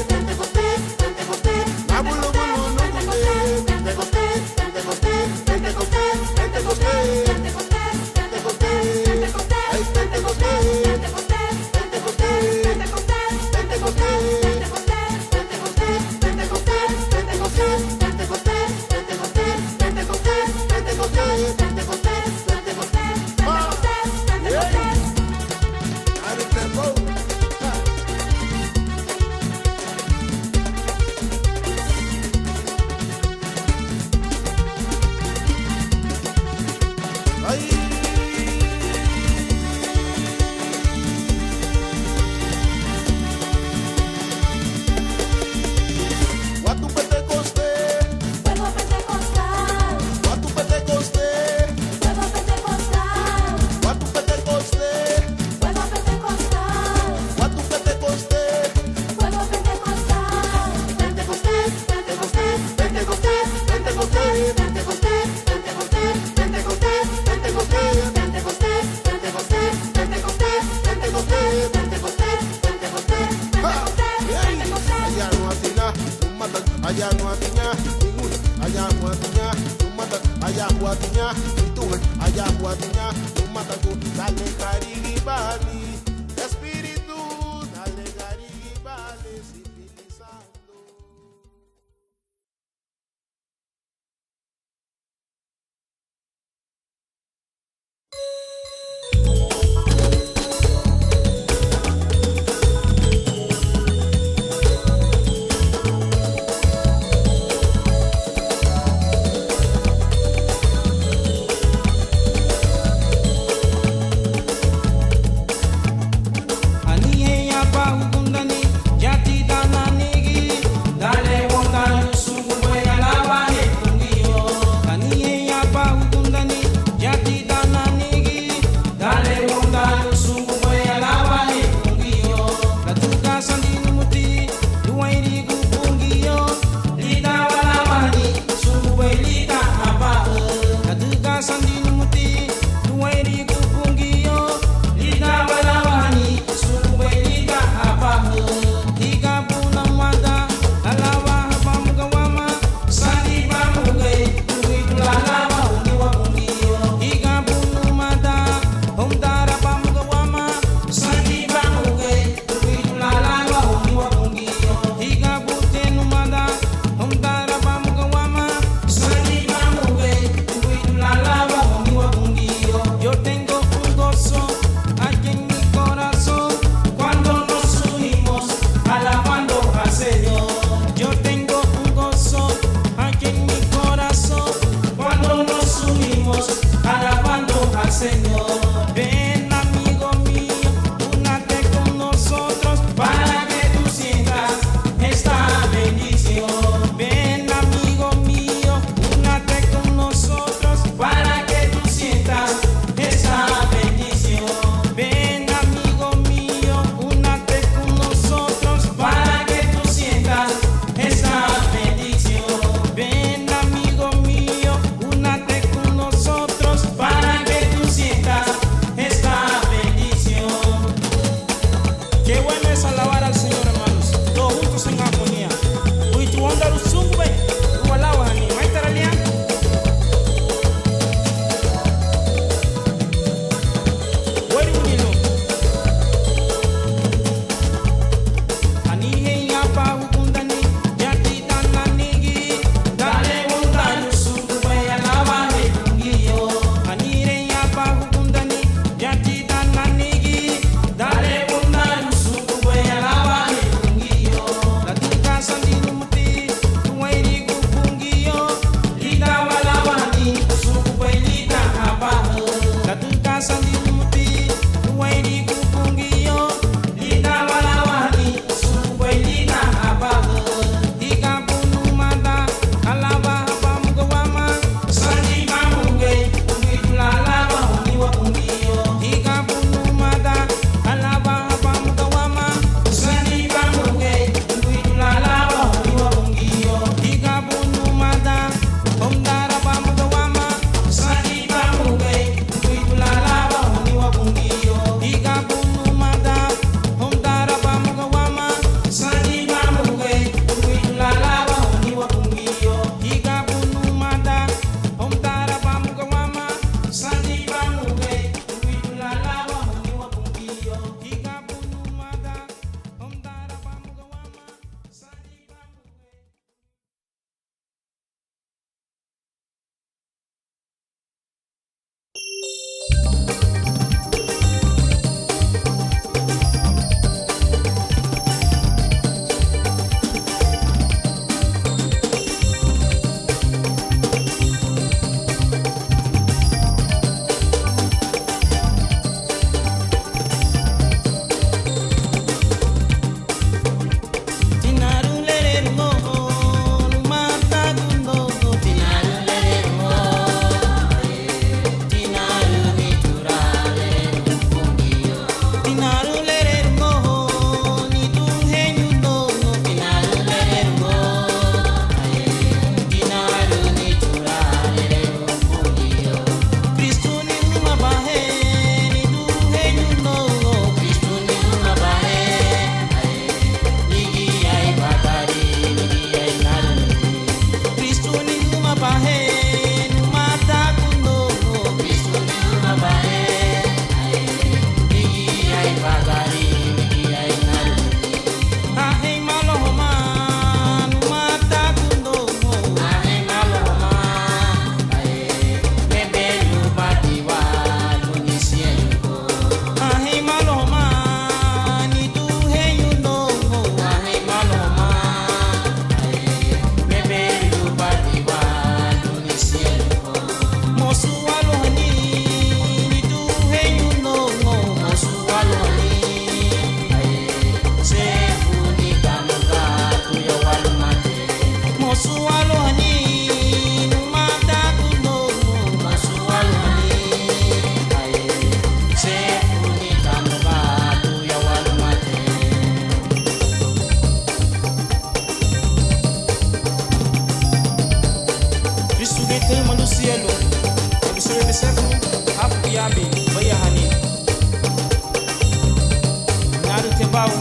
kate bau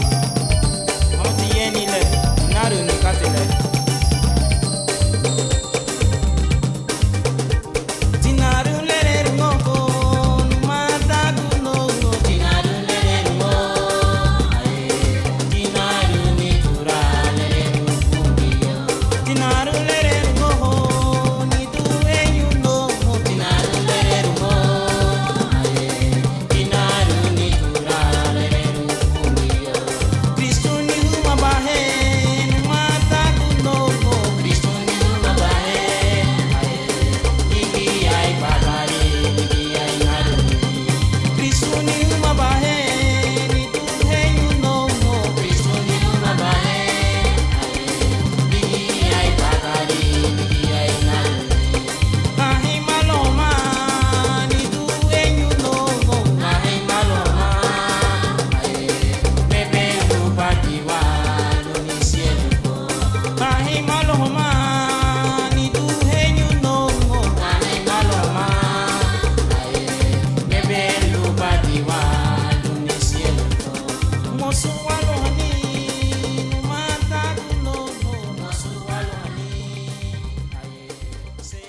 amati yeni le naru ni kate le tinaru le ngoko mata kuno tinaru le ngo tinaru ni tura le kungiyo tinaru le ngo ni tu enyu no tinaru le ngo tinaru ni tura le kungiyo Cristo ni uma bahe mata kuno Cristo ni uma bahe Niki ai bagari niki ai naru Cristo ni uma bahe ni tu enyu no Cristo ni uma bahe niki ai bagari niki ai naru Ahi maloma ni tu enyu no ahi maloma bebe tu patiwa no ni cielo ahi maloma ni tu enyu no ahi maloma bebe tu patiwa no ni cielo mosu waloni mata no mosu waloni se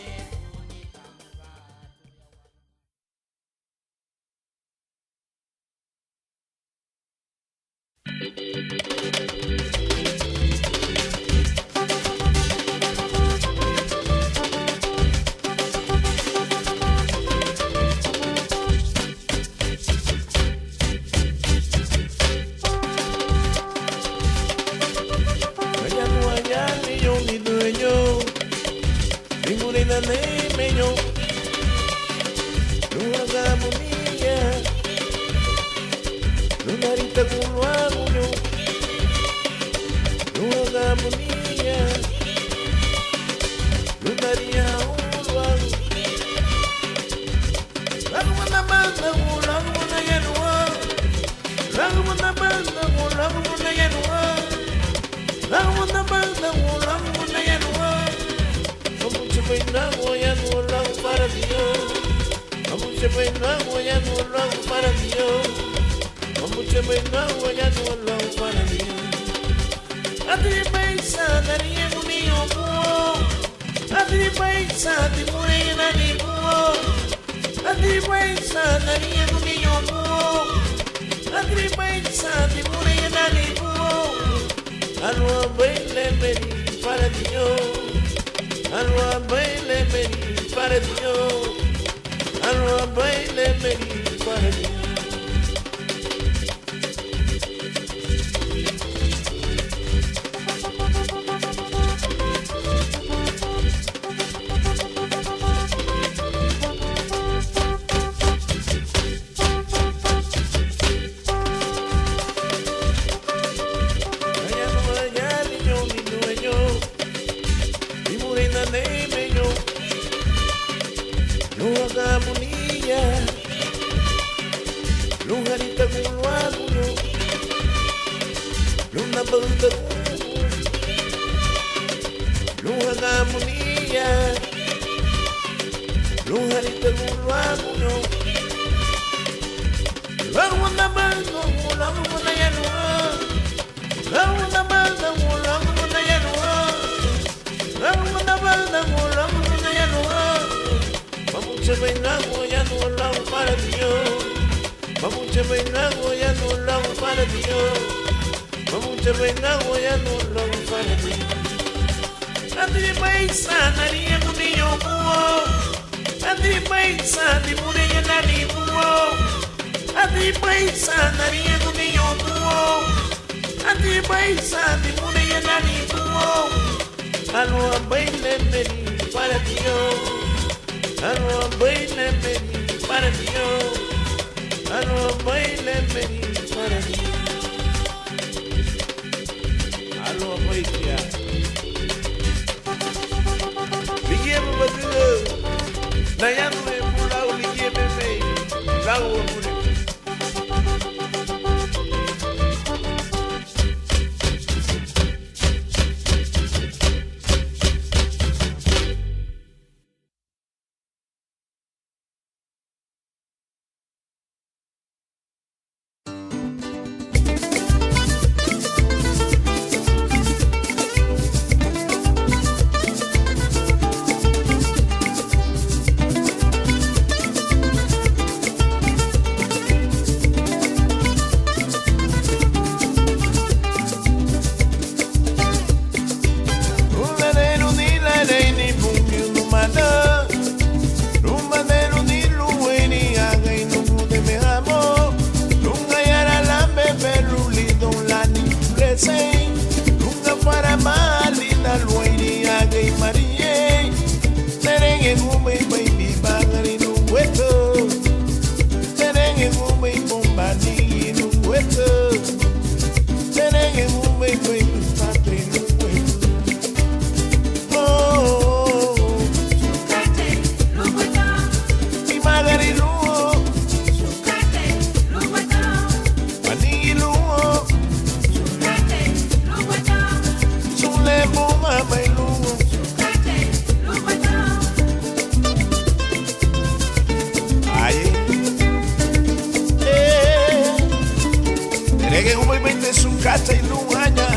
sukata iluhanya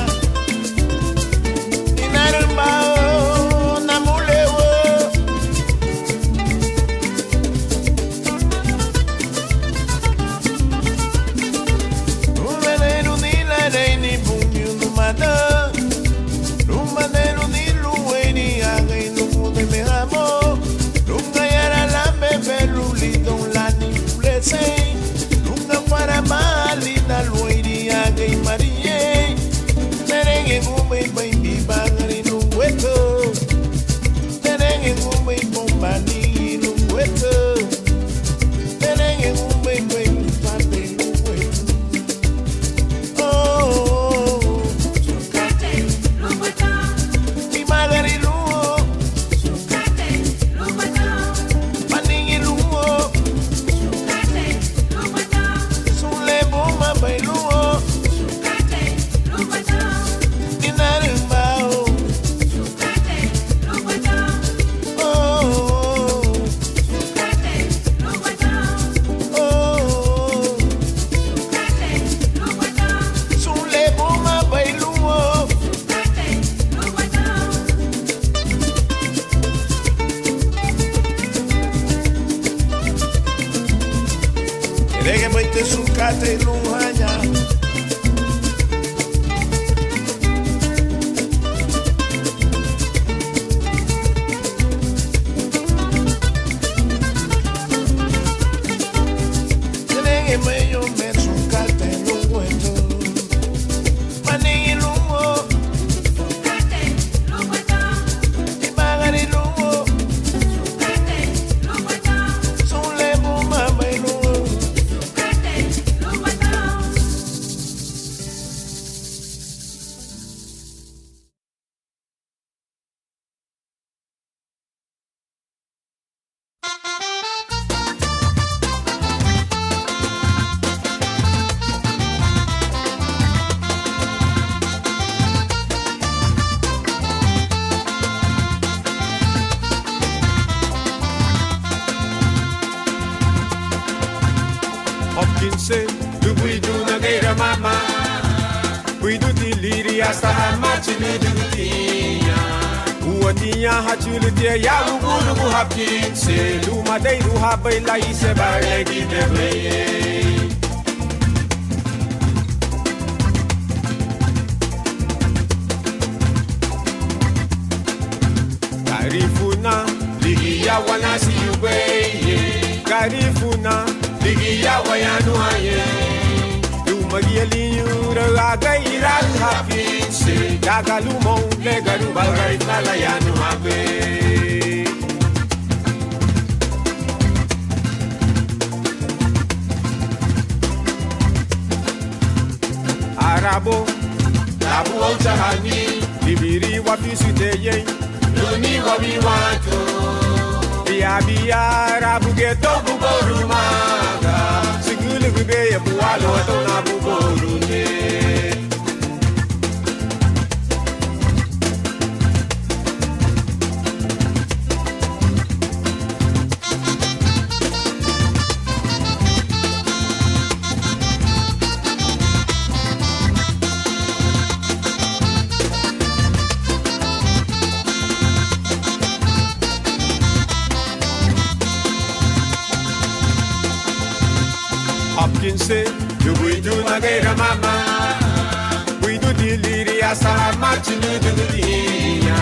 inarembao na mulewo umenenu nilareini bunyu numada numanenu niluweni againu mudemehamo nungayara lambe belulidon lani ulesei para mali na luiri agay mariye terenge ngumay baby bangari nungweto terenge ngumay bombani nungweto terenge ngumay baby pate nungweto oh sukate nungweto mi magari luo sukate nungweto paningi luo bailuo sukate nungweto inarembao sukate nungweto oh sukate nungweto oh sukate nungweto sule boma bailuo sukate nungweto Erege moite sukate luhanya Erege meyo me sukate luhweto Maningi luho Sukate luhweto Ibagari luho Sukate luhweto Sule buma bailuho Hopkinse, du buidu na geira mama Buidu ti liri hasta hamachili dugutia Uatia hachulutia ya ugurugu Hopkinse Luma deiru habaila ise barlegi debleye Garifuna, ligia wanasi ubeye Garifuna Ligia wayanu haye Lumagia linyura aga iral hapinse Daga lumon legaru balgai tala yanu habe Arabo Labu ochahani Libiri wapisu teye Luni wabi watu Biya rabu geto buboru maga Sigulu gube ya buwalo to na buboru ne Hopkinse, you buidu na geira mama Buidu di liri asa machinu dugutia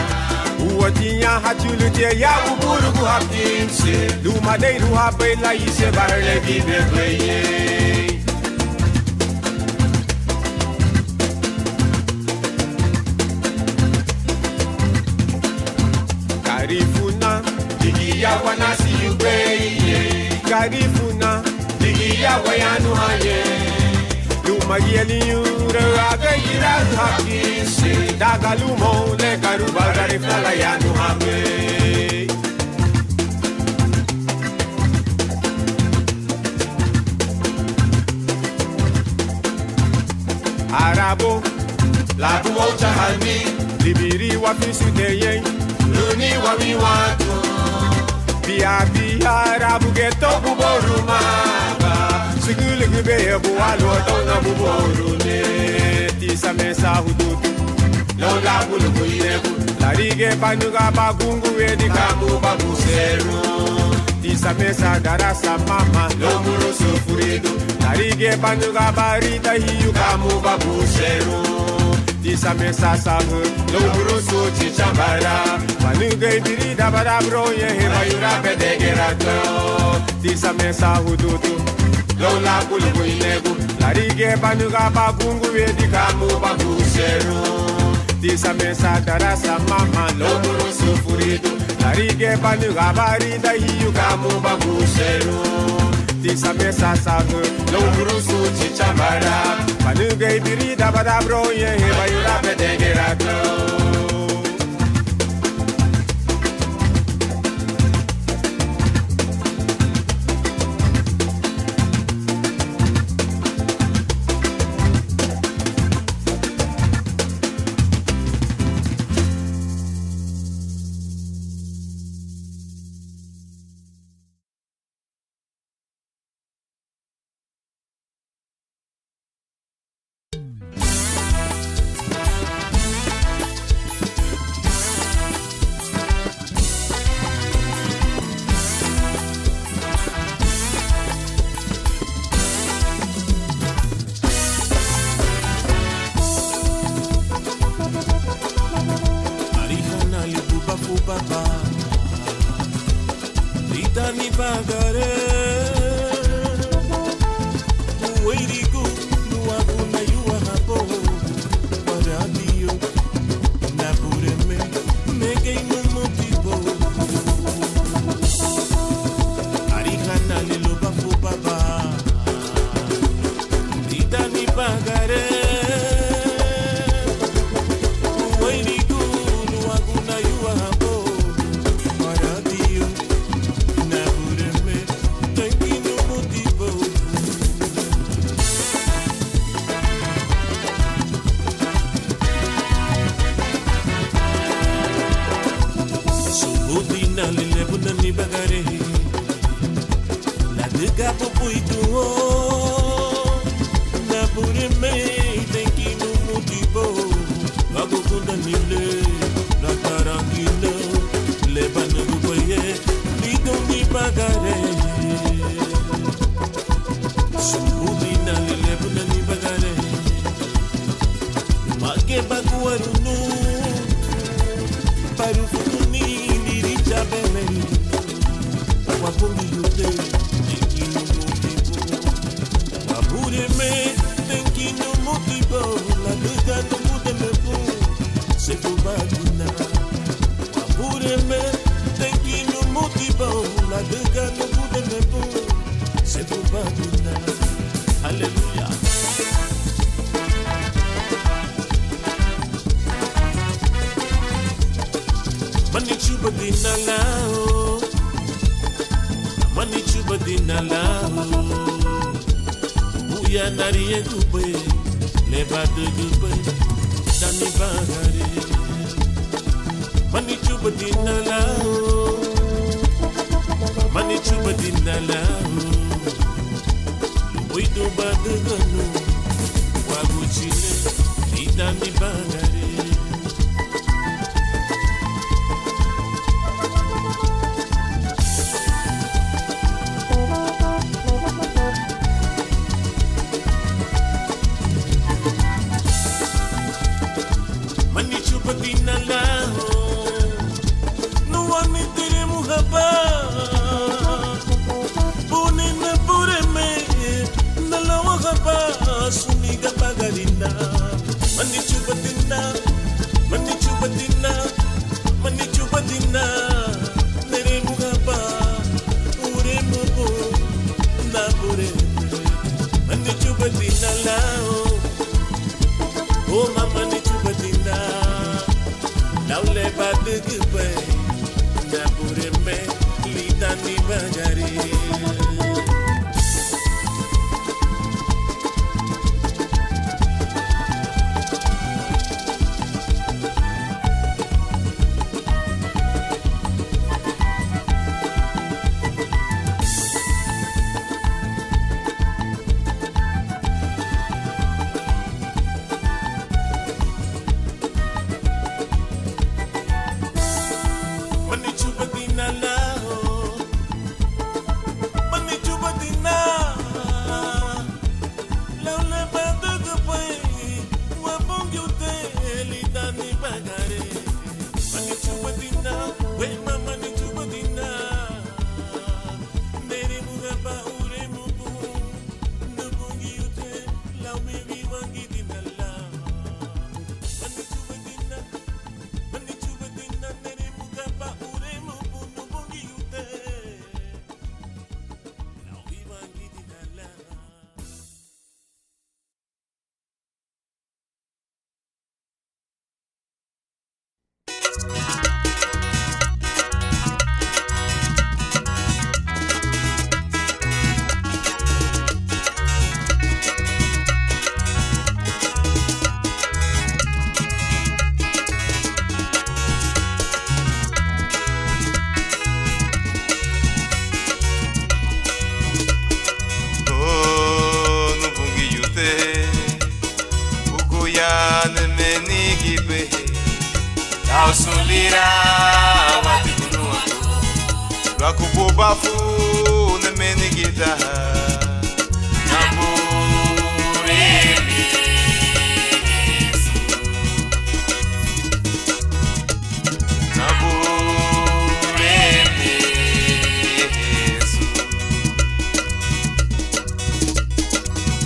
Uatia hachulutia ya uburugu Hopkinse Luma deiru habaila ise barlegi debleye Garifuna, ligia wanasi ubeye Garifuna Ligia wayanu haye Lumagia linyura aga iral hapkinse Daga lumo le garuba garifala yanu habe Arabo Labu ochahani Libiri wapisu teye Luni wabi watu Bia bia rabu geto buboru maga Siguligi be bualo dona buborune tisa mesa hudutu lola bulu irebu larige panuga bagungu edi kamu babuseru tisa mesa darasa mama lomuro sufuridu larige panuga barita hiyu kamu babuseru tisa mesa sabu lomuro suchi chambara panuga ibiri dabara broye hebayura pedegerato tisa mesa hudutu lola bulu irebu larige panuga bagungu edi kamu babuseru tisa mesa darasa mama lomuro sufuridu larige panuga barida hiyu kamu babuseru tisa mesa sagu lomuro suchi chambara panuga ibiri dabara broye hebayura pedegerato Ausulira watikunua Lwakububafu nemenigita Naburemi Naburemi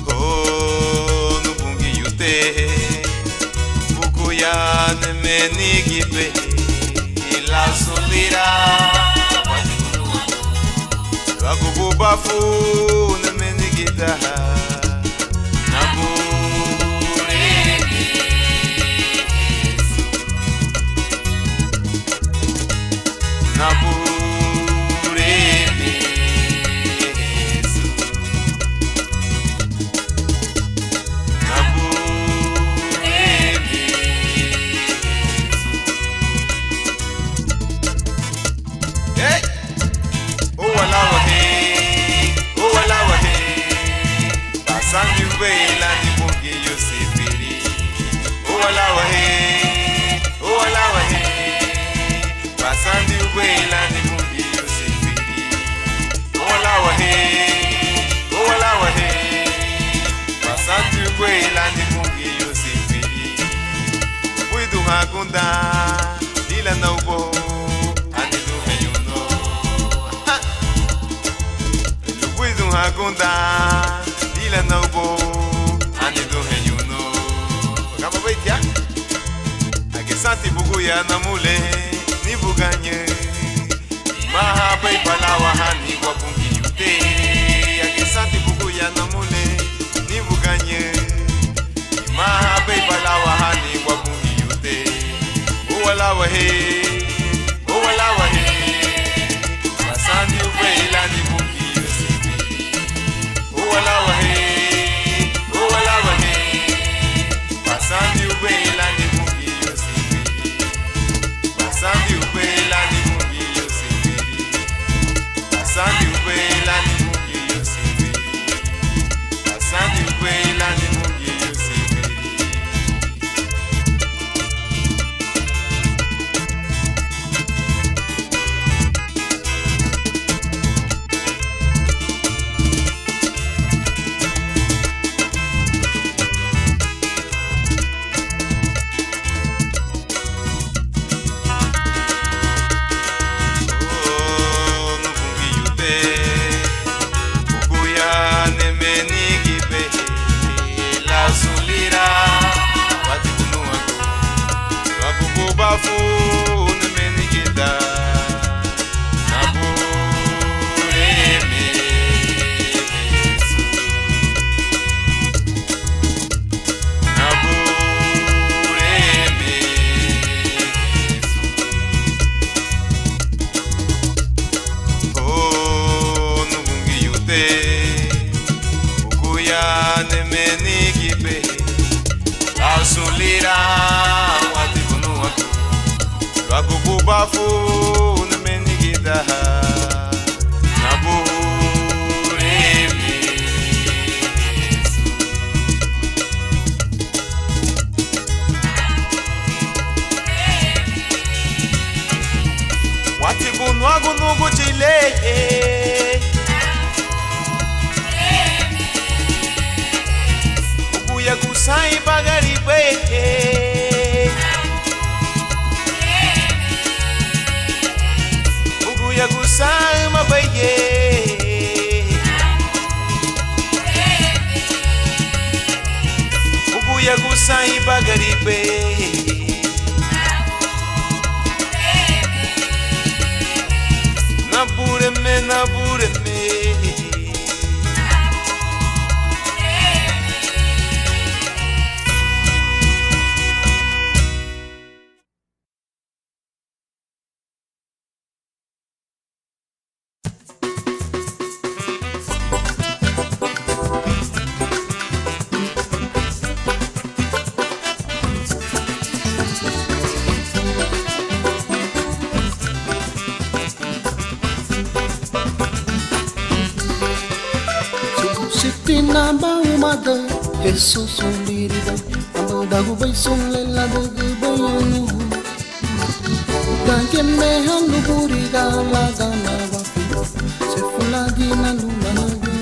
Oh, nubungi yute Bukuya nemenigite La solira Lwakububafu nemenigita Naburemi Naburemi Sandy Wayla ni bungi Yosefiri Owalawahe Sandy Wayla ni bungi Yosefiri Owalawahe Sandy Wayla ni bungi Yosefiri Widu Hagunda Dila Naubo Anidu Heyuno Widu Hagunda Dila Naubo Anidu Heyuno Kama baitia Agesanti bugu ya namule Ni buganye Maha bai palawa hani wabungi yute Agesanti bugu ya namule Ni buganye Maha bai palawa hani wabungi yute Owalawahe Basandi ubeila ni bungi Yosefiri Owalawahe Basandi ubeila ni bungi Yosefiri Basandi ubeila ni bungi Yosefiri Basandi ubeila ni bungi Yosefiri Basandi ubeila ni bungi Yosefiri Bafu nemenigita Naburemi Watibunu agunugu chile sai bagari be Ugu ya gusai mabaye Ugu ya gusai bagari be Nabure me Namba umada Jesus solirida amba dagu bai sonle la dagu bayanu Gange me halu buriga la gana wafi se fulagi na luna na luna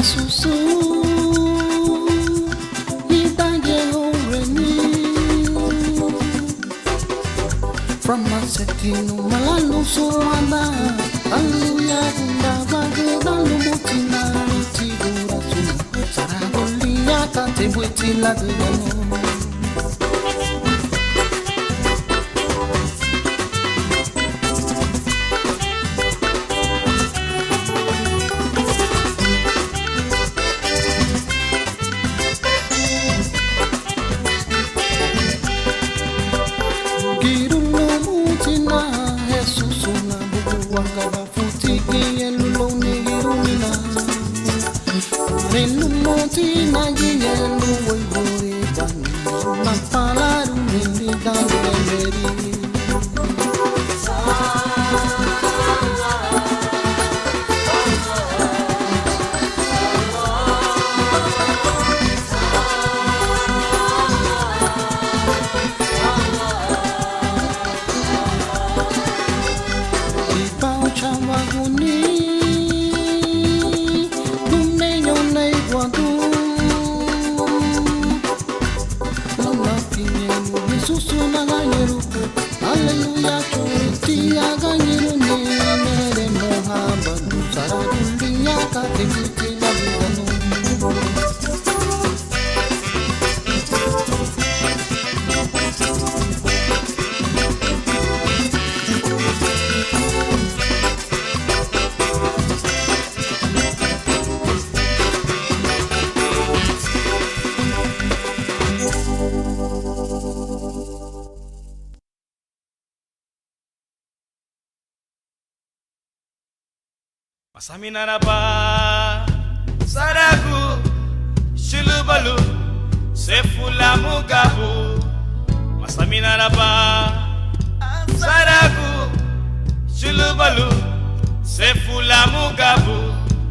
Jesus, from my setting, Malalu Suana, Aluya, Dalu Mutina, Tigura, Saragolia, Catewitila, Saminaraba Saragu Shulubalu Sefula Mugabu Masaminaraba Saragu Shulubalu Sefula Mugabu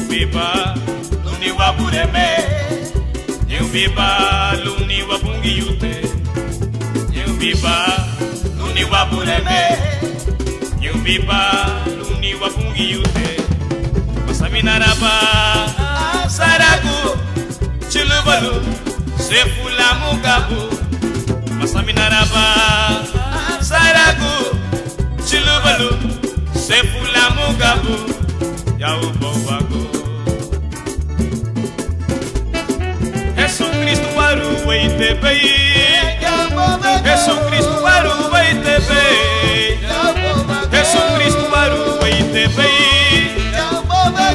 Nyubiba luni wa bureme, Nyubiba luni wa bungi yute, Nyubiba luni wa bureme, Nyubiba luni wa bungi yute. Masamina raba saragu chulubalu sefula mugabu. Masamina raba saragu chulubalu sefula mugabu. Yao bobago Jesus Cristo waru weite bei, Jesus Cristo waru weite bei, Jesus Cristo waru weite bei,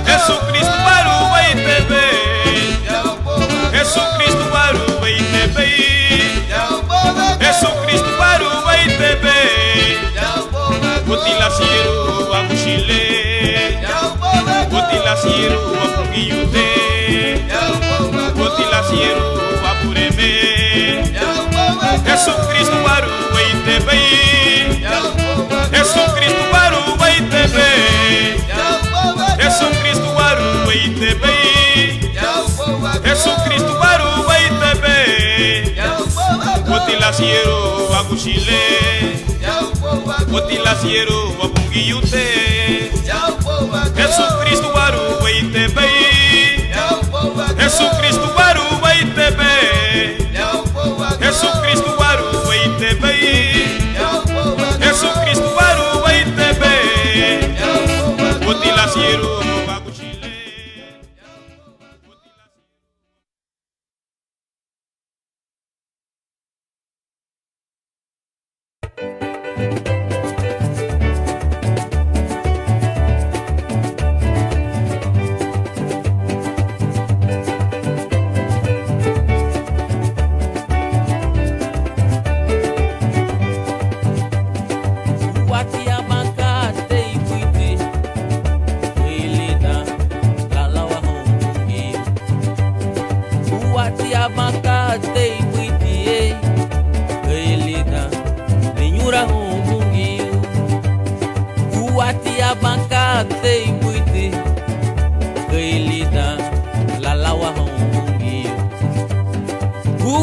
Jesus Cristo waru weite bei, Jesus Cristo waru weite bei, Jesus Cristo waru weite bei. Gotila siru wa mushile, Gotila siru wa pungiyute, Gotila siru wa pureme. Jesus Cristo waru weite bei, Jesus Cristo waru weite bei, Jesus Cristo waru weite bei, Jesus Cristo waru weite bei. Gotila siru wa mushile, Gotila siru wa pungiyute, Jesus Cristo waru weite bei, Jesus Cristo waru weite bei, Jesus Cristo waru weite bei, Jesus Cristo waru weite bei. Gotila siru wa kushile.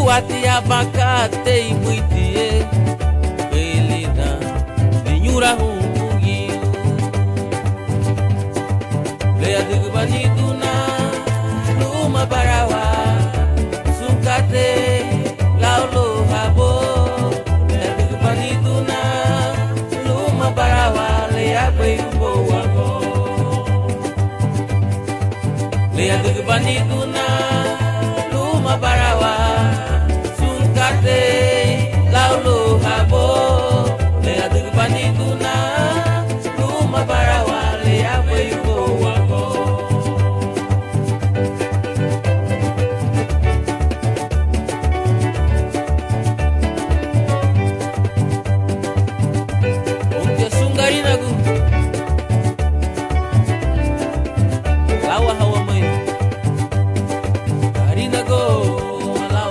Wati abakate ibuitie Belida Ninyura hungi Lea digbaniduna Luma barawa Sungkate Laulo habo Lea digbaniduna Luma barawa Lea beumbo wako Lea digbaniduna Luma barawa Laulo habo Lea digbaniduna Luma barawa Lea beumbo wako Onke sungari nagu Lawa hawa mai Hari nago Lawa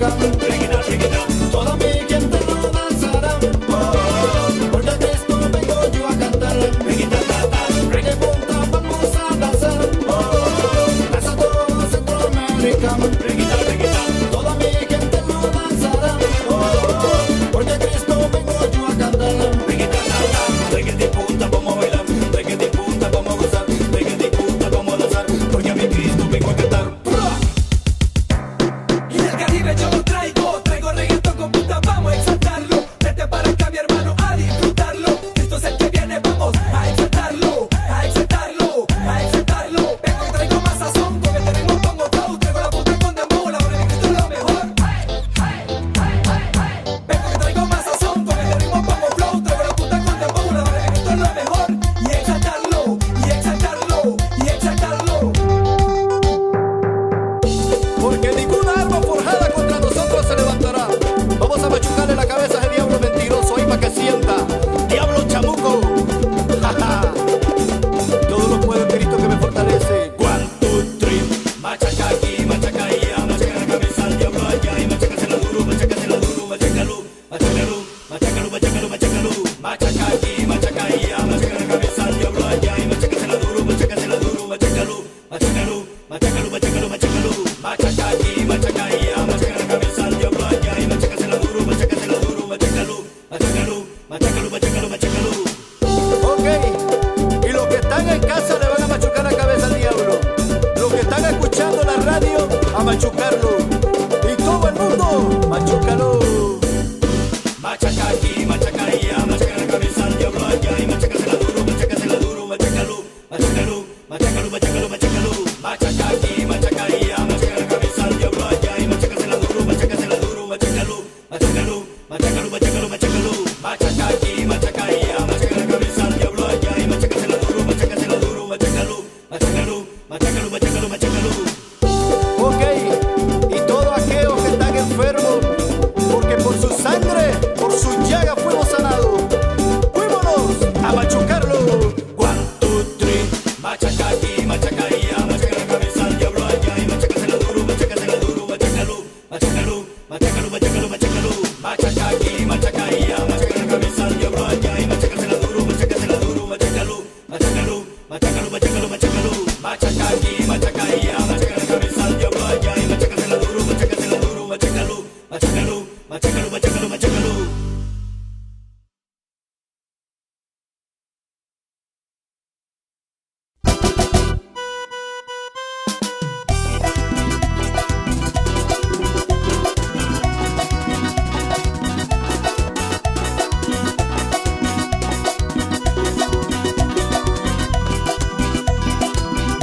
América. Toda mi gente lo danzará, porque a Cristo vengo yo a cantar. Reggae punta, vamos a danzar, danza toda Centroamérica. Toda mi gente lo danzará, porque a Cristo vengo yo a cantar. Reggae de punta, vamos a bailar, reggae de punta, vamos a gozar, reggae de punta, vamos a danzar, porque a mi Cristo vengo a cantar. Y del Caribe yo lo traigo reggaetón con punta, vamos a exaltarlo. Vete para acá mi hermano a disfrutarlo. Cristo es el que viene, vamos a exaltarlo, a exaltarlo, a exaltarlo. Vengo y traigo más sazón, con este ritmo pongo flow. Traigo la punta con dembow, la hora de Cristo es lo mejor. Vengo y traigo más sazón, con este ritmo pongo flow. Traigo la punta con dembow, la hora de Cristo es lo mejor. Y exaltarlo, y exaltarlo, y exaltarlo. Porque ninguna arma forjada contra nosotros se levantará. Vamos a machucarle la cabeza a ese diablo mentiroso ahí para que sienta. Diablo chamuco. Todo lo puedo en Cristo que me fortalece. 1, 2, 3. Machaca aquí, machaca allá, machaca la cabeza al diablo allá y machacasela duro, machacasela duro, machacalo, machacalo, machacalo, machacalo, machacalo. Machaca aquí, machaca allá, machaca la cabeza al diablo allá y machacasela duro, machacasela duro, machacalo, machacalo, machacalo, machacalo, machacalo. Machaca aquí, machaca allá, machaca la cabeza al diablo allá y machacasela duro, machacalo, machacalo, machacalo, machacalo, machacalo. Ok, y los que están en casa le van a machucar la cabeza al diablo. Los que están escuchando la radio, a machucarlo. Y todo el mundo, machúcalo. Machaca aquí, machaca allá, machaca la cabeza al diablo allá y machacasela duro, machacalo, machacalo, machacalo, machacalo, machacalo. Machaca aquí, machaca allá, machaca la cabeza al diablo allá y machacasela duro, machacalo, machacalo, machacalo, machacalo, machacalo. Machaca aquí, machaca allá, machaca la cabeza al diablo allá y machacasela duro, machacalo, machacalo, machacalo, machacalo, machacalo. Ok, y todos aquellos que están enfermos, porque por su sangre, por su llaga fuimos sanados. Fuímonos a machucarlo. 1, 2, 3. Machaca aquí, machaca allá, machaca la cabeza al diablo allá y machacasela duro, machacalo, machacalo, machacalo, machacalo, machacalo. Machaca aquí, machaca allá, machaca la cabeza al diablo allá y machacasela duro, machacalo, machacalo, machacalo, machacalo, machacalo. Machaca aquí, machaca allá, machaca la cabeza al diablo allá y machacasela duro, machacalo, machacalo, machacalo, machacalo, machacalo.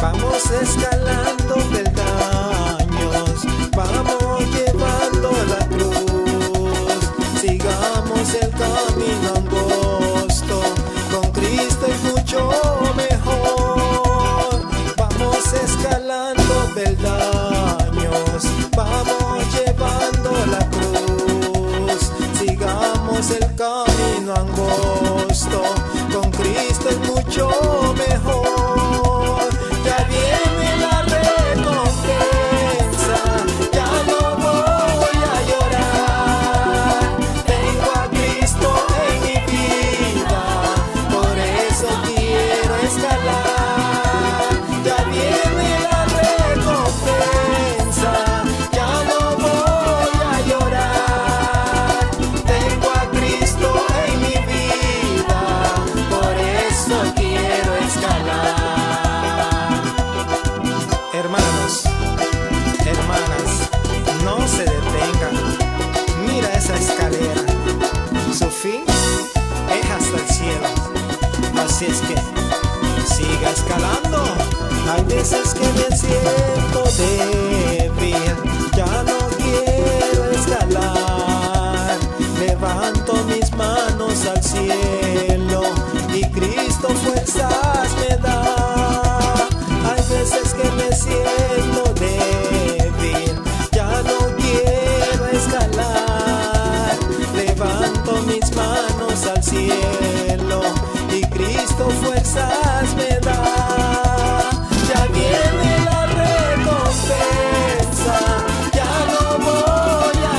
Vamos escalando peldaños, vamos llevando la cruz. Sigamos el camino angosto, con Cristo es mucho mejor. Vamos escalando peldaños, vamos llevando la cruz. Sigamos el camino angosto, con Cristo es mucho mejor. Ya viene la recompensa, ya no voy a llorar. Tengo a Cristo en mi vida, por eso quiero escalar. Ya viene la recompensa, ya no voy a llorar. Tengo a Cristo en mi vida, por eso quiero escalar. Hermanos, hermanas, no se detengan. Mira esa escalera. Su fin es hasta el cielo. Así es que siga escalando. Hay veces que me siento débil, ya no quiero escalar. Levanto mis manos al cielo y Cristo fuerzas me da. Hay veces que me siento débil, ya no quiero escalar. Levanto mis manos al cielo y Cristo fuerzas me da. Ya viene la recompensa, ya no voy a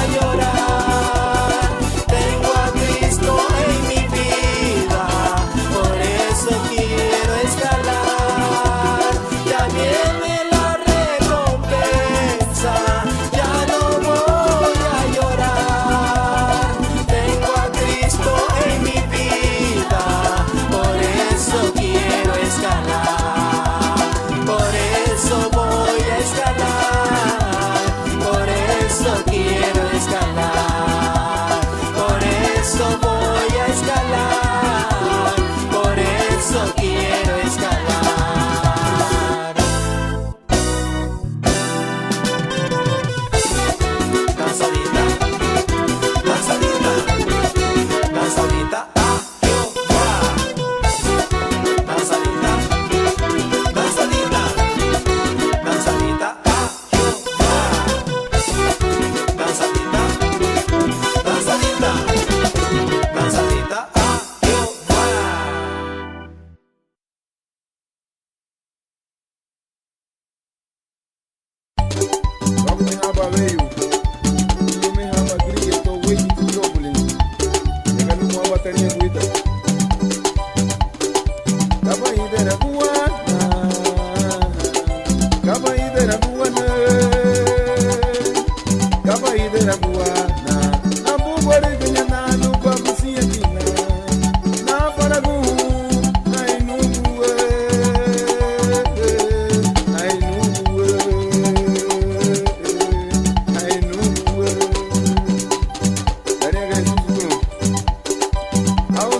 quiero escalar, por eso voy a escalar, por eso quiero escalar. Danzadita, danzadita, danzadita a Jehová. Danzadita, danzadita, danzadita a Jehová. Danzadita, danzadita, danzadita a Jehová. Logo me raba veio, eu me raba gringa, tô waiting to trouble. Chega no mal até minha guida. Caba ida na buana, caba ida na buana, caba ida na buana. Na bugore ganha na no babu siatina, na paragu, na inuwe, na inuwe. Ao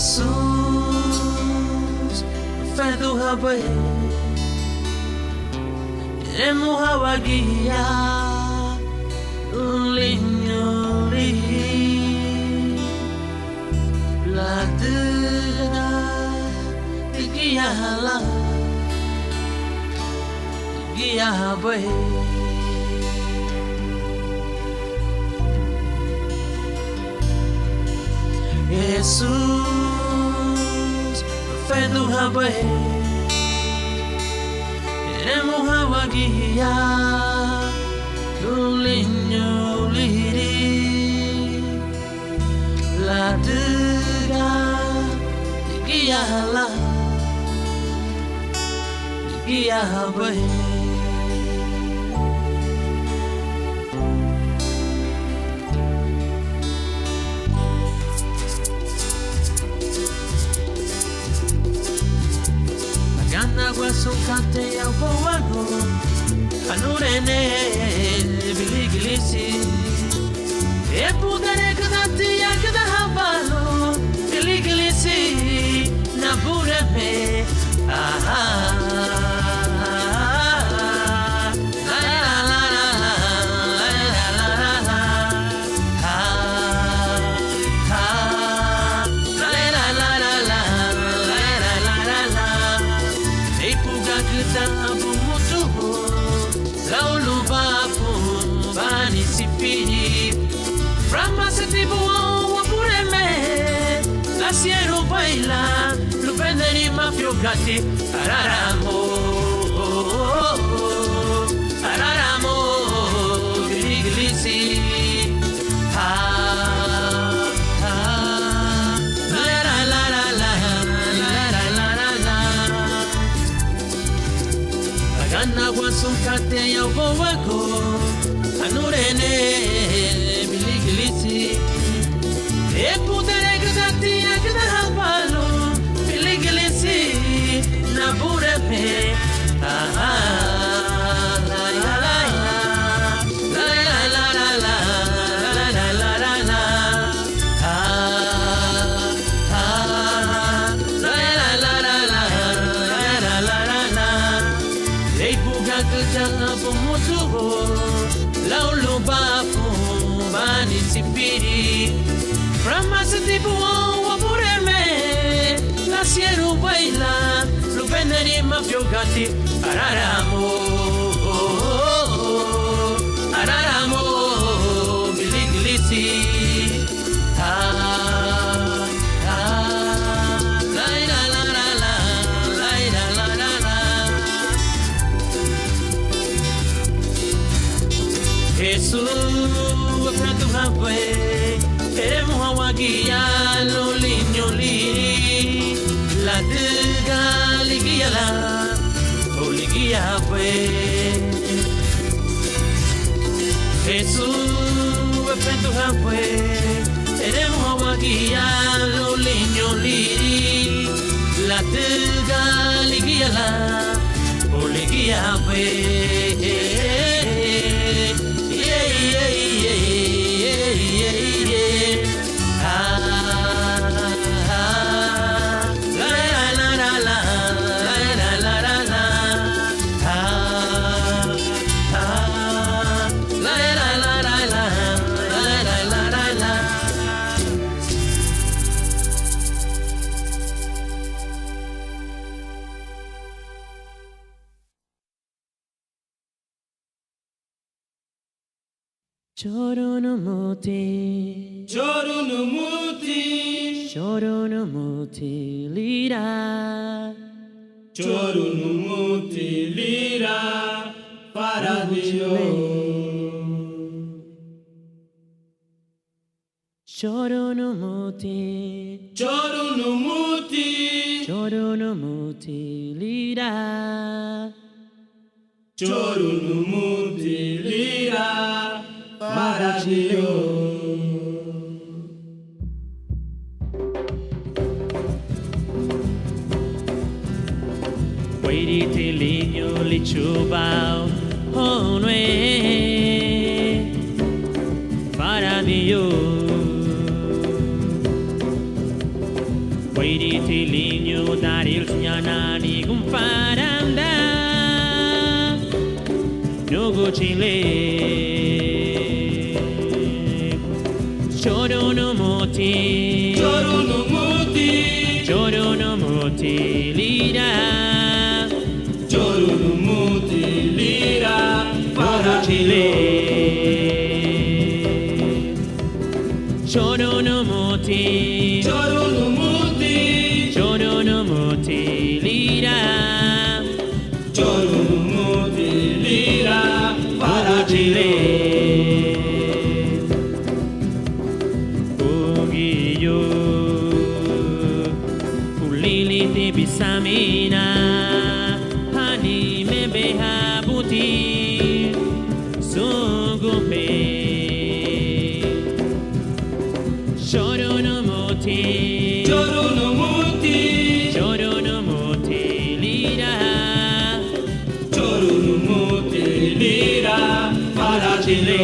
Jesus, fé do rabai, queremos a guia, linho li, ladeira de guia lá, guia rabai. Jesus, fé do rabai, queremos a guia do linho liri, ladeira de guia lá, de guia rabai. Agua sukate ya powago anurene biligilisi e pudere kadati ya kada habalo biligilisi na bureme Siero baila, lupenderi mafiocati, araramo, araramo, griglisi, la la la la la la la la la. Agana guasukate ya bowago, anurene griglisi, e putere na bureme lei buga kata pomoto laulo bafu bani sipiri ramasa tipo wa bureme la siero baila lupenderi mafiocati araramo araramo biliglisi Jesus, prato rabai, queremos agua guia no linho liri, la dega liguia lá, o liguia vai. Jesus, prato rabai, queremos agua guia no linho liri, la dega liguia lá, o liguia vai. Choro no muti, choro no muti, choro no muti lira, choro no muti lira para Deus. Choro no muti, choro no muti, choro no muti lira, choro no muti lira para Deus. Wairi te linho li chubao honwe para Deus. Jogo Chile Choro no moti Choro no moti Choro no moti lira Choro no moti lira para Chile Choro no moti Choro no moti Choro no moti lira Choro no moti lira para Chile Ogiyo Ulili te bisamina Hani me beha buti Sungumbe Choro no moti Choro no moti Choro no moti lira Choro no moti lira para Chile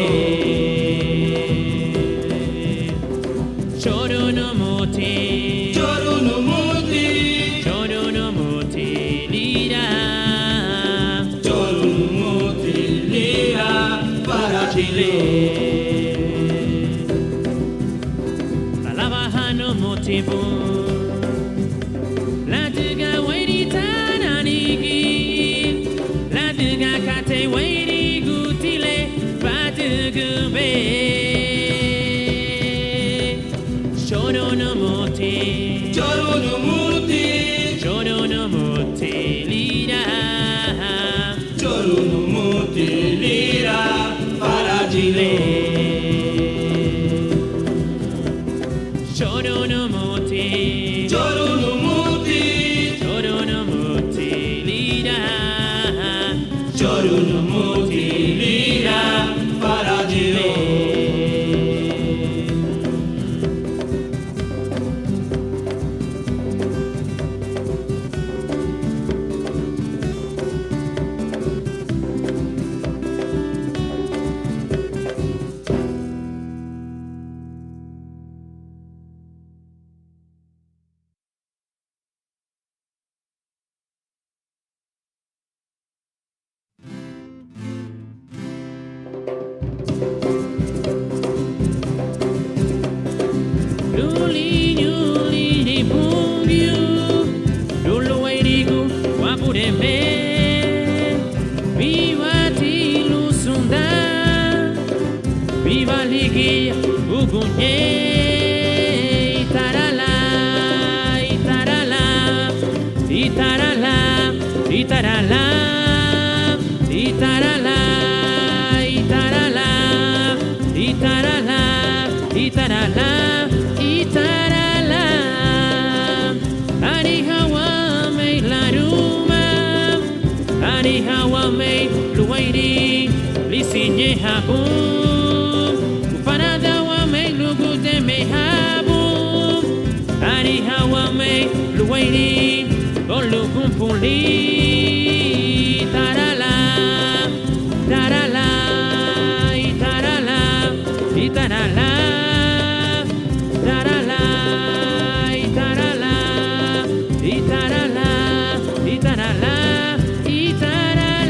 Choro no moti Choro no moti Choro no moti lira Choro no moti lira para Chile motivo la diga wairi tananigi la diga kate wairi gutile patugube choro no moti choro no moti choro no moti lira choro no moti lira para Chile Choro no moti Choro no moti Choro no moti lira Choro no moti lira para Chile Viva Liguia, Ugunhê, Itaralá, Itaralá, Itaralá, Itaralá, Itaralá, Itaralá, Itaralá, Itaralá, Itaralá, Arihawame Laruma, Arihawame Luairi, Lisinhe Habum. Luairi, Olugun Puli, Tarala, Tarala, Itarala, Itarala, Tarala, Itarala, Itarala, Itarala, Itarala.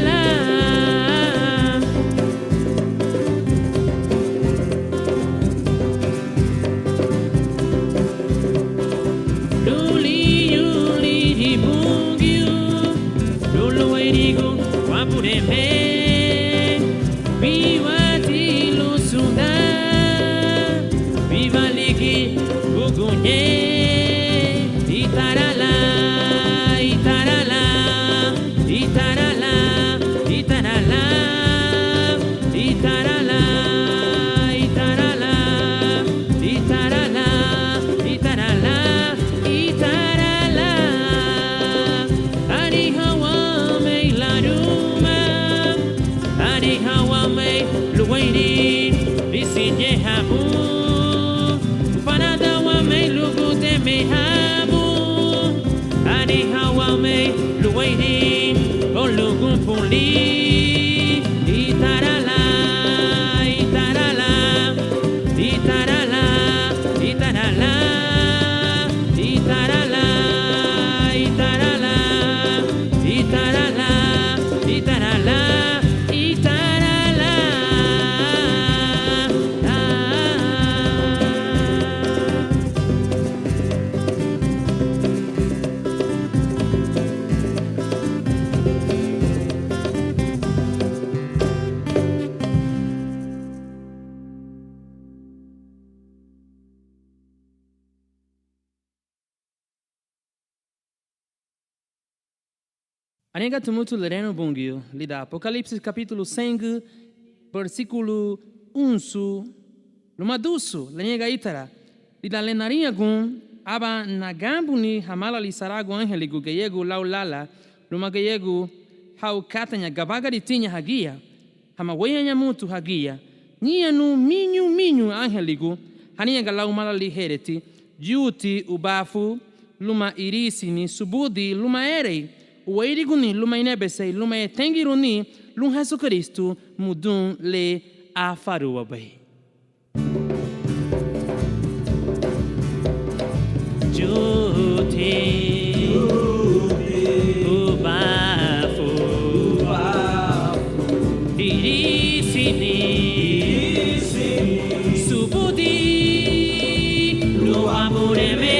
Viva Tilo Sunda, Viva Liki, Ugunhê, Itaralá, Itaralá, Itaralá, Itaralá, Itaralá, Itaralá, Itaralá, Itaralá, Itaralá, Arihawame Laruma, Arihawame Luairi, Lisinhe Habu, Panadawame Lugute Mehabu, Arihawame Luairi, Olugun Puli, Itarala, Itarala, Itarala, Itarala, Itarala, Itarala, Itarala, Itarala, Itarala. Anega tumutu lereno bungio, lida Apocalipse capítulo 5, versículo 11, lumadusu, lenega itara, lida lenarinha gun, aba nagambuni hamala li sarago angeligu gayegu laulala, luma gayegu hau katanya gabaga di tinya hagia, hama weyanya mutu hagia, nia nu minyu angeligu, hania galau mala li hereti, juti ubafu, luma irisi ni subudi luma erei, uwairiguni luma inebesei luma etengiruni lum Jesu Cristo mudun le afarua bai. Juti ubafu irisi ni subudi lo amore me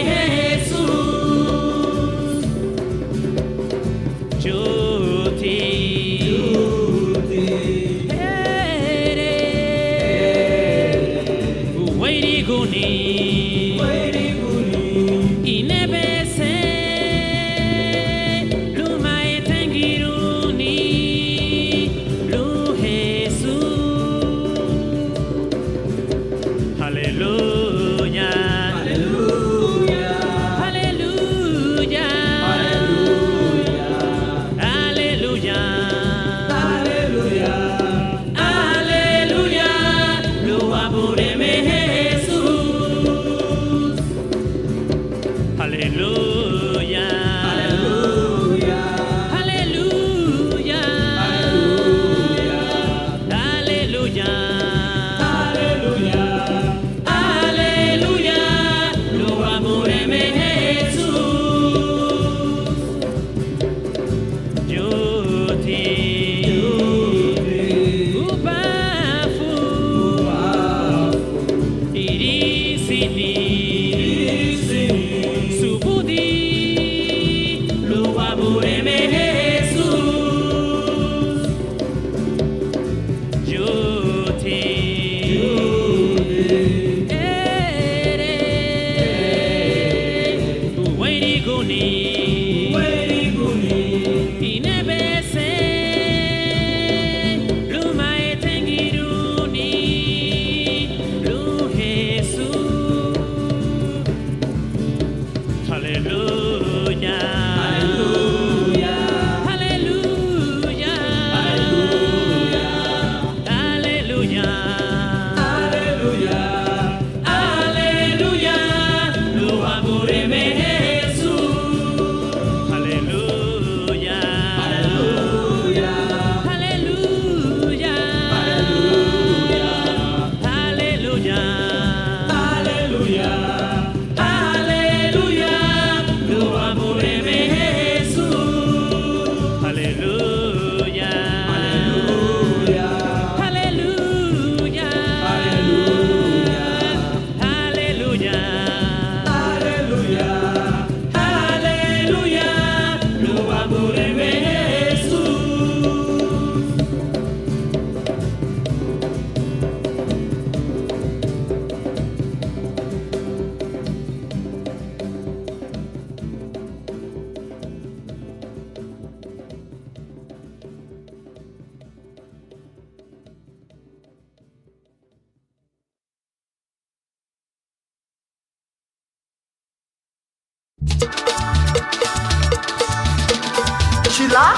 Chila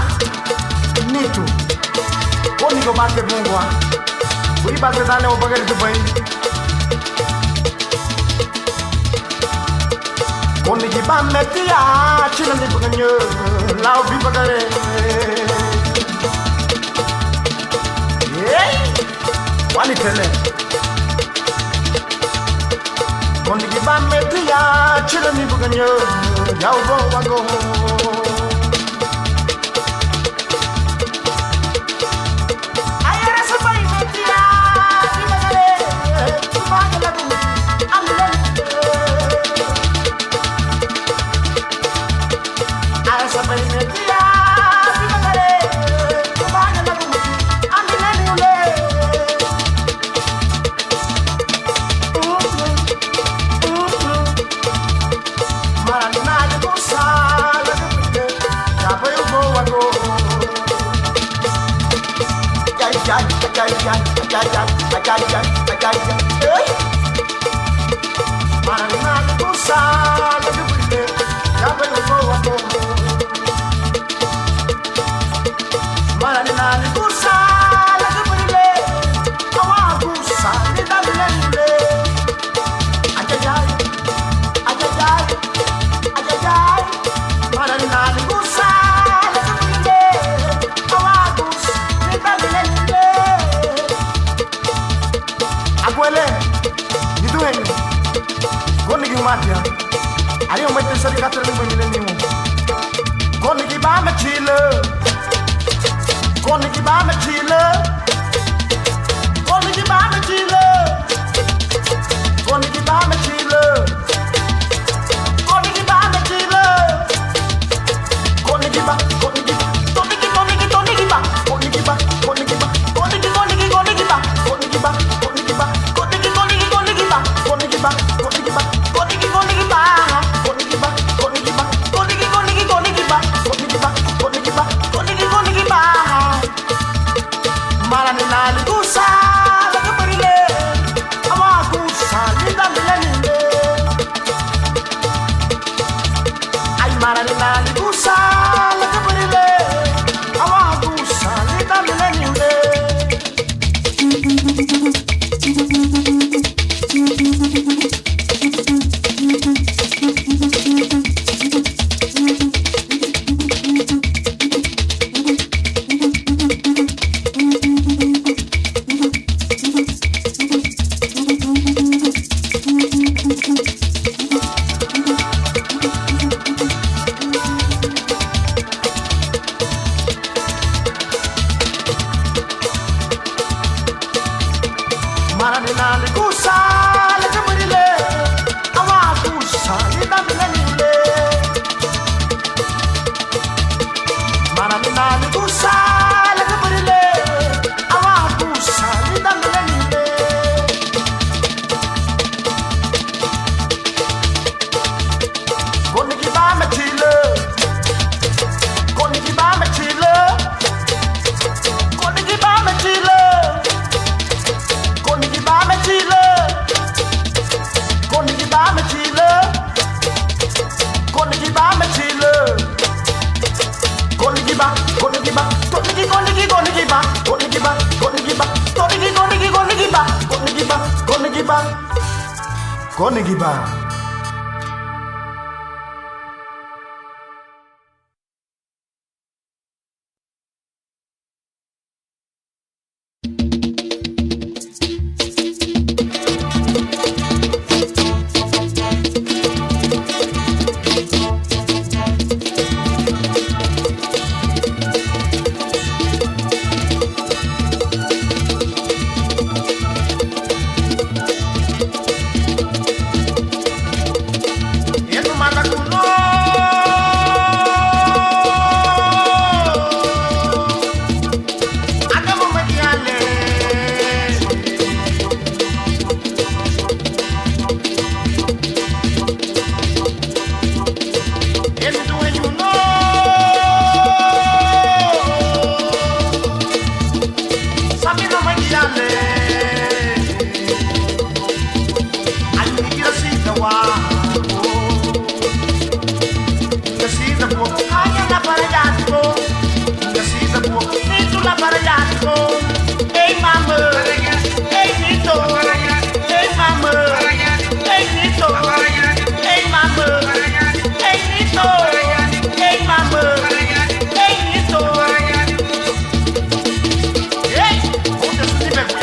Nitu Oni go bate mungwa Uri bate dane o bagari tu bai Oni ki bam metia Chila ni baganyo Lau bi bagare Hey Wani tele Oni ki bam metia Chila ni baganyo Yau go wago Maranada Gonçalves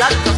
Hey,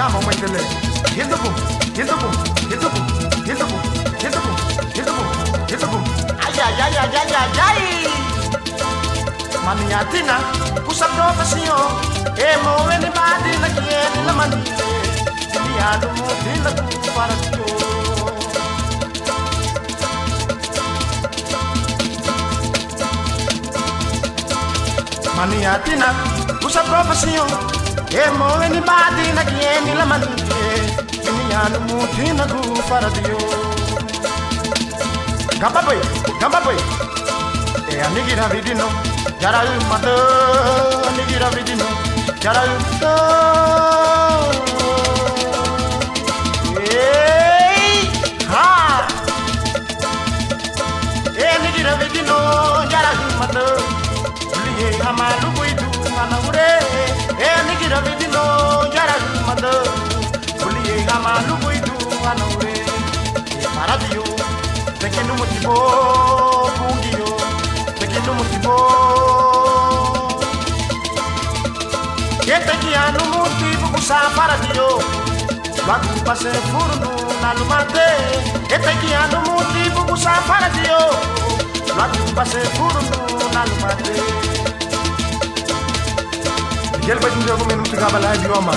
Chama uma tele. Hit the boom, hit the boom, hit the boom, hit the boom, hit the boom, hit the boom, hit the boom. Ai ai ai ai ai ai ai. Maniatina, usa profesión. Emo eni badi na kieni la mani. Liado mo dila ku para yo. Maniatina, usa profesión. Emo eni badi na kieni la mani. Liado mo dila ku para yo. Gamba boy. Anigira vidino. Jara mata anigira vidino. Jara ha anigira vidino. Jara mata liye hamalu buidu anaure. Anigira vidino. Jara mata liye hamalu buidu anaure. Para dio pequeno motivo bungiyo. Pequeno motivo. Este que ano motivo kusa para dio. Lagu pase furno na lumate. Este que ano motivo kusa para dio. Lagu pase furno na lumate. Gel ba dingo ko menum tiga bala di oma.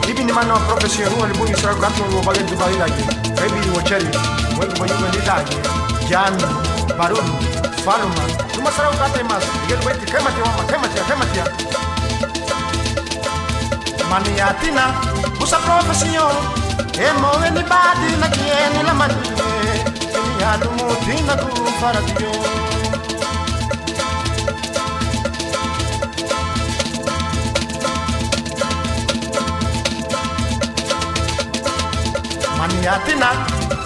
Ibi ni mano profession wali bu isra gatno wo bagen du bali lagi. Ebi wo cheri. Wo ko ni ni lagi. Jami barulu faluma. Tuma sarau kata mas. Gel ba ti kemati oma kemati. Maniatina, usa profesión. Emo eni badi na kieni la mani. Liado mo dila ku para yo. Maniatina,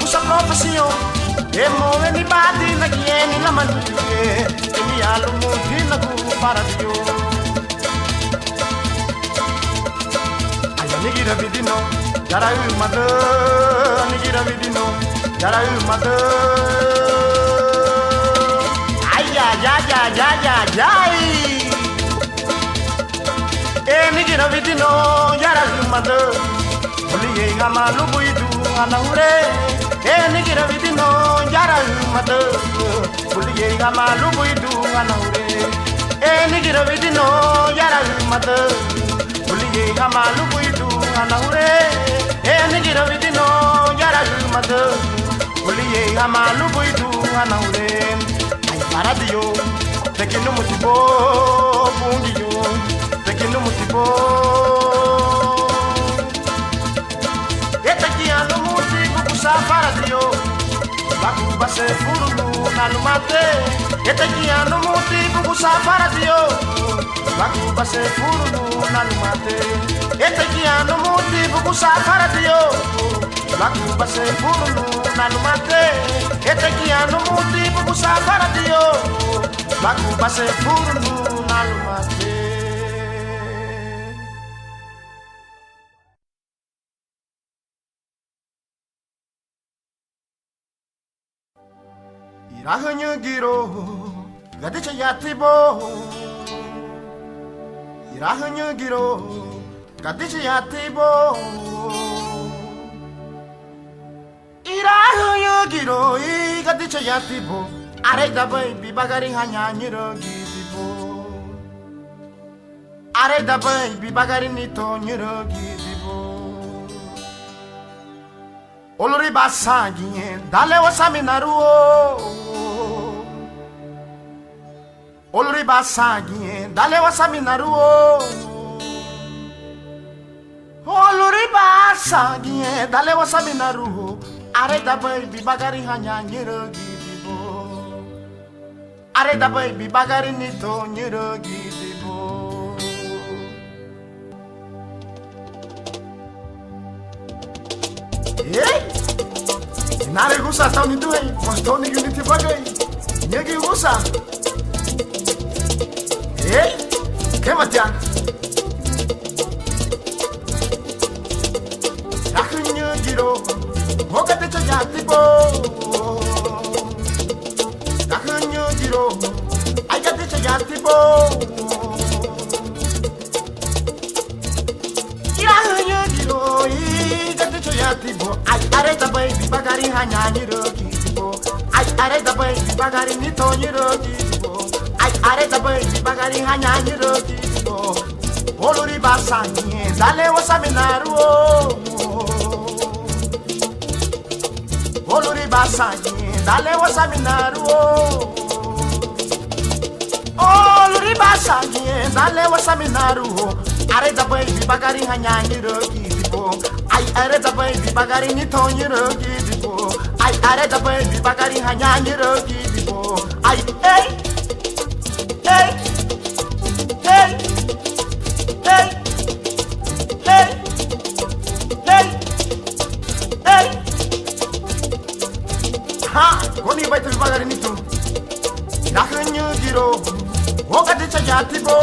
usa profesión. Emo eni badi na kieni la mani. Liado mo dila ku para yo. Nigira vidino, jara mata, nigira vidino, jara mata. Ay ay ay ay ay ay ay. Nigira vidino, jara mata. Uliye hamalu buidu anaure. Nigira vidino, jara mata. Uliye hamalu buidu anaure. Nigira vidino, jara mata. Uliye hamalu buidu anaure. Nigira vidino jara mata. Uliye hamalu buidu anaure. Ay para dio. Pequeno motivo bungiyo. Pequeno motivo. Este que ano motivo kusa para dio. Lagu base furulu na lumate. Este que ano motivo kusa para dio. Lagu base furulu na lumate. Este que ano motivo kusa para dio. Lagu base furulu na lumate. Este que ano motivo kusa para dio. Lagu base furulu na lumate. Irahanyo giro gadicha yatibo. Irahanyo giro gadicha yatibo. Irahanyo giro gadicha yatibo. Are da baby bagari hanya nyiro gidibo. Are da baby bagari nito nyiro gidibo. Olori basangi dale wasaminaruo. Olori basangi dale wasaminaruo. Olori basangi dale wasaminaruo. Are da baby bagari hanya nyiro gidibo. Are da baby bagari nito nyiro gidibo. Nare gusa tau ni duhei, postou ni unity bagai. Nyegi gusa. Que matian? Rakunyo giro, hoka te chayati bo. Rakunyo giro, aiga te chayati bo. Rakunyo giro, areta bai bagari ni tonyiro kibo ai areta bai bagari hanyanyiro kibo oluri basanye dale wasaminaru oluri basanye dale wasaminaru oluri basanye dale wasaminaru areta bai bagari hanyanyiro kibo ai areta bai bagari ni tonyiro kibo ai areta bai bagari hanyanyiro kibo ai hey hey hey hey hey hey hey ha goni bai bagari ni tu nakanyu giro wakati chajati bo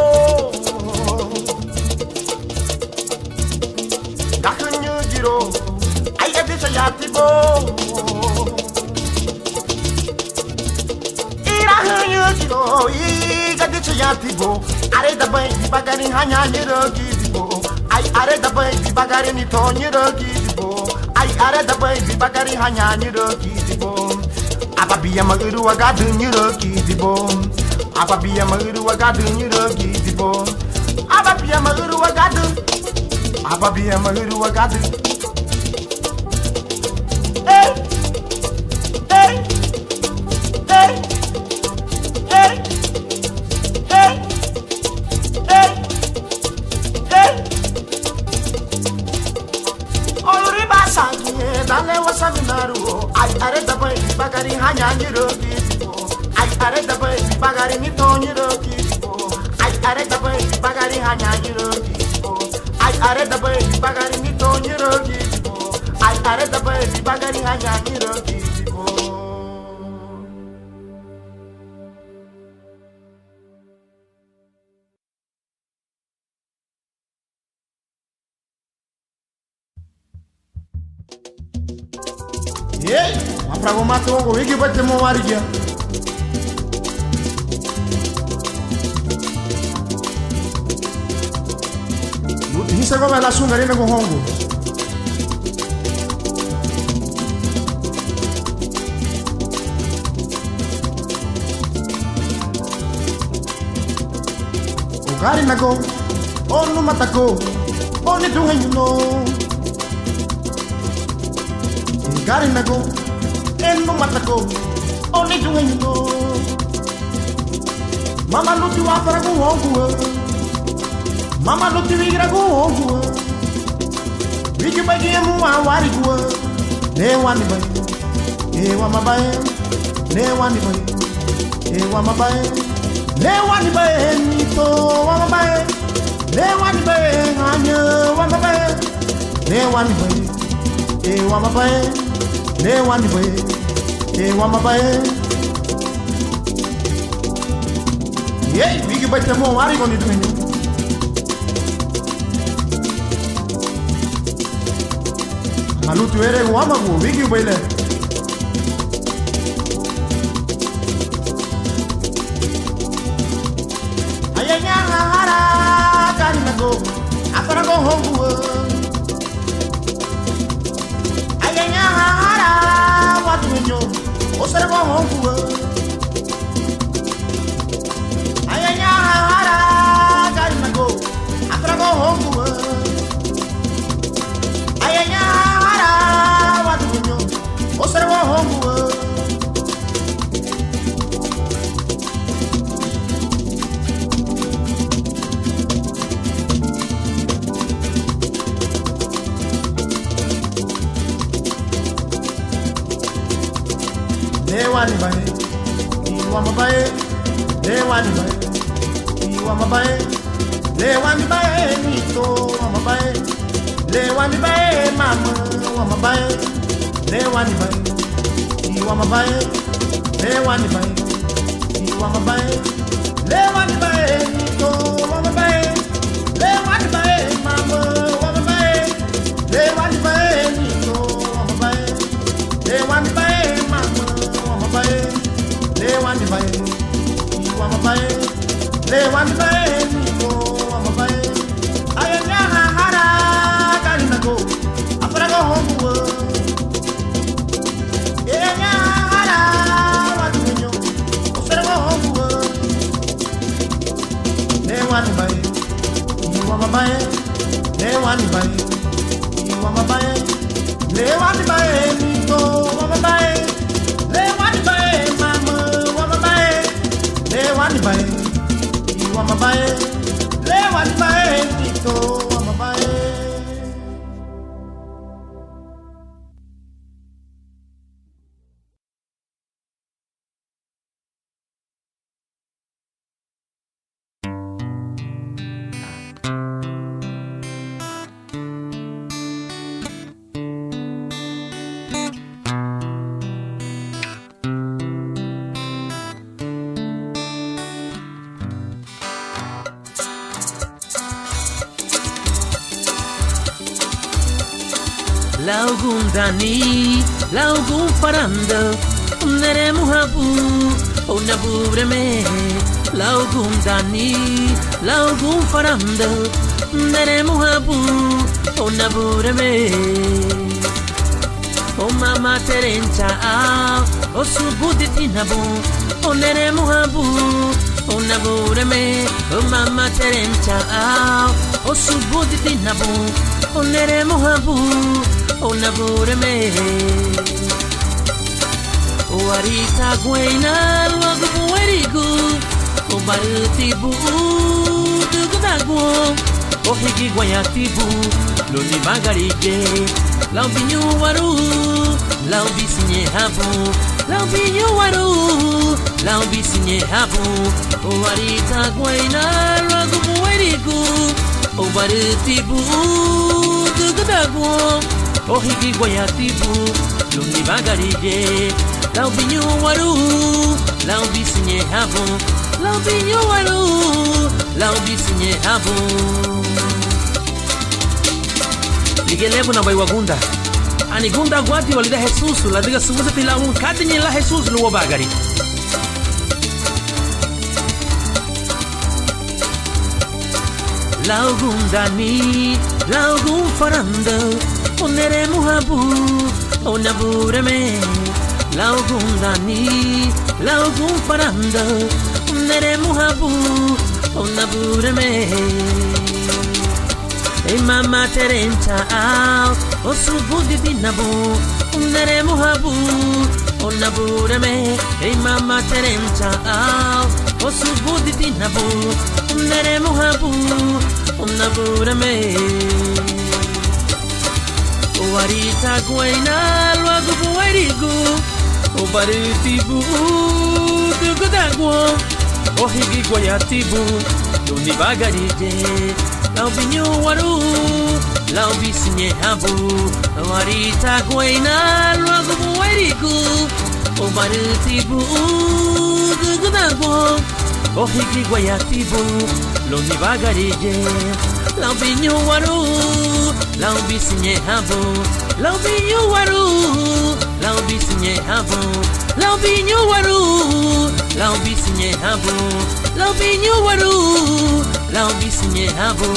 nakanyu giro ai gati chajati bo irahanyu i gati chayati bo are da bai bagari hanya nyiro gibo ai are da bai bagari ni to nyiro gibo ai are da bai bagari hanya nyiro gibo ababiya maguru waga nyiro gibo ababiya maguru waga nyiro gibo ababiya maguru waga ababiya maguru waga hey hey hey hey hey hey hey oluri basanye dale wasaminaru ai are da bai bagari hanya nyiro gibo ai are da bai bagari ni to nyiro gibo ai are da bai bagari hanya nyiro gibo ai are da bai bagari ni to nyiro gibo ai are da bai bagari hanya nyiro gibo yeah, maprago mato ngo wiki bate mo warigia. Hisa go mela sungari na go hongo. Ogari na go, onu matako, oni duhenyu no. Gari nago, eno matako, oni duhenyu no. Mama luti wafara go hongo. Mama luti wigra go hongo. Wiki bagi emu awari go. Ne wani bai, e wama bai, ne wani bai, e wama bai, ne wani bai nito wama bai, ne wani bai anya wama bai, ne wani bai, e wama bai. Ne wani bai, ne wama bai. Yey, wiki bai temo wari goni duhenyu. Malutu ere wama go, wiki bai le. Ayanya hara kani nago, apara go hongu. Ayanya hara watu nyo, osere go hongu. Ayanya hara kani nago, apara go hongu. Ayanya hara watu nyo, osere go hongu. Ne wani bai, iwama bai, ne wani bai, iwama bai, ne wani bai, nito wama bai, ne wani bai, mama wama bai, ne wani bai, iwama bai, ne wani bai, iwama bai, ne wani bai, nito wama bai, ne wani bai, mama wama bai, ne wani bai, nito wama bai, ne wani bai, mama. Le wani bai, wama bai, le wani bai, no wama bai. Ayanya hara kani nago, apara go hongo. Ayanya hara wani bae, iwama bae, le wani bae, niko wama bae, le wani bae, mama wama bae, le wani bae, iwama bae, le wani bae, niko wama bae. Laugum Dani, Laugum Faranda, Neremu Habu, Onabureme, Laugum Dani, Laugum Faranda, Neremu Habu, Onabureme, O Mama Terencha, O Subuditinabu, Oneremu Habu, Onabureme, O Mama Terencha, O Subuditinabu, Oneremu Habu. Onabureme Warita Guaina Logo Buerigu O Barutibu Dugudagwo O Higi Guayatibu Luni Bagarige Laubinho Waru Laubi Sinye Habu Laubinho Waru Laubi Sinye Habu O Warita Guaina Logo Buerigu O Barutibu Dugudagwo O higi guayatibu, luni bagarije, laubinho waru, laubi sinye habu, laubinho waru, laubi sinye habu. Ligelebu na baiwagunda, anigunda guati walida Jesus, la diga sumusa tilaun kadinye la Jesus luwa bagari. Laugunda ni, laugum faranda. Oneremu habu, onabureme, Laugum Dani, Laugum Faranda, Oneremu habu, onabureme. Ei Mama Terencha, O Subuditinabu, Oneremu habu, onabureme. Ei Mama Terencha, O Subuditinabu, Oneremu habu, onabureme. O Arita Guaina, logo Buerigu, O Barutibu, Dugudagwo, O Higi Guayatibu, Luni Bagarije, Laubinho Waru, Laubi Sinye Habu, O Arita Guaina, logo Buerigu, O Barutibu, Dugudagwo, O Higi Guayatibu, Luni Bagarije, Laubinho Waru, Laubi Sinye Habu, Laubinho Waru, Laubi Sinye Habu, Laubinho Waru, Laubi Sinye Habu, Laubinho Waru, Laubi Sinye Habu.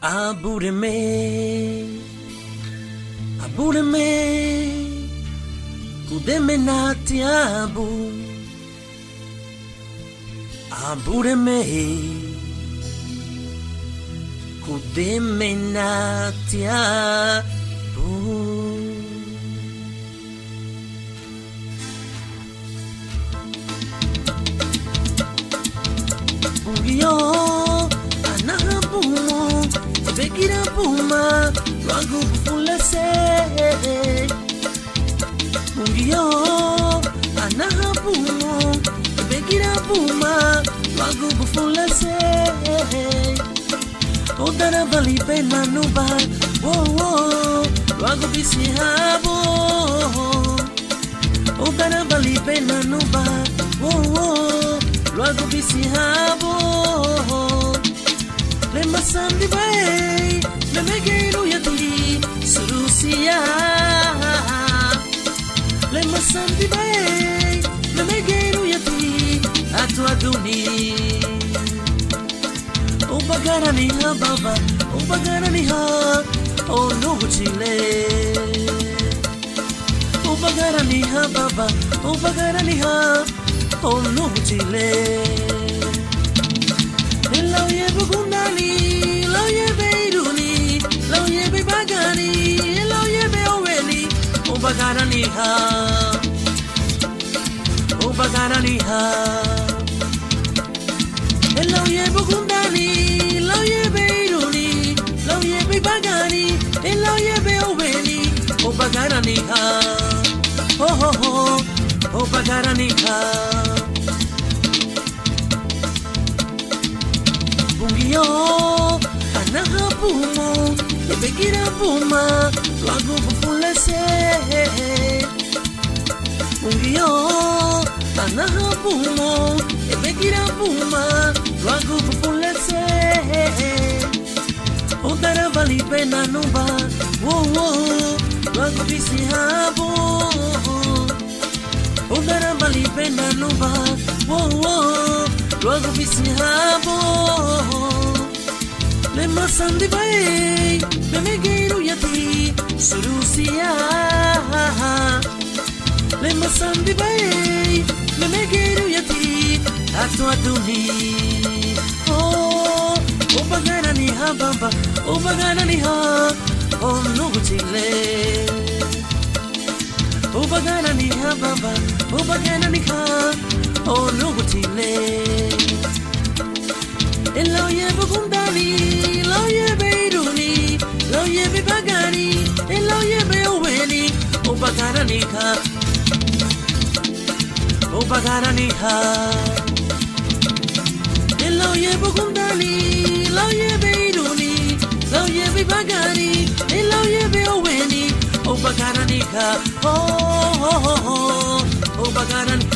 Abureme, abureme, kudeme nati abu, abureme, kudeme nati abu. Bugio, anabumo. Begira puma, logo fulese. Mungio, anahapumo. Begira puma, logo fulese. Odara bali pena nuba, oh, logo bisi habo. Odara bali pena nuba, oh, logo bisi habo. Lema sandi bae, me megeiru yati, surusia. Lema sandi bae, me megeru yati, atu aduni. O bagara ni ha baba, o bagara ni ha, o no chile. O bagara ni ha baba, o bagara ni ha, o no chile. Lau ye bugundani, lau ye beiruni, lau ye be bagani, lau ye be oweli. O bagara ni ha, o bagara ni ha. Lau ye bugundani, lau ye beiruni, lau ye be bagani, lau ye be oweli. O bagara ni ha, oh oh oh, o bagara ni ha. Bungio, anaha puma, ebegira puma, lagu populese. Bungio, anaha puma, ebegira puma, lagu populese. Odara vali pena nuba, wo wo, lagu bisi habo. Odara vali pena nuba, wo wo. Luego visihabo le masandi bae me megeru yati surusia le masandi bae me megeru yati atu aduni oh o bagana ni ha baba o bagana ni ha oh no chile o bagana ni ha baba o bagana ni ha oh no chile. Lau ye bugundani, lau ye beiruni, lau ye be bagani, lau ye be oweli. O bagara ni ha, o bagara ni ha. Lau ye bugundani, lau ye beiruni, lau ye be bagani, lau ye be oweli. O bagara ni ha, oh oh oh oh. O bagara ni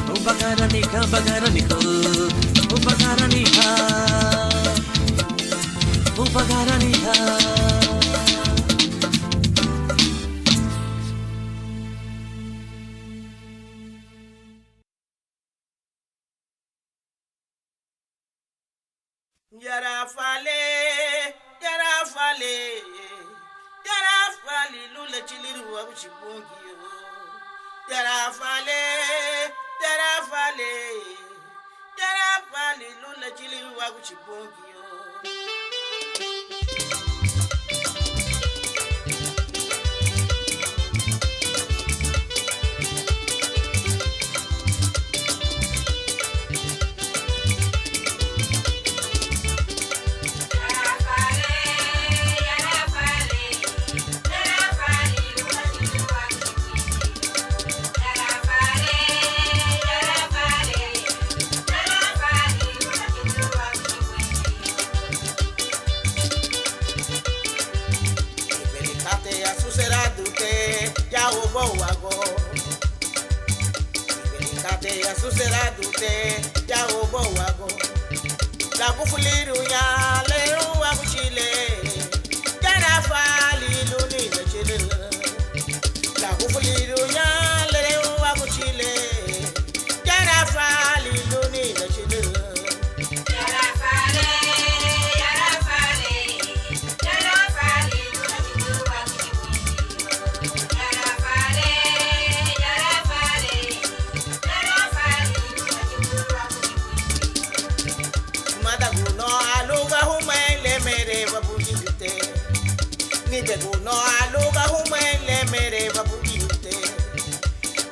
ha, bagara ni ha, o bagara ni ha. O bagara ni ha. Yarafale, lule chiliru wa uchibungi yo. Yarafale, lule chiliru wa uchibungi yo.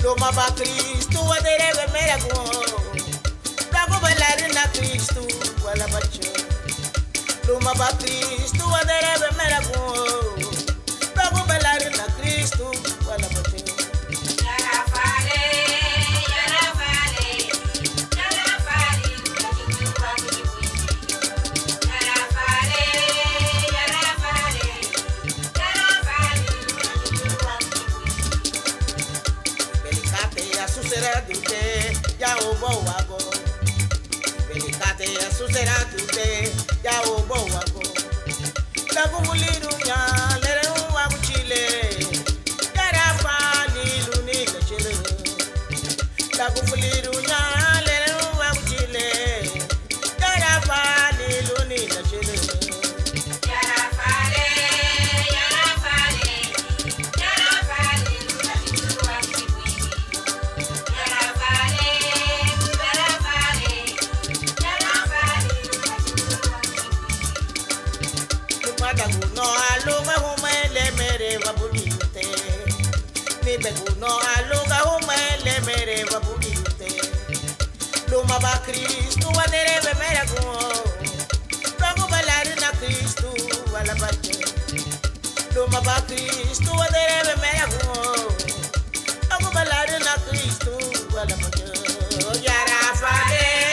Loma ba Cristo aderebe merago Dago bailar na Cristo wala bacho Loma ba Cristo aderebe merago Dago bailar na Cristo wala bacho Ya obo wago Belicate ya susera tute Ya obo wago Lagu muliru ya lere wago chile Yara fa ni luni de chile no aluga humele mere babulite. Ni beguno aluga humele mere babulite. Luma ba Cristo adere be mera guo. Rango balari na Cristo wala bache. Luma ba Cristo adere be mera guo. Rango balari na Cristo wala bache. Yara fade.